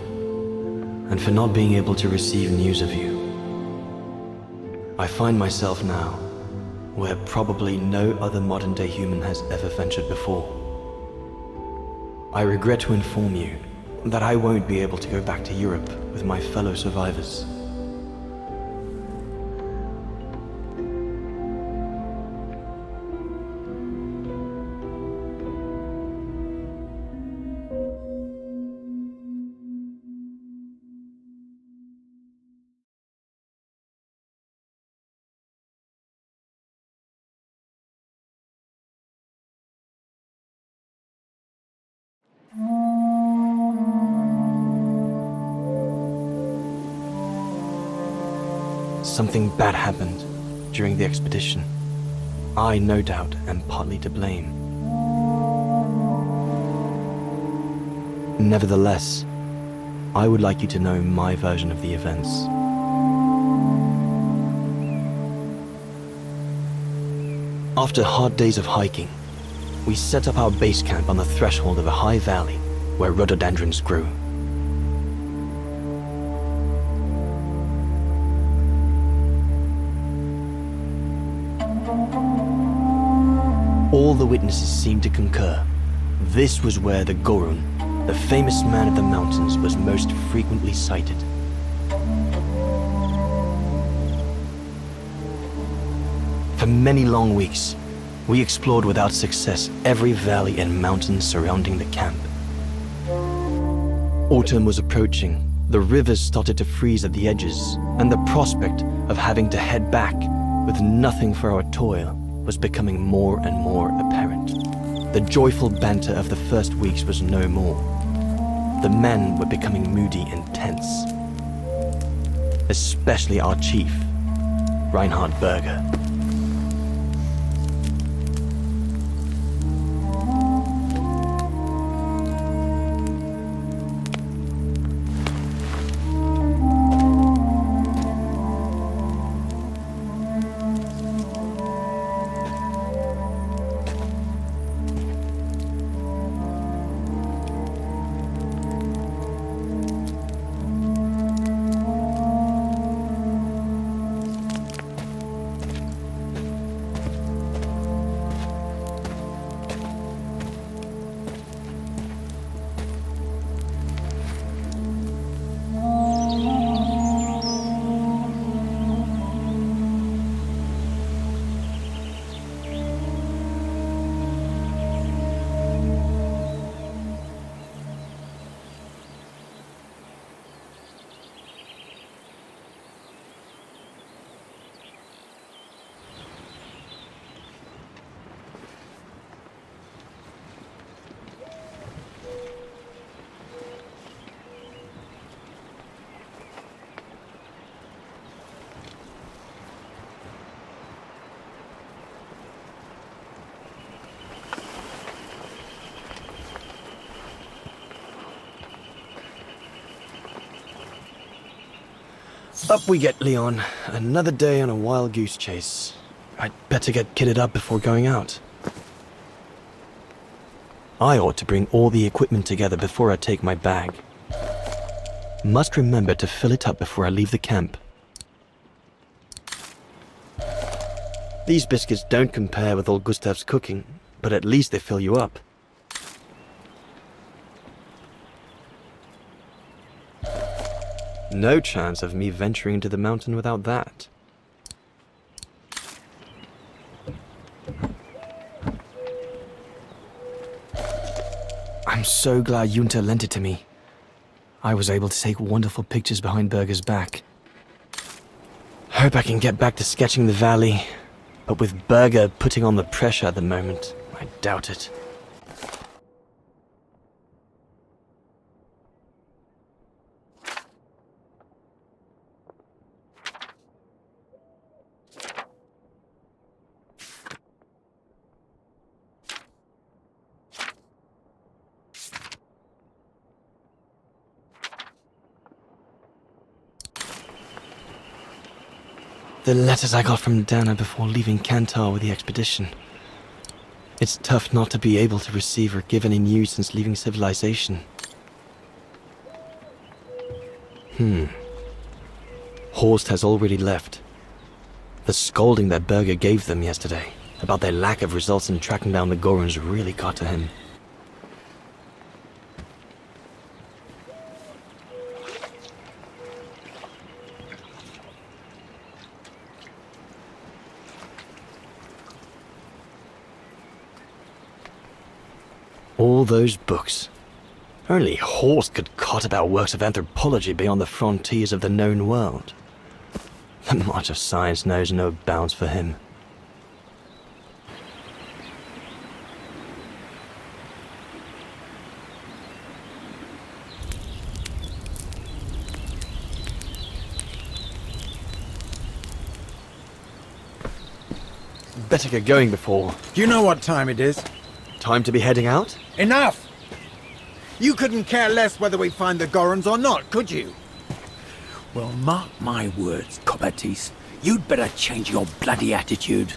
and for not being able to receive news of you. I find myself now where probably no other modern-day human has ever ventured before. I regret to inform you that I won't be able to go back to Europe with my fellow survivors. Something bad happened during the expedition. I, no doubt, am partly to blame. Nevertheless, I would like you to know my version of the events. After hard days of hiking, we set up our base camp on the threshold of a high valley where rhododendrons grew. All the witnesses seemed to concur. This was where the Gorun, the famous man of the mountains, was most frequently sighted. For many long weeks, we explored without success every valley and mountain surrounding the camp. Autumn was approaching, the rivers started to freeze at the edges, and the prospect of having to head back with nothing for our toil was becoming more and more apparent. The joyful banter of the first weeks was no more. The men were becoming moody and tense. Especially our chief, Reinhard Berger. Up we get, Leon. Another day on a wild goose chase. I'd better get kitted up before going out. I ought to bring all the equipment together before I take my bag. Must remember to fill it up before I leave the camp. These biscuits don't compare with old Gustav's cooking, but at least they fill you up. No chance of me venturing into the mountain without that. I'm so glad Junta lent it to me. I was able to take wonderful pictures behind Berger's back. Hope I can get back to sketching the valley, but with Berger putting on the pressure at the moment, I doubt it. The letters I got from Dana before leaving Kantar with the expedition. It's tough not to be able to receive or give any news since leaving civilization. Horst has already left. The scolding that Berger gave them yesterday about their lack of results in tracking down the Gorons really got to him. All those books. Only Horst could cot about works of anthropology beyond the frontiers of the known world. The march of science knows no bounds for him. Better get going before...
Do you know what time it is?
Time to be heading out?
Enough! You couldn't care less whether we find the Gorons or not, could you?
Well, mark my words, Kobatis. You'd better change your bloody attitude.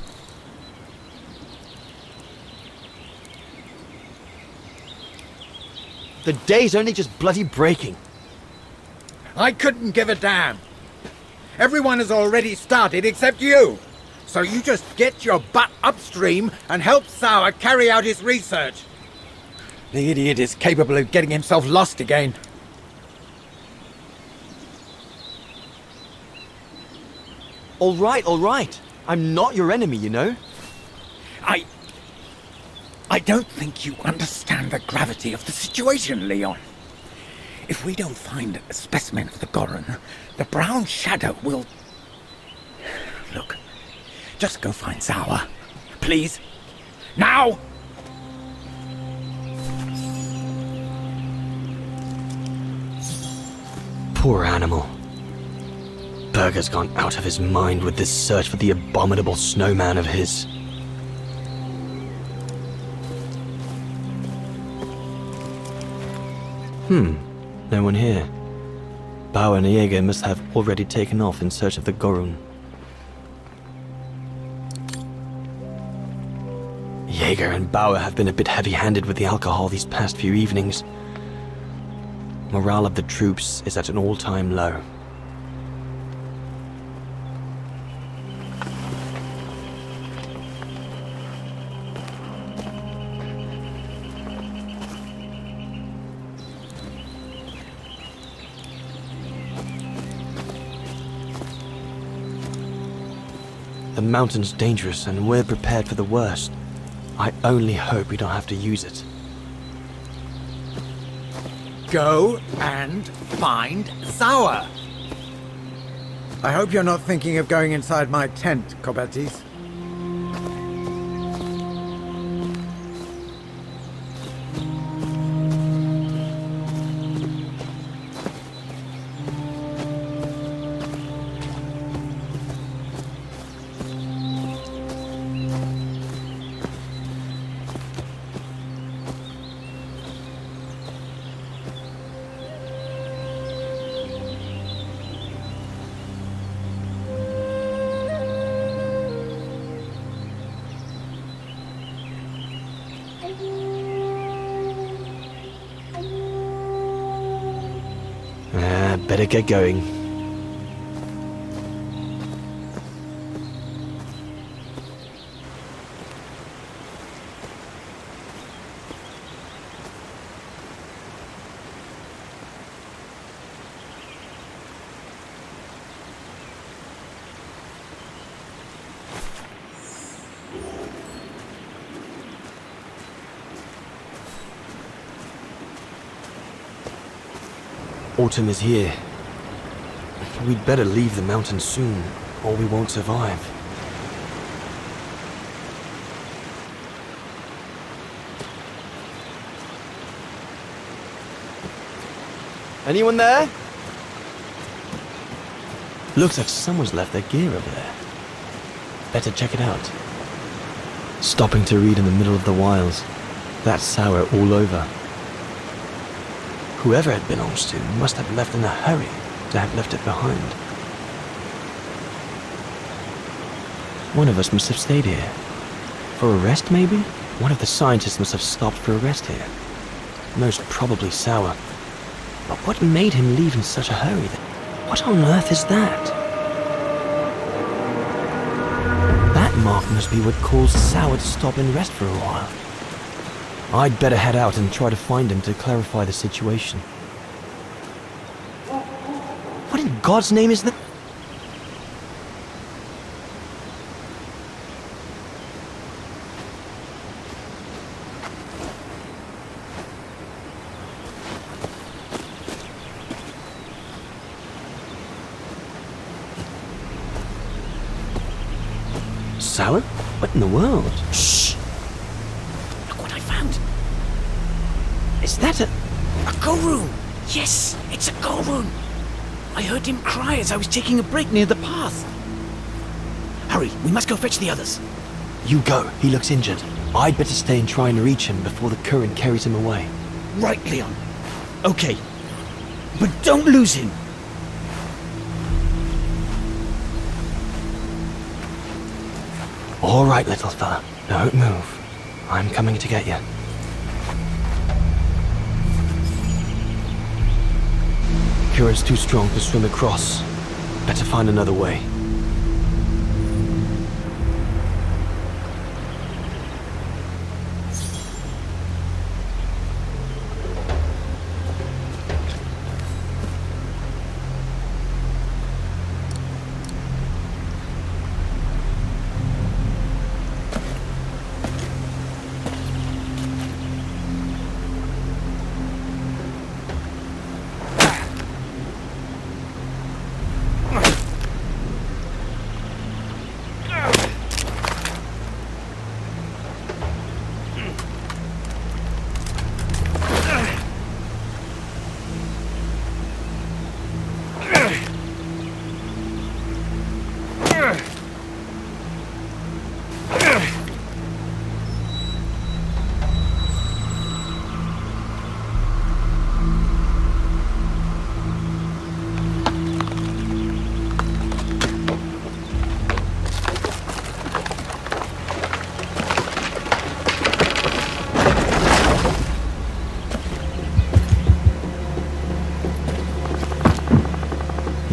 The day's only just bloody breaking.
I couldn't give a damn. Everyone has already started except you. So you just get your butt upstream and help Sauer carry out his research. The idiot is capable of getting himself lost again.
All right. I'm not your enemy, you know.
I don't think you understand the gravity of the situation, Leon. If we don't find a specimen of the Goron, the brown shadow will... Look, just go find Sauer. Please. Now!
Poor animal. Berger's gone out of his mind with this search for the abominable snowman of his. No one here. Bauer and Jaeger must have already taken off in search of the Gorun. Jaeger and Bauer have been a bit heavy-handed with the alcohol these past few evenings. Morale of the troops is at an all-time low. The mountain's dangerous and we're prepared for the worst. I only hope we don't have to use it.
Go and find Sauer. I hope you're not thinking of going inside my tent, Kobatis.
Better get going. Autumn is here. We'd better leave the mountain soon, or we won't survive. Anyone there? Looks like someone's left their gear over there. Better check it out. Stopping to read in the middle of the wilds. That's sour all over. Whoever it belongs to must have left in a hurry to have left it behind. One of us must have stayed here. For a rest, maybe? One of the scientists must have stopped for a rest here. Most probably Sour. But what made him leave in such a hurry then? What on earth is that? That mark must be what caused Sour to stop and rest for a while. I'd better head out and try to find him to clarify the situation. What in God's name is that? Sour? What in the world? Shh!
Look what I found.
Is that a
go room? Yes, it's a go room. I heard him cry as I was taking a break near the path. Hurry, we must go fetch the others.
You go. He looks injured. I'd better stay and try and reach him before the current carries him away.
Right, Leon. Okay. But don't lose him.
All right, little fella. Don't move. I'm coming to get you. Current's too strong to swim across. Better find another way.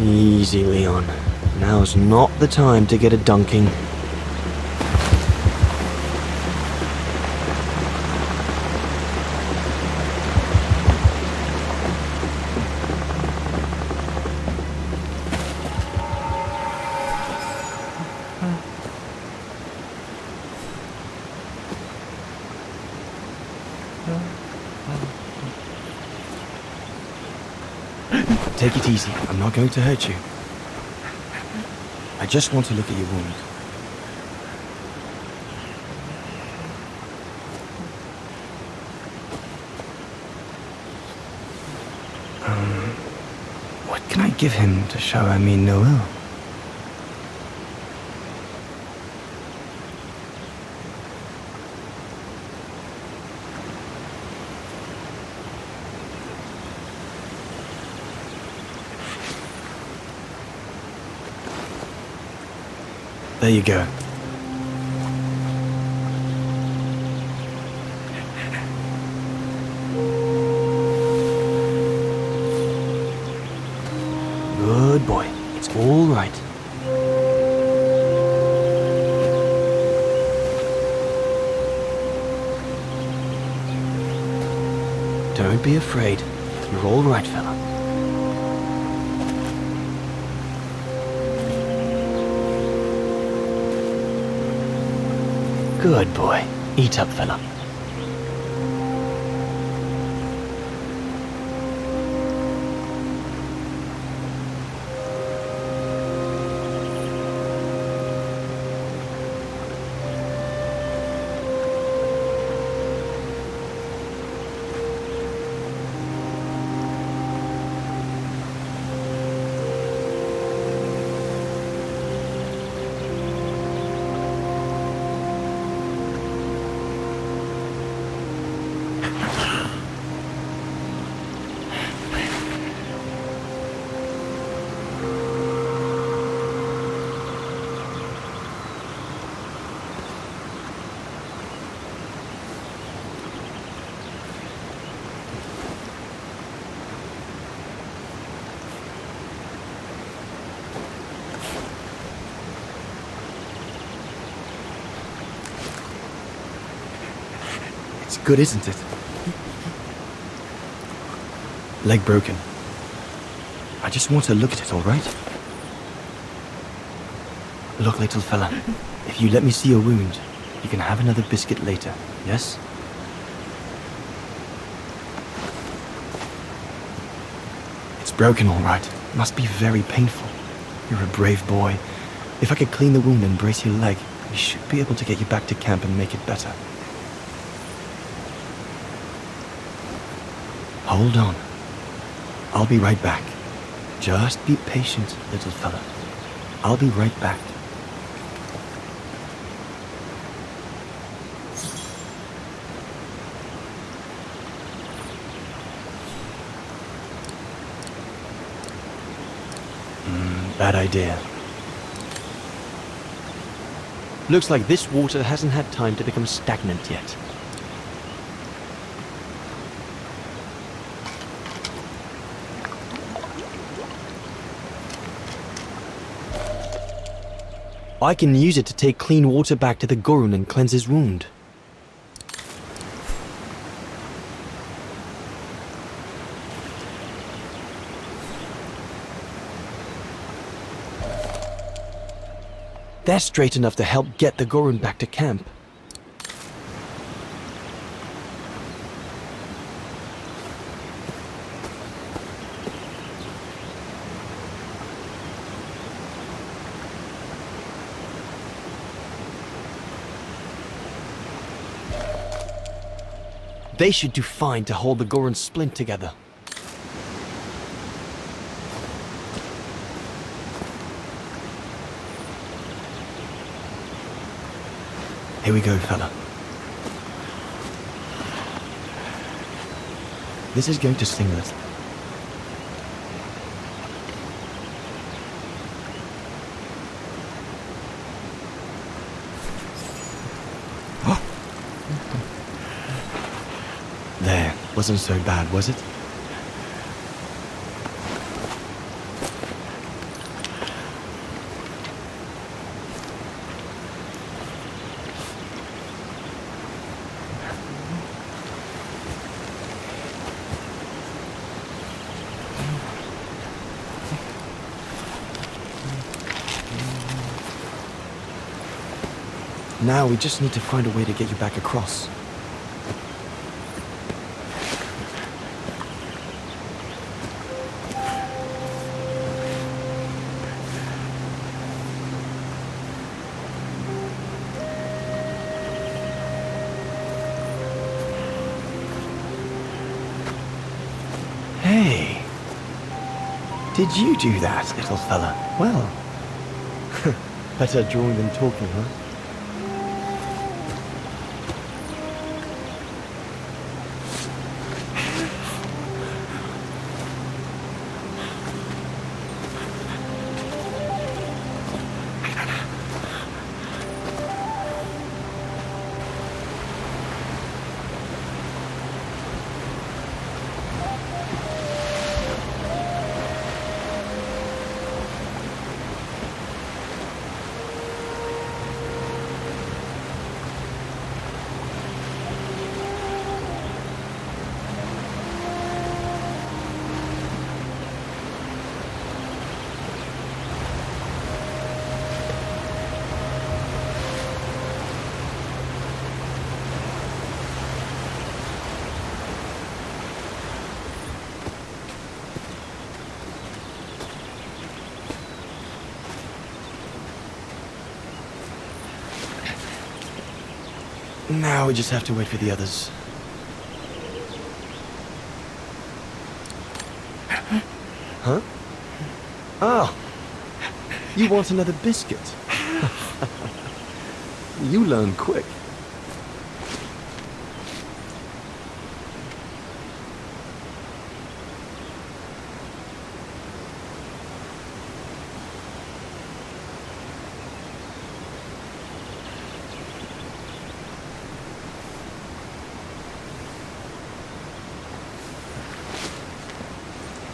Easy, Leon. Now's not the time to get a dunking. Take it easy. I'm not going to hurt you. I just want to look at your wound. What can I give him to show I mean no ill? There you go. Good boy. It's all right. Don't be afraid. You're all right, fella. Good boy. Eat up, fella. It's good, isn't it? Leg broken. I just want to look at it, all right? Look, little fella, if you let me see your wound, you can have another biscuit later, yes? It's broken, all right. Must be very painful. You're a brave boy. If I could clean the wound and brace your leg, we should be able to get you back to camp and make it better. Hold on. I'll be right back. Just be patient, little fella. I'll be right back. Bad idea. Looks like this water hasn't had time to become stagnant yet. I can use it to take clean water back to the Gorun and cleanse his wound. They're straight enough to help get the Gorun back to camp. They should do fine to hold the Gorun splint together. Here we go, fella. This is going to sting a little. There, wasn't so bad, was it? Now we just need to find a way to get you back across. Hey, did you do that, little fella? Well, better drawing than talking, huh? Now we just have to wait for the others. Huh? Oh. You want another biscuit? You learn quick.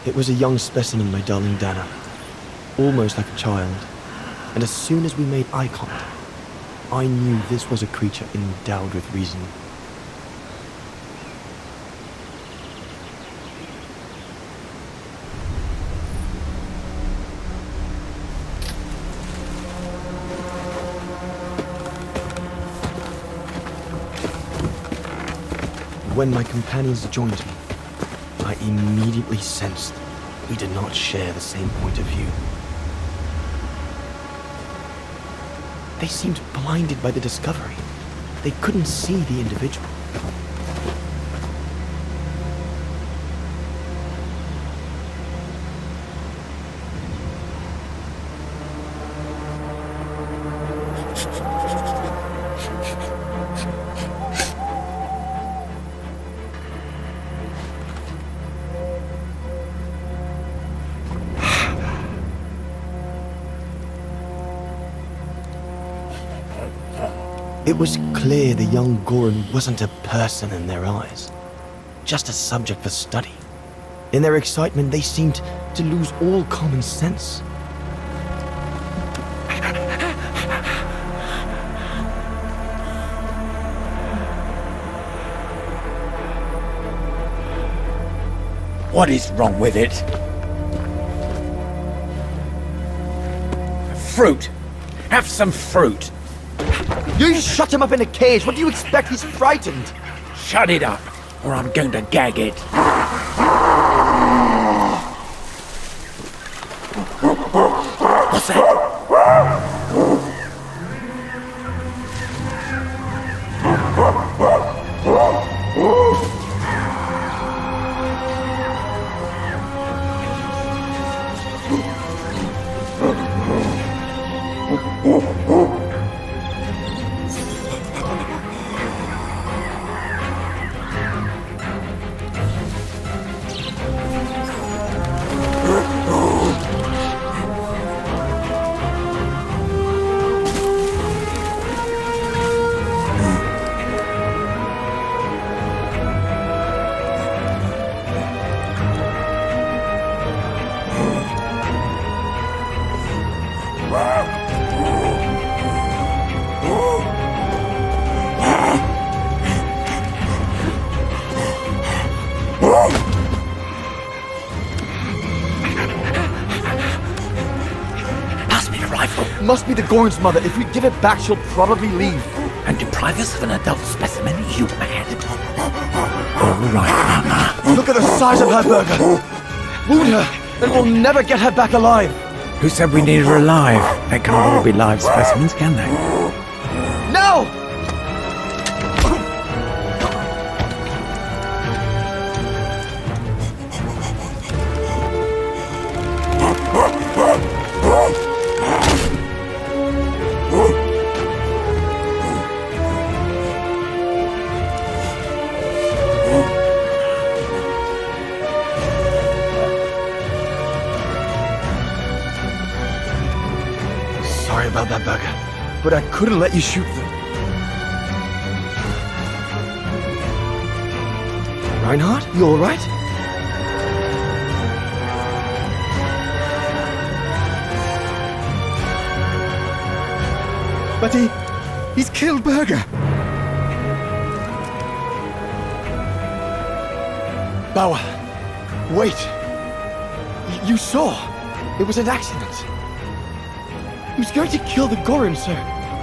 It was a young specimen, my darling Dana. Almost like a child. And as soon as we made eye contact, I knew this was a creature endowed with reason. When my companions joined me, I immediately sensed we did not share the same point of view. They seemed blinded by the discovery. They couldn't see the individual. It was clear the young Goran wasn't a person in their eyes, just a subject for study. In their excitement, they seemed to lose all common sense.
What is wrong with it? Fruit! Have some fruit!
You shut him up in a cage! What do you expect? He's frightened!
Shut it up, or I'm going to gag it. What's that?
Must be the Goran's mother. If we give it back, she'll probably leave.
And deprive us of an adult specimen? You mad? All right, Mama.
Look at the size of her burger. Wound her, and we'll never get her back alive.
Who said we need her alive? They can't all be live specimens, can they?
No! About that burger, but I couldn't let you shoot them. Reinhardt, you all right?
But he's killed Berger.
Bauer, wait. You saw. It was an accident. He was going to kill the Goran, sir.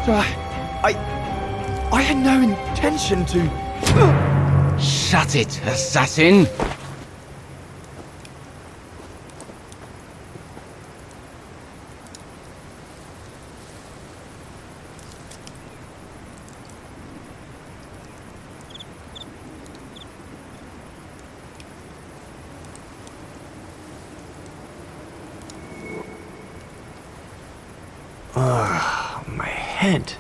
So I had no intention to...
Shut it, assassin!
head.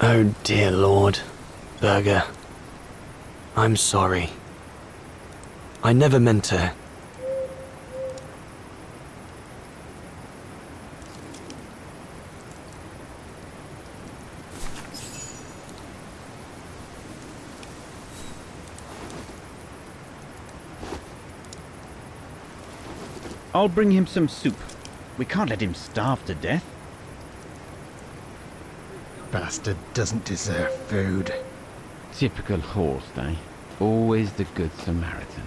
Oh dear Lord, Burger. I'm sorry. I never meant to.
I'll bring him some soup. We can't let him starve to death.
Bastard doesn't deserve food.
Typical horse, eh? Always the good Samaritan.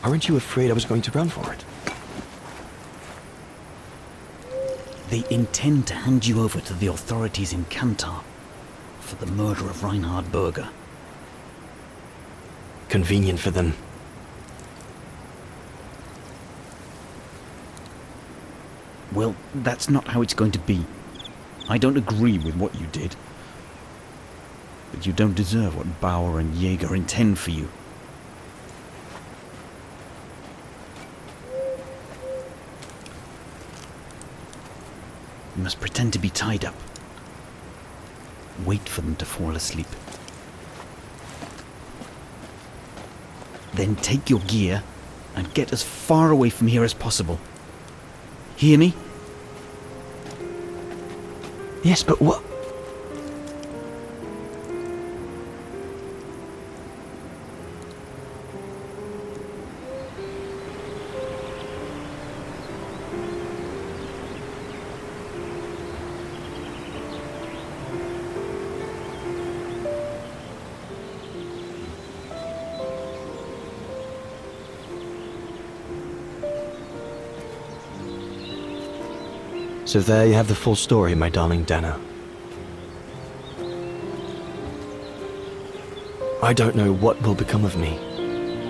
Aren't you afraid I was going to run for it?
They intend to hand you over to the authorities in Kantar for the murder of Reinhard Berger.
Convenient for them.
Well, that's not how it's going to be. I don't agree with what you did. But you don't deserve what Bauer and Jaeger intend for you. You must pretend to be tied up. Wait for them to fall asleep. Then take your gear and get as far away from here as possible. Hear me?
Yes, but what? So there you have the full story, my darling Dana. I don't know what will become of me,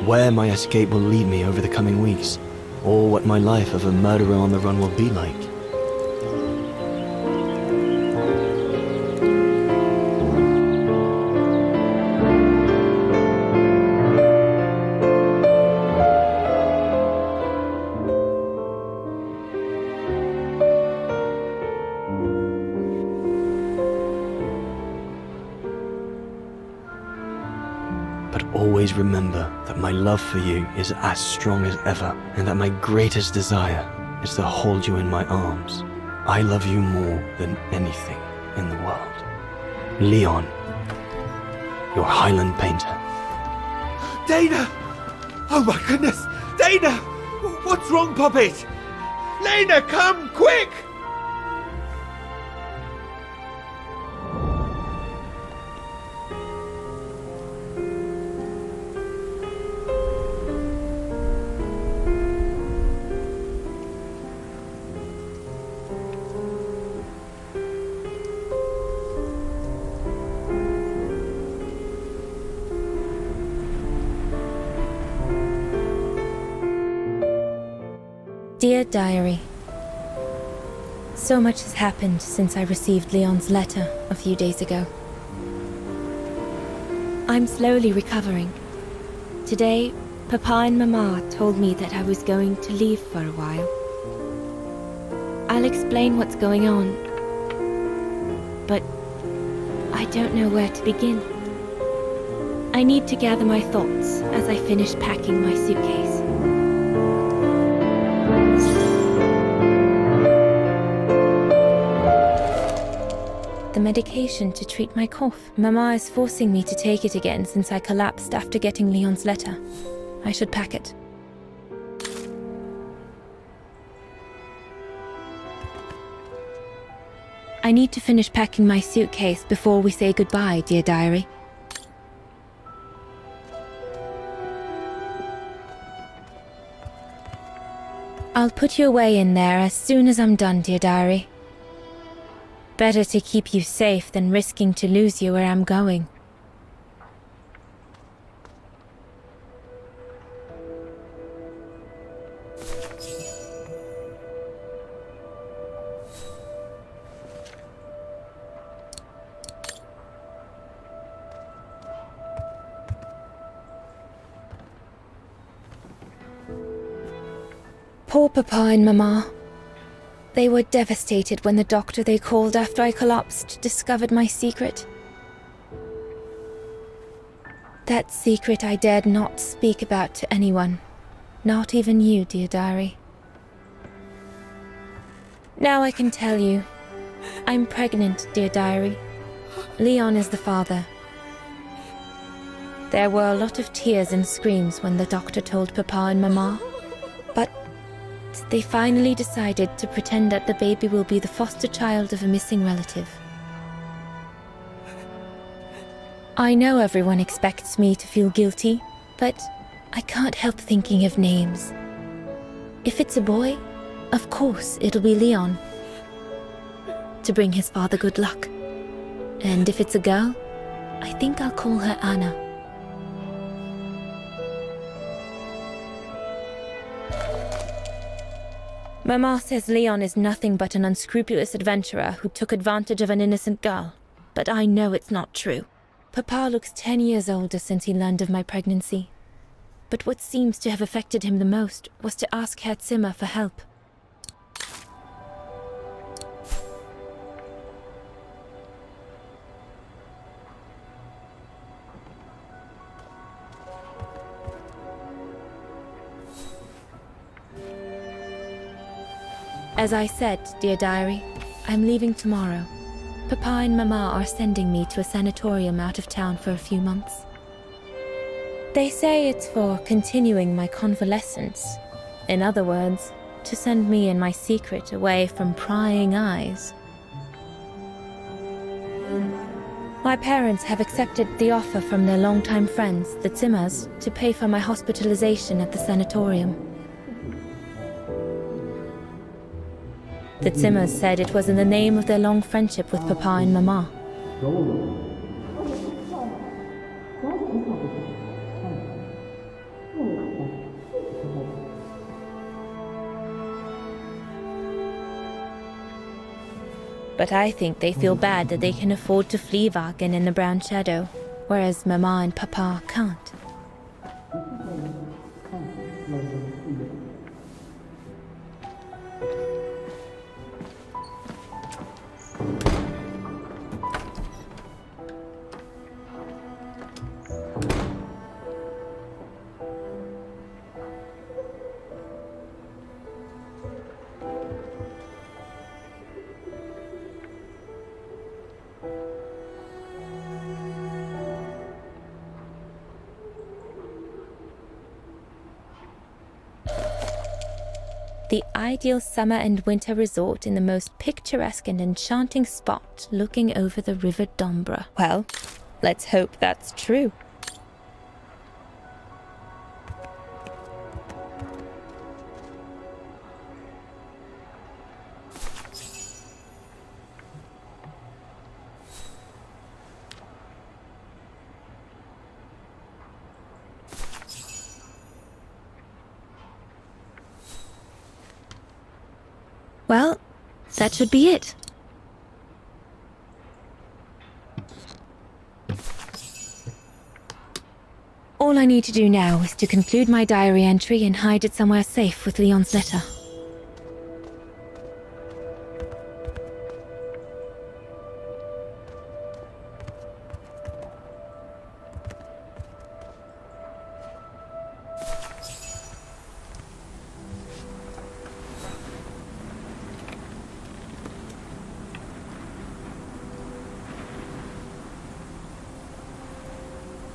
where my escape will lead me over the coming weeks, or what my life of a murderer on the run will be like. Always remember that my love for you is as strong as ever, and that my greatest desire is to hold you in my arms. I love you more than anything in the world. Leon, your Highland painter.
Dana! Oh my goodness! Dana! What's wrong, Puppet? Lena, come, quick!
Dear Diary, so much has happened since I received Leon's letter a few days ago. I'm slowly recovering. Today, Papa and Mama told me that I was going to leave for a while. I'll explain what's going on, but I don't know where to begin. I need to gather my thoughts as I finish packing my suitcase. The medication to treat my cough. Mama is forcing me to take it again since I collapsed after getting Leon's letter. I should pack it. I need to finish packing my suitcase before we say goodbye, dear diary. I'll put you away in there as soon as I'm done, dear diary. Better to keep you safe than risking to lose you where I'm going. Poor Papa and Mama. They were devastated when the doctor they called after I collapsed discovered my secret. That secret I dared not speak about to anyone, not even you, dear diary. Now I can tell you. I'm pregnant, dear diary. Leon is the father. There were a lot of tears and screams when the doctor told Papa and Mama, but they finally decided to pretend that the baby will be the foster child of a missing relative. I know everyone expects me to feel guilty, but I can't help thinking of names. If it's a boy, of course it'll be Leon, to bring his father good luck. And if it's a girl, I think I'll call her Anna. Mama says Leon is nothing but an unscrupulous adventurer who took advantage of an innocent girl, but I know it's not true. Papa looks 10 years older since he learned of my pregnancy. But what seems to have affected him the most was to ask Herr Zimmer for help. As I said, dear diary, I'm leaving tomorrow. Papa and Mama are sending me to a sanatorium out of town for a few months. They say it's for continuing my convalescence. In other words, to send me and my secret away from prying eyes. My parents have accepted the offer from their longtime friends, the Zimmers, to pay for my hospitalization at the sanatorium. The Zimmers said it was in the name of their long friendship with Papa and Mama. But I think they feel bad that they can afford to flee Wagen in the Brown Shadow, whereas Mama and Papa can't. The ideal summer and winter resort in the most picturesque and enchanting spot looking over the River Dombra. Well, let's hope that's true. Well, that should be it. All I need to do now is to conclude my diary entry and hide it somewhere safe with Leon's letter.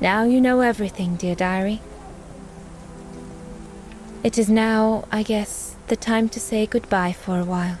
Now you know everything, dear diary. It is now, I guess, the time to say goodbye for a while.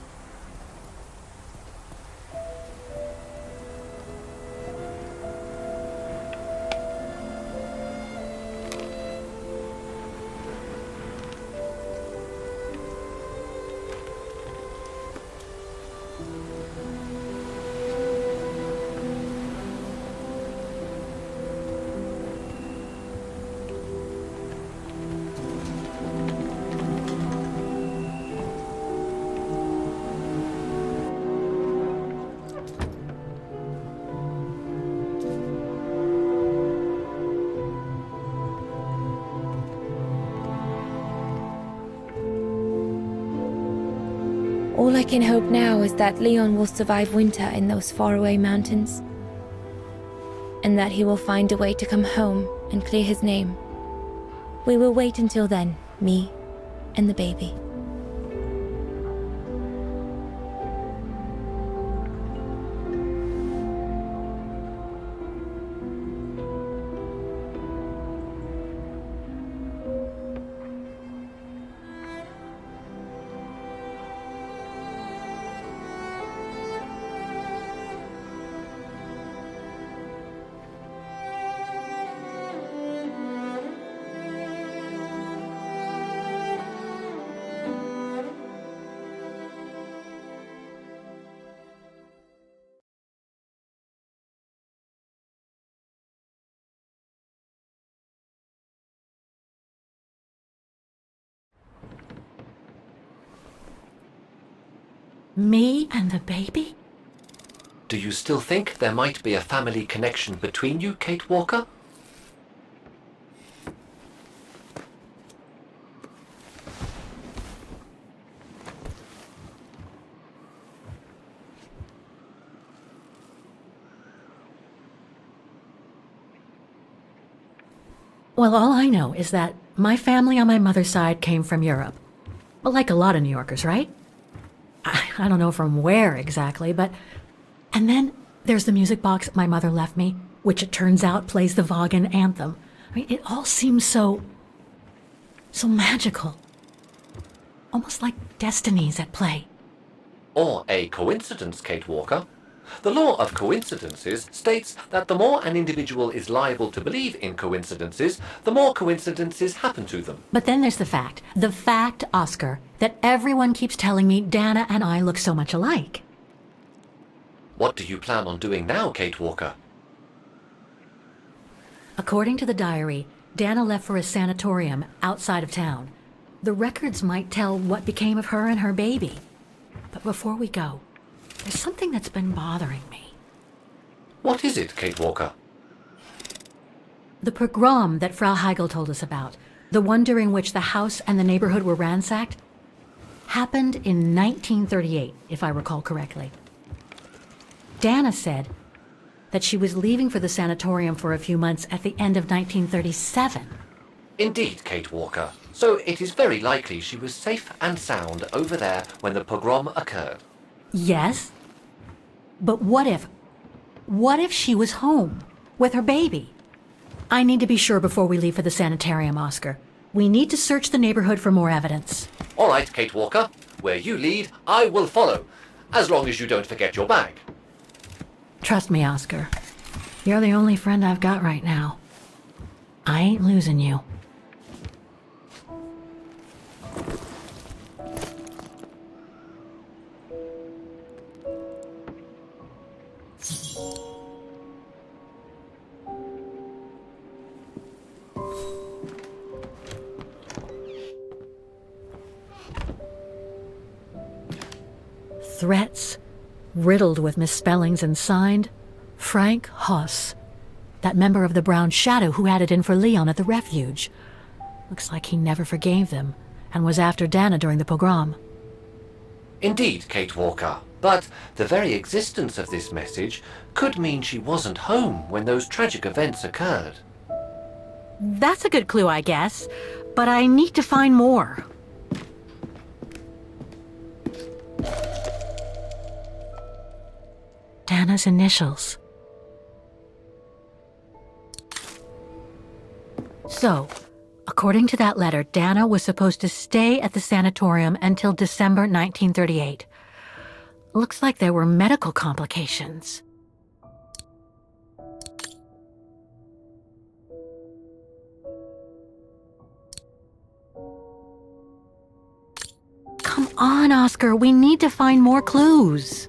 All I can hope now is that Leon will survive winter in those faraway mountains, and that he will find a way to come home and clear his name. We will wait until then, me and the baby.
Me and the baby?
Do you still think there might be a family connection between you, Kate Walker?
Well, all I know is that my family on my mother's side came from Europe. Well, like a lot of New Yorkers, right? I don't know from where exactly, but... And then there's the music box my mother left me, which it turns out plays the Wagen anthem. I mean, it all seems so magical. Almost like destinies at play.
Or a coincidence, Kate Walker. The law of coincidences states that the more an individual is liable to believe in coincidences, the more coincidences happen to them.
But then there's the fact, Oscar, that everyone keeps telling me Dana and I look so much alike.
What do you plan on doing now, Kate Walker?
According to the diary, Dana left for a sanatorium outside of town. The records might tell what became of her and her baby. But before we go, there's something that's been bothering me.
What is it, Kate Walker?
The pogrom that Frau Heigl told us about, the one during which the house and the neighborhood were ransacked, happened in 1938, if I recall correctly. Dana said that she was leaving for the sanatorium for a few months at the end of 1937.
Indeed, Kate Walker. So it is very likely she was safe and sound over there when the pogrom occurred.
Yes, but what if she was home with her baby? I need to be sure before we leave for the sanitarium, Oscar. We need to search the neighborhood for more evidence.
All right, Kate Walker. Where you lead, I will follow, as long as you don't forget your bag.
Trust me, Oscar. You're the only friend I've got right now. I ain't losing you. Threats, riddled with misspellings and signed, Frank Hoss, that member of the Brown Shadow who had it in for Leon at the refuge. Looks like he never forgave them and was after Dana during the pogrom.
Indeed, Kate Walker. But the very existence of this message could mean she wasn't home when those tragic events occurred.
That's a good clue, I guess, but I need to find more. Dana's initials. So, according to that letter, Dana was supposed to stay at the sanatorium until December 1938. Looks like there were medical complications. Come on, Oscar, we need to find more clues.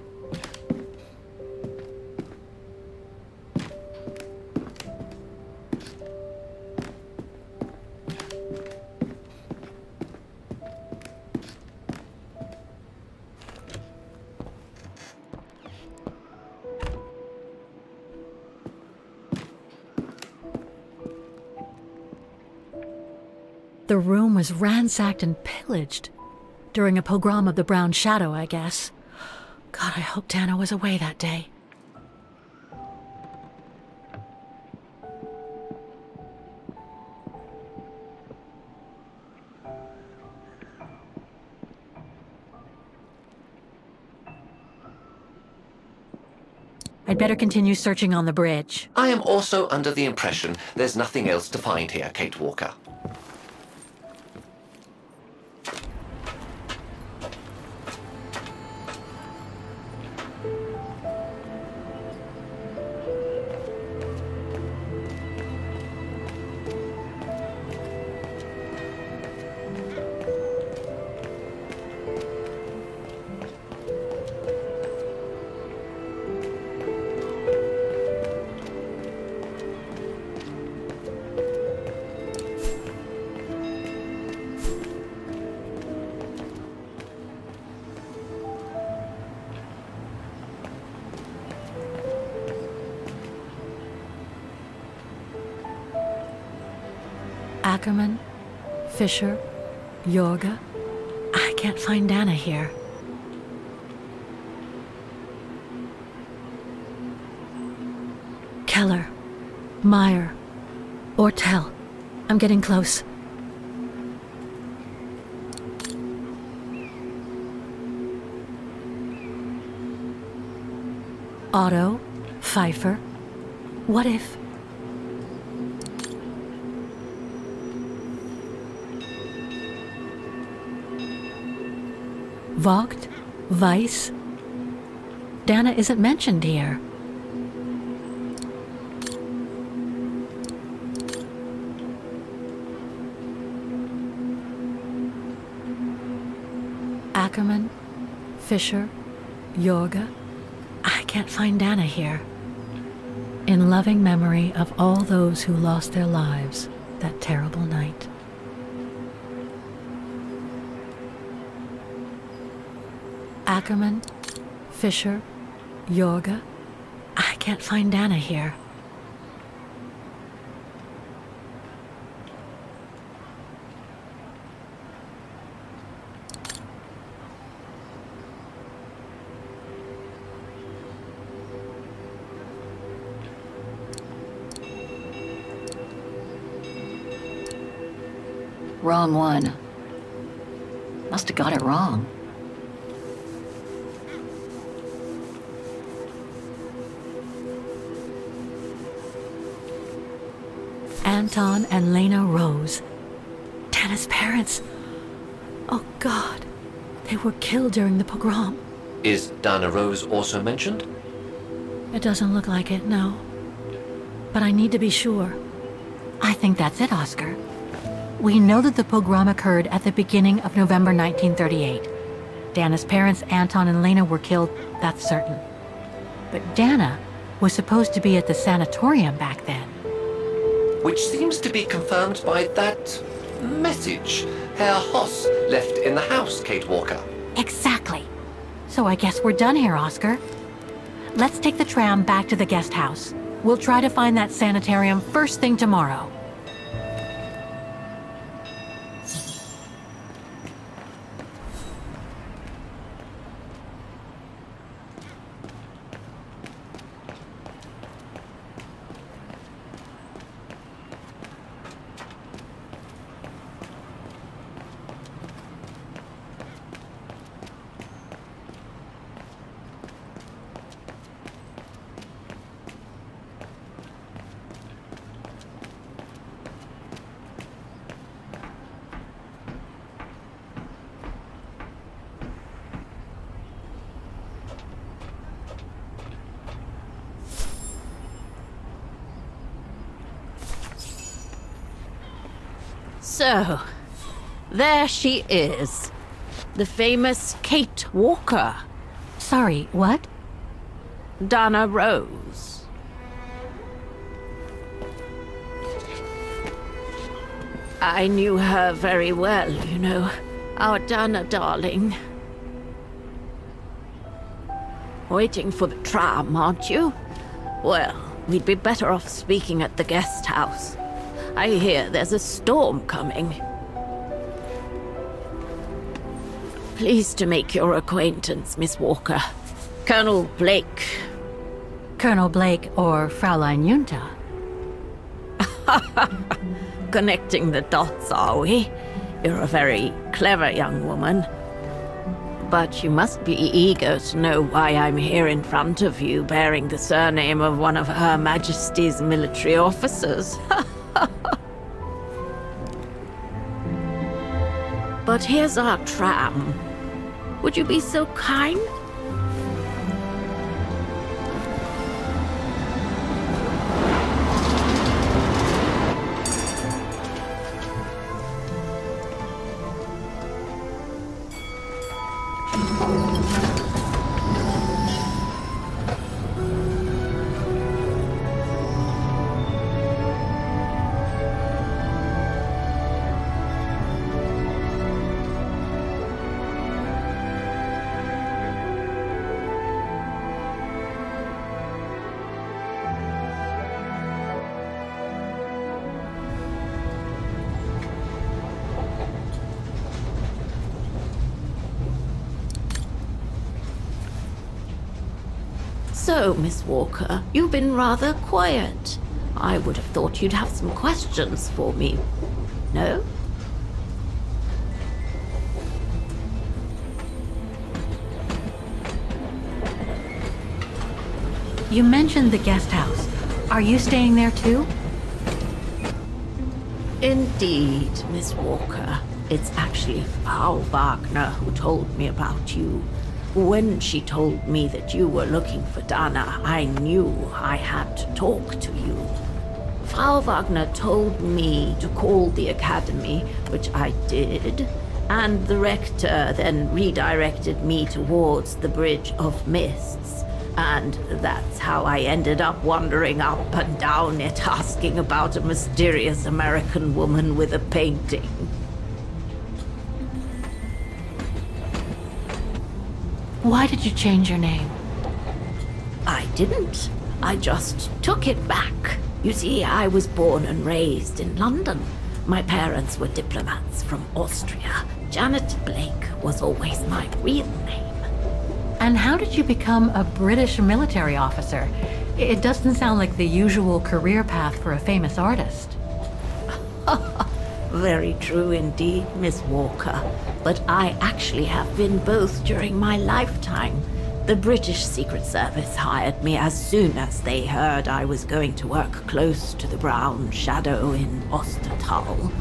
The room was ransacked and pillaged. During a pogrom of the Brown Shadow, I guess. God, I hope Dana was away that day. I'd better continue searching on the bridge.
I am also under the impression there's nothing else to find here, Kate Walker.
Ackerman, Fisher, Yorga. I can't find Dana here. Keller, Meyer, Ortel. I'm getting close. Otto, Pfeiffer. What if... Vogt, Weiss. Dana isn't mentioned here. Ackerman, Fisher, Yorga. I can't find Dana here. In loving memory of all those who lost their lives that terrible night. Ackerman, Fisher, Yorga. I can't find Dana here.
Wrong one. Must have got it wrong.
Anton and Lena Rose. Dana's parents. Oh God, they were killed during the pogrom.
Is Dana Rose also mentioned?
It doesn't look like it, no. But I need to be sure.
I think that's it, Oscar. We know that the pogrom occurred at the beginning of November 1938. Dana's parents, Anton and Lena, were killed, that's certain. But Dana was supposed to be at the sanatorium back then.
Which seems to be confirmed by that message Herr Hoss left in the house, Kate Walker.
Exactly. So I guess we're done here, Oscar. Let's take the tram back to the guest house. We'll try to find that sanitarium first thing tomorrow. So, there she is. The famous Kate Walker.
Sorry, what?
Dana Rose. I knew her very well, you know. Our Dana darling. Waiting for the tram, aren't you? Well, we'd be better off speaking at the guest house. I hear there's a storm coming. Pleased to make your acquaintance, Miss Walker. Colonel Blake.
Colonel Blake or Fraulein Junta?
Connecting the dots, are we? You're a very clever young woman. But you must be eager to know why I'm here in front of you, bearing the surname of one of Her Majesty's military officers. But here's our tram. Would you be so kind? So, Miss Walker, you've been rather quiet. I would have thought you'd have some questions for me. No?
You mentioned the guest house. Are you staying there too?
Indeed, Miss Walker. It's actually Frau Wagner who told me about you. When she told me that you were looking for Dana, I knew I had to talk to you. Frau Wagner told me to call the academy, which I did, and the rector then redirected me towards the Bridge of Mists. And that's how I ended up wandering up and down it, asking about a mysterious American woman with a painting.
Why did you change your name?
I didn't. I just took it back. You see, I was born and raised in London. My parents were diplomats from Austria. Janet Blake was always my real name.
And how did you become a British military officer? It doesn't sound like the usual career path for a famous artist.
Very true indeed, Miss Walker. But I actually have been both during my lifetime. The British Secret Service hired me as soon as they heard I was going to work close to the Brown Shadow in Ostertal.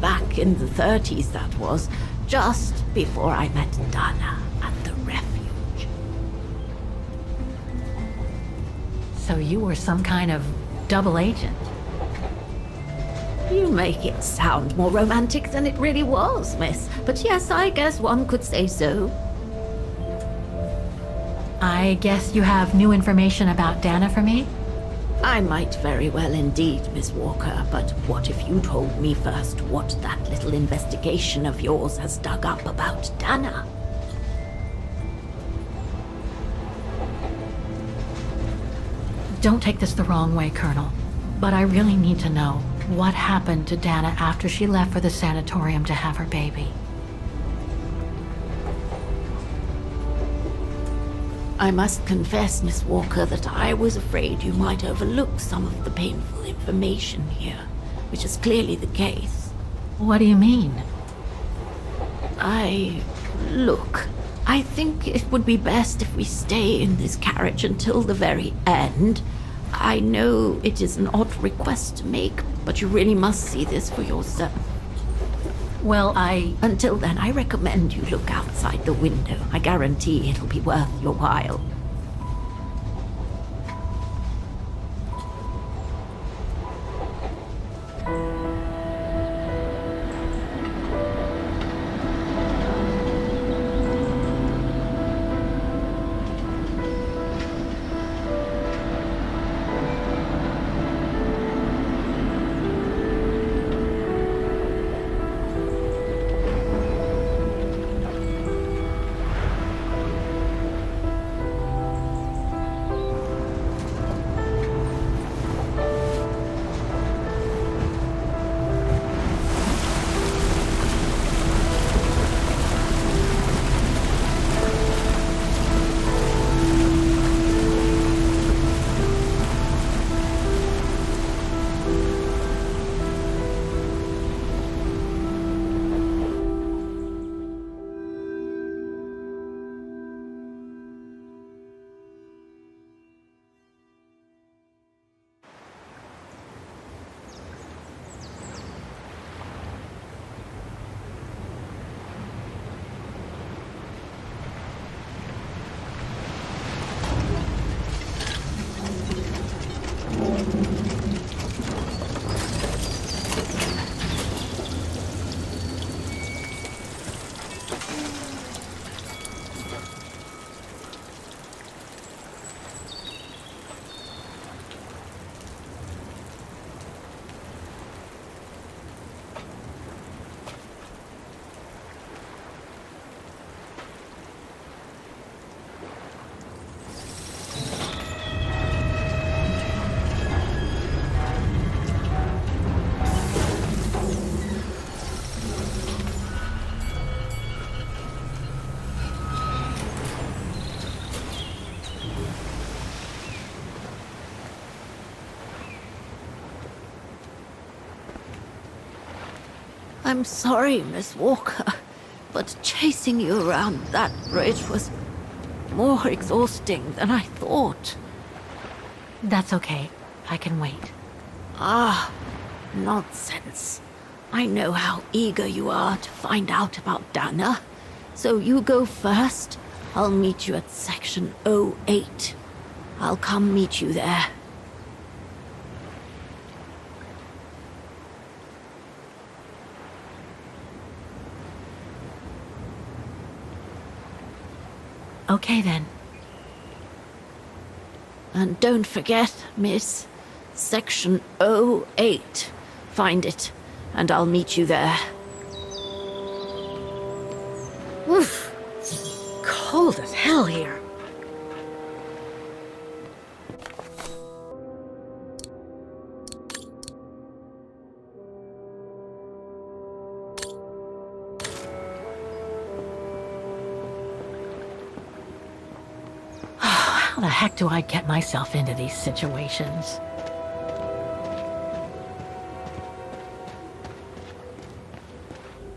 Back in the 30s, that was, just before I met Dana at the refuge.
So you were some kind of double agent?
You make it sound more romantic than it really was, miss. But yes, I guess one could say so.
I guess you have new information about Dana for me?
I might very well indeed, Miss Walker, but what if you told me first what that little investigation of yours has dug up about Dana?
Don't take this the wrong way, Colonel, but I really need to know what happened to Dana after she left for the sanatorium to have her baby.
I must confess, Miss Walker, that I was afraid you might overlook some of the painful information here, which is clearly the case.
What do you mean?
Look, I think it would be best if we stay in this carriage until the very end. I know it is an odd request to make, but you really must see this for yourself.
Well,
Until then, I recommend you look outside the window. I guarantee it'll be worth your while.
I'm sorry, Miss Walker, but chasing you around that bridge was more exhausting than I thought. That's okay. I can wait. Ah, nonsense. I know how eager you are to find out about Dana. So you go first. I'll meet you at section 08. I'll come meet you there. Okay then. And don't forget, miss, section 08. Find it, and I'll meet you there. Oof. Cold as hell here. How the heck do I get myself into these situations?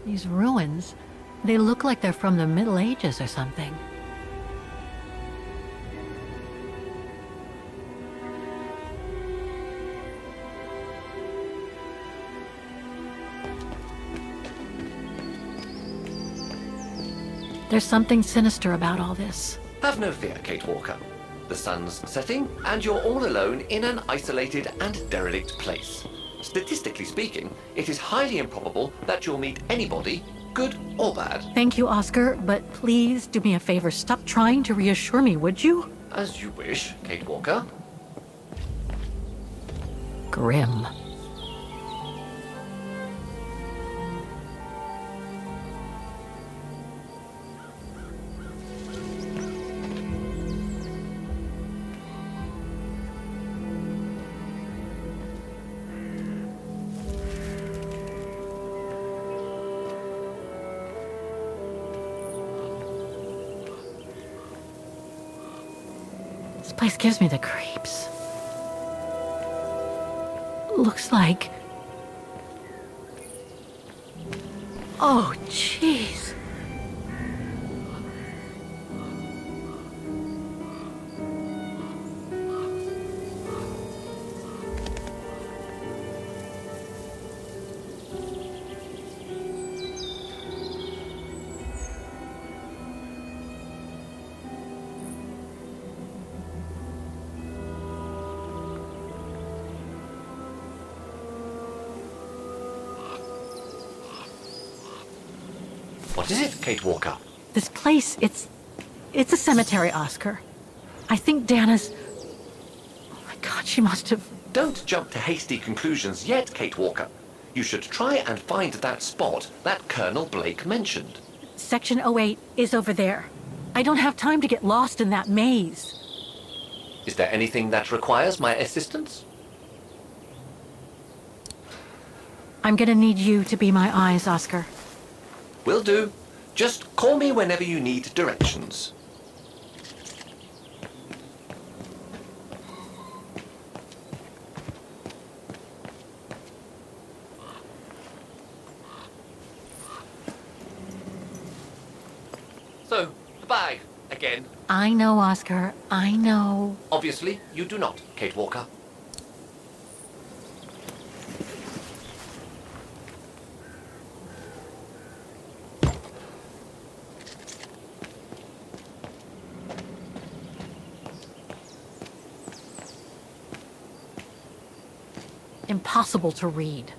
These ruins, they look like they're from the Middle Ages or something. There's something sinister about all this.
Have no fear, Kate Walker. The sun's setting, and you're all alone in an isolated and derelict place. Statistically speaking, it is highly improbable that you'll meet anybody, good or bad.
Thank you, Oscar, but please do me a favor. Stop trying to reassure me, would you?
As you wish, Kate Walker.
Grim. This place gives me the creeps. Looks like... Oh, jeez.
What is it, Kate Walker?
This place, it's a cemetery, Oscar. I think Dana's... Oh my God, she must have...
Don't jump to hasty conclusions yet, Kate Walker. You should try and find that spot that Colonel Blake mentioned.
Section 08 is over there. I don't have time to get lost in that maze.
Is there anything that requires my assistance?
I'm gonna need you to be my eyes, Oscar.
Will do. Just call me whenever you need directions. So, the bag, again.
I know, Oscar. I know.
Obviously, you do not, Kate Walker.
Impossible to read.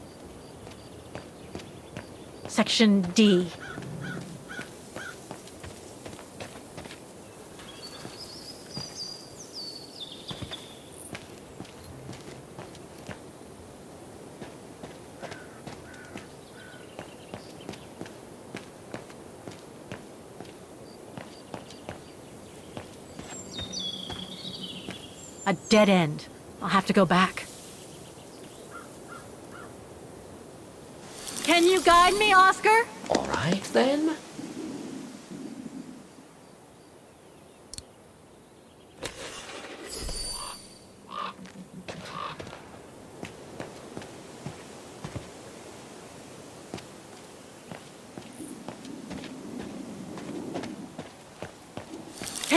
Section D. A dead end. I'll have to go back. Can you guide me, Oscar?
All right, then.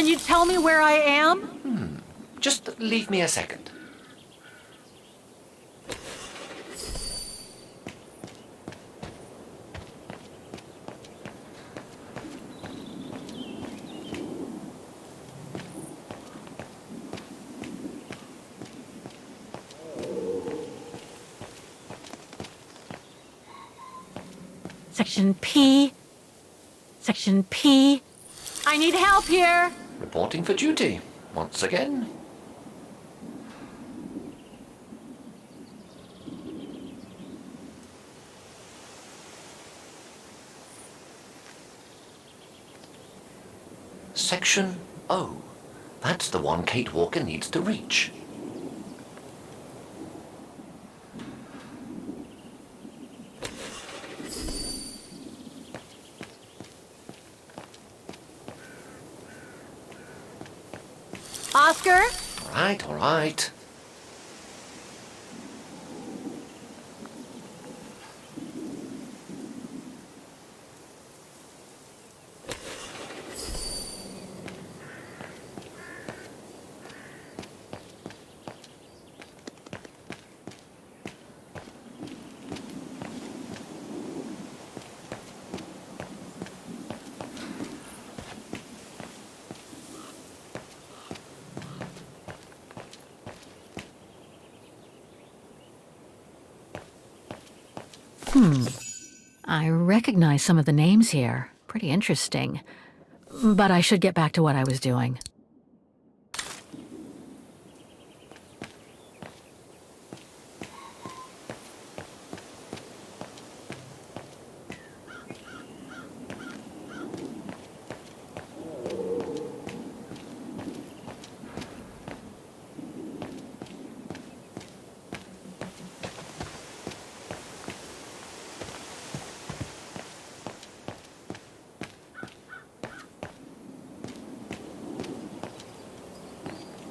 Can you tell me where I am?
Just leave me a second.
Section P. Section P. I need help here.
Reporting for duty, once again. Section O. That's the one Kate Walker needs to reach.
Oscar?
All right.
I recognize some of the names here. Pretty interesting. But I should get back to what I was doing.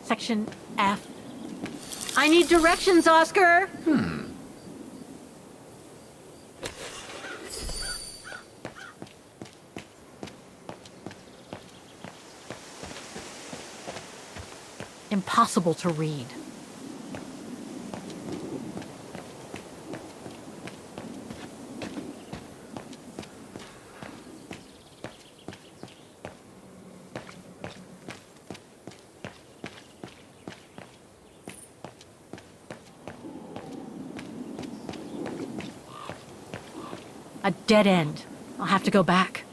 Section F. I need directions, Oscar! Impossible to read. A dead end. I'll have to go back.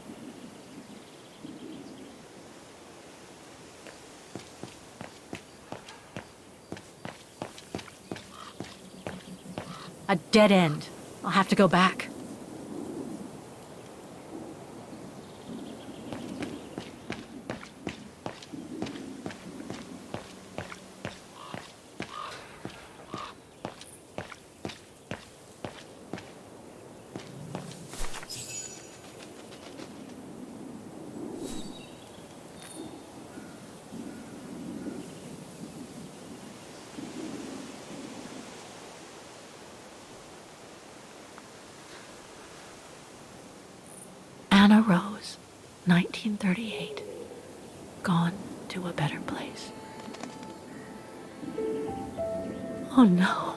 A dead end. I'll have to go back. Anna Rose, 1938. Gone to a better place. Oh no.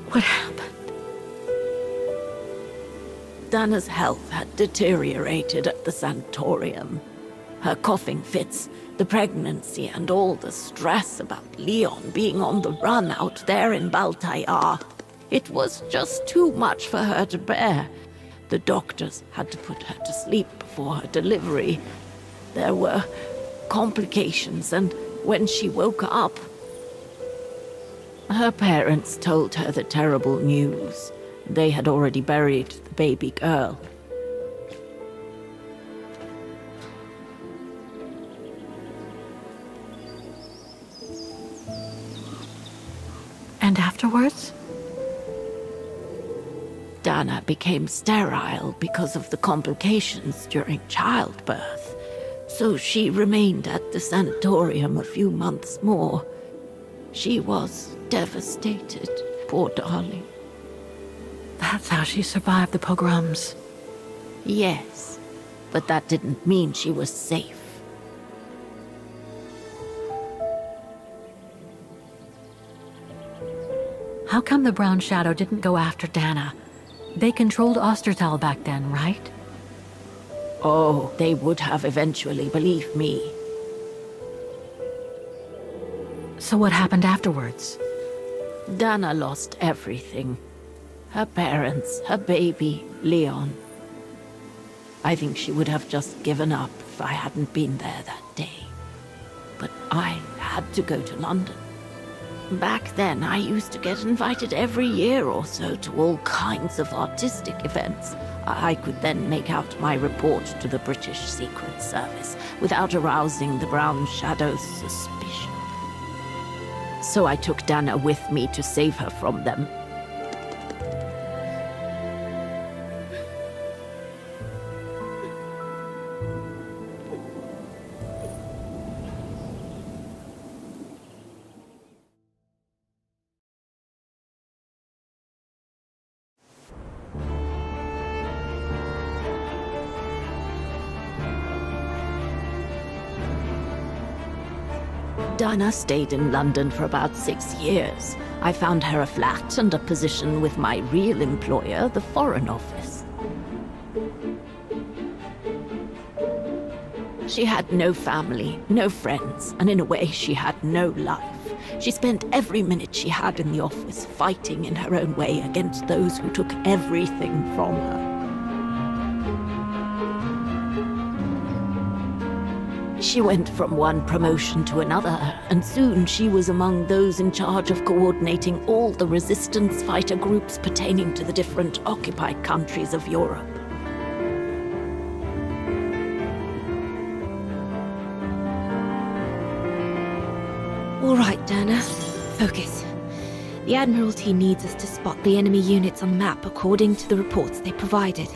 What happened?
Dana's health had deteriorated at the sanatorium. Her coughing fits, the pregnancy, and all the stress about Leon being on the run out there in Baltayar. It was just too much for her to bear. The doctors had to put her to sleep before her delivery. There were complications, and when she woke up,
Her parents told her the terrible news. They had already buried the baby girl.
And afterwards?
Dana became sterile because of the complications during childbirth, so she remained at the sanatorium a few months more. She was devastated, poor darling.
That's how she survived the pogroms.
Yes, but that didn't mean she was safe.
How come the Brown Shadow didn't go after Dana? They controlled Ostertal back then, right?
Oh, they would have eventually, believe me.
So what happened afterwards?
Dana lost everything. Her parents, her baby, Leon. I think she would have just given up if I hadn't been there that day. But I had to go to London. Back then, I used to get invited every year or so to all kinds of artistic events. I could then make out my report to the British Secret Service without arousing the Brown Shadow's suspicion. So I took Dana with me to save her from them. Dana stayed in London for about 6 years. I found her a flat and a position with my real employer, the Foreign Office. She had no family, no friends, and in a way she had no life. She spent every minute she had in the office fighting in her own way against those who took everything from her. She went from one promotion to another, and soon she was among those in charge of coordinating all the resistance fighter groups pertaining to the different occupied countries of Europe.
All right, Dana. Focus. The Admiralty needs us to spot the enemy units on the map according to the reports they provided.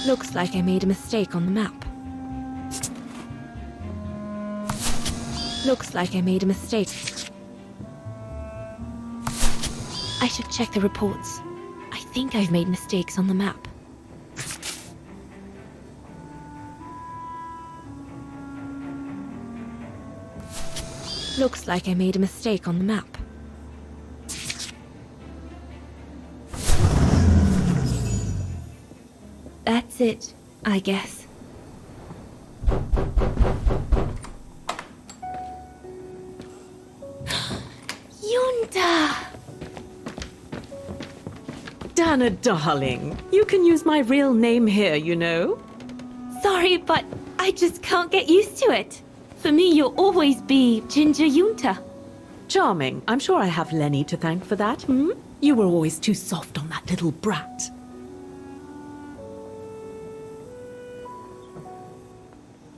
Looks like I made a mistake on the map. Looks like I made a mistake. I should check the reports. I think I've made mistakes on the map. Looks like I made a mistake on the map. That's it, I guess. Yunta!
Dana, darling, you can use my real name here, you know.
Sorry, but I just can't get used to it. For me, you'll always be Ginger Yunta.
Charming. I'm sure I have Lenny to thank for that, hmm? You were always too soft on that little brat.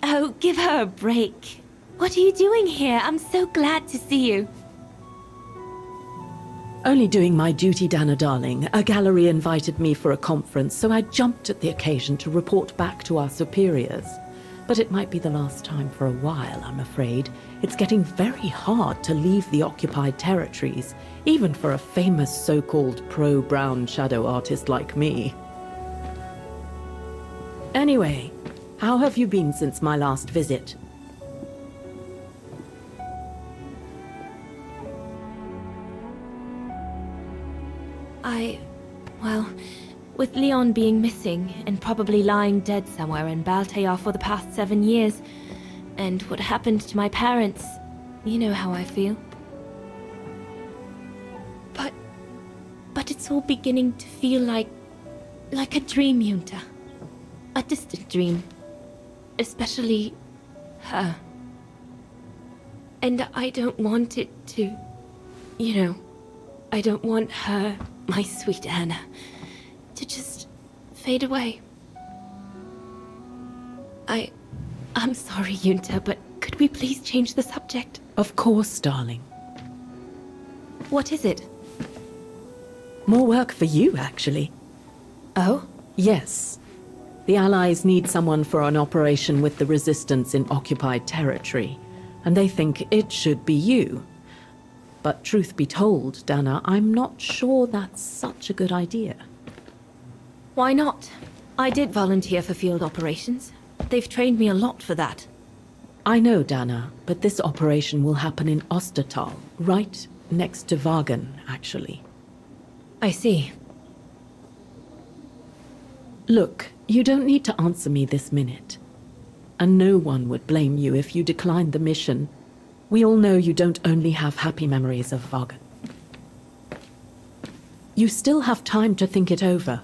Oh, give her a break. What are you doing here? I'm so glad to see you.
Only doing my duty, Dana, darling. A gallery invited me for a conference, so I jumped at the occasion to report back to our superiors. But it might be the last time for a while, I'm afraid. It's getting very hard to leave the occupied territories, even for a famous so-called pro-brown shadow artist like me. Anyway, how have you been since my last visit?
Well, with Leon being missing and probably lying dead somewhere in Baltayar for the past 7 years, and what happened to my parents, you know how I feel. But it's all beginning to feel like a dream, Yunta. A distant dream. Especially her. And I don't want it to, you know, I don't want her, my sweet Anna, to just fade away. I'm sorry, Yunta, but could we please change the subject?
Of course, darling.
What is it?
More work for you, actually.
Oh?
Yes. The Allies need someone for an operation with the Resistance in occupied territory, and they think it should be you. But truth be told, Dana, I'm not sure that's such a good idea.
Why not? I did volunteer for field operations. They've trained me a lot for that.
I know, Dana, but this operation will happen in Ostertal, right next to Vagen, actually.
I see.
Look, you don't need to answer me this minute. And no one would blame you if you declined the mission. We all know you don't only have happy memories of Vagen. You still have time to think it over.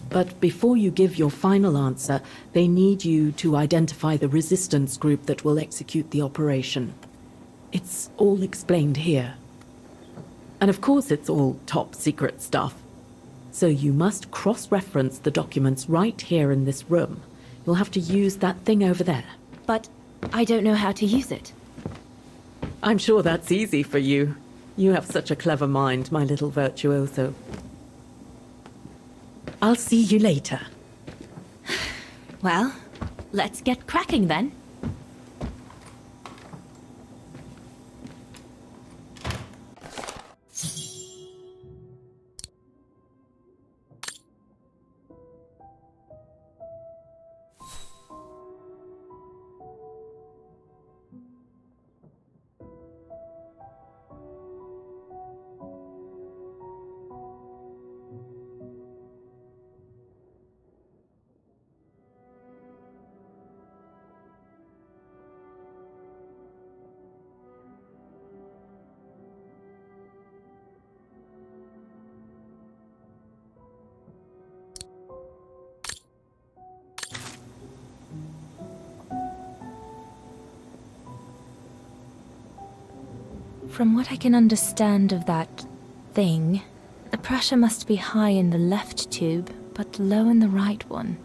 But before you give your final answer, they need you to identify the resistance group that will execute the operation. It's all explained here. And of course it's all top secret stuff. So you must cross-reference the documents right here in this room. You'll have to use that thing over there.
But I don't know how to use it.
I'm sure that's easy for you. You have such a clever mind, my little virtuoso. I'll see you later.
Well, let's get cracking then. From what I can understand of that thing, the pressure must be high in the left tube, but low in the right one.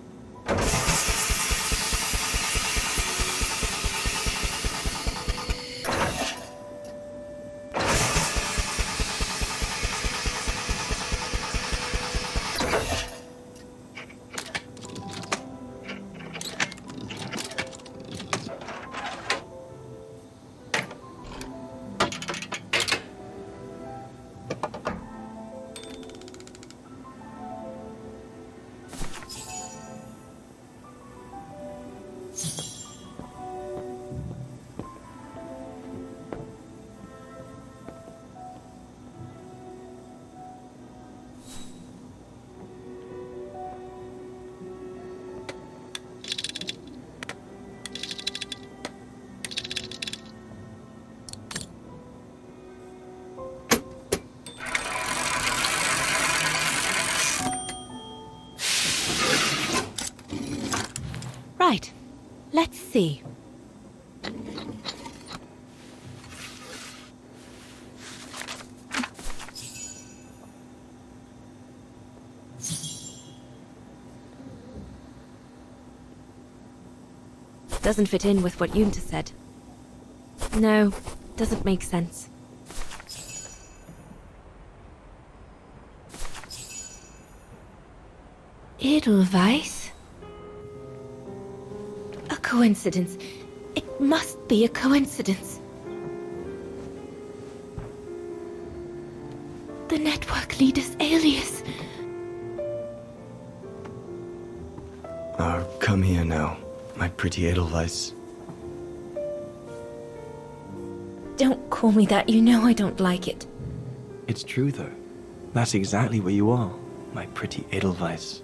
Right. Let's see. Doesn't fit in with what Yunta said. No, doesn't make sense. Edelweiss? A coincidence. It must be a coincidence. The network leader's alias.
Oh, come here now, my pretty Edelweiss.
Don't call me that, you know I don't like it.
It's true, though. That's exactly what you are, my pretty Edelweiss.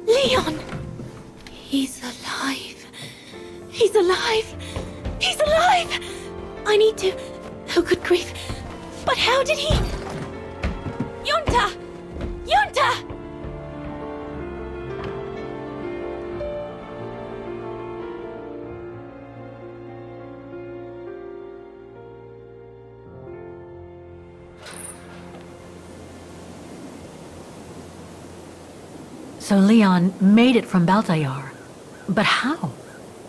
Leon! He's alive. He's alive. He's alive! I need to... Oh, good grief. But how did he... Yunta! Yunta!
So Leon made it from Baltayar. But how?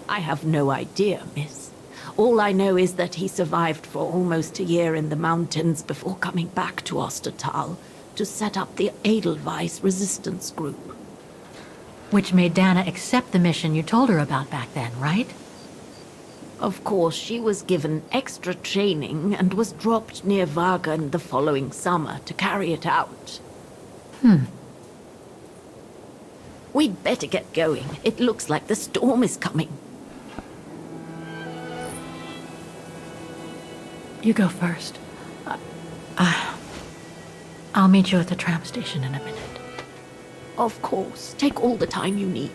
I have no idea, miss. All I know is that he survived for almost a year in the mountains before coming back to Ostertal to set up the Edelweiss resistance group.
Which made Dana accept the mission you told her about back then, right?
Of course, she was given extra training and was dropped near Vagan the following summer to carry it out. We'd better get going. It looks like the storm is coming.
You go first. I'll meet you at the tram station in a minute.
Of course. Take all the time you need.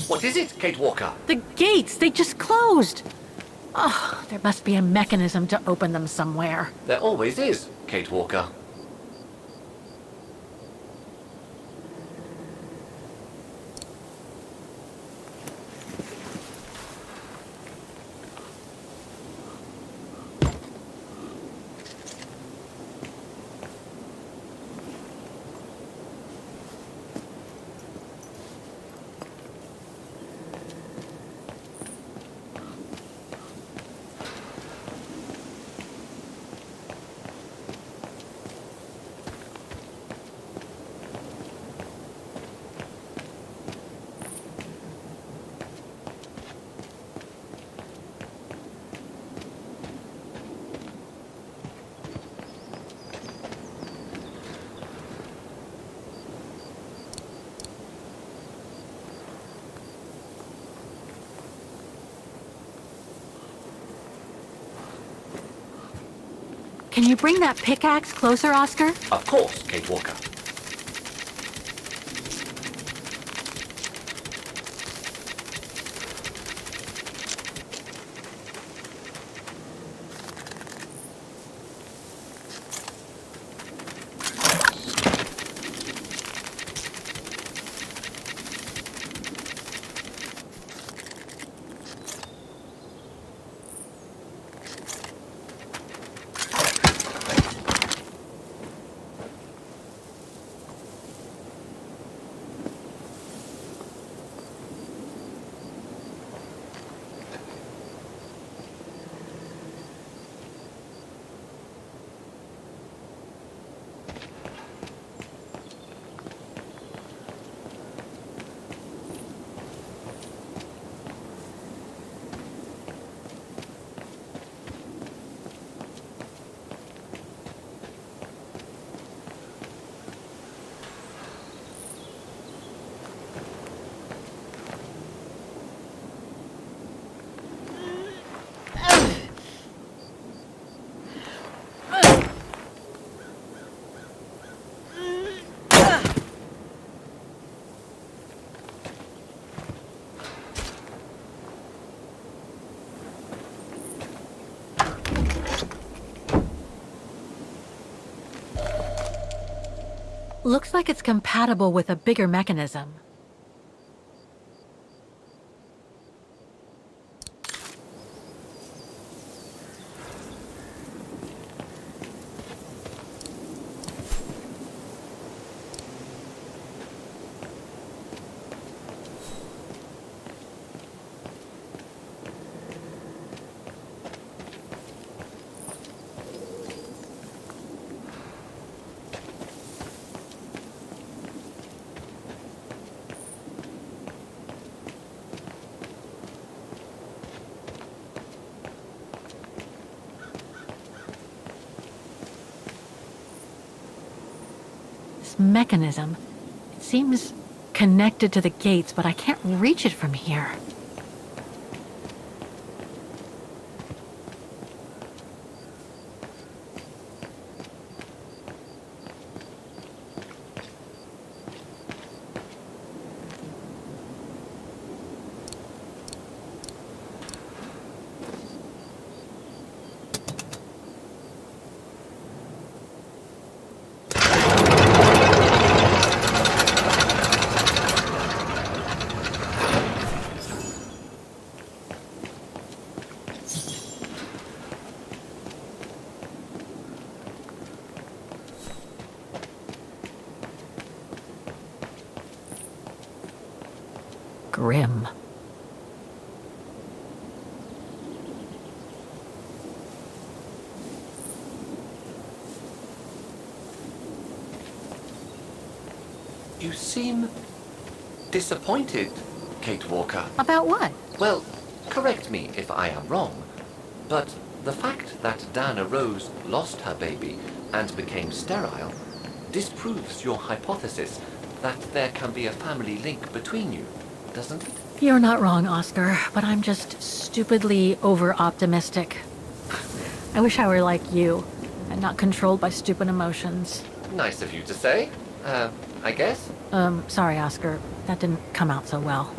What is it, Kate Walker?
The gates, they just closed. Oh, there must be a mechanism to open them somewhere.
There always is, Kate Walker.
Can you bring that pickaxe closer, Oscar?
Of course, Kate Walker.
Looks like it's compatible with a bigger mechanism. Mechanism. It seems connected to the gates, but I can't reach it from here. Grim.
You seem disappointed, Kate Walker.
About what?
Well, correct me if I am wrong, but the fact that Dana Rose lost her baby and became sterile disproves your hypothesis that there can be a family link between you, doesn't it?
You're not wrong, Oscar, but I'm just stupidly over-optimistic. I wish I were like you, and not controlled by stupid emotions.
Nice of you to say, I guess.
Sorry, Oscar. That didn't come out so well.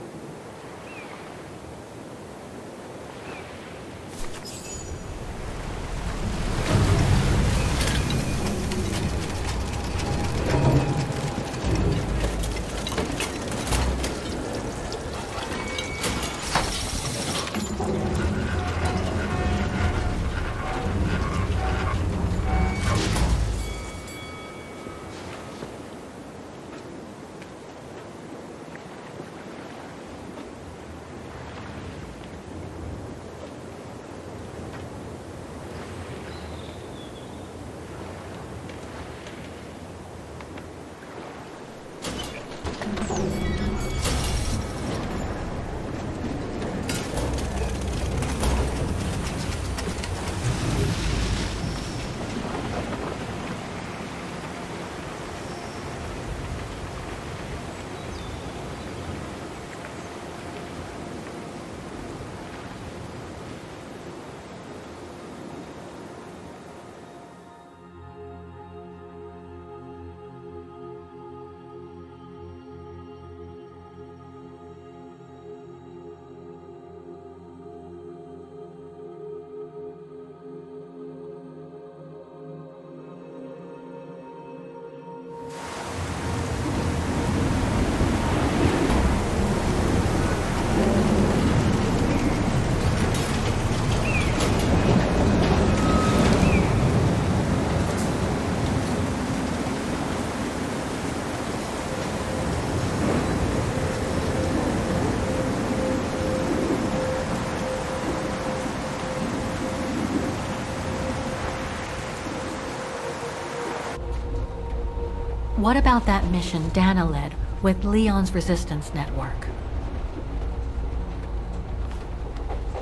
what about that mission Dana led with Leon's resistance network?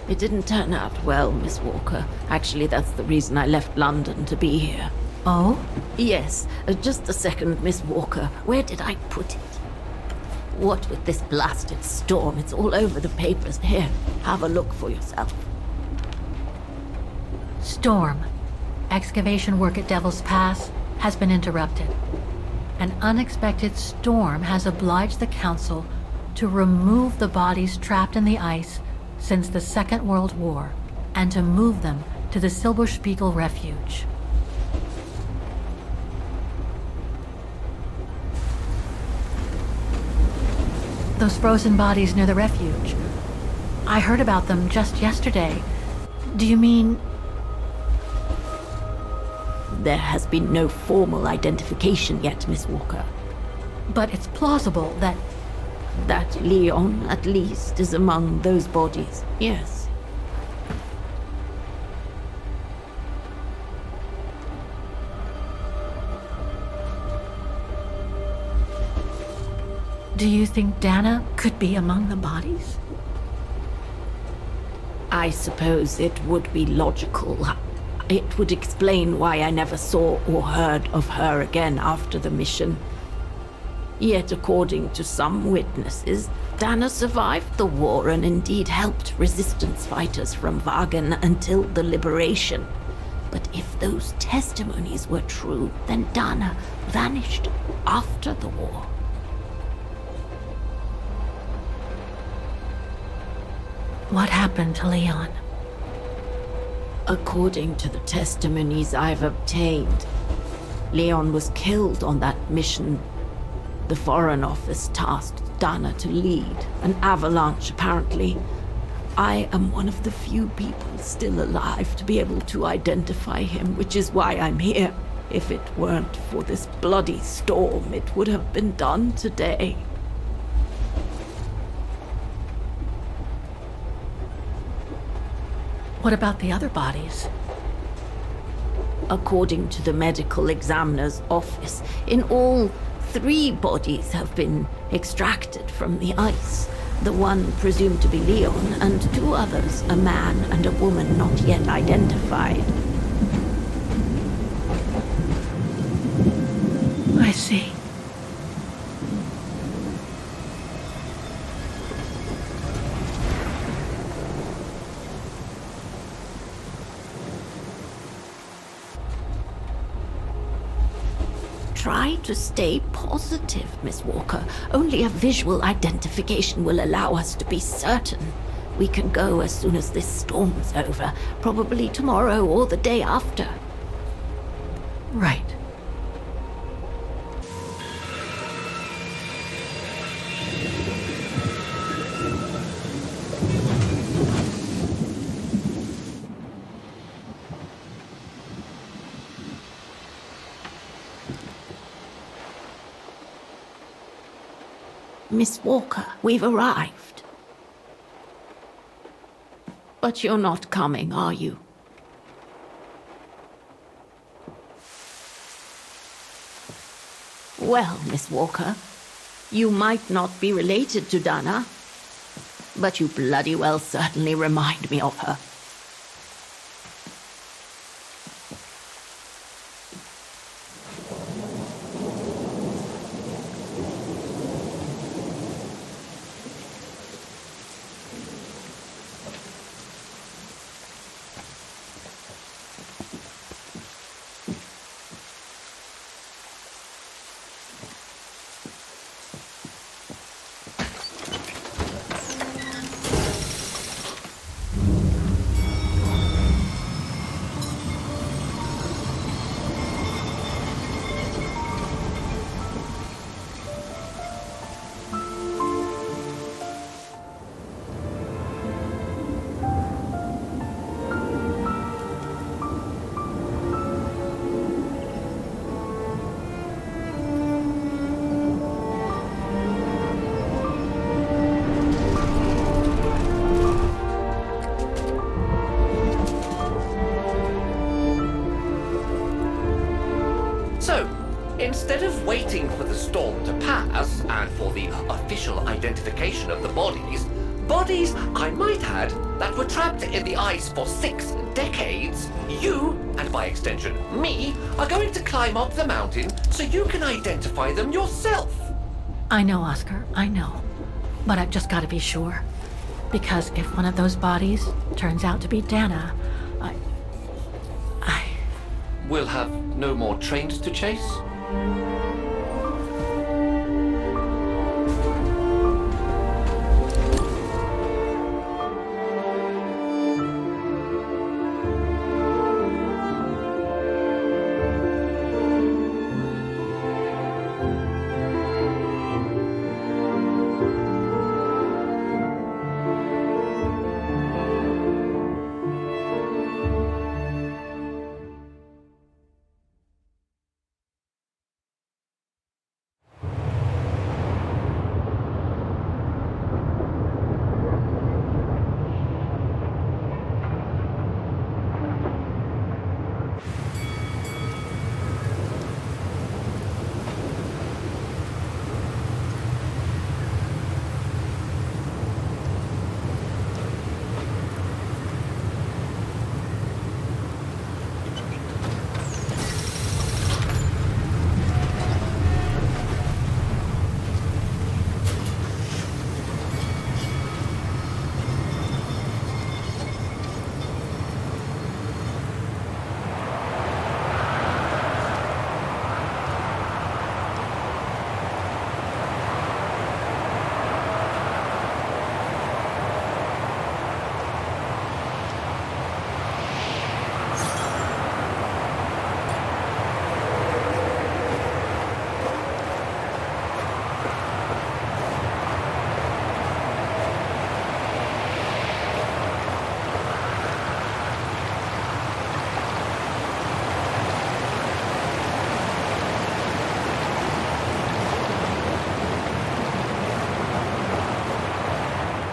It didn't turn out well, Miss Walker. Actually, that's the reason I left London to be here.
Oh?
Yes, just a second, Miss Walker. Where did I put it? What with this blasted storm? It's all over the papers. Here, have a look for yourself.
Storm. Excavation work at Devil's Pass has been interrupted. An unexpected storm has obliged the Council to remove the bodies trapped in the ice since the Second World War and to move them to the Silberspiegel refuge. Those frozen bodies near the refuge. I heard about them just yesterday. Do you mean...
There has been no formal identification yet, Miss Walker.
But it's plausible that...
That Leon, at least, is among those bodies, yes.
Do you think Dana could be among the bodies?
I suppose it would be logical. It would explain why I never saw or heard of her again after the mission. Yet, according to some witnesses, Dana survived the war and indeed helped resistance fighters from Wagen until the liberation. But if those testimonies were true, then Dana vanished after the war.
What happened to Leon?
According to the testimonies I've obtained, Leon was killed on that mission the Foreign Office tasked Dana to lead. An avalanche, apparently. I am one of the few people still alive to be able to identify him, which is why I'm here. If it weren't for this bloody storm, it would have been done today.
What about the other bodies?
According to the medical examiner's office, in all, 3 bodies have been extracted from the ice. The one presumed to be Leon, and 2 others, a man and a woman not yet identified.
I see.
Try to stay positive, Miss Walker. Only a visual identification will allow us to be certain. We can go as soon as this storm's over, probably tomorrow or the day after.
Right.
Miss Walker, we've arrived. But you're not coming, are you? Well, Miss Walker, you might not be related to Dana, but you bloody well certainly remind me of her.
official identification of the bodies, bodies, I might add, that were trapped in the ice for 6 decades, you, and by extension me, are going to climb up the mountain so you can identify them yourself.
I know, Oscar, I know. But I've just got to be sure. Because if one of those bodies turns out to be Dana,
We'll have no more trains to chase?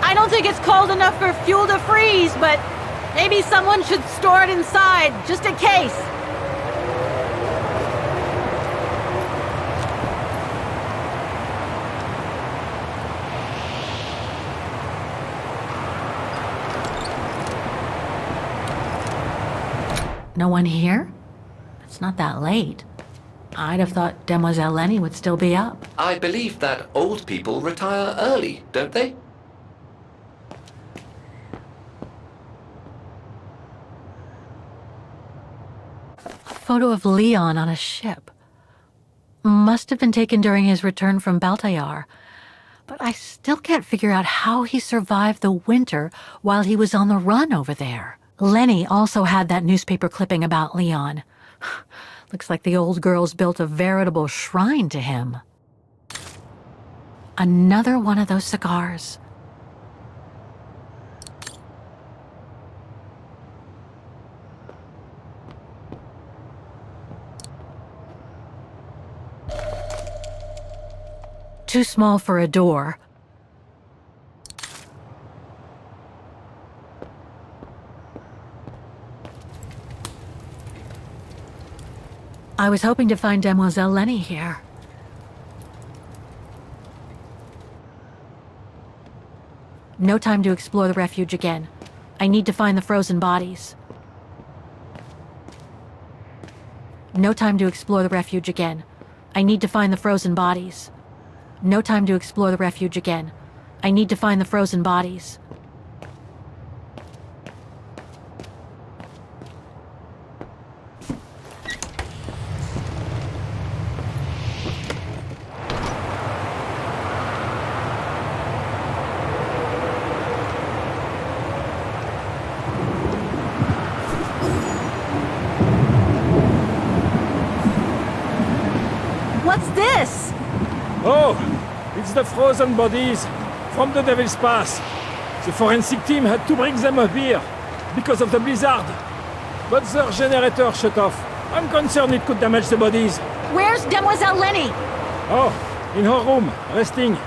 I don't think it's cold enough for fuel to freeze, but maybe someone should store it inside, just in case. No one here? It's not that late. I'd have thought Demoiselle Lenny would still be up.
I believe that old people retire early, don't they?
Photo of Leon on a ship. Must have been taken during his return from Baltayar. But I still can't figure out how he survived the winter while he was on the run over there. Lenny also had that newspaper clipping about Leon. Looks like the old girls built a veritable shrine to him. Another one of those cigars. Too small for a door. I was hoping to find Demoiselle Lenny here. No time to explore the refuge again. I need to find the frozen bodies. No time to explore the refuge again. I need to find the frozen bodies. No time to explore the refuge again. I need to find the frozen bodies.
What's this?
Oh, it's the frozen bodies from the Devil's Pass. The forensic team had to bring them up here because of the blizzard. But their generator shut off. I'm concerned it could damage the bodies.
Where's Demoiselle Lenny?
Oh, in her room, resting.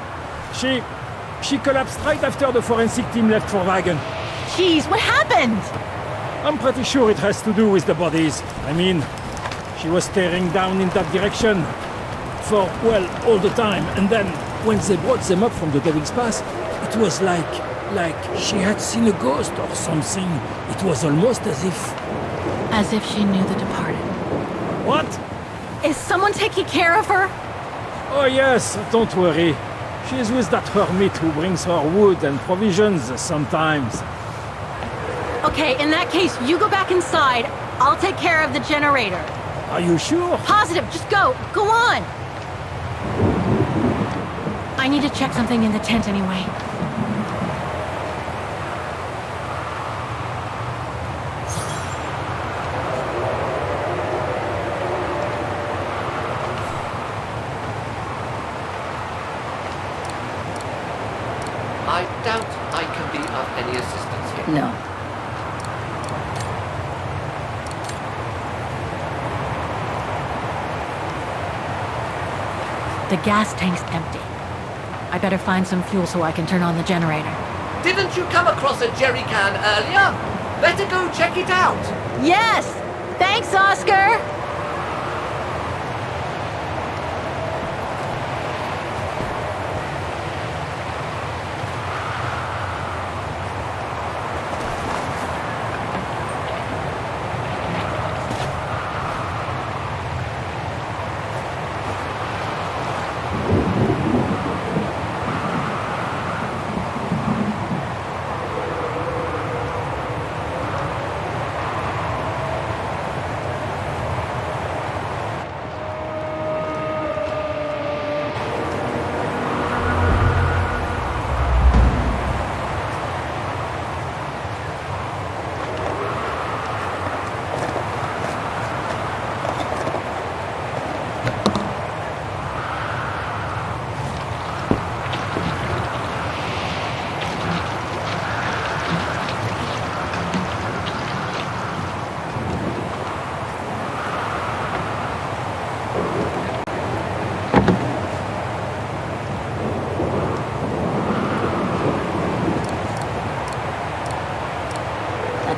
She collapsed right after the forensic team left for Wagen.
Jeez, what happened?
I'm pretty sure it has to do with the bodies. I mean, she was staring down in that direction for, well, all the time, and then When they brought them up from the Devil's Pass, it was like she had seen a ghost or something. It was almost as if...
As if she knew the departed.
What?
Is someone taking care of her?
Oh yes, don't worry. She's with that hermit who brings her wood and provisions sometimes.
Okay, in that case, you go back inside. I'll take care of the generator.
Are you sure?
Positive, just go. Go on. I need to check something in the tent anyway.
I doubt I can be of any assistance here.
No.
The gas tank's empty. I better find some fuel so I can turn on the generator.
Didn't you come across a jerry can earlier? Better go check it out.
Yes! Thanks, Oscar!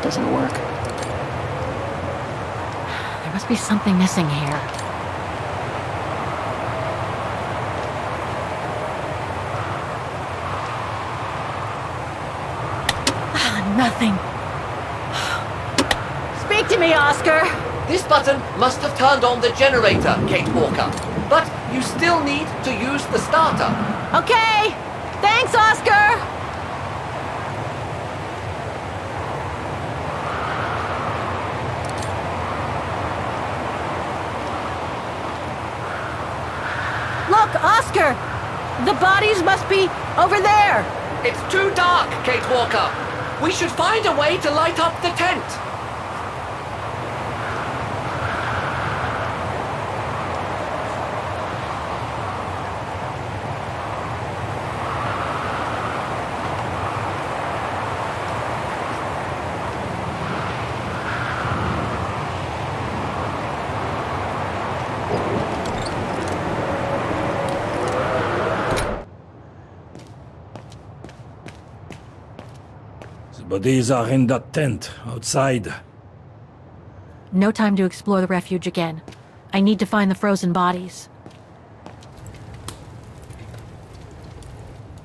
Doesn't work.
There must be something missing here. Nothing.
Speak to me, Oscar!
This button must have turned on the generator, Kate Walker. But you still need to use the starter.
Okay! Thanks, Oscar! Look, Oscar! The bodies must be over there!
It's too dark, Kate Walker. We should find a way to light up the tent.
The bodies are in that tent, outside.
No time to explore the refuge again. I need to find the frozen bodies.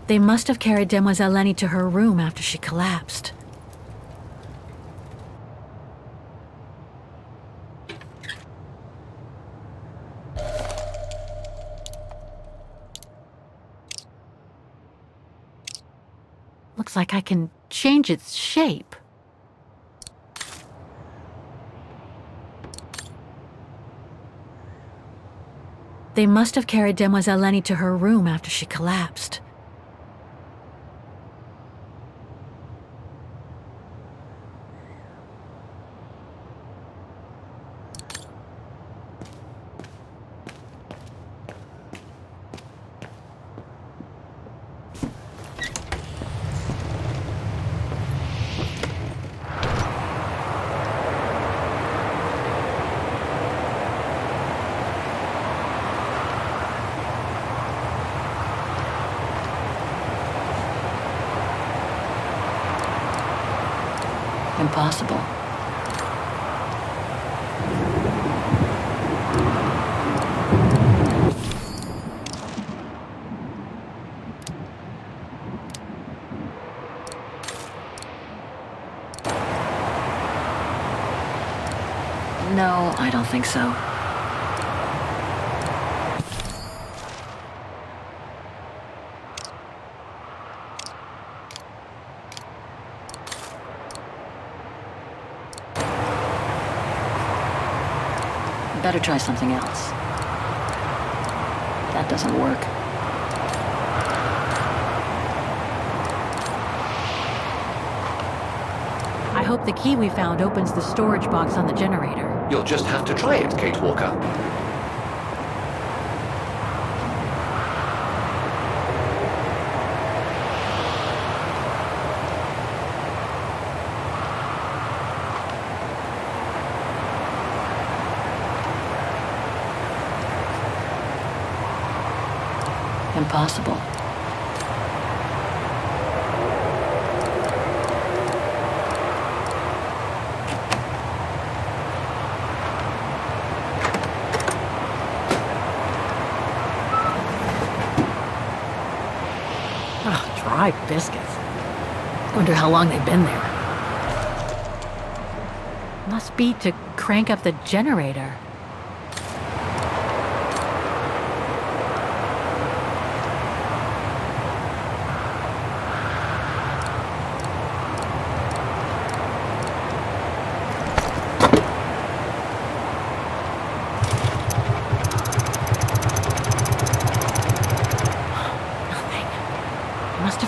They must have carried Demoiselle Lenny to her room after she collapsed. Looks like I can change its shape. They must have carried Demoiselle Lenny to her room after she collapsed.
Impossible. No, I don't think so. Better try something else. That doesn't work.
I hope the key we found opens the storage box on the generator.
You'll just have to try it, Kate Walker.
Impossible.
Oh, dry biscuits. Wonder how long they've been there. Must be to crank up the generator.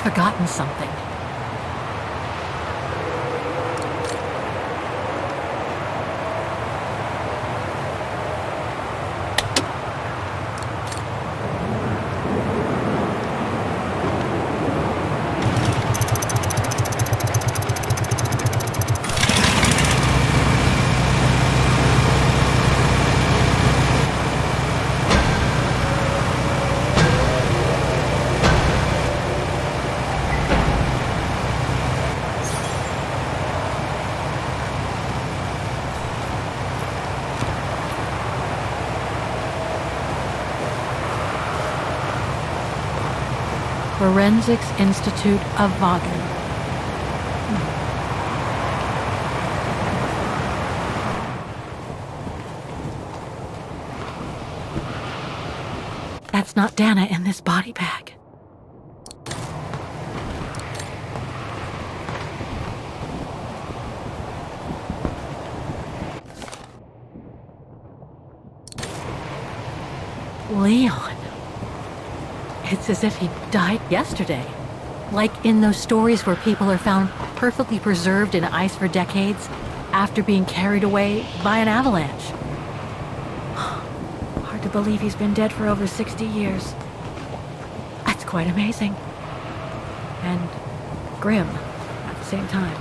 Forgotten something. Forensics Institute of Vaughan. That's not Dana in this body bag. Leon. It's as if he died yesterday. Like in those stories where people are found perfectly preserved in ice for decades after being carried away by an avalanche. Hard to believe he's been dead for over 60 years. That's quite amazing. And grim at the same time.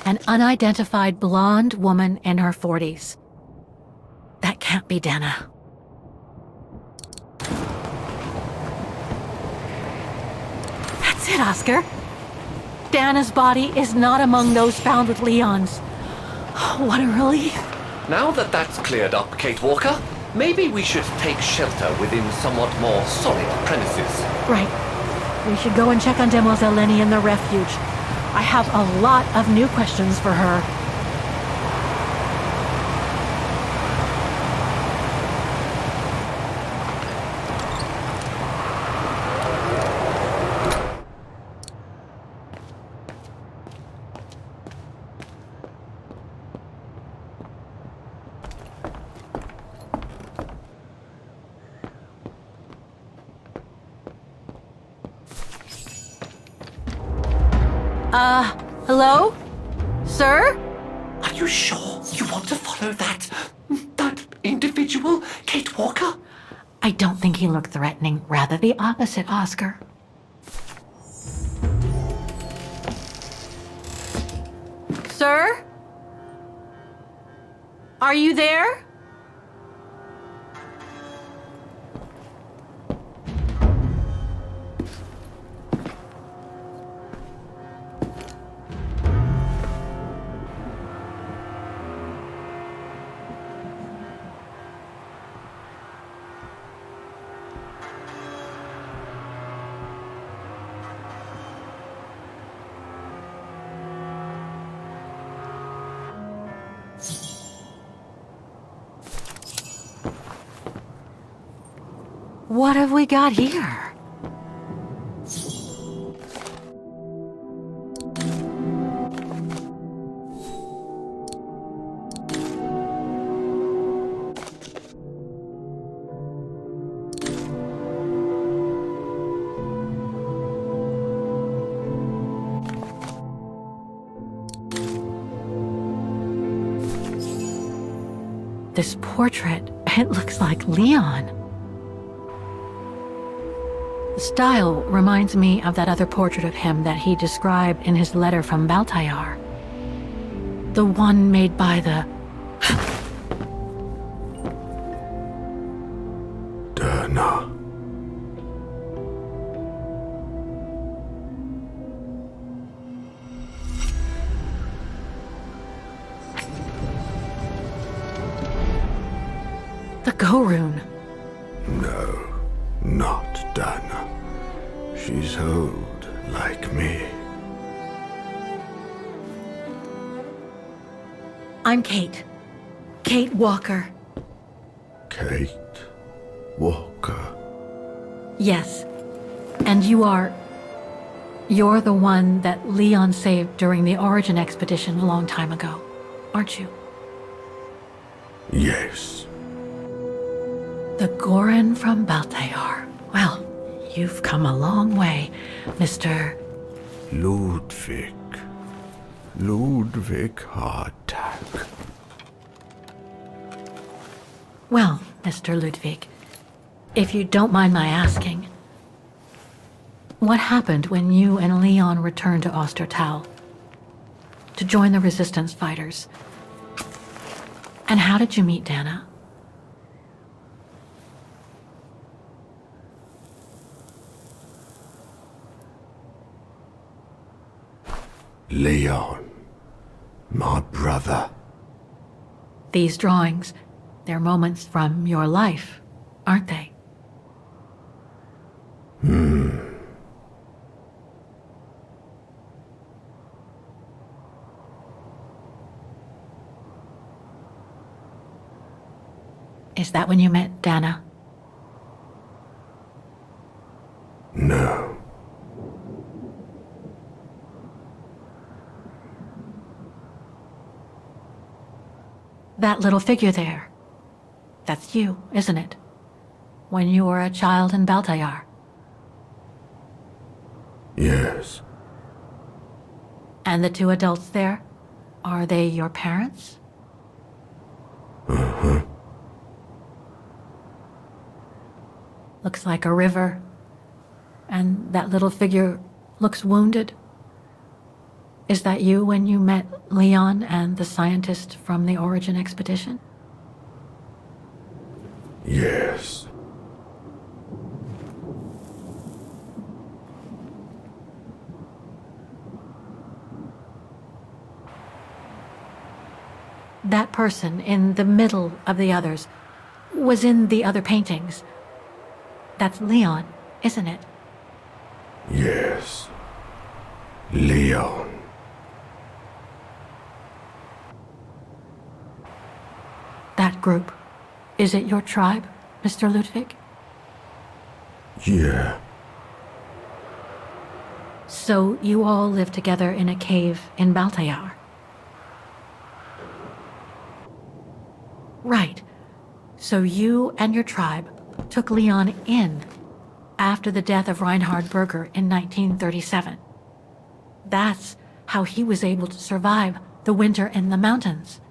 An unidentified blonde woman in her 40s. That can't be Dana. That's it, Oscar. Dana's body is not among those found with Leon's. What a relief.
Now that that's cleared up, Kate Walker, maybe we should take shelter within somewhat more solid premises.
Right. We should go and check on Demoiselle Lenny in the refuge. I have a lot of new questions for her. Hello? Sir?
Are you sure you want to follow that individual, Kate Walker?
I don't think he looked threatening. Rather the opposite, Oscar. Sir? Are you there? What have we got here? This portrait, it looks like Leon. The style reminds me of that other portrait of him that he described in his letter from Baltayar. The one made by the...
Dana.
The Go Rune.
No, not Dana. She's old, like me.
I'm Kate. Kate Walker.
Kate Walker.
Yes. And you're the one that Leon saved during the Origin expedition a long time ago, aren't you?
Yes.
The Goran from Baltayar. Well, you've come a long way, Mr.
Ludwig. Ludwig Hardtack.
Well, Mr. Ludwig, if you don't mind my asking, what happened when you and Leon returned to Ostertal to join the resistance fighters? And how did you meet Dana?
Leon, my brother.
These drawings, they're moments from your life, aren't they? Is that when you met Dana?
No.
That little figure there. That's you, isn't it? When you were a child in Baltayar.
Yes.
And the two adults there? Are they your parents?
Uh-huh.
Looks like a river. And that little figure looks wounded. Is that you when you met Leon and the scientist from the Origin expedition?
Yes.
That person in the middle of the others was in the other paintings. That's Leon, isn't it?
Yes. Leon.
That group. Is it your tribe, Mr. Ludwig?
Yeah.
So you all live together in a cave in Baltayar? Right. So you and your tribe took Leon in after the death of Reinhard Berger in 1937. That's how he was able to survive the winter in the mountains.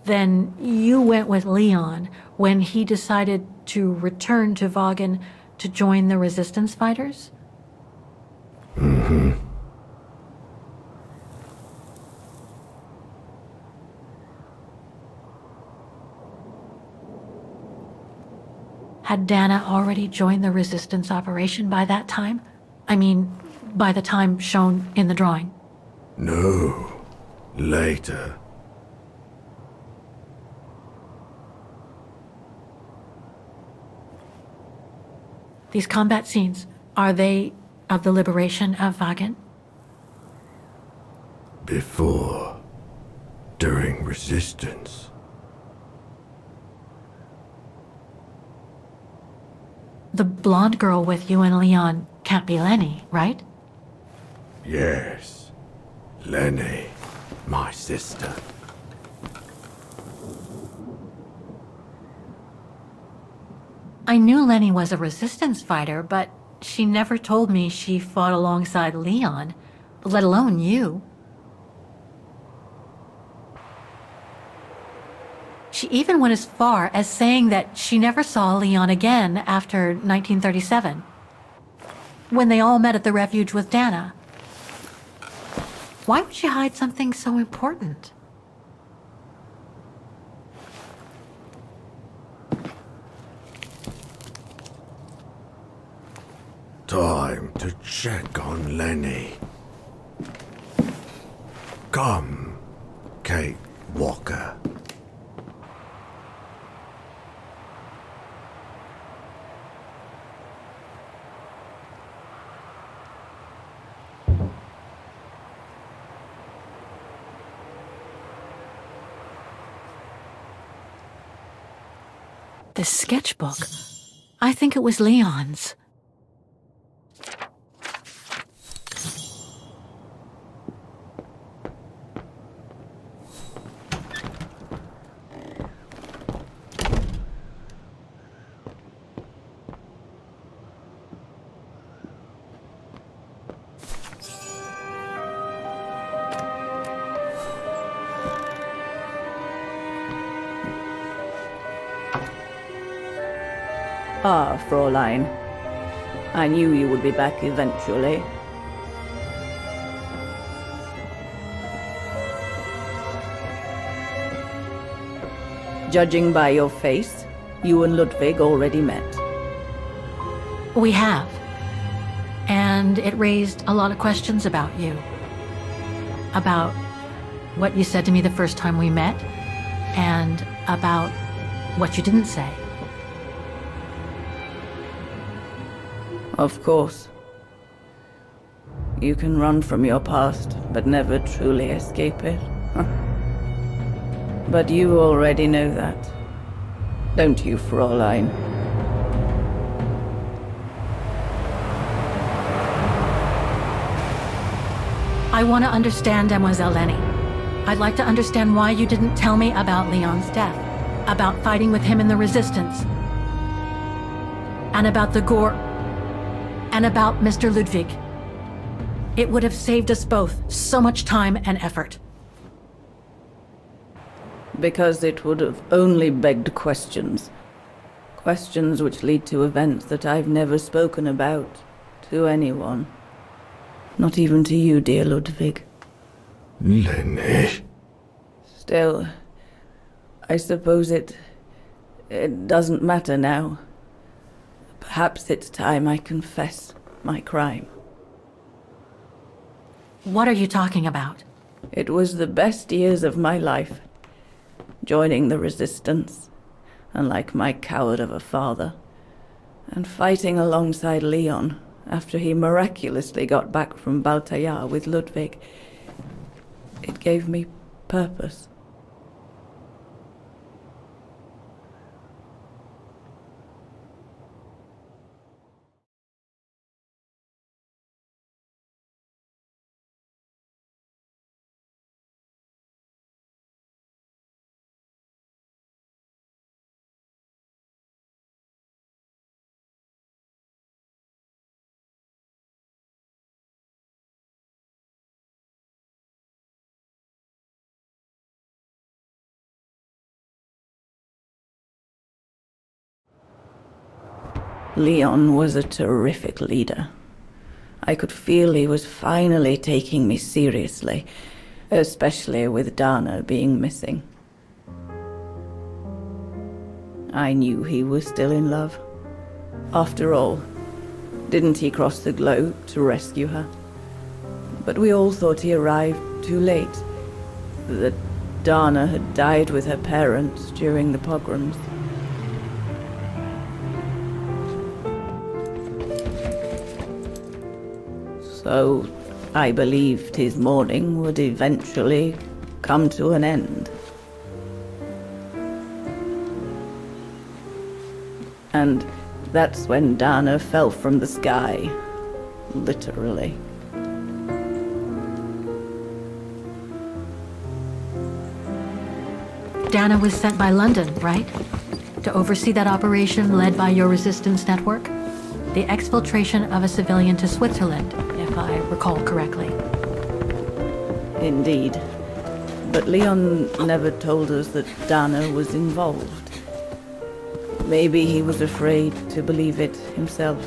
Then you went with Leon when he decided to return to Vagen to join the resistance fighters?
Mm-hmm.
Had Dana already joined the resistance operation by that time? I mean, by the time shown in the drawing.
No. Later.
These combat scenes, are they of the liberation of Vagen?
Before. During resistance.
the blonde girl with you and Leon can't be Lenny, right?
Yes. Lenny, my sister.
I knew Lenny was a resistance fighter, but she never told me she fought alongside Leon, let alone you. She even went as far as saying that she never saw Leon again after 1937, when they all met at the refuge with Dana. Why would she hide something so important?
Time to check on Lenny. Come, Kate Walker.
This sketchbook. I think it was Leon's.
Ah, Fräulein. I knew you would be back eventually. Judging by your face, you and Ludwig already met.
We have. And it raised a lot of questions about you. About what you said to me the first time we met, and about what you didn't say.
Of course. You can run from your past, but never truly escape it. But you already know that. Don't you, Fräulein?
I want to understand Mademoiselle Lenny. I'd like to understand why you didn't tell me about Leon's death, about fighting with him in the Resistance, and about the gore, and about Mr. Ludwig. It would have saved us both so much time and effort.
Because it would have only begged questions. Questions which lead to events that I've never spoken about to anyone. Not even to you, dear Ludwig.
Lenny.
Still, I suppose it doesn't matter now. Perhaps it's time I confess my crime.
What are you talking about?
It was the best years of my life. Joining the Resistance, unlike my coward of a father, and fighting alongside Leon after he miraculously got back from Baltayar with Ludwig. It gave me purpose. Leon was a terrific leader. I could feel he was finally taking me seriously, especially with Dana being missing. I knew he was still in love. After all, didn't he cross the globe to rescue her? But we all thought he arrived too late, that Dana had died with her parents during the pogroms. So I believed his mourning would eventually come to an end. And That's when Dana fell from the sky. Literally.
Dana was sent by London, right? To oversee that operation led by your resistance network? The exfiltration of a civilian to Switzerland, if I recall correctly.
Indeed. But Leon never told us that Dana was involved. Maybe he was afraid to believe it himself.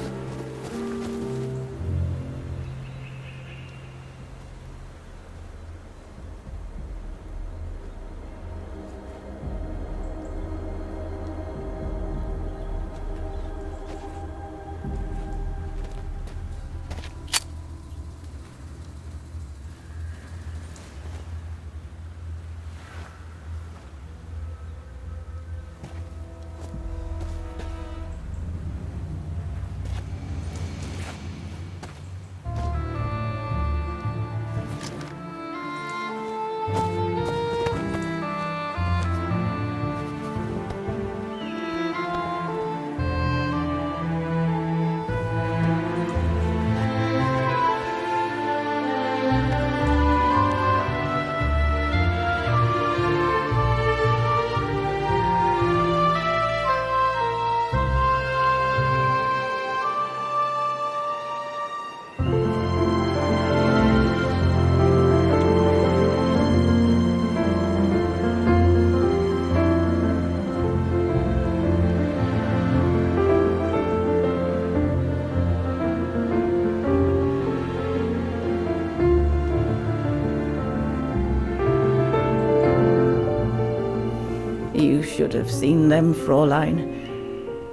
You should have seen them, Fräulein.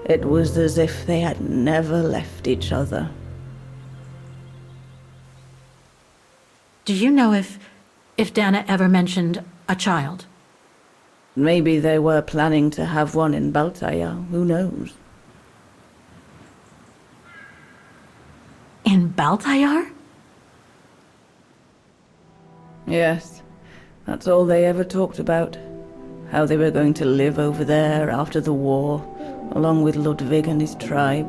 It was as if they had never left each other.
Do you know if Dana ever mentioned a child?
Maybe they were planning to have one in Baltaya, who knows?
In Baltayar?
Yes, that's all they ever talked about. How they were going to live over there after the war, along with Ludwig and his tribe.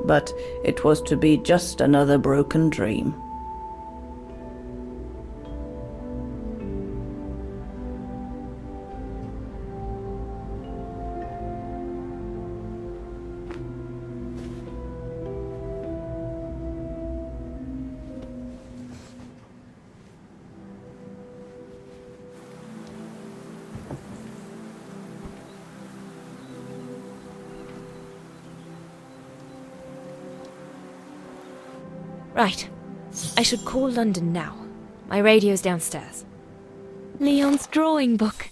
But it was to be just another broken dream.
Right. I should call London now. My radio's downstairs. Leon's drawing book.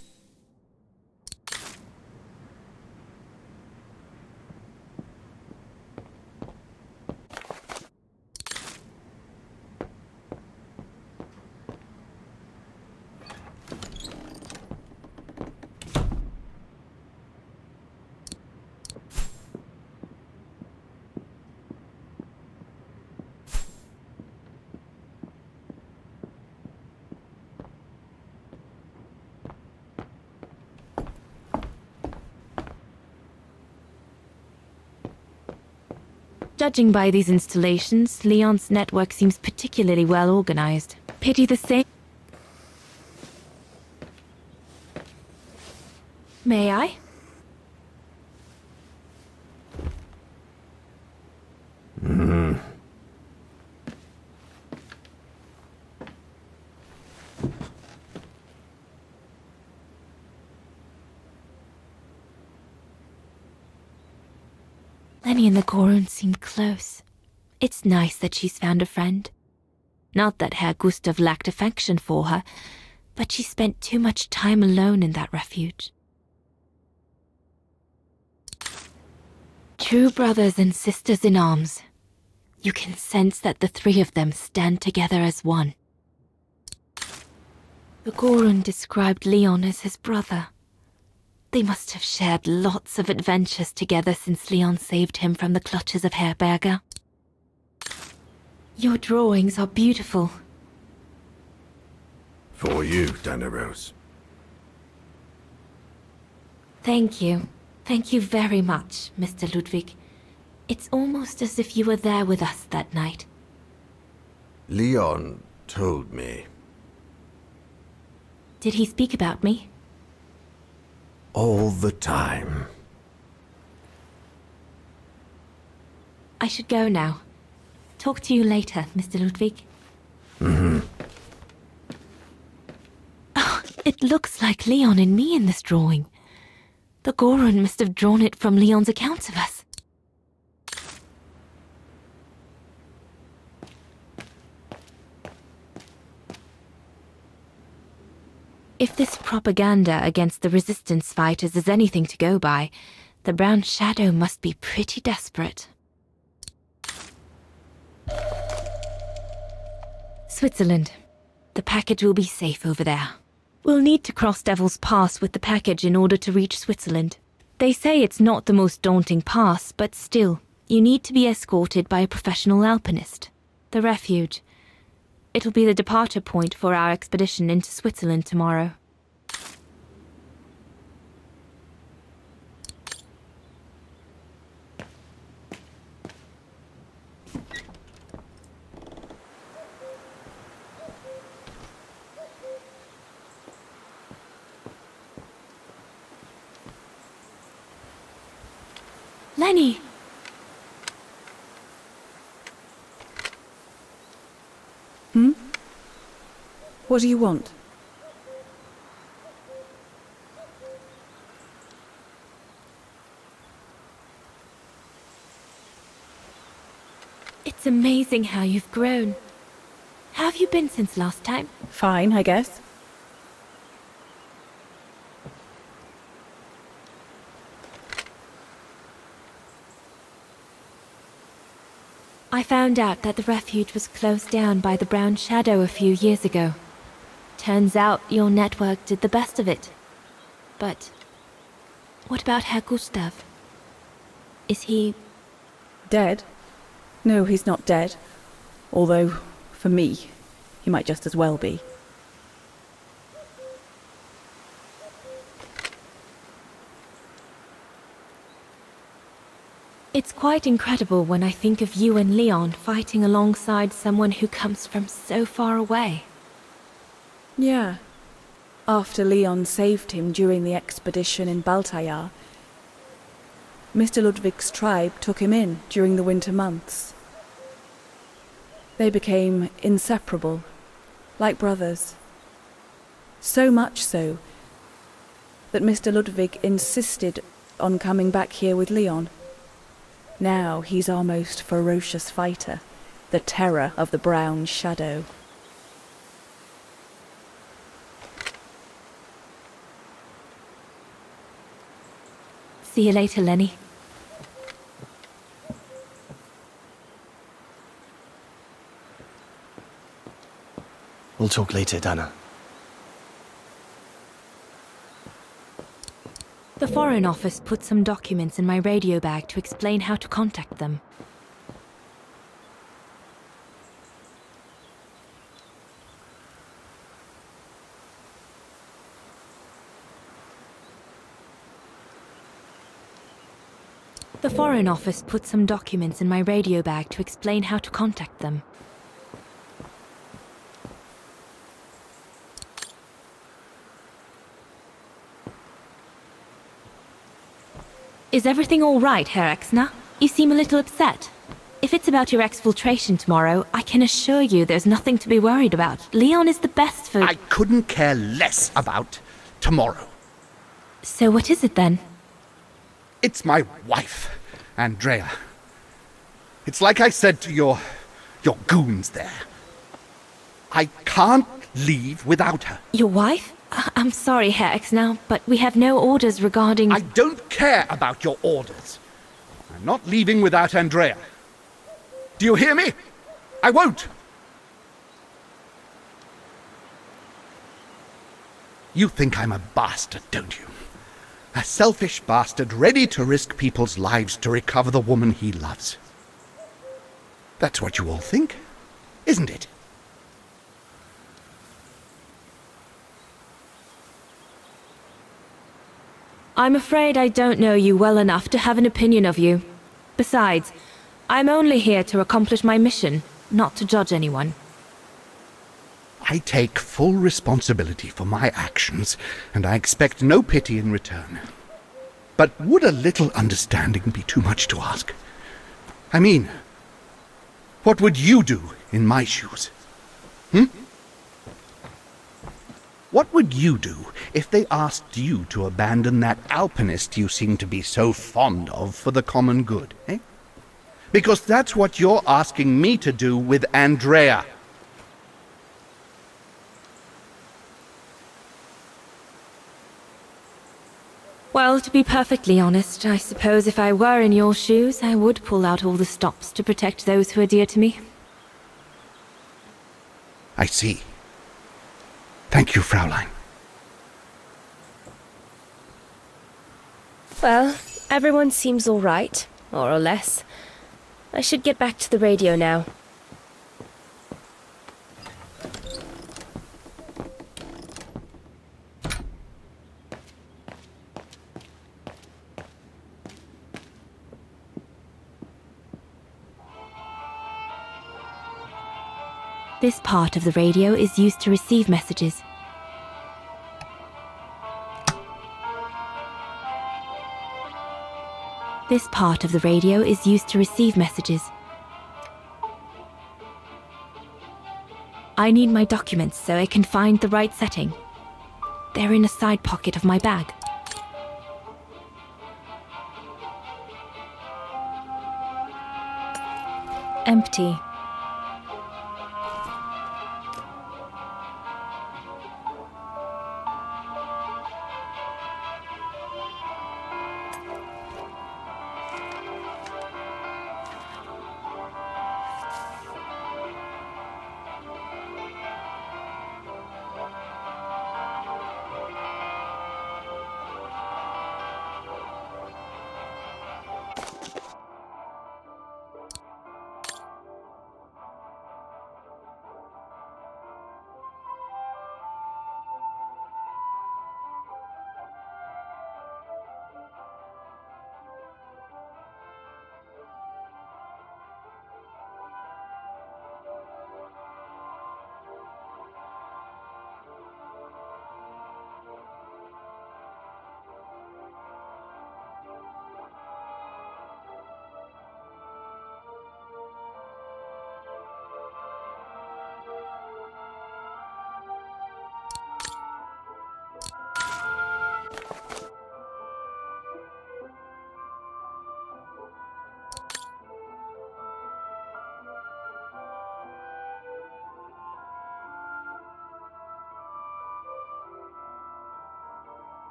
Judging by these installations, Leon's network seems particularly well organized. Pity the same. May I? Lenny and the Gorun seem close. It's nice that she's found a friend. Not that Herr Gustav lacked affection for her, but she spent too much time alone in that refuge. True brothers and sisters in arms. You can sense that the three of them stand together as one. The Gorun described Leon as his brother. They must have shared lots of adventures together since Leon saved him from the clutches of Herberger. Your drawings are beautiful.
For you, Dana Rose.
Thank you. Thank you very much, Mr. Ludwig. It's almost as if you were there with us that night.
Leon told me.
Did he speak about me?
All the time.
I should go now. Talk to you later, Mr. Ludwig.
Mm-hmm.
Oh, it looks like Leon and me in this drawing. The Gorun must have drawn it from Leon's accounts of us. If this propaganda against the resistance fighters is anything to go by, the Brown Shadow must be pretty desperate. Switzerland. The package will be safe over there. We'll need to cross Devil's Pass with the package in order to reach Switzerland. They say it's not the most daunting pass, but still, you need to be escorted by a professional alpinist. The refuge. It'll be the departure point for our expedition into Switzerland tomorrow. Lenny!
What do you want?
It's amazing how you've grown. How have you been since last time?
Fine, I guess.
I found out that the refuge was closed down by the Brown Shadow a few years ago. Turns out your network did the best of it. But what about Herr Gustav? Is he...
dead? No, he's not dead. Although, for me, he might just as well be.
It's quite incredible when I think of you and Leon fighting alongside someone who comes from so far away.
Yeah. After Leon saved him during the expedition in Baltayar, Mr. Ludwig's tribe took him in during the winter months. They became inseparable, like brothers. So much so that Mr. Ludwig insisted on coming back here with Leon. Now he's our most ferocious fighter, the terror of the Brown Shadow.
See you later, Lenny.
We'll talk later, Dana.
The Foreign Office put some documents in my radio bag to explain how to contact them. The Foreign Office put some documents in my radio bag to explain how to contact them. Is everything all right, Herr Exner? You seem a little upset. If it's about your exfiltration tomorrow, I can assure you there's nothing to be worried about. Leon is the best for...
I couldn't care less about tomorrow.
So what is it then?
It's my wife, Andrea. It's like I said to your goons there. I can't leave without her.
Your wife? I'm sorry, Herr Exner, but we have no orders regarding...
I don't care about your orders. I'm not leaving without Andrea. Do you hear me? I won't.
You think I'm a bastard, don't you? A selfish bastard ready to risk people's lives to recover the woman he loves. That's what you all think, isn't it?
I'm afraid I don't know you well enough to have an opinion of you. Besides, I'm only here to accomplish my mission, not to judge anyone.
I take full responsibility for my actions, and I expect no pity in return. But would a little understanding be too much to ask? I mean, what would you do in my shoes? What would you do if they asked you to abandon that alpinist you seem to be so fond of for the common good, eh? Because that's what you're asking me to do with Andrea.
Well, to be perfectly honest, I suppose if I were in your shoes, I would pull out all the stops to protect those who are dear to me.
I see. Thank you, Fraulein.
Well, everyone seems all right, more or less. I should get back to the radio now. This part of the radio is used to receive messages. This part of the radio is used to receive messages. I need my documents so I can find the right setting. They're in a side pocket of my bag. Empty.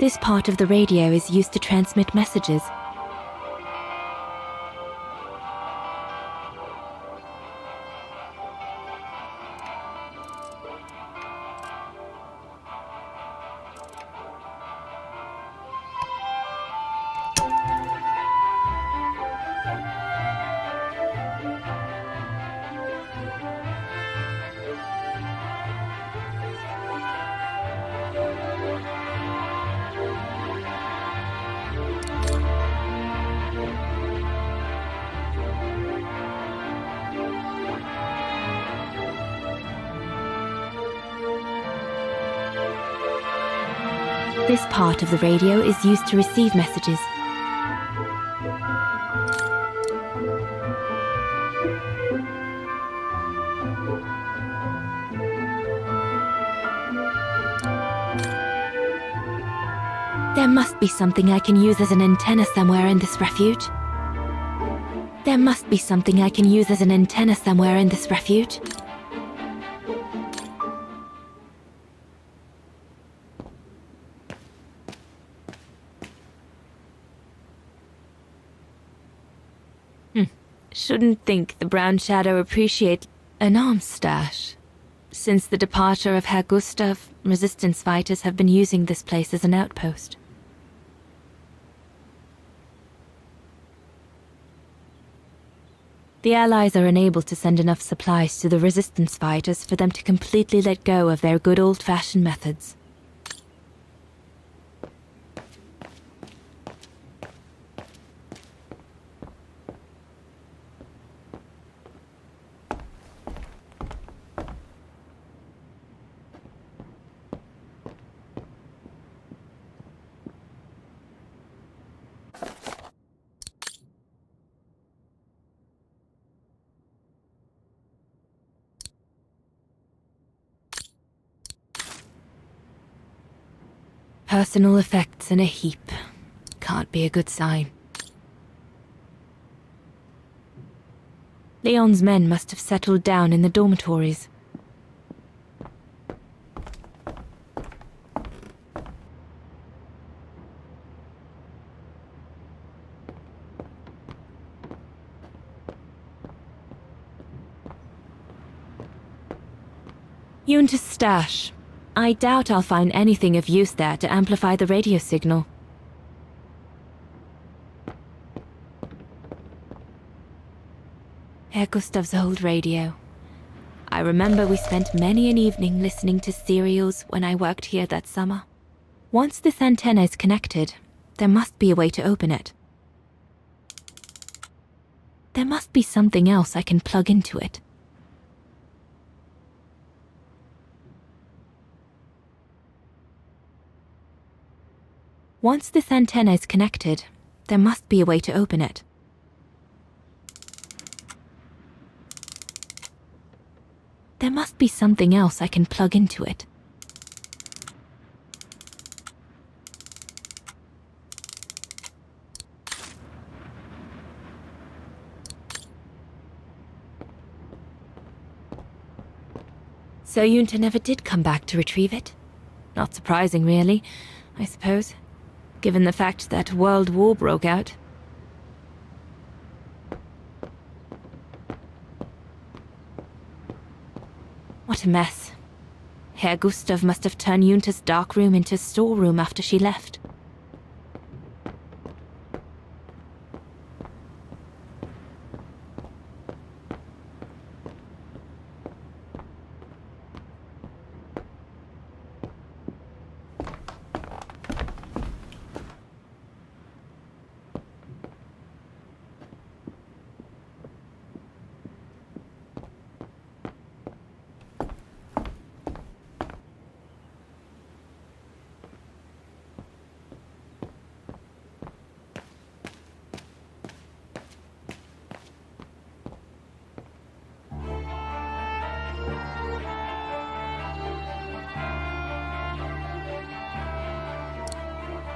This part of the radio is used to transmit messages. This part of the radio is used to receive messages. There must be something I can use as an antenna somewhere in this refuge. There must be something I can use as an antenna somewhere in this refuge. Shouldn't think the Brown Shadow appreciate an arms stash. Since the departure of Herr Gustav, resistance fighters have been using this place as an outpost. The Allies are unable to send enough supplies to the resistance fighters for them to completely let go of their good old-fashioned methods. Personal effects in a heap. Can't be a good sign. Leon's men must have settled down in the dormitories. Junta's stash. I doubt I'll find anything of use there to amplify the radio signal. Herr Gustav's old radio. I remember we spent many an evening listening to serials when I worked here that summer. Once this antenna is connected, there must be a way to open it. There must be something else I can plug into it. Once this antenna is connected, there must be a way to open it. There must be something else I can plug into it. So Junta never did come back to retrieve it? Not surprising, really, I suppose, given the fact that World War broke out. What a mess. Herr Gustav must have turned Junta's dark room into a storeroom after she left.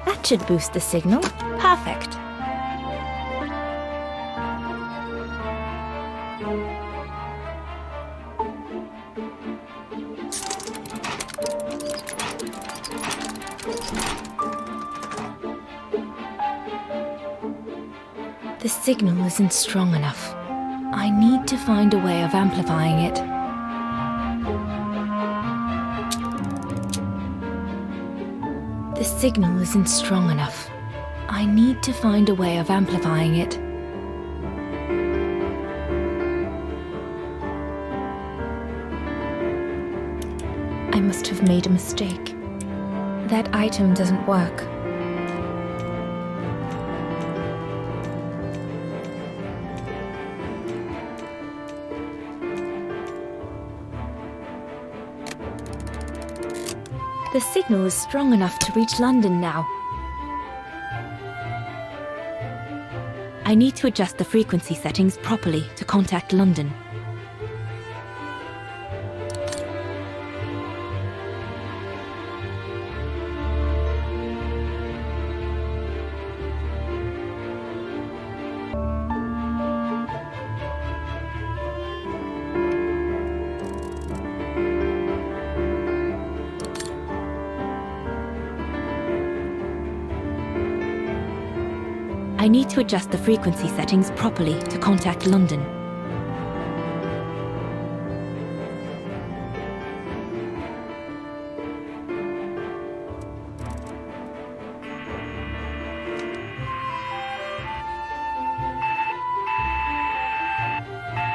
That should boost the signal. Perfect. The signal isn't strong enough. I need to find a way of amplifying it. The signal isn't strong enough. I need to find a way of amplifying it. I must have made a mistake. That item doesn't work. The signal is strong enough to reach London now. I need to adjust the frequency settings properly to contact London. I need to adjust the frequency settings properly to contact London.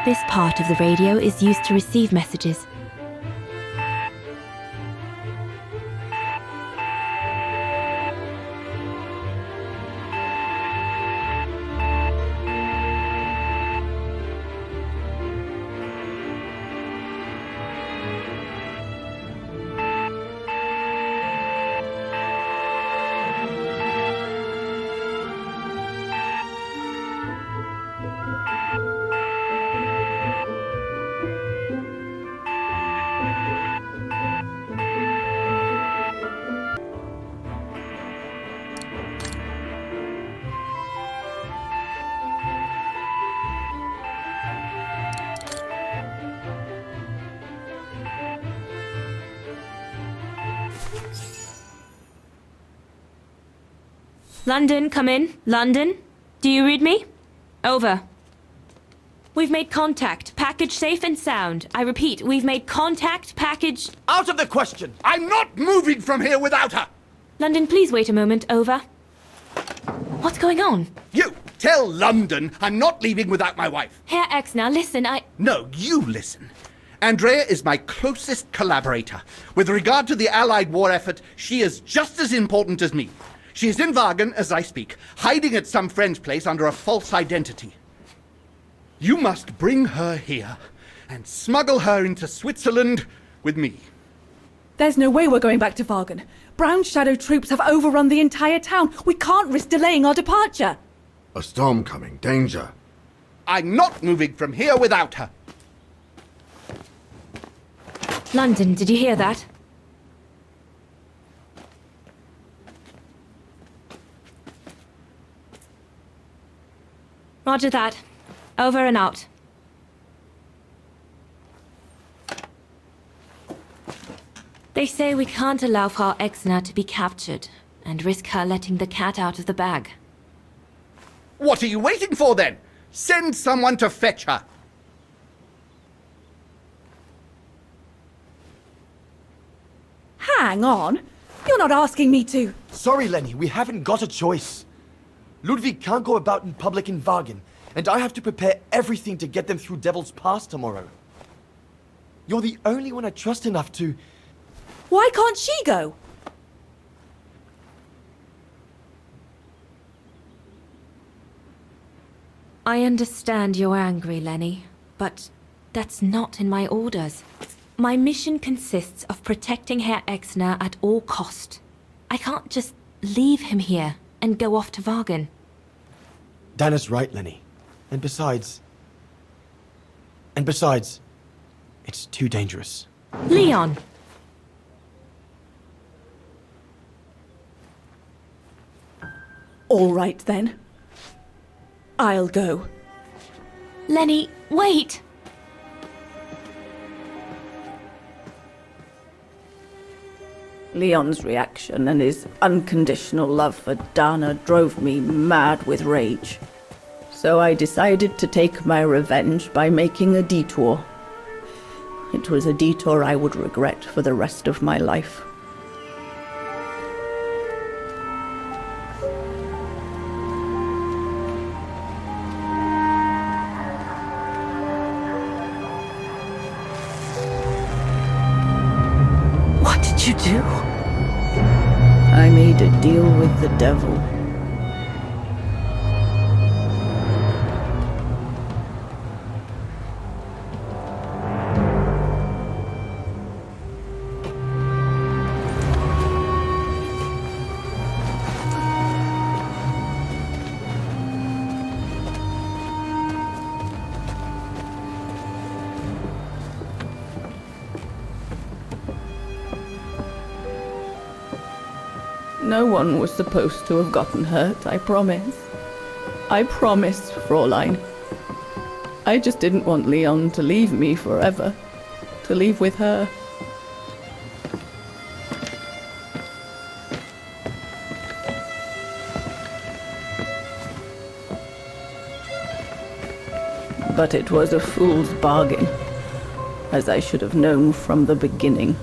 This part of the radio is used to receive messages. London, come in. London? Do you read me? Over. We've made contact. Package safe and sound. I repeat, we've made contact. Package...
Out of the question! I'm not moving from here without her!
London, please wait a moment. Over. What's going on?
You! Tell London I'm not leaving without my wife.
Herr X, now listen,
No, you listen. Andrea is my closest collaborator. With regard to the Allied war effort, she is just as important as me. She is in Wagen as I speak, hiding at some friend's place under a false identity. You must bring her here and smuggle her into Switzerland with me.
There's no way we're going back to Wagen. Brown Shadow troops have overrun the entire town. We can't risk delaying our departure.
A storm coming. Danger.
I'm not moving from here without her.
London, did you hear that? Roger that. Over and out. They say we can't allow Frau Exner to be captured and risk her letting the cat out of the bag.
What are you waiting for then? Send someone to fetch her.
Hang on. You're not asking me to.
Sorry, Lenny, we haven't got a choice. Ludwig can't go about in public in Wagen, and I have to prepare everything to get them through Devil's Pass tomorrow. You're the only one I trust enough to...
Why can't she go?
I understand you're angry, Lenny, but that's not in my orders. My mission consists of protecting Herr Exner at all cost. I can't just leave him here and go off to Wagen.
Dana's right, Lenny. And besides, it's too dangerous.
Leon!
All right, then. I'll go.
Lenny, wait!
Leon's reaction and his unconditional love for Dana drove me mad with rage. So I decided to take my revenge by making a detour. It was a detour I would regret for the rest of my life.
What did you do?
I made a deal with the devil. No one was supposed to have gotten hurt, I promise. I promise, Fräulein. I just didn't want Leon to leave me forever. To leave with her. But it was a fool's bargain, as I should have known from the beginning.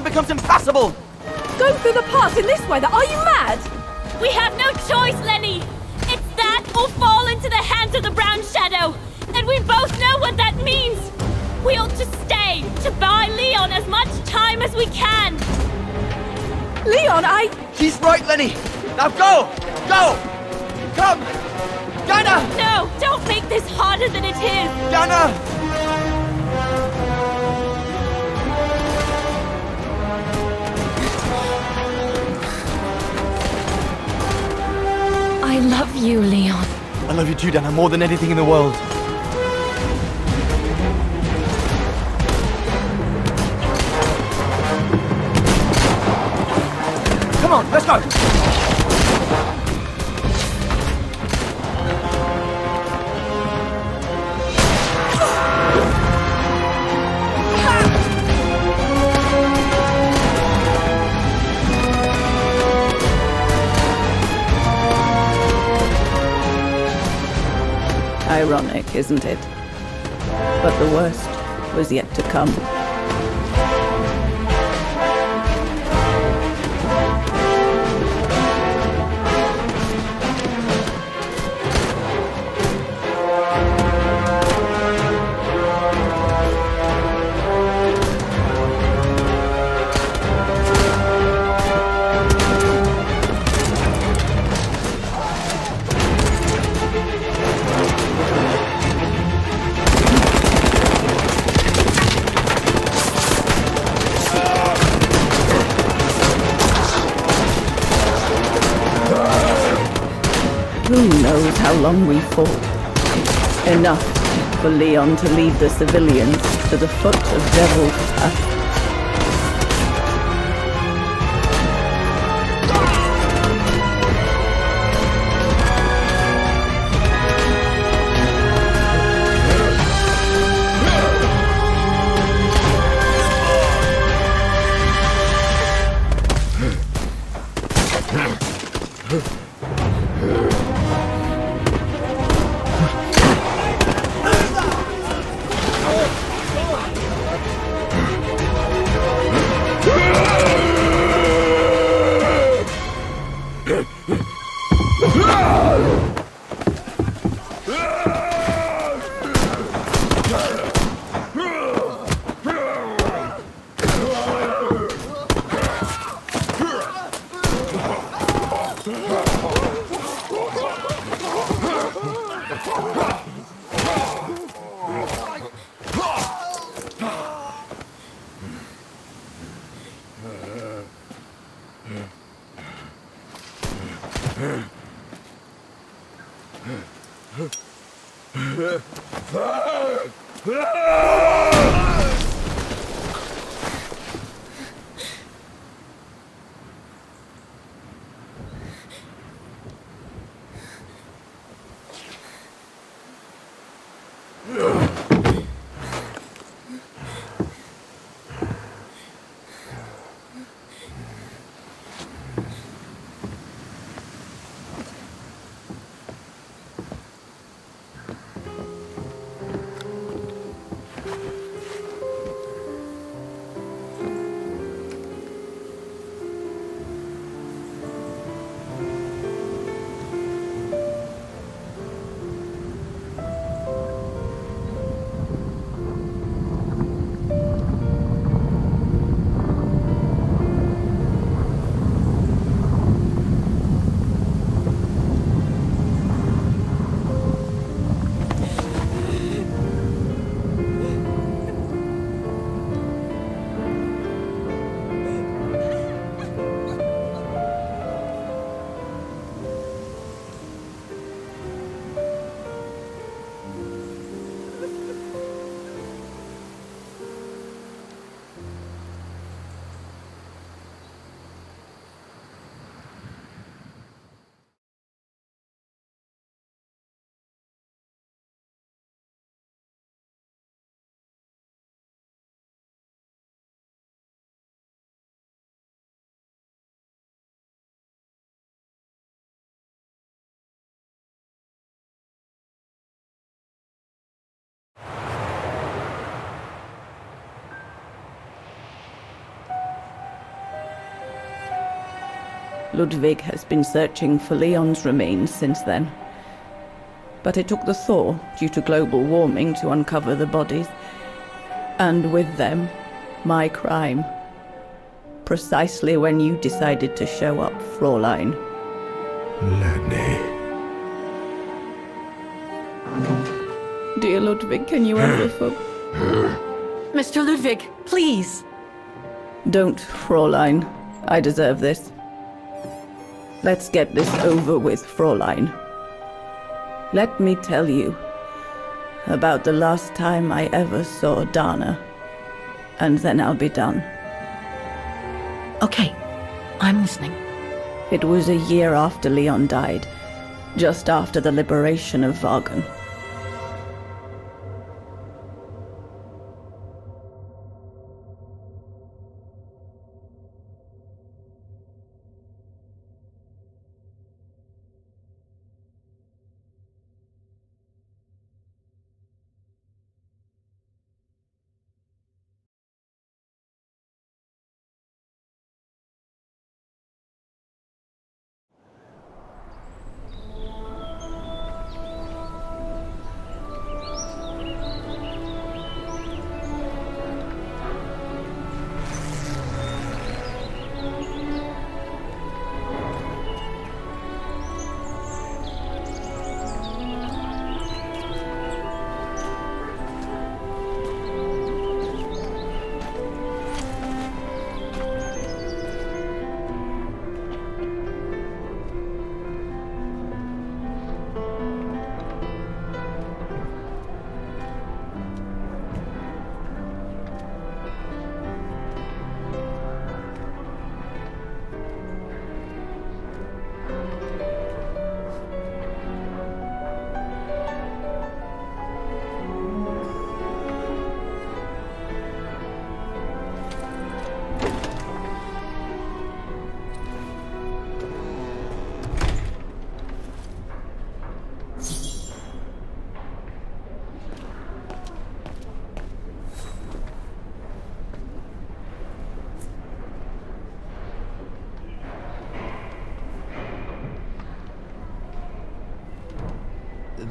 Becomes impassable!
Go through the pass in this weather? Are you mad?
We have no choice, Lenny! It's that or fall into the hands of the Brown Shadow! And we both know what that means! We ought to stay, to buy Leon as much time as we can!
Leon,
He's right, Lenny! Now go! Go! Come! Dinah!
No! Don't make this harder than it is!
Dinah!
I love you, Leon.
I love you too, Dana, more than anything in the world. Come on, let's go!
Ironic, isn't it? But the worst was yet to come. Who knows how long we fought? Enough for Leon to lead the civilians to the foot of Devil's Path. Ludwig has been searching for Leon's remains since then. But it took the thaw due to global warming to uncover the bodies. And with them, my crime. Precisely when you decided to show up, Fräulein.
Lenny.
Dear Ludwig, can you ever
Mr. Ludwig, please!
Don't, Fräulein. I deserve this. Let's get this over with, Fräulein. Let me tell you about the last time I ever saw Dana, and then I'll be done.
Okay, I'm listening.
It was a year after Leon died, just after the liberation of Vagen.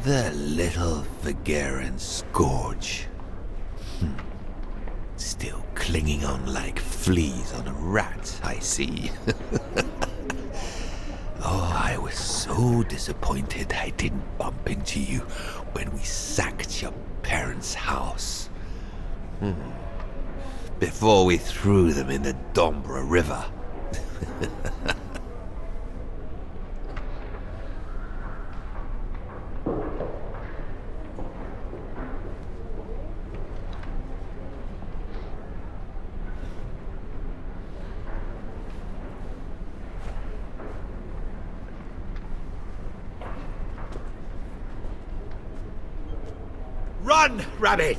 The little Vageran scourge. Still clinging on like fleas on a rat, I see. Oh, I was so disappointed I didn't bump into you when we sacked your parents' house. Before we threw them in the Dombra River.
Run, Rabbit!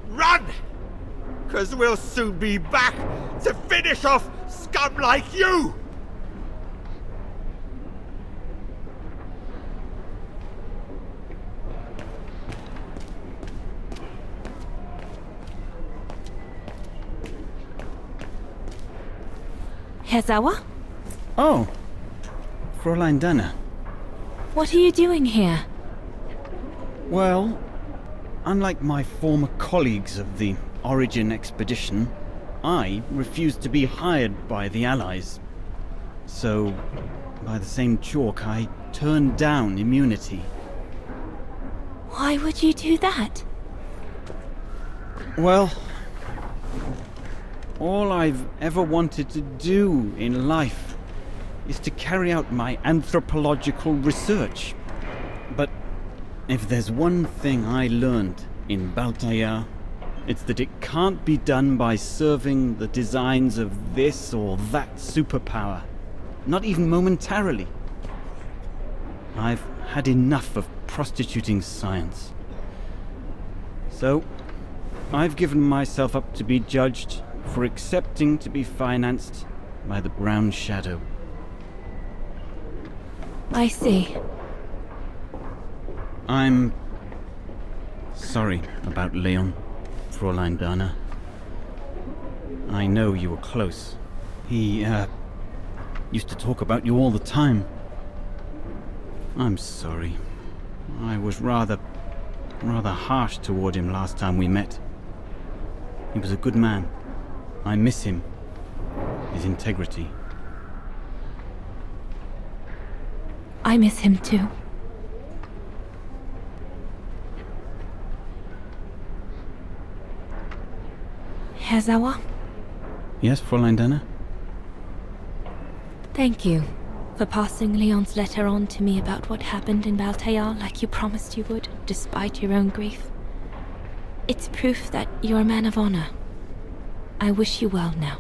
Run! 'Cause we'll soon be back to finish off scum like you!
Herzawa?
Oh, Fräulein Dana.
What are you doing here?
Well, unlike my former colleagues of the Origin expedition, I refused to be hired by the Allies. So, by the same chalk, I turned down immunity.
Why would you do that?
Well, all I've ever wanted to do in life is to carry out my anthropological research. But if there's one thing I learned in Baltayar, it's that it can't be done by serving the designs of this or that superpower. Not even momentarily. I've had enough of prostituting science. So, I've given myself up to be judged for accepting to be financed by the Brown Shadow.
I see.
I'm sorry about Leon, Fräulein Dana. I know you were close. He, used to talk about you all the time. I'm sorry. I was rather harsh toward him last time we met. He was a good man. I miss him. His integrity.
I miss him too. Herzawa?
Yes, Fräulein Dana?
Thank you for passing Leon's letter on to me about what happened in Baltayar like you promised you would, despite your own grief. It's proof that you're a man of honor. I wish you well now.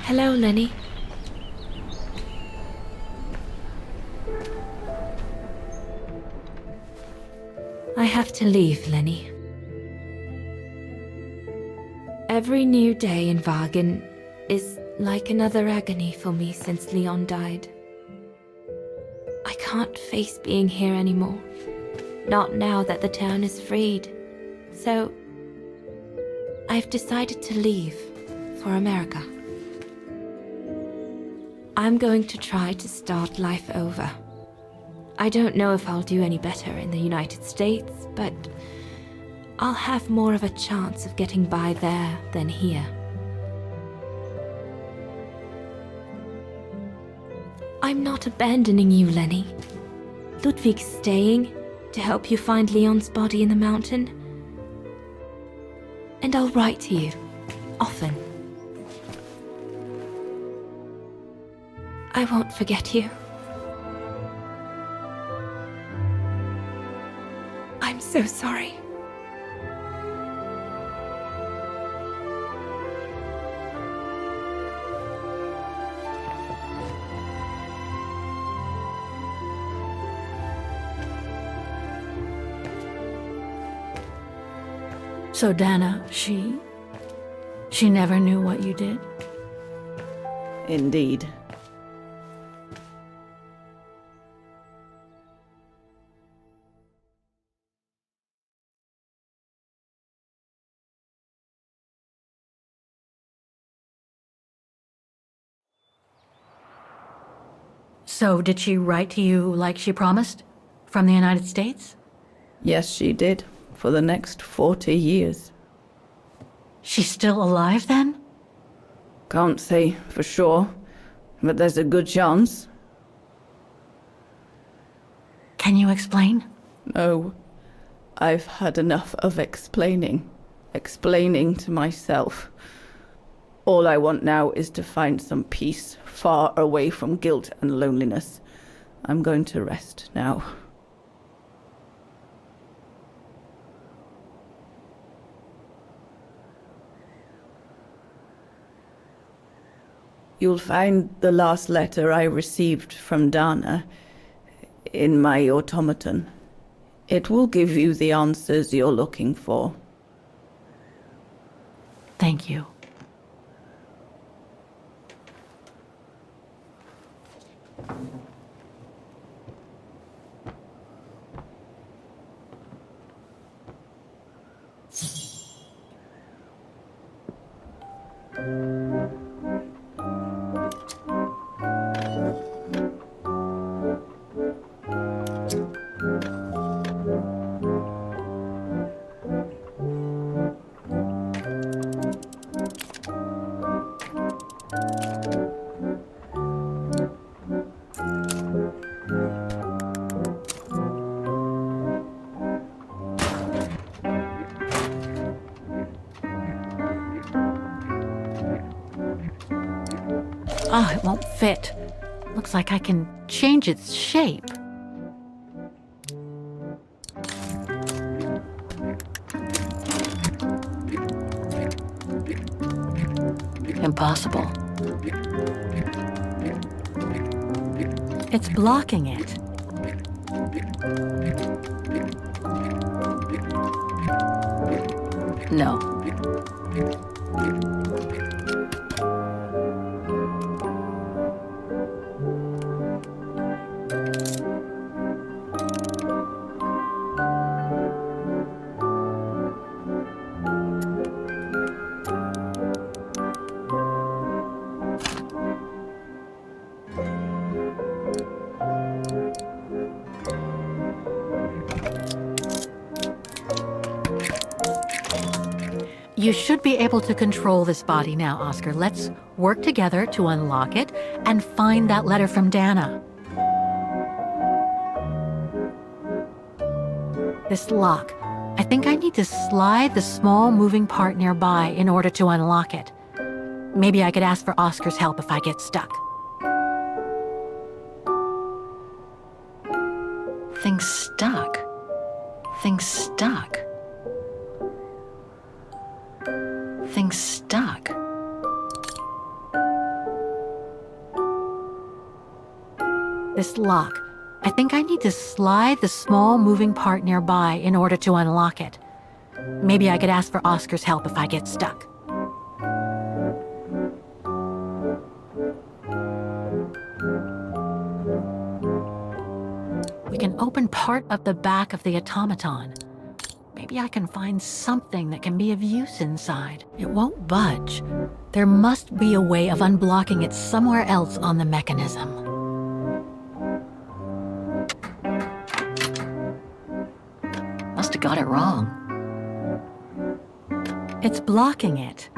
Hello, Lenny. I have to leave, Lenny. Every new day in Wagen is like another agony for me since Leon died. I can't face being here anymore. Not now that the town is freed. So, I've decided to leave for America. I'm going to try to start life over. I don't know if I'll do any better in the United States, but I'll have more of a chance of getting by there than here. I'm not abandoning you, Lenny. Ludwig's staying to help you find Leon's body in the mountain. And I'll write to you, often. I won't forget you. I'm so sorry.
So Dana, she never knew what you did?
Indeed.
So did she write to you like she promised? From the United States?
Yes, she did. For the next 40 years.
She's still alive then?
Can't say for sure, but there's a good chance.
Can you explain?
No. I've had enough of explaining. Explaining to myself. All I want now is to find some peace, far away from guilt and loneliness. I'm going to rest now. You'll find the last letter I received from Dana in my automaton. It will give you the answers you're looking for.
Thank you. Oh, it won't fit. Looks like I can change its shape. Impossible. It's blocking it. No. You should be able to control this body now, Oscar. Let's work together to unlock it and find that letter from Dana. This lock. I think I need to slide the small moving part nearby in order to unlock it. Maybe I could ask for Oscar's help if I get stuck. Thing's stuck. Thing's stuck. Thing's stuck. This lock. I think I need to slide the small moving part nearby in order to unlock it. Maybe I could ask for Oscar's help if I get stuck. We can open part of the back of the automaton. Maybe I can find something that can be of use inside. It won't budge. There must be a way of unblocking it somewhere else on the mechanism. Must have got it wrong. It's blocking it.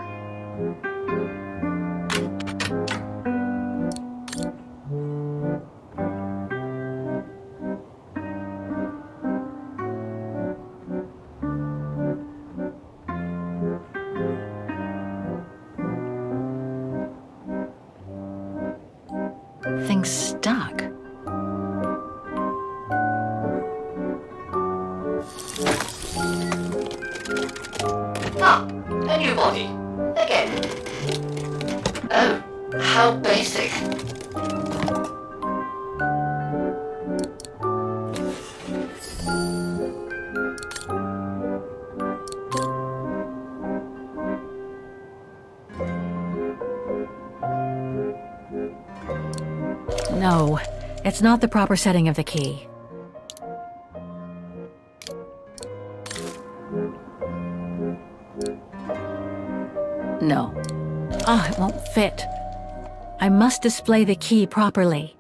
stuck.
Ah, a new body. Again. Oh, how basic.
No, it's not the proper setting of the key.
No.
Ah, it won't fit. I must display the key properly.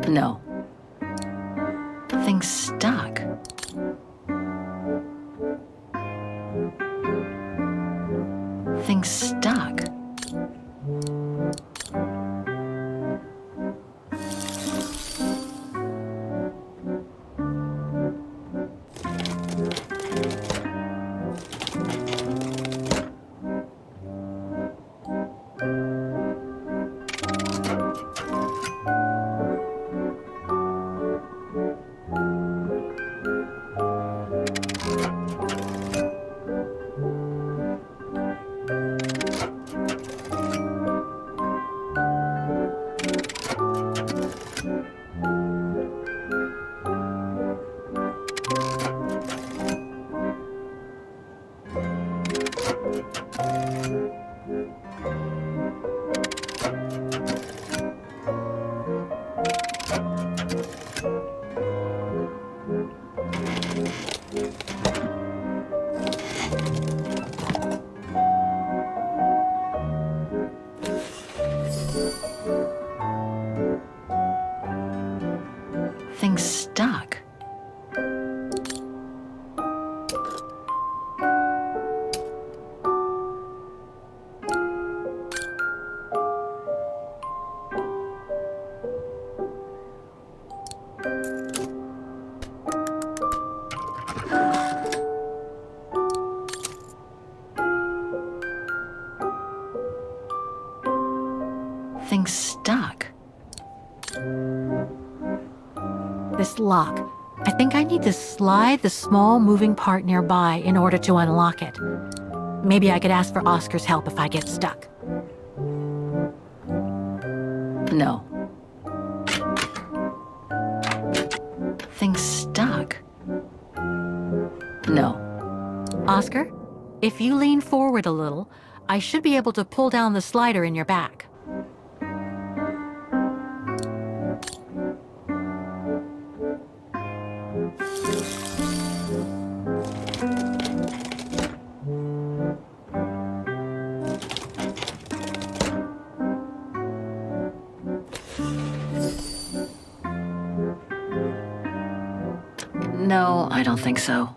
No.
Thing's stuck. Thing's stuck. Thing's stuck. Thing's stuck. This lock. I think I need to slide the small moving part nearby in order to unlock it. Maybe I could ask for Oscar's help if I get stuck.
No.
Thing's stuck.
No.
Oscar, if you lean forward a little, I should be able to pull down the slider in your back.
No, I don't think so.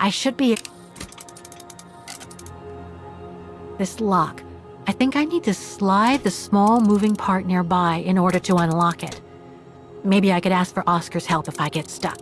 I should be... This lock. I think I need to slide the small moving part nearby in order to unlock it. Maybe I could ask for Oscar's help if I get stuck.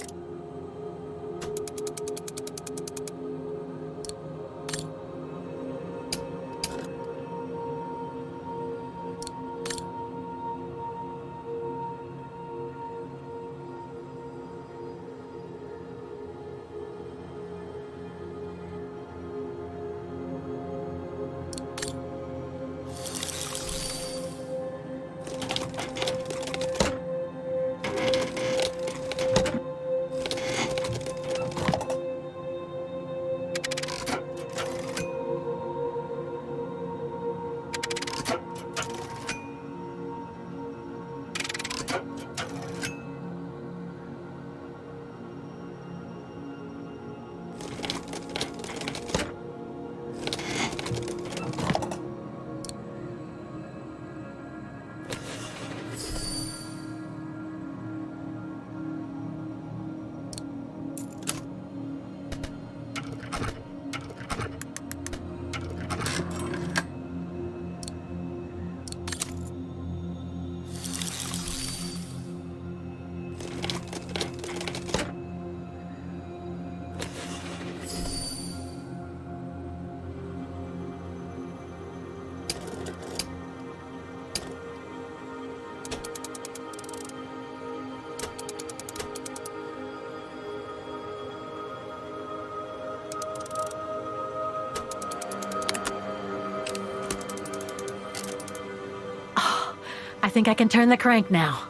I think I can turn the crank now.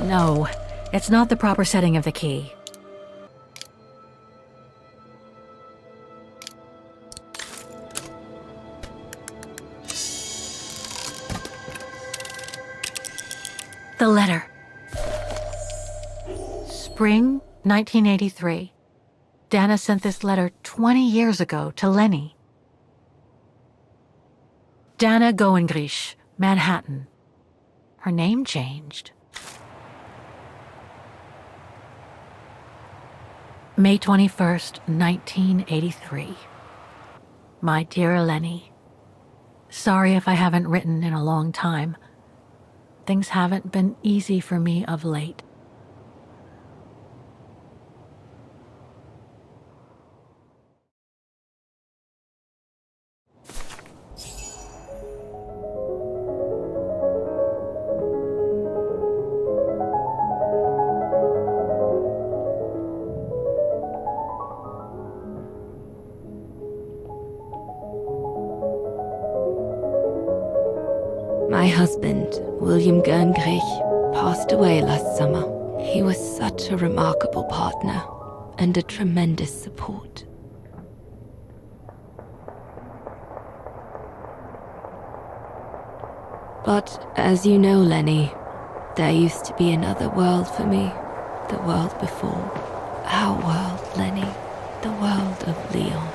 No, it's not the proper setting of the key. The letter. Spring 1983. Dana sent this letter 20 years ago to Lenny. Dana Goengrish, Manhattan. Her name changed. May 21st, 1983. My dear Lenny, sorry if I haven't written in a long time. Things haven't been easy for me of late.
My husband, William Gerngrich, passed away last summer. He was such a remarkable partner and a tremendous support. But as you know, Lenny, there used to be another world for me. The world before. Our world, Lenny. The world of Leon.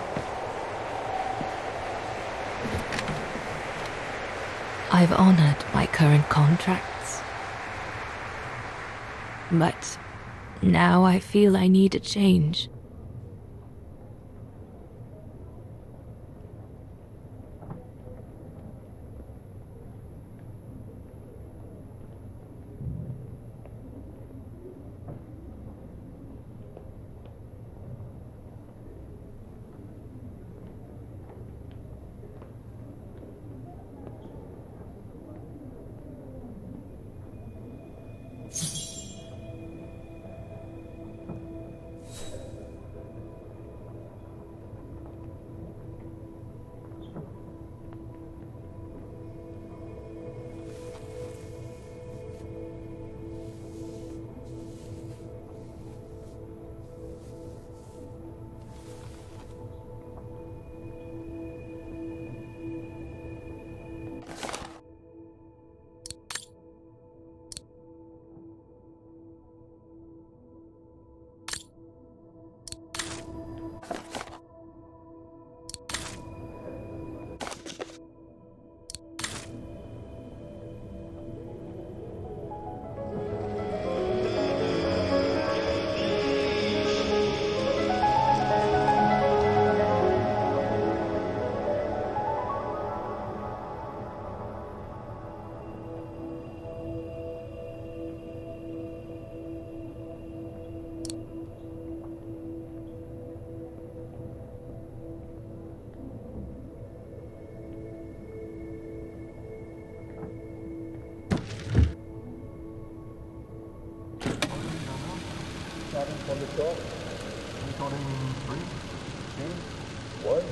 I've honored my current contracts. But now I feel I need a change.
Starting from the top. Recording 3, 2, 1.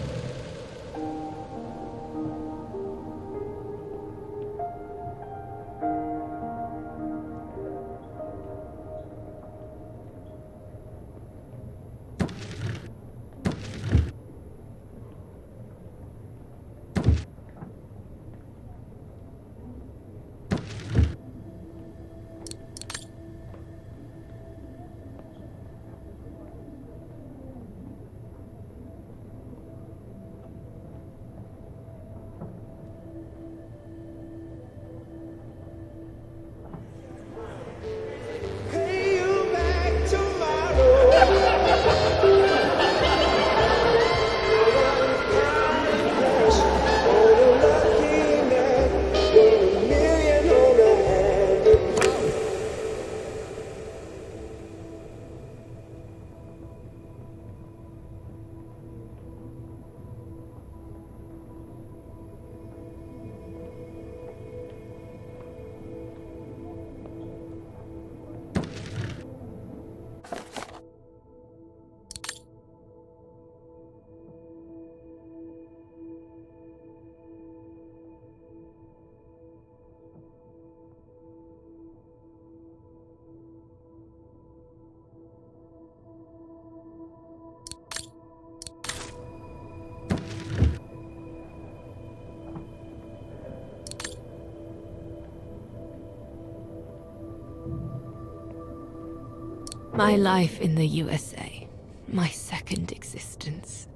My life in the USA, my second existence.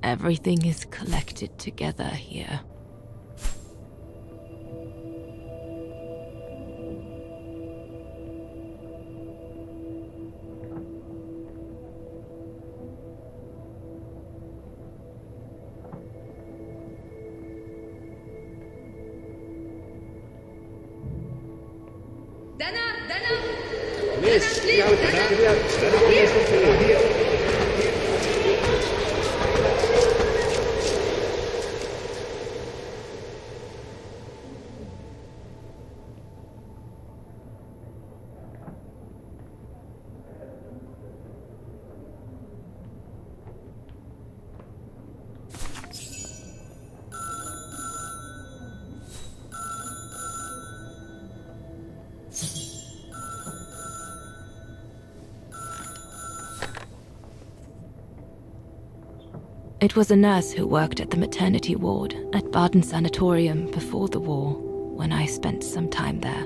Everything is collected together here. It was a nurse who worked at the maternity ward at Baden Sanatorium before the war, when I spent some time there.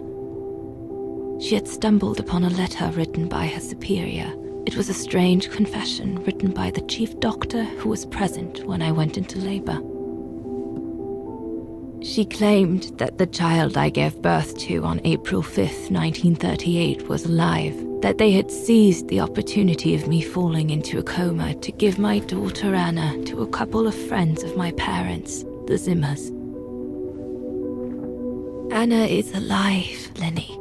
She had stumbled upon a letter written by her superior. It was a strange confession written by the chief doctor who was present when I went into labor. She claimed that the child I gave birth to on April 5th, 1938 was alive, that they had seized the opportunity of me falling into a coma to give my daughter Anna to a couple of friends of my parents, the Zimmers. Anna is alive, Lenny.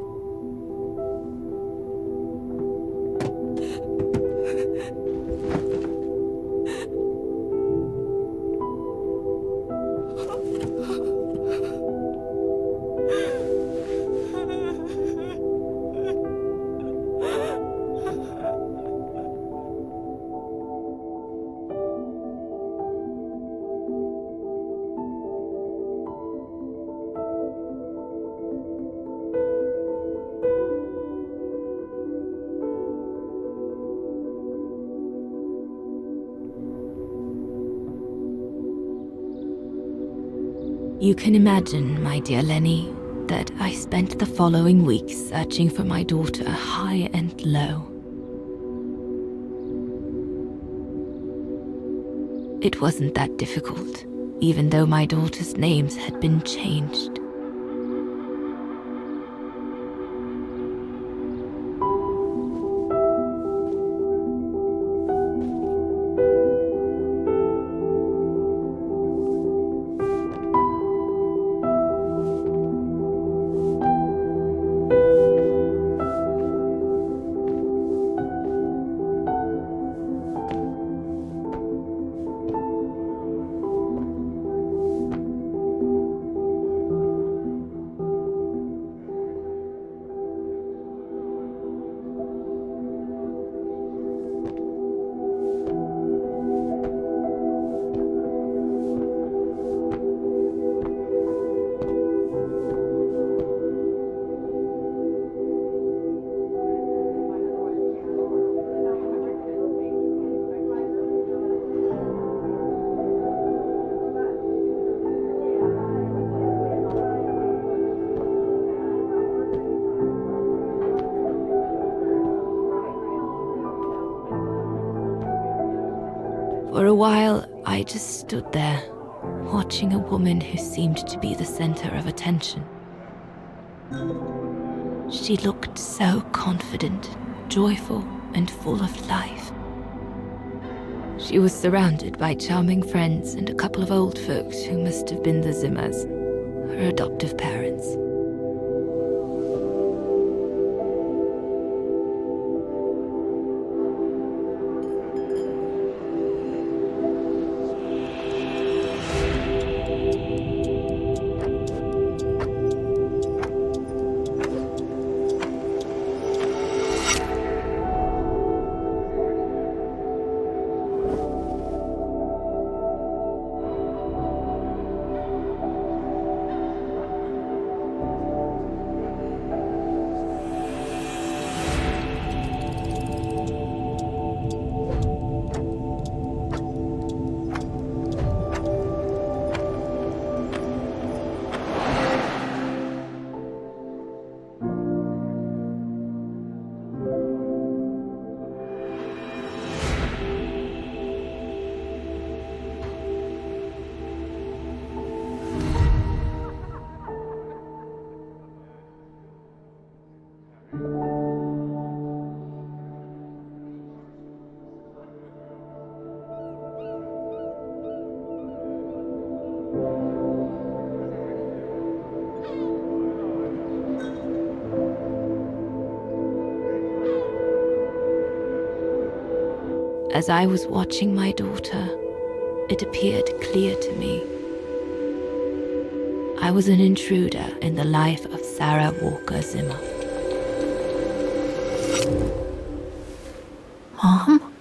You can imagine, my dear Lenny, that I spent the following weeks searching for my daughter high and low. It wasn't that difficult, even though my daughter's names had been changed. For a while, I just stood there, watching a woman who seemed to be the center of attention. She looked so confident, joyful, and full of life. She was surrounded by charming friends and a couple of old folks who must have been the Zimmers, her adoptive parents. As I was watching my daughter, it appeared clear to me. I was an intruder in the life of Sarah Walker Zimmer.
Mom?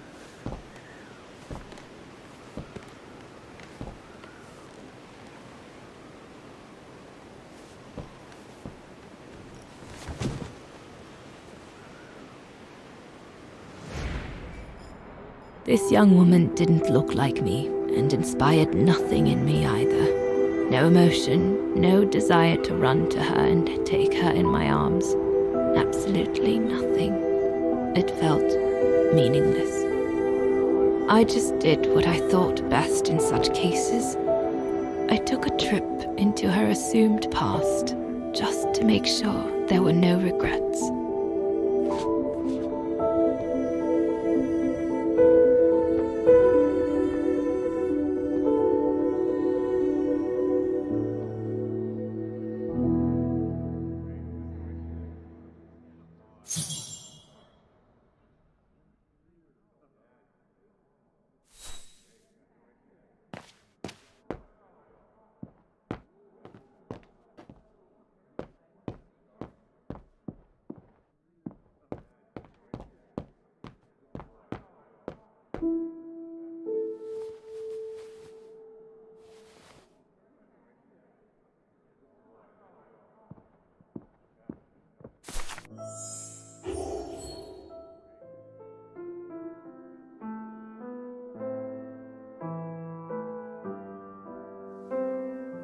This young woman didn't look like me and inspired nothing in me either. No emotion, no desire to run to her and take her in my arms. Absolutely nothing. It felt meaningless. I just did what I thought best in such cases. I took a trip into her assumed past, just to make sure there were no regrets.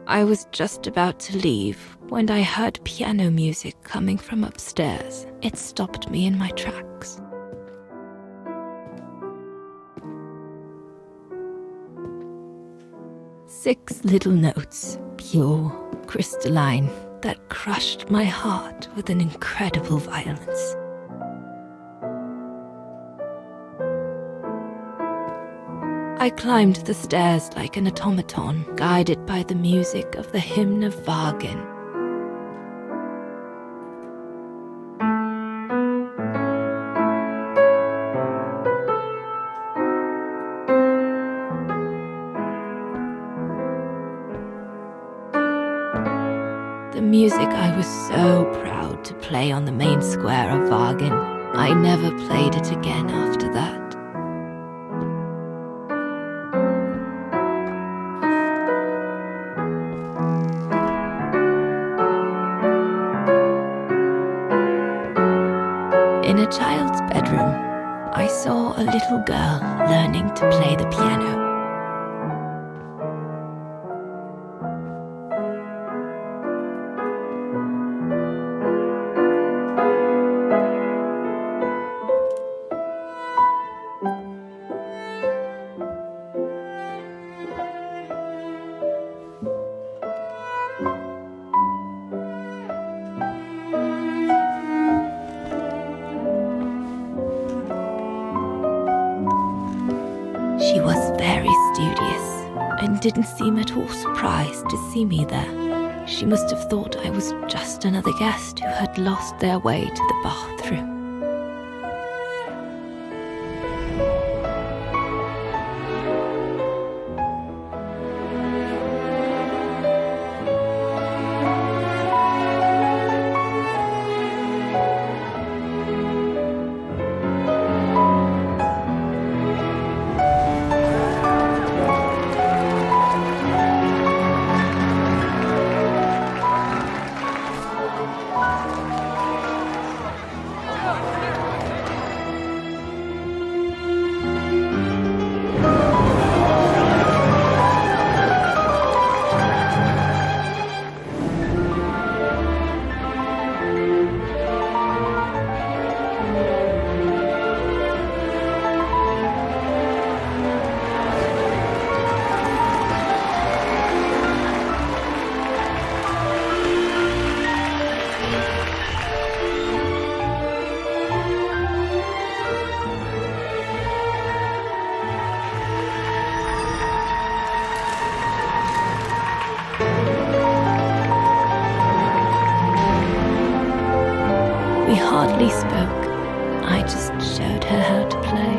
I was just about to leave when I heard piano music coming from upstairs. It stopped me in my tracks. Six little notes, pure, crystalline, that crushed my heart with an incredible violence. I climbed the stairs like an automaton, guided by the music of the hymn of Wagen. The music I was so proud to play on the main square of Wagen. I never played it again after that. In a child's bedroom, I saw a little girl learning to play the piano. and didn't seem at all surprised to see me there. She must have thought I was just another guest who had lost their way to the bathroom. We hardly spoke. I just showed her how to play.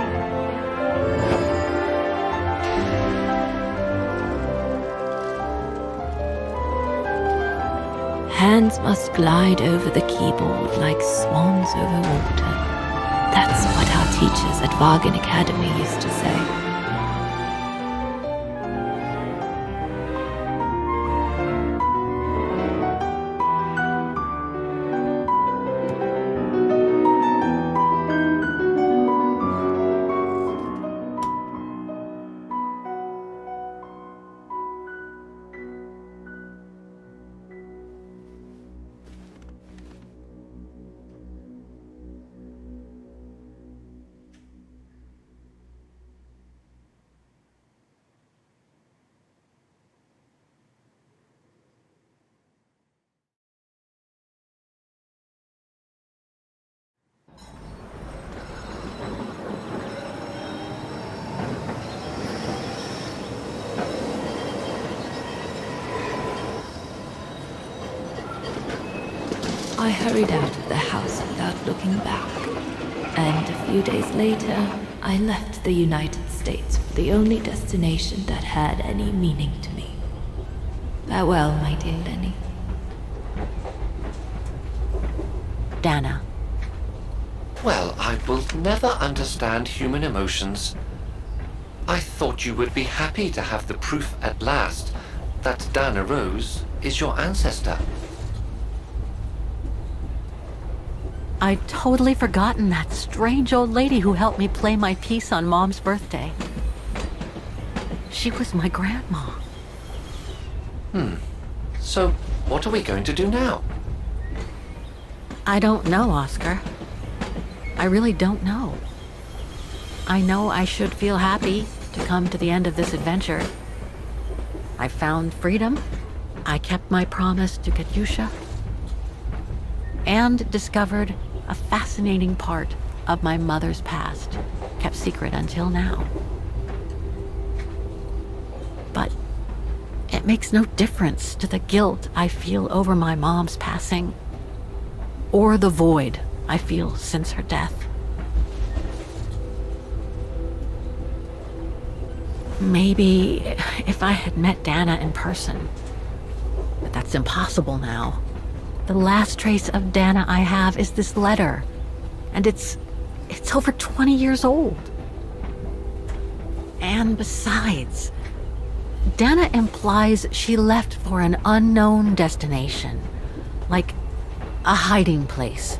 Hands must glide over the keyboard like swans over water. That's what our teachers at Wagen Academy used to say. I hurried out of the house without looking back, and a few days later, I left the United States for the only destination that had any meaning to me. Farewell, my dear Lenny.
Dana.
Well, I will never understand human emotions. I thought you would be happy to have the proof at last that Dana Rose is your ancestor.
I'd totally forgotten that strange old lady who helped me play my piece on Mom's birthday. She was my grandma.
So, what are we going to do now?
I don't know, Oscar. I really don't know. I know I should feel happy to come to the end of this adventure. I found freedom. I kept my promise to Katyusha. And discovered a fascinating part of my mother's past, kept secret until now. But it makes no difference to the guilt I feel over my mom's passing, or the void I feel since her death. Maybe if I had met Dana in person, but that's impossible now. The last trace of Dana I have is this letter, and it's over 20 years old. And besides, Dana implies she left for an unknown destination, like a hiding place,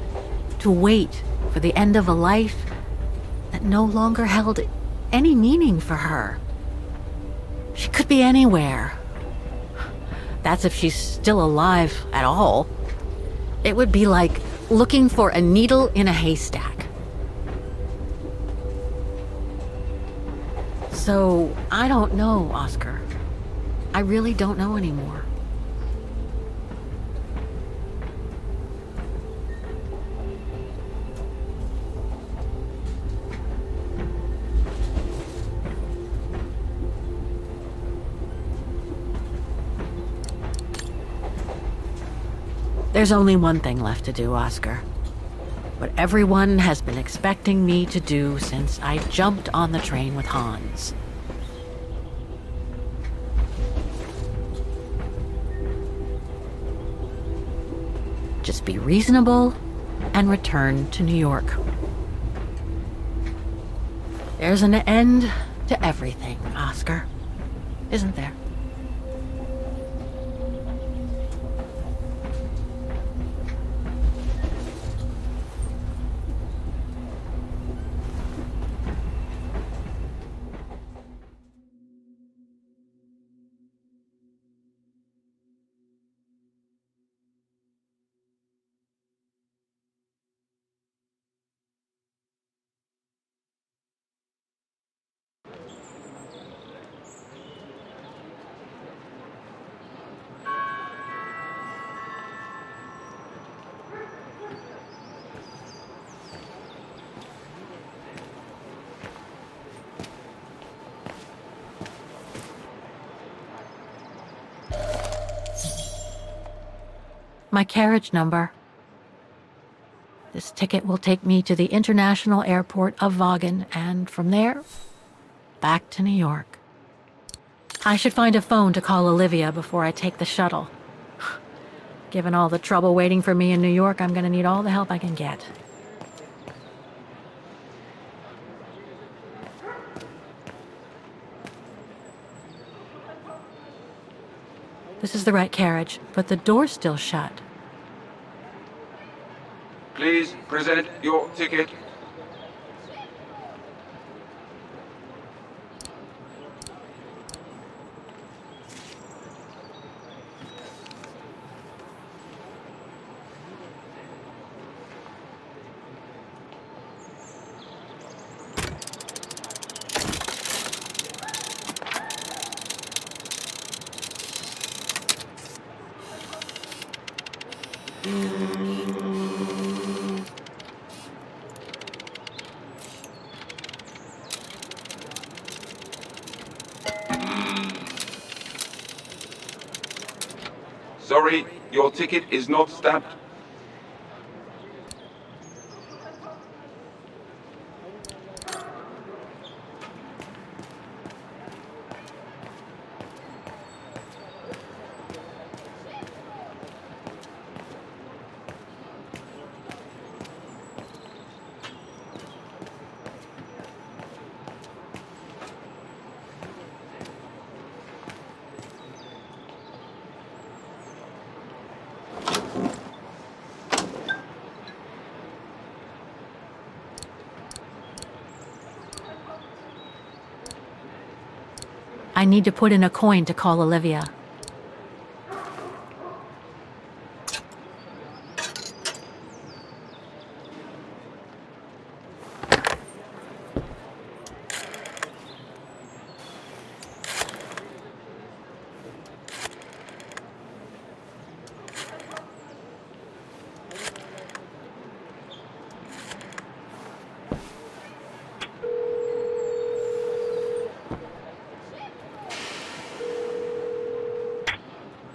to wait for the end of a life that no longer held any meaning for her. She could be anywhere. That's if she's still alive at all. It would be like looking for a needle in a haystack. So, I don't know, Oscar. I really don't know anymore. There's only one thing left to do, Oscar. What everyone has been expecting me to do since I jumped on the train with Hans. Just be reasonable and return to New York. There's an end to everything, Oscar. Isn't there? My carriage number. This ticket will take me to the international airport of Vaughan, and from there, back to New York. I should find a phone to call Olivia before I take the shuttle. Given all the trouble waiting for me in New York, I'm gonna need all the help I can get. This is the right carriage, but the door's still shut.
Please present your ticket. Sorry, your ticket is not stamped.
I need to put in a coin to call Olivia.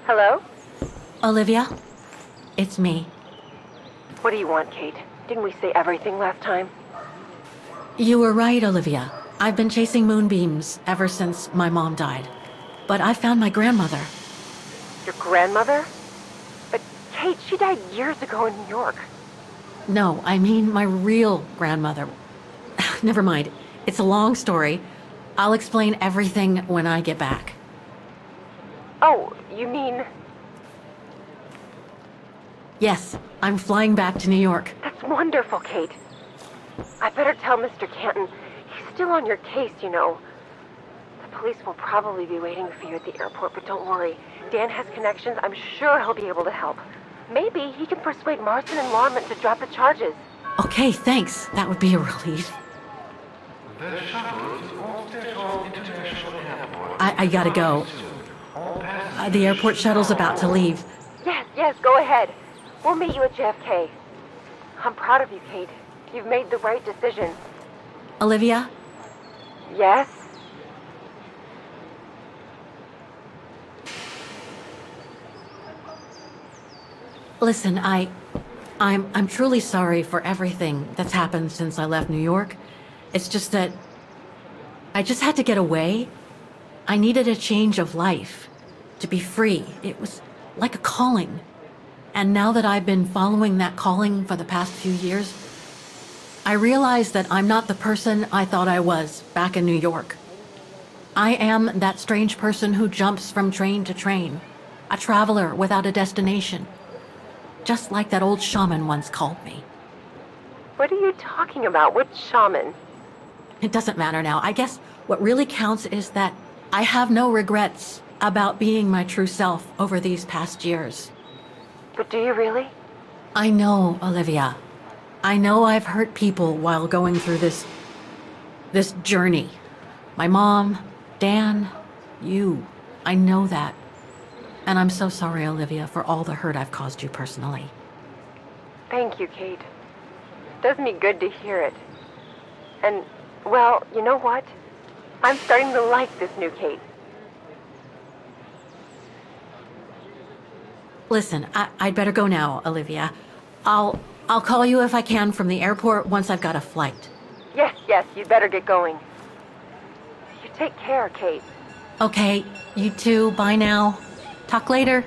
Hello?
Olivia? It's me.
What do you want, Kate? Didn't we say everything last time?
You were right, Olivia. I've been chasing moonbeams ever since my mom died. But I found my grandmother.
Your grandmother? But Kate, she died years ago in New York.
No, I mean my real grandmother. Never mind. It's a long story. I'll explain everything when I get back.
Oh, you mean...
Yes, I'm flying back to New York.
That's wonderful, Kate. I better tell Mr. Canton. He's still on your case, you know. The police will probably be waiting for you at the airport, but don't worry. Dan has connections. I'm sure he'll be able to help. Maybe he can persuade Marston and Lorman to drop the charges.
Okay, thanks. That would be a relief.
The shuttle is all Detroit International Airport.
I gotta go. The airport shuttle's about to leave.
Yes, go ahead. We'll meet you at JFK. I'm proud of you, Kate. You've made the right decision.
Olivia?
Yes?
Listen, I'm truly sorry for everything that's happened since I left New York. It's just that I just had to get away. I needed a change of life, to be free. It was like a calling. And now that I've been following that calling for the past few years, I realize that I'm not the person I thought I was back in New York. I am that strange person who jumps from train to train, a traveler without a destination, just like that old shaman once called me.
What are you talking about? What shaman?
It doesn't matter now. I guess what really counts is that I have no regrets about being my true self over these past years.
But do you really?
I know, Olivia. I know I've hurt people while going through this journey. My mom, Dan, you. I know that. And I'm so sorry, Olivia, for all the hurt I've caused you personally.
Thank you, Kate. It does me good to hear it. And, well, you know what? I'm starting to like this new Kate.
Listen, I'd better go now, Olivia. I'll call you if I can from the airport once I've got a flight.
Yes, you'd better get going. You take care, Kate.
Okay, you too. Bye now. Talk later.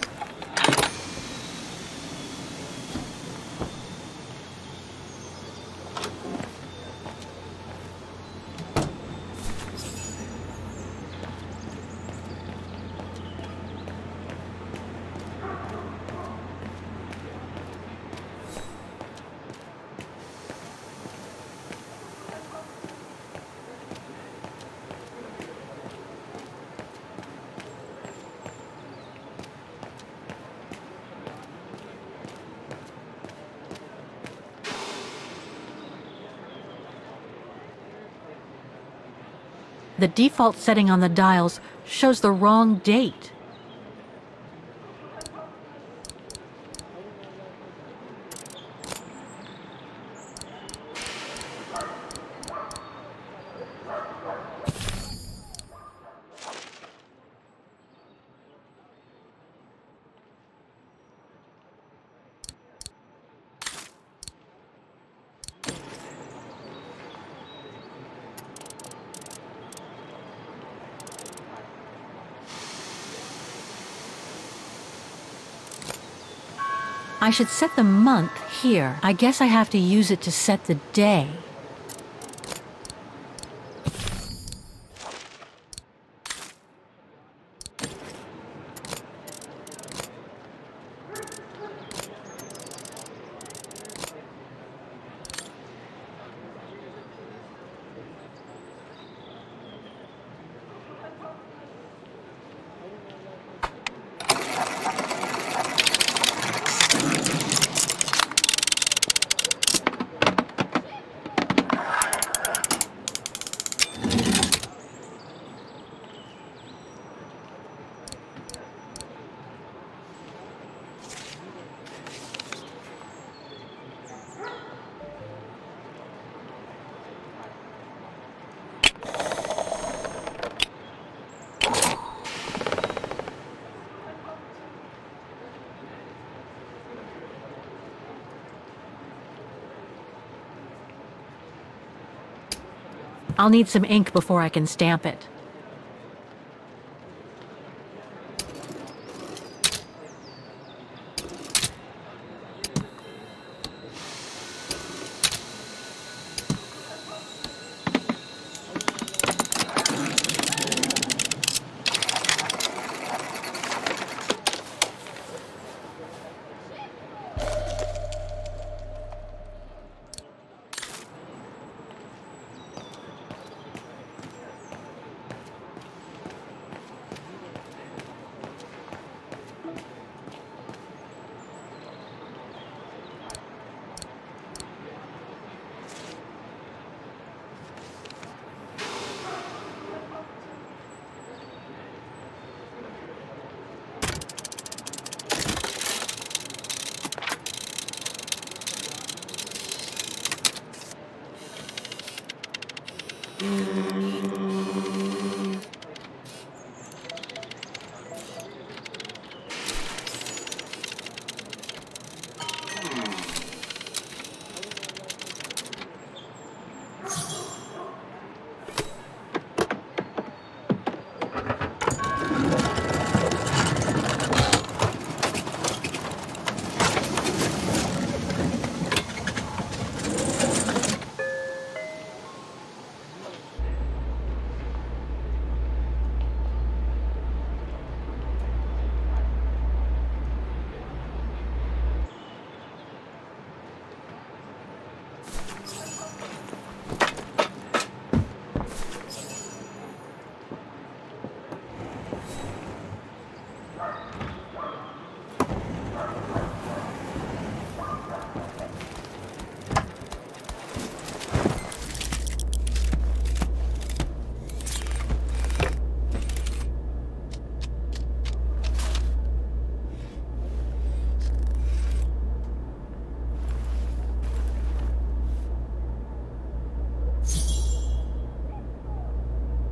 The default setting on the dials shows the wrong date. I should set the month here. I guess I have to use it to set the day. I'll need some ink before I can stamp it.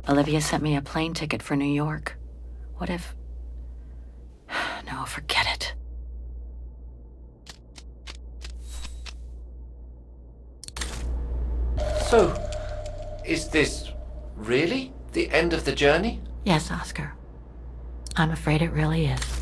Olivia sent me a plane ticket for New York. What if... No, forget it.
So, is this really the end of the journey?
Yes, Oscar. I'm afraid it really is.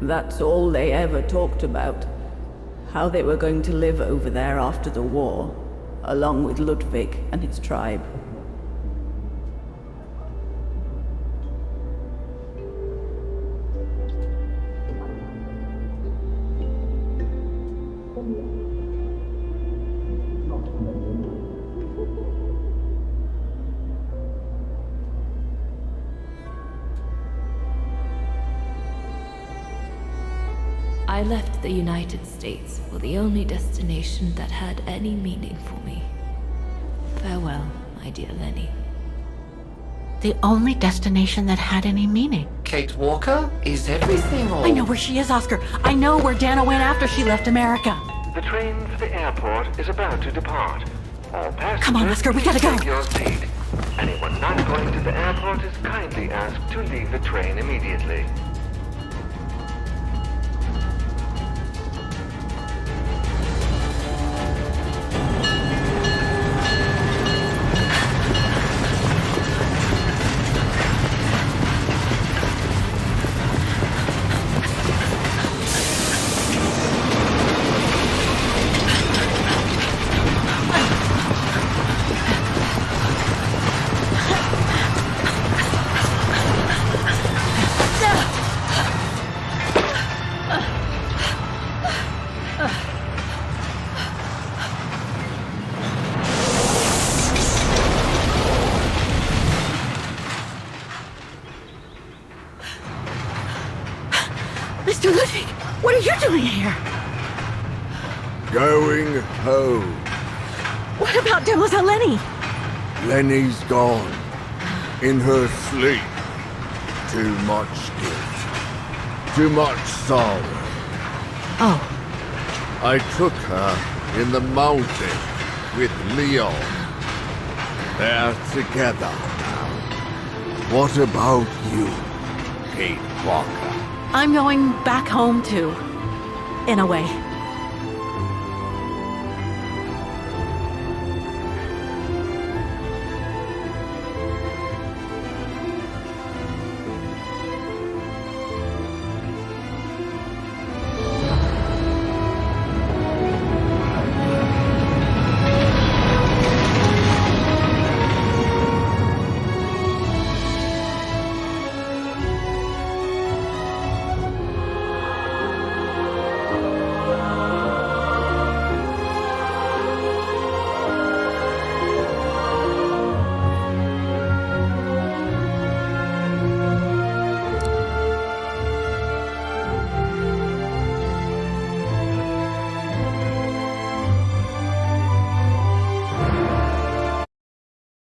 That's all they ever talked about. How they were going to live over there after the war, along with Ludwig and his tribe.
I left the United States for the only destination that had any meaning for me. Farewell, my dear Lenny.
The only destination that had any meaning.
Kate Walker? Is everything all...
I know where she is, Oscar. I know where Dana went after she left America.
The train for the airport is about to depart. All passengers,
Come on, Oscar, we gotta go.
take your seat. Anyone not going to the airport is kindly asked to leave the train immediately.
Mr. Ludwig, what are you doing here?
Going home.
What about Demoiselle Lenny?
Lenny's gone. In her sleep. Too much guilt. Too much sorrow.
Oh.
I took her in the mountain with Leon. They're together now. What about you, Kate Walker?
I'm going back home too. In a way.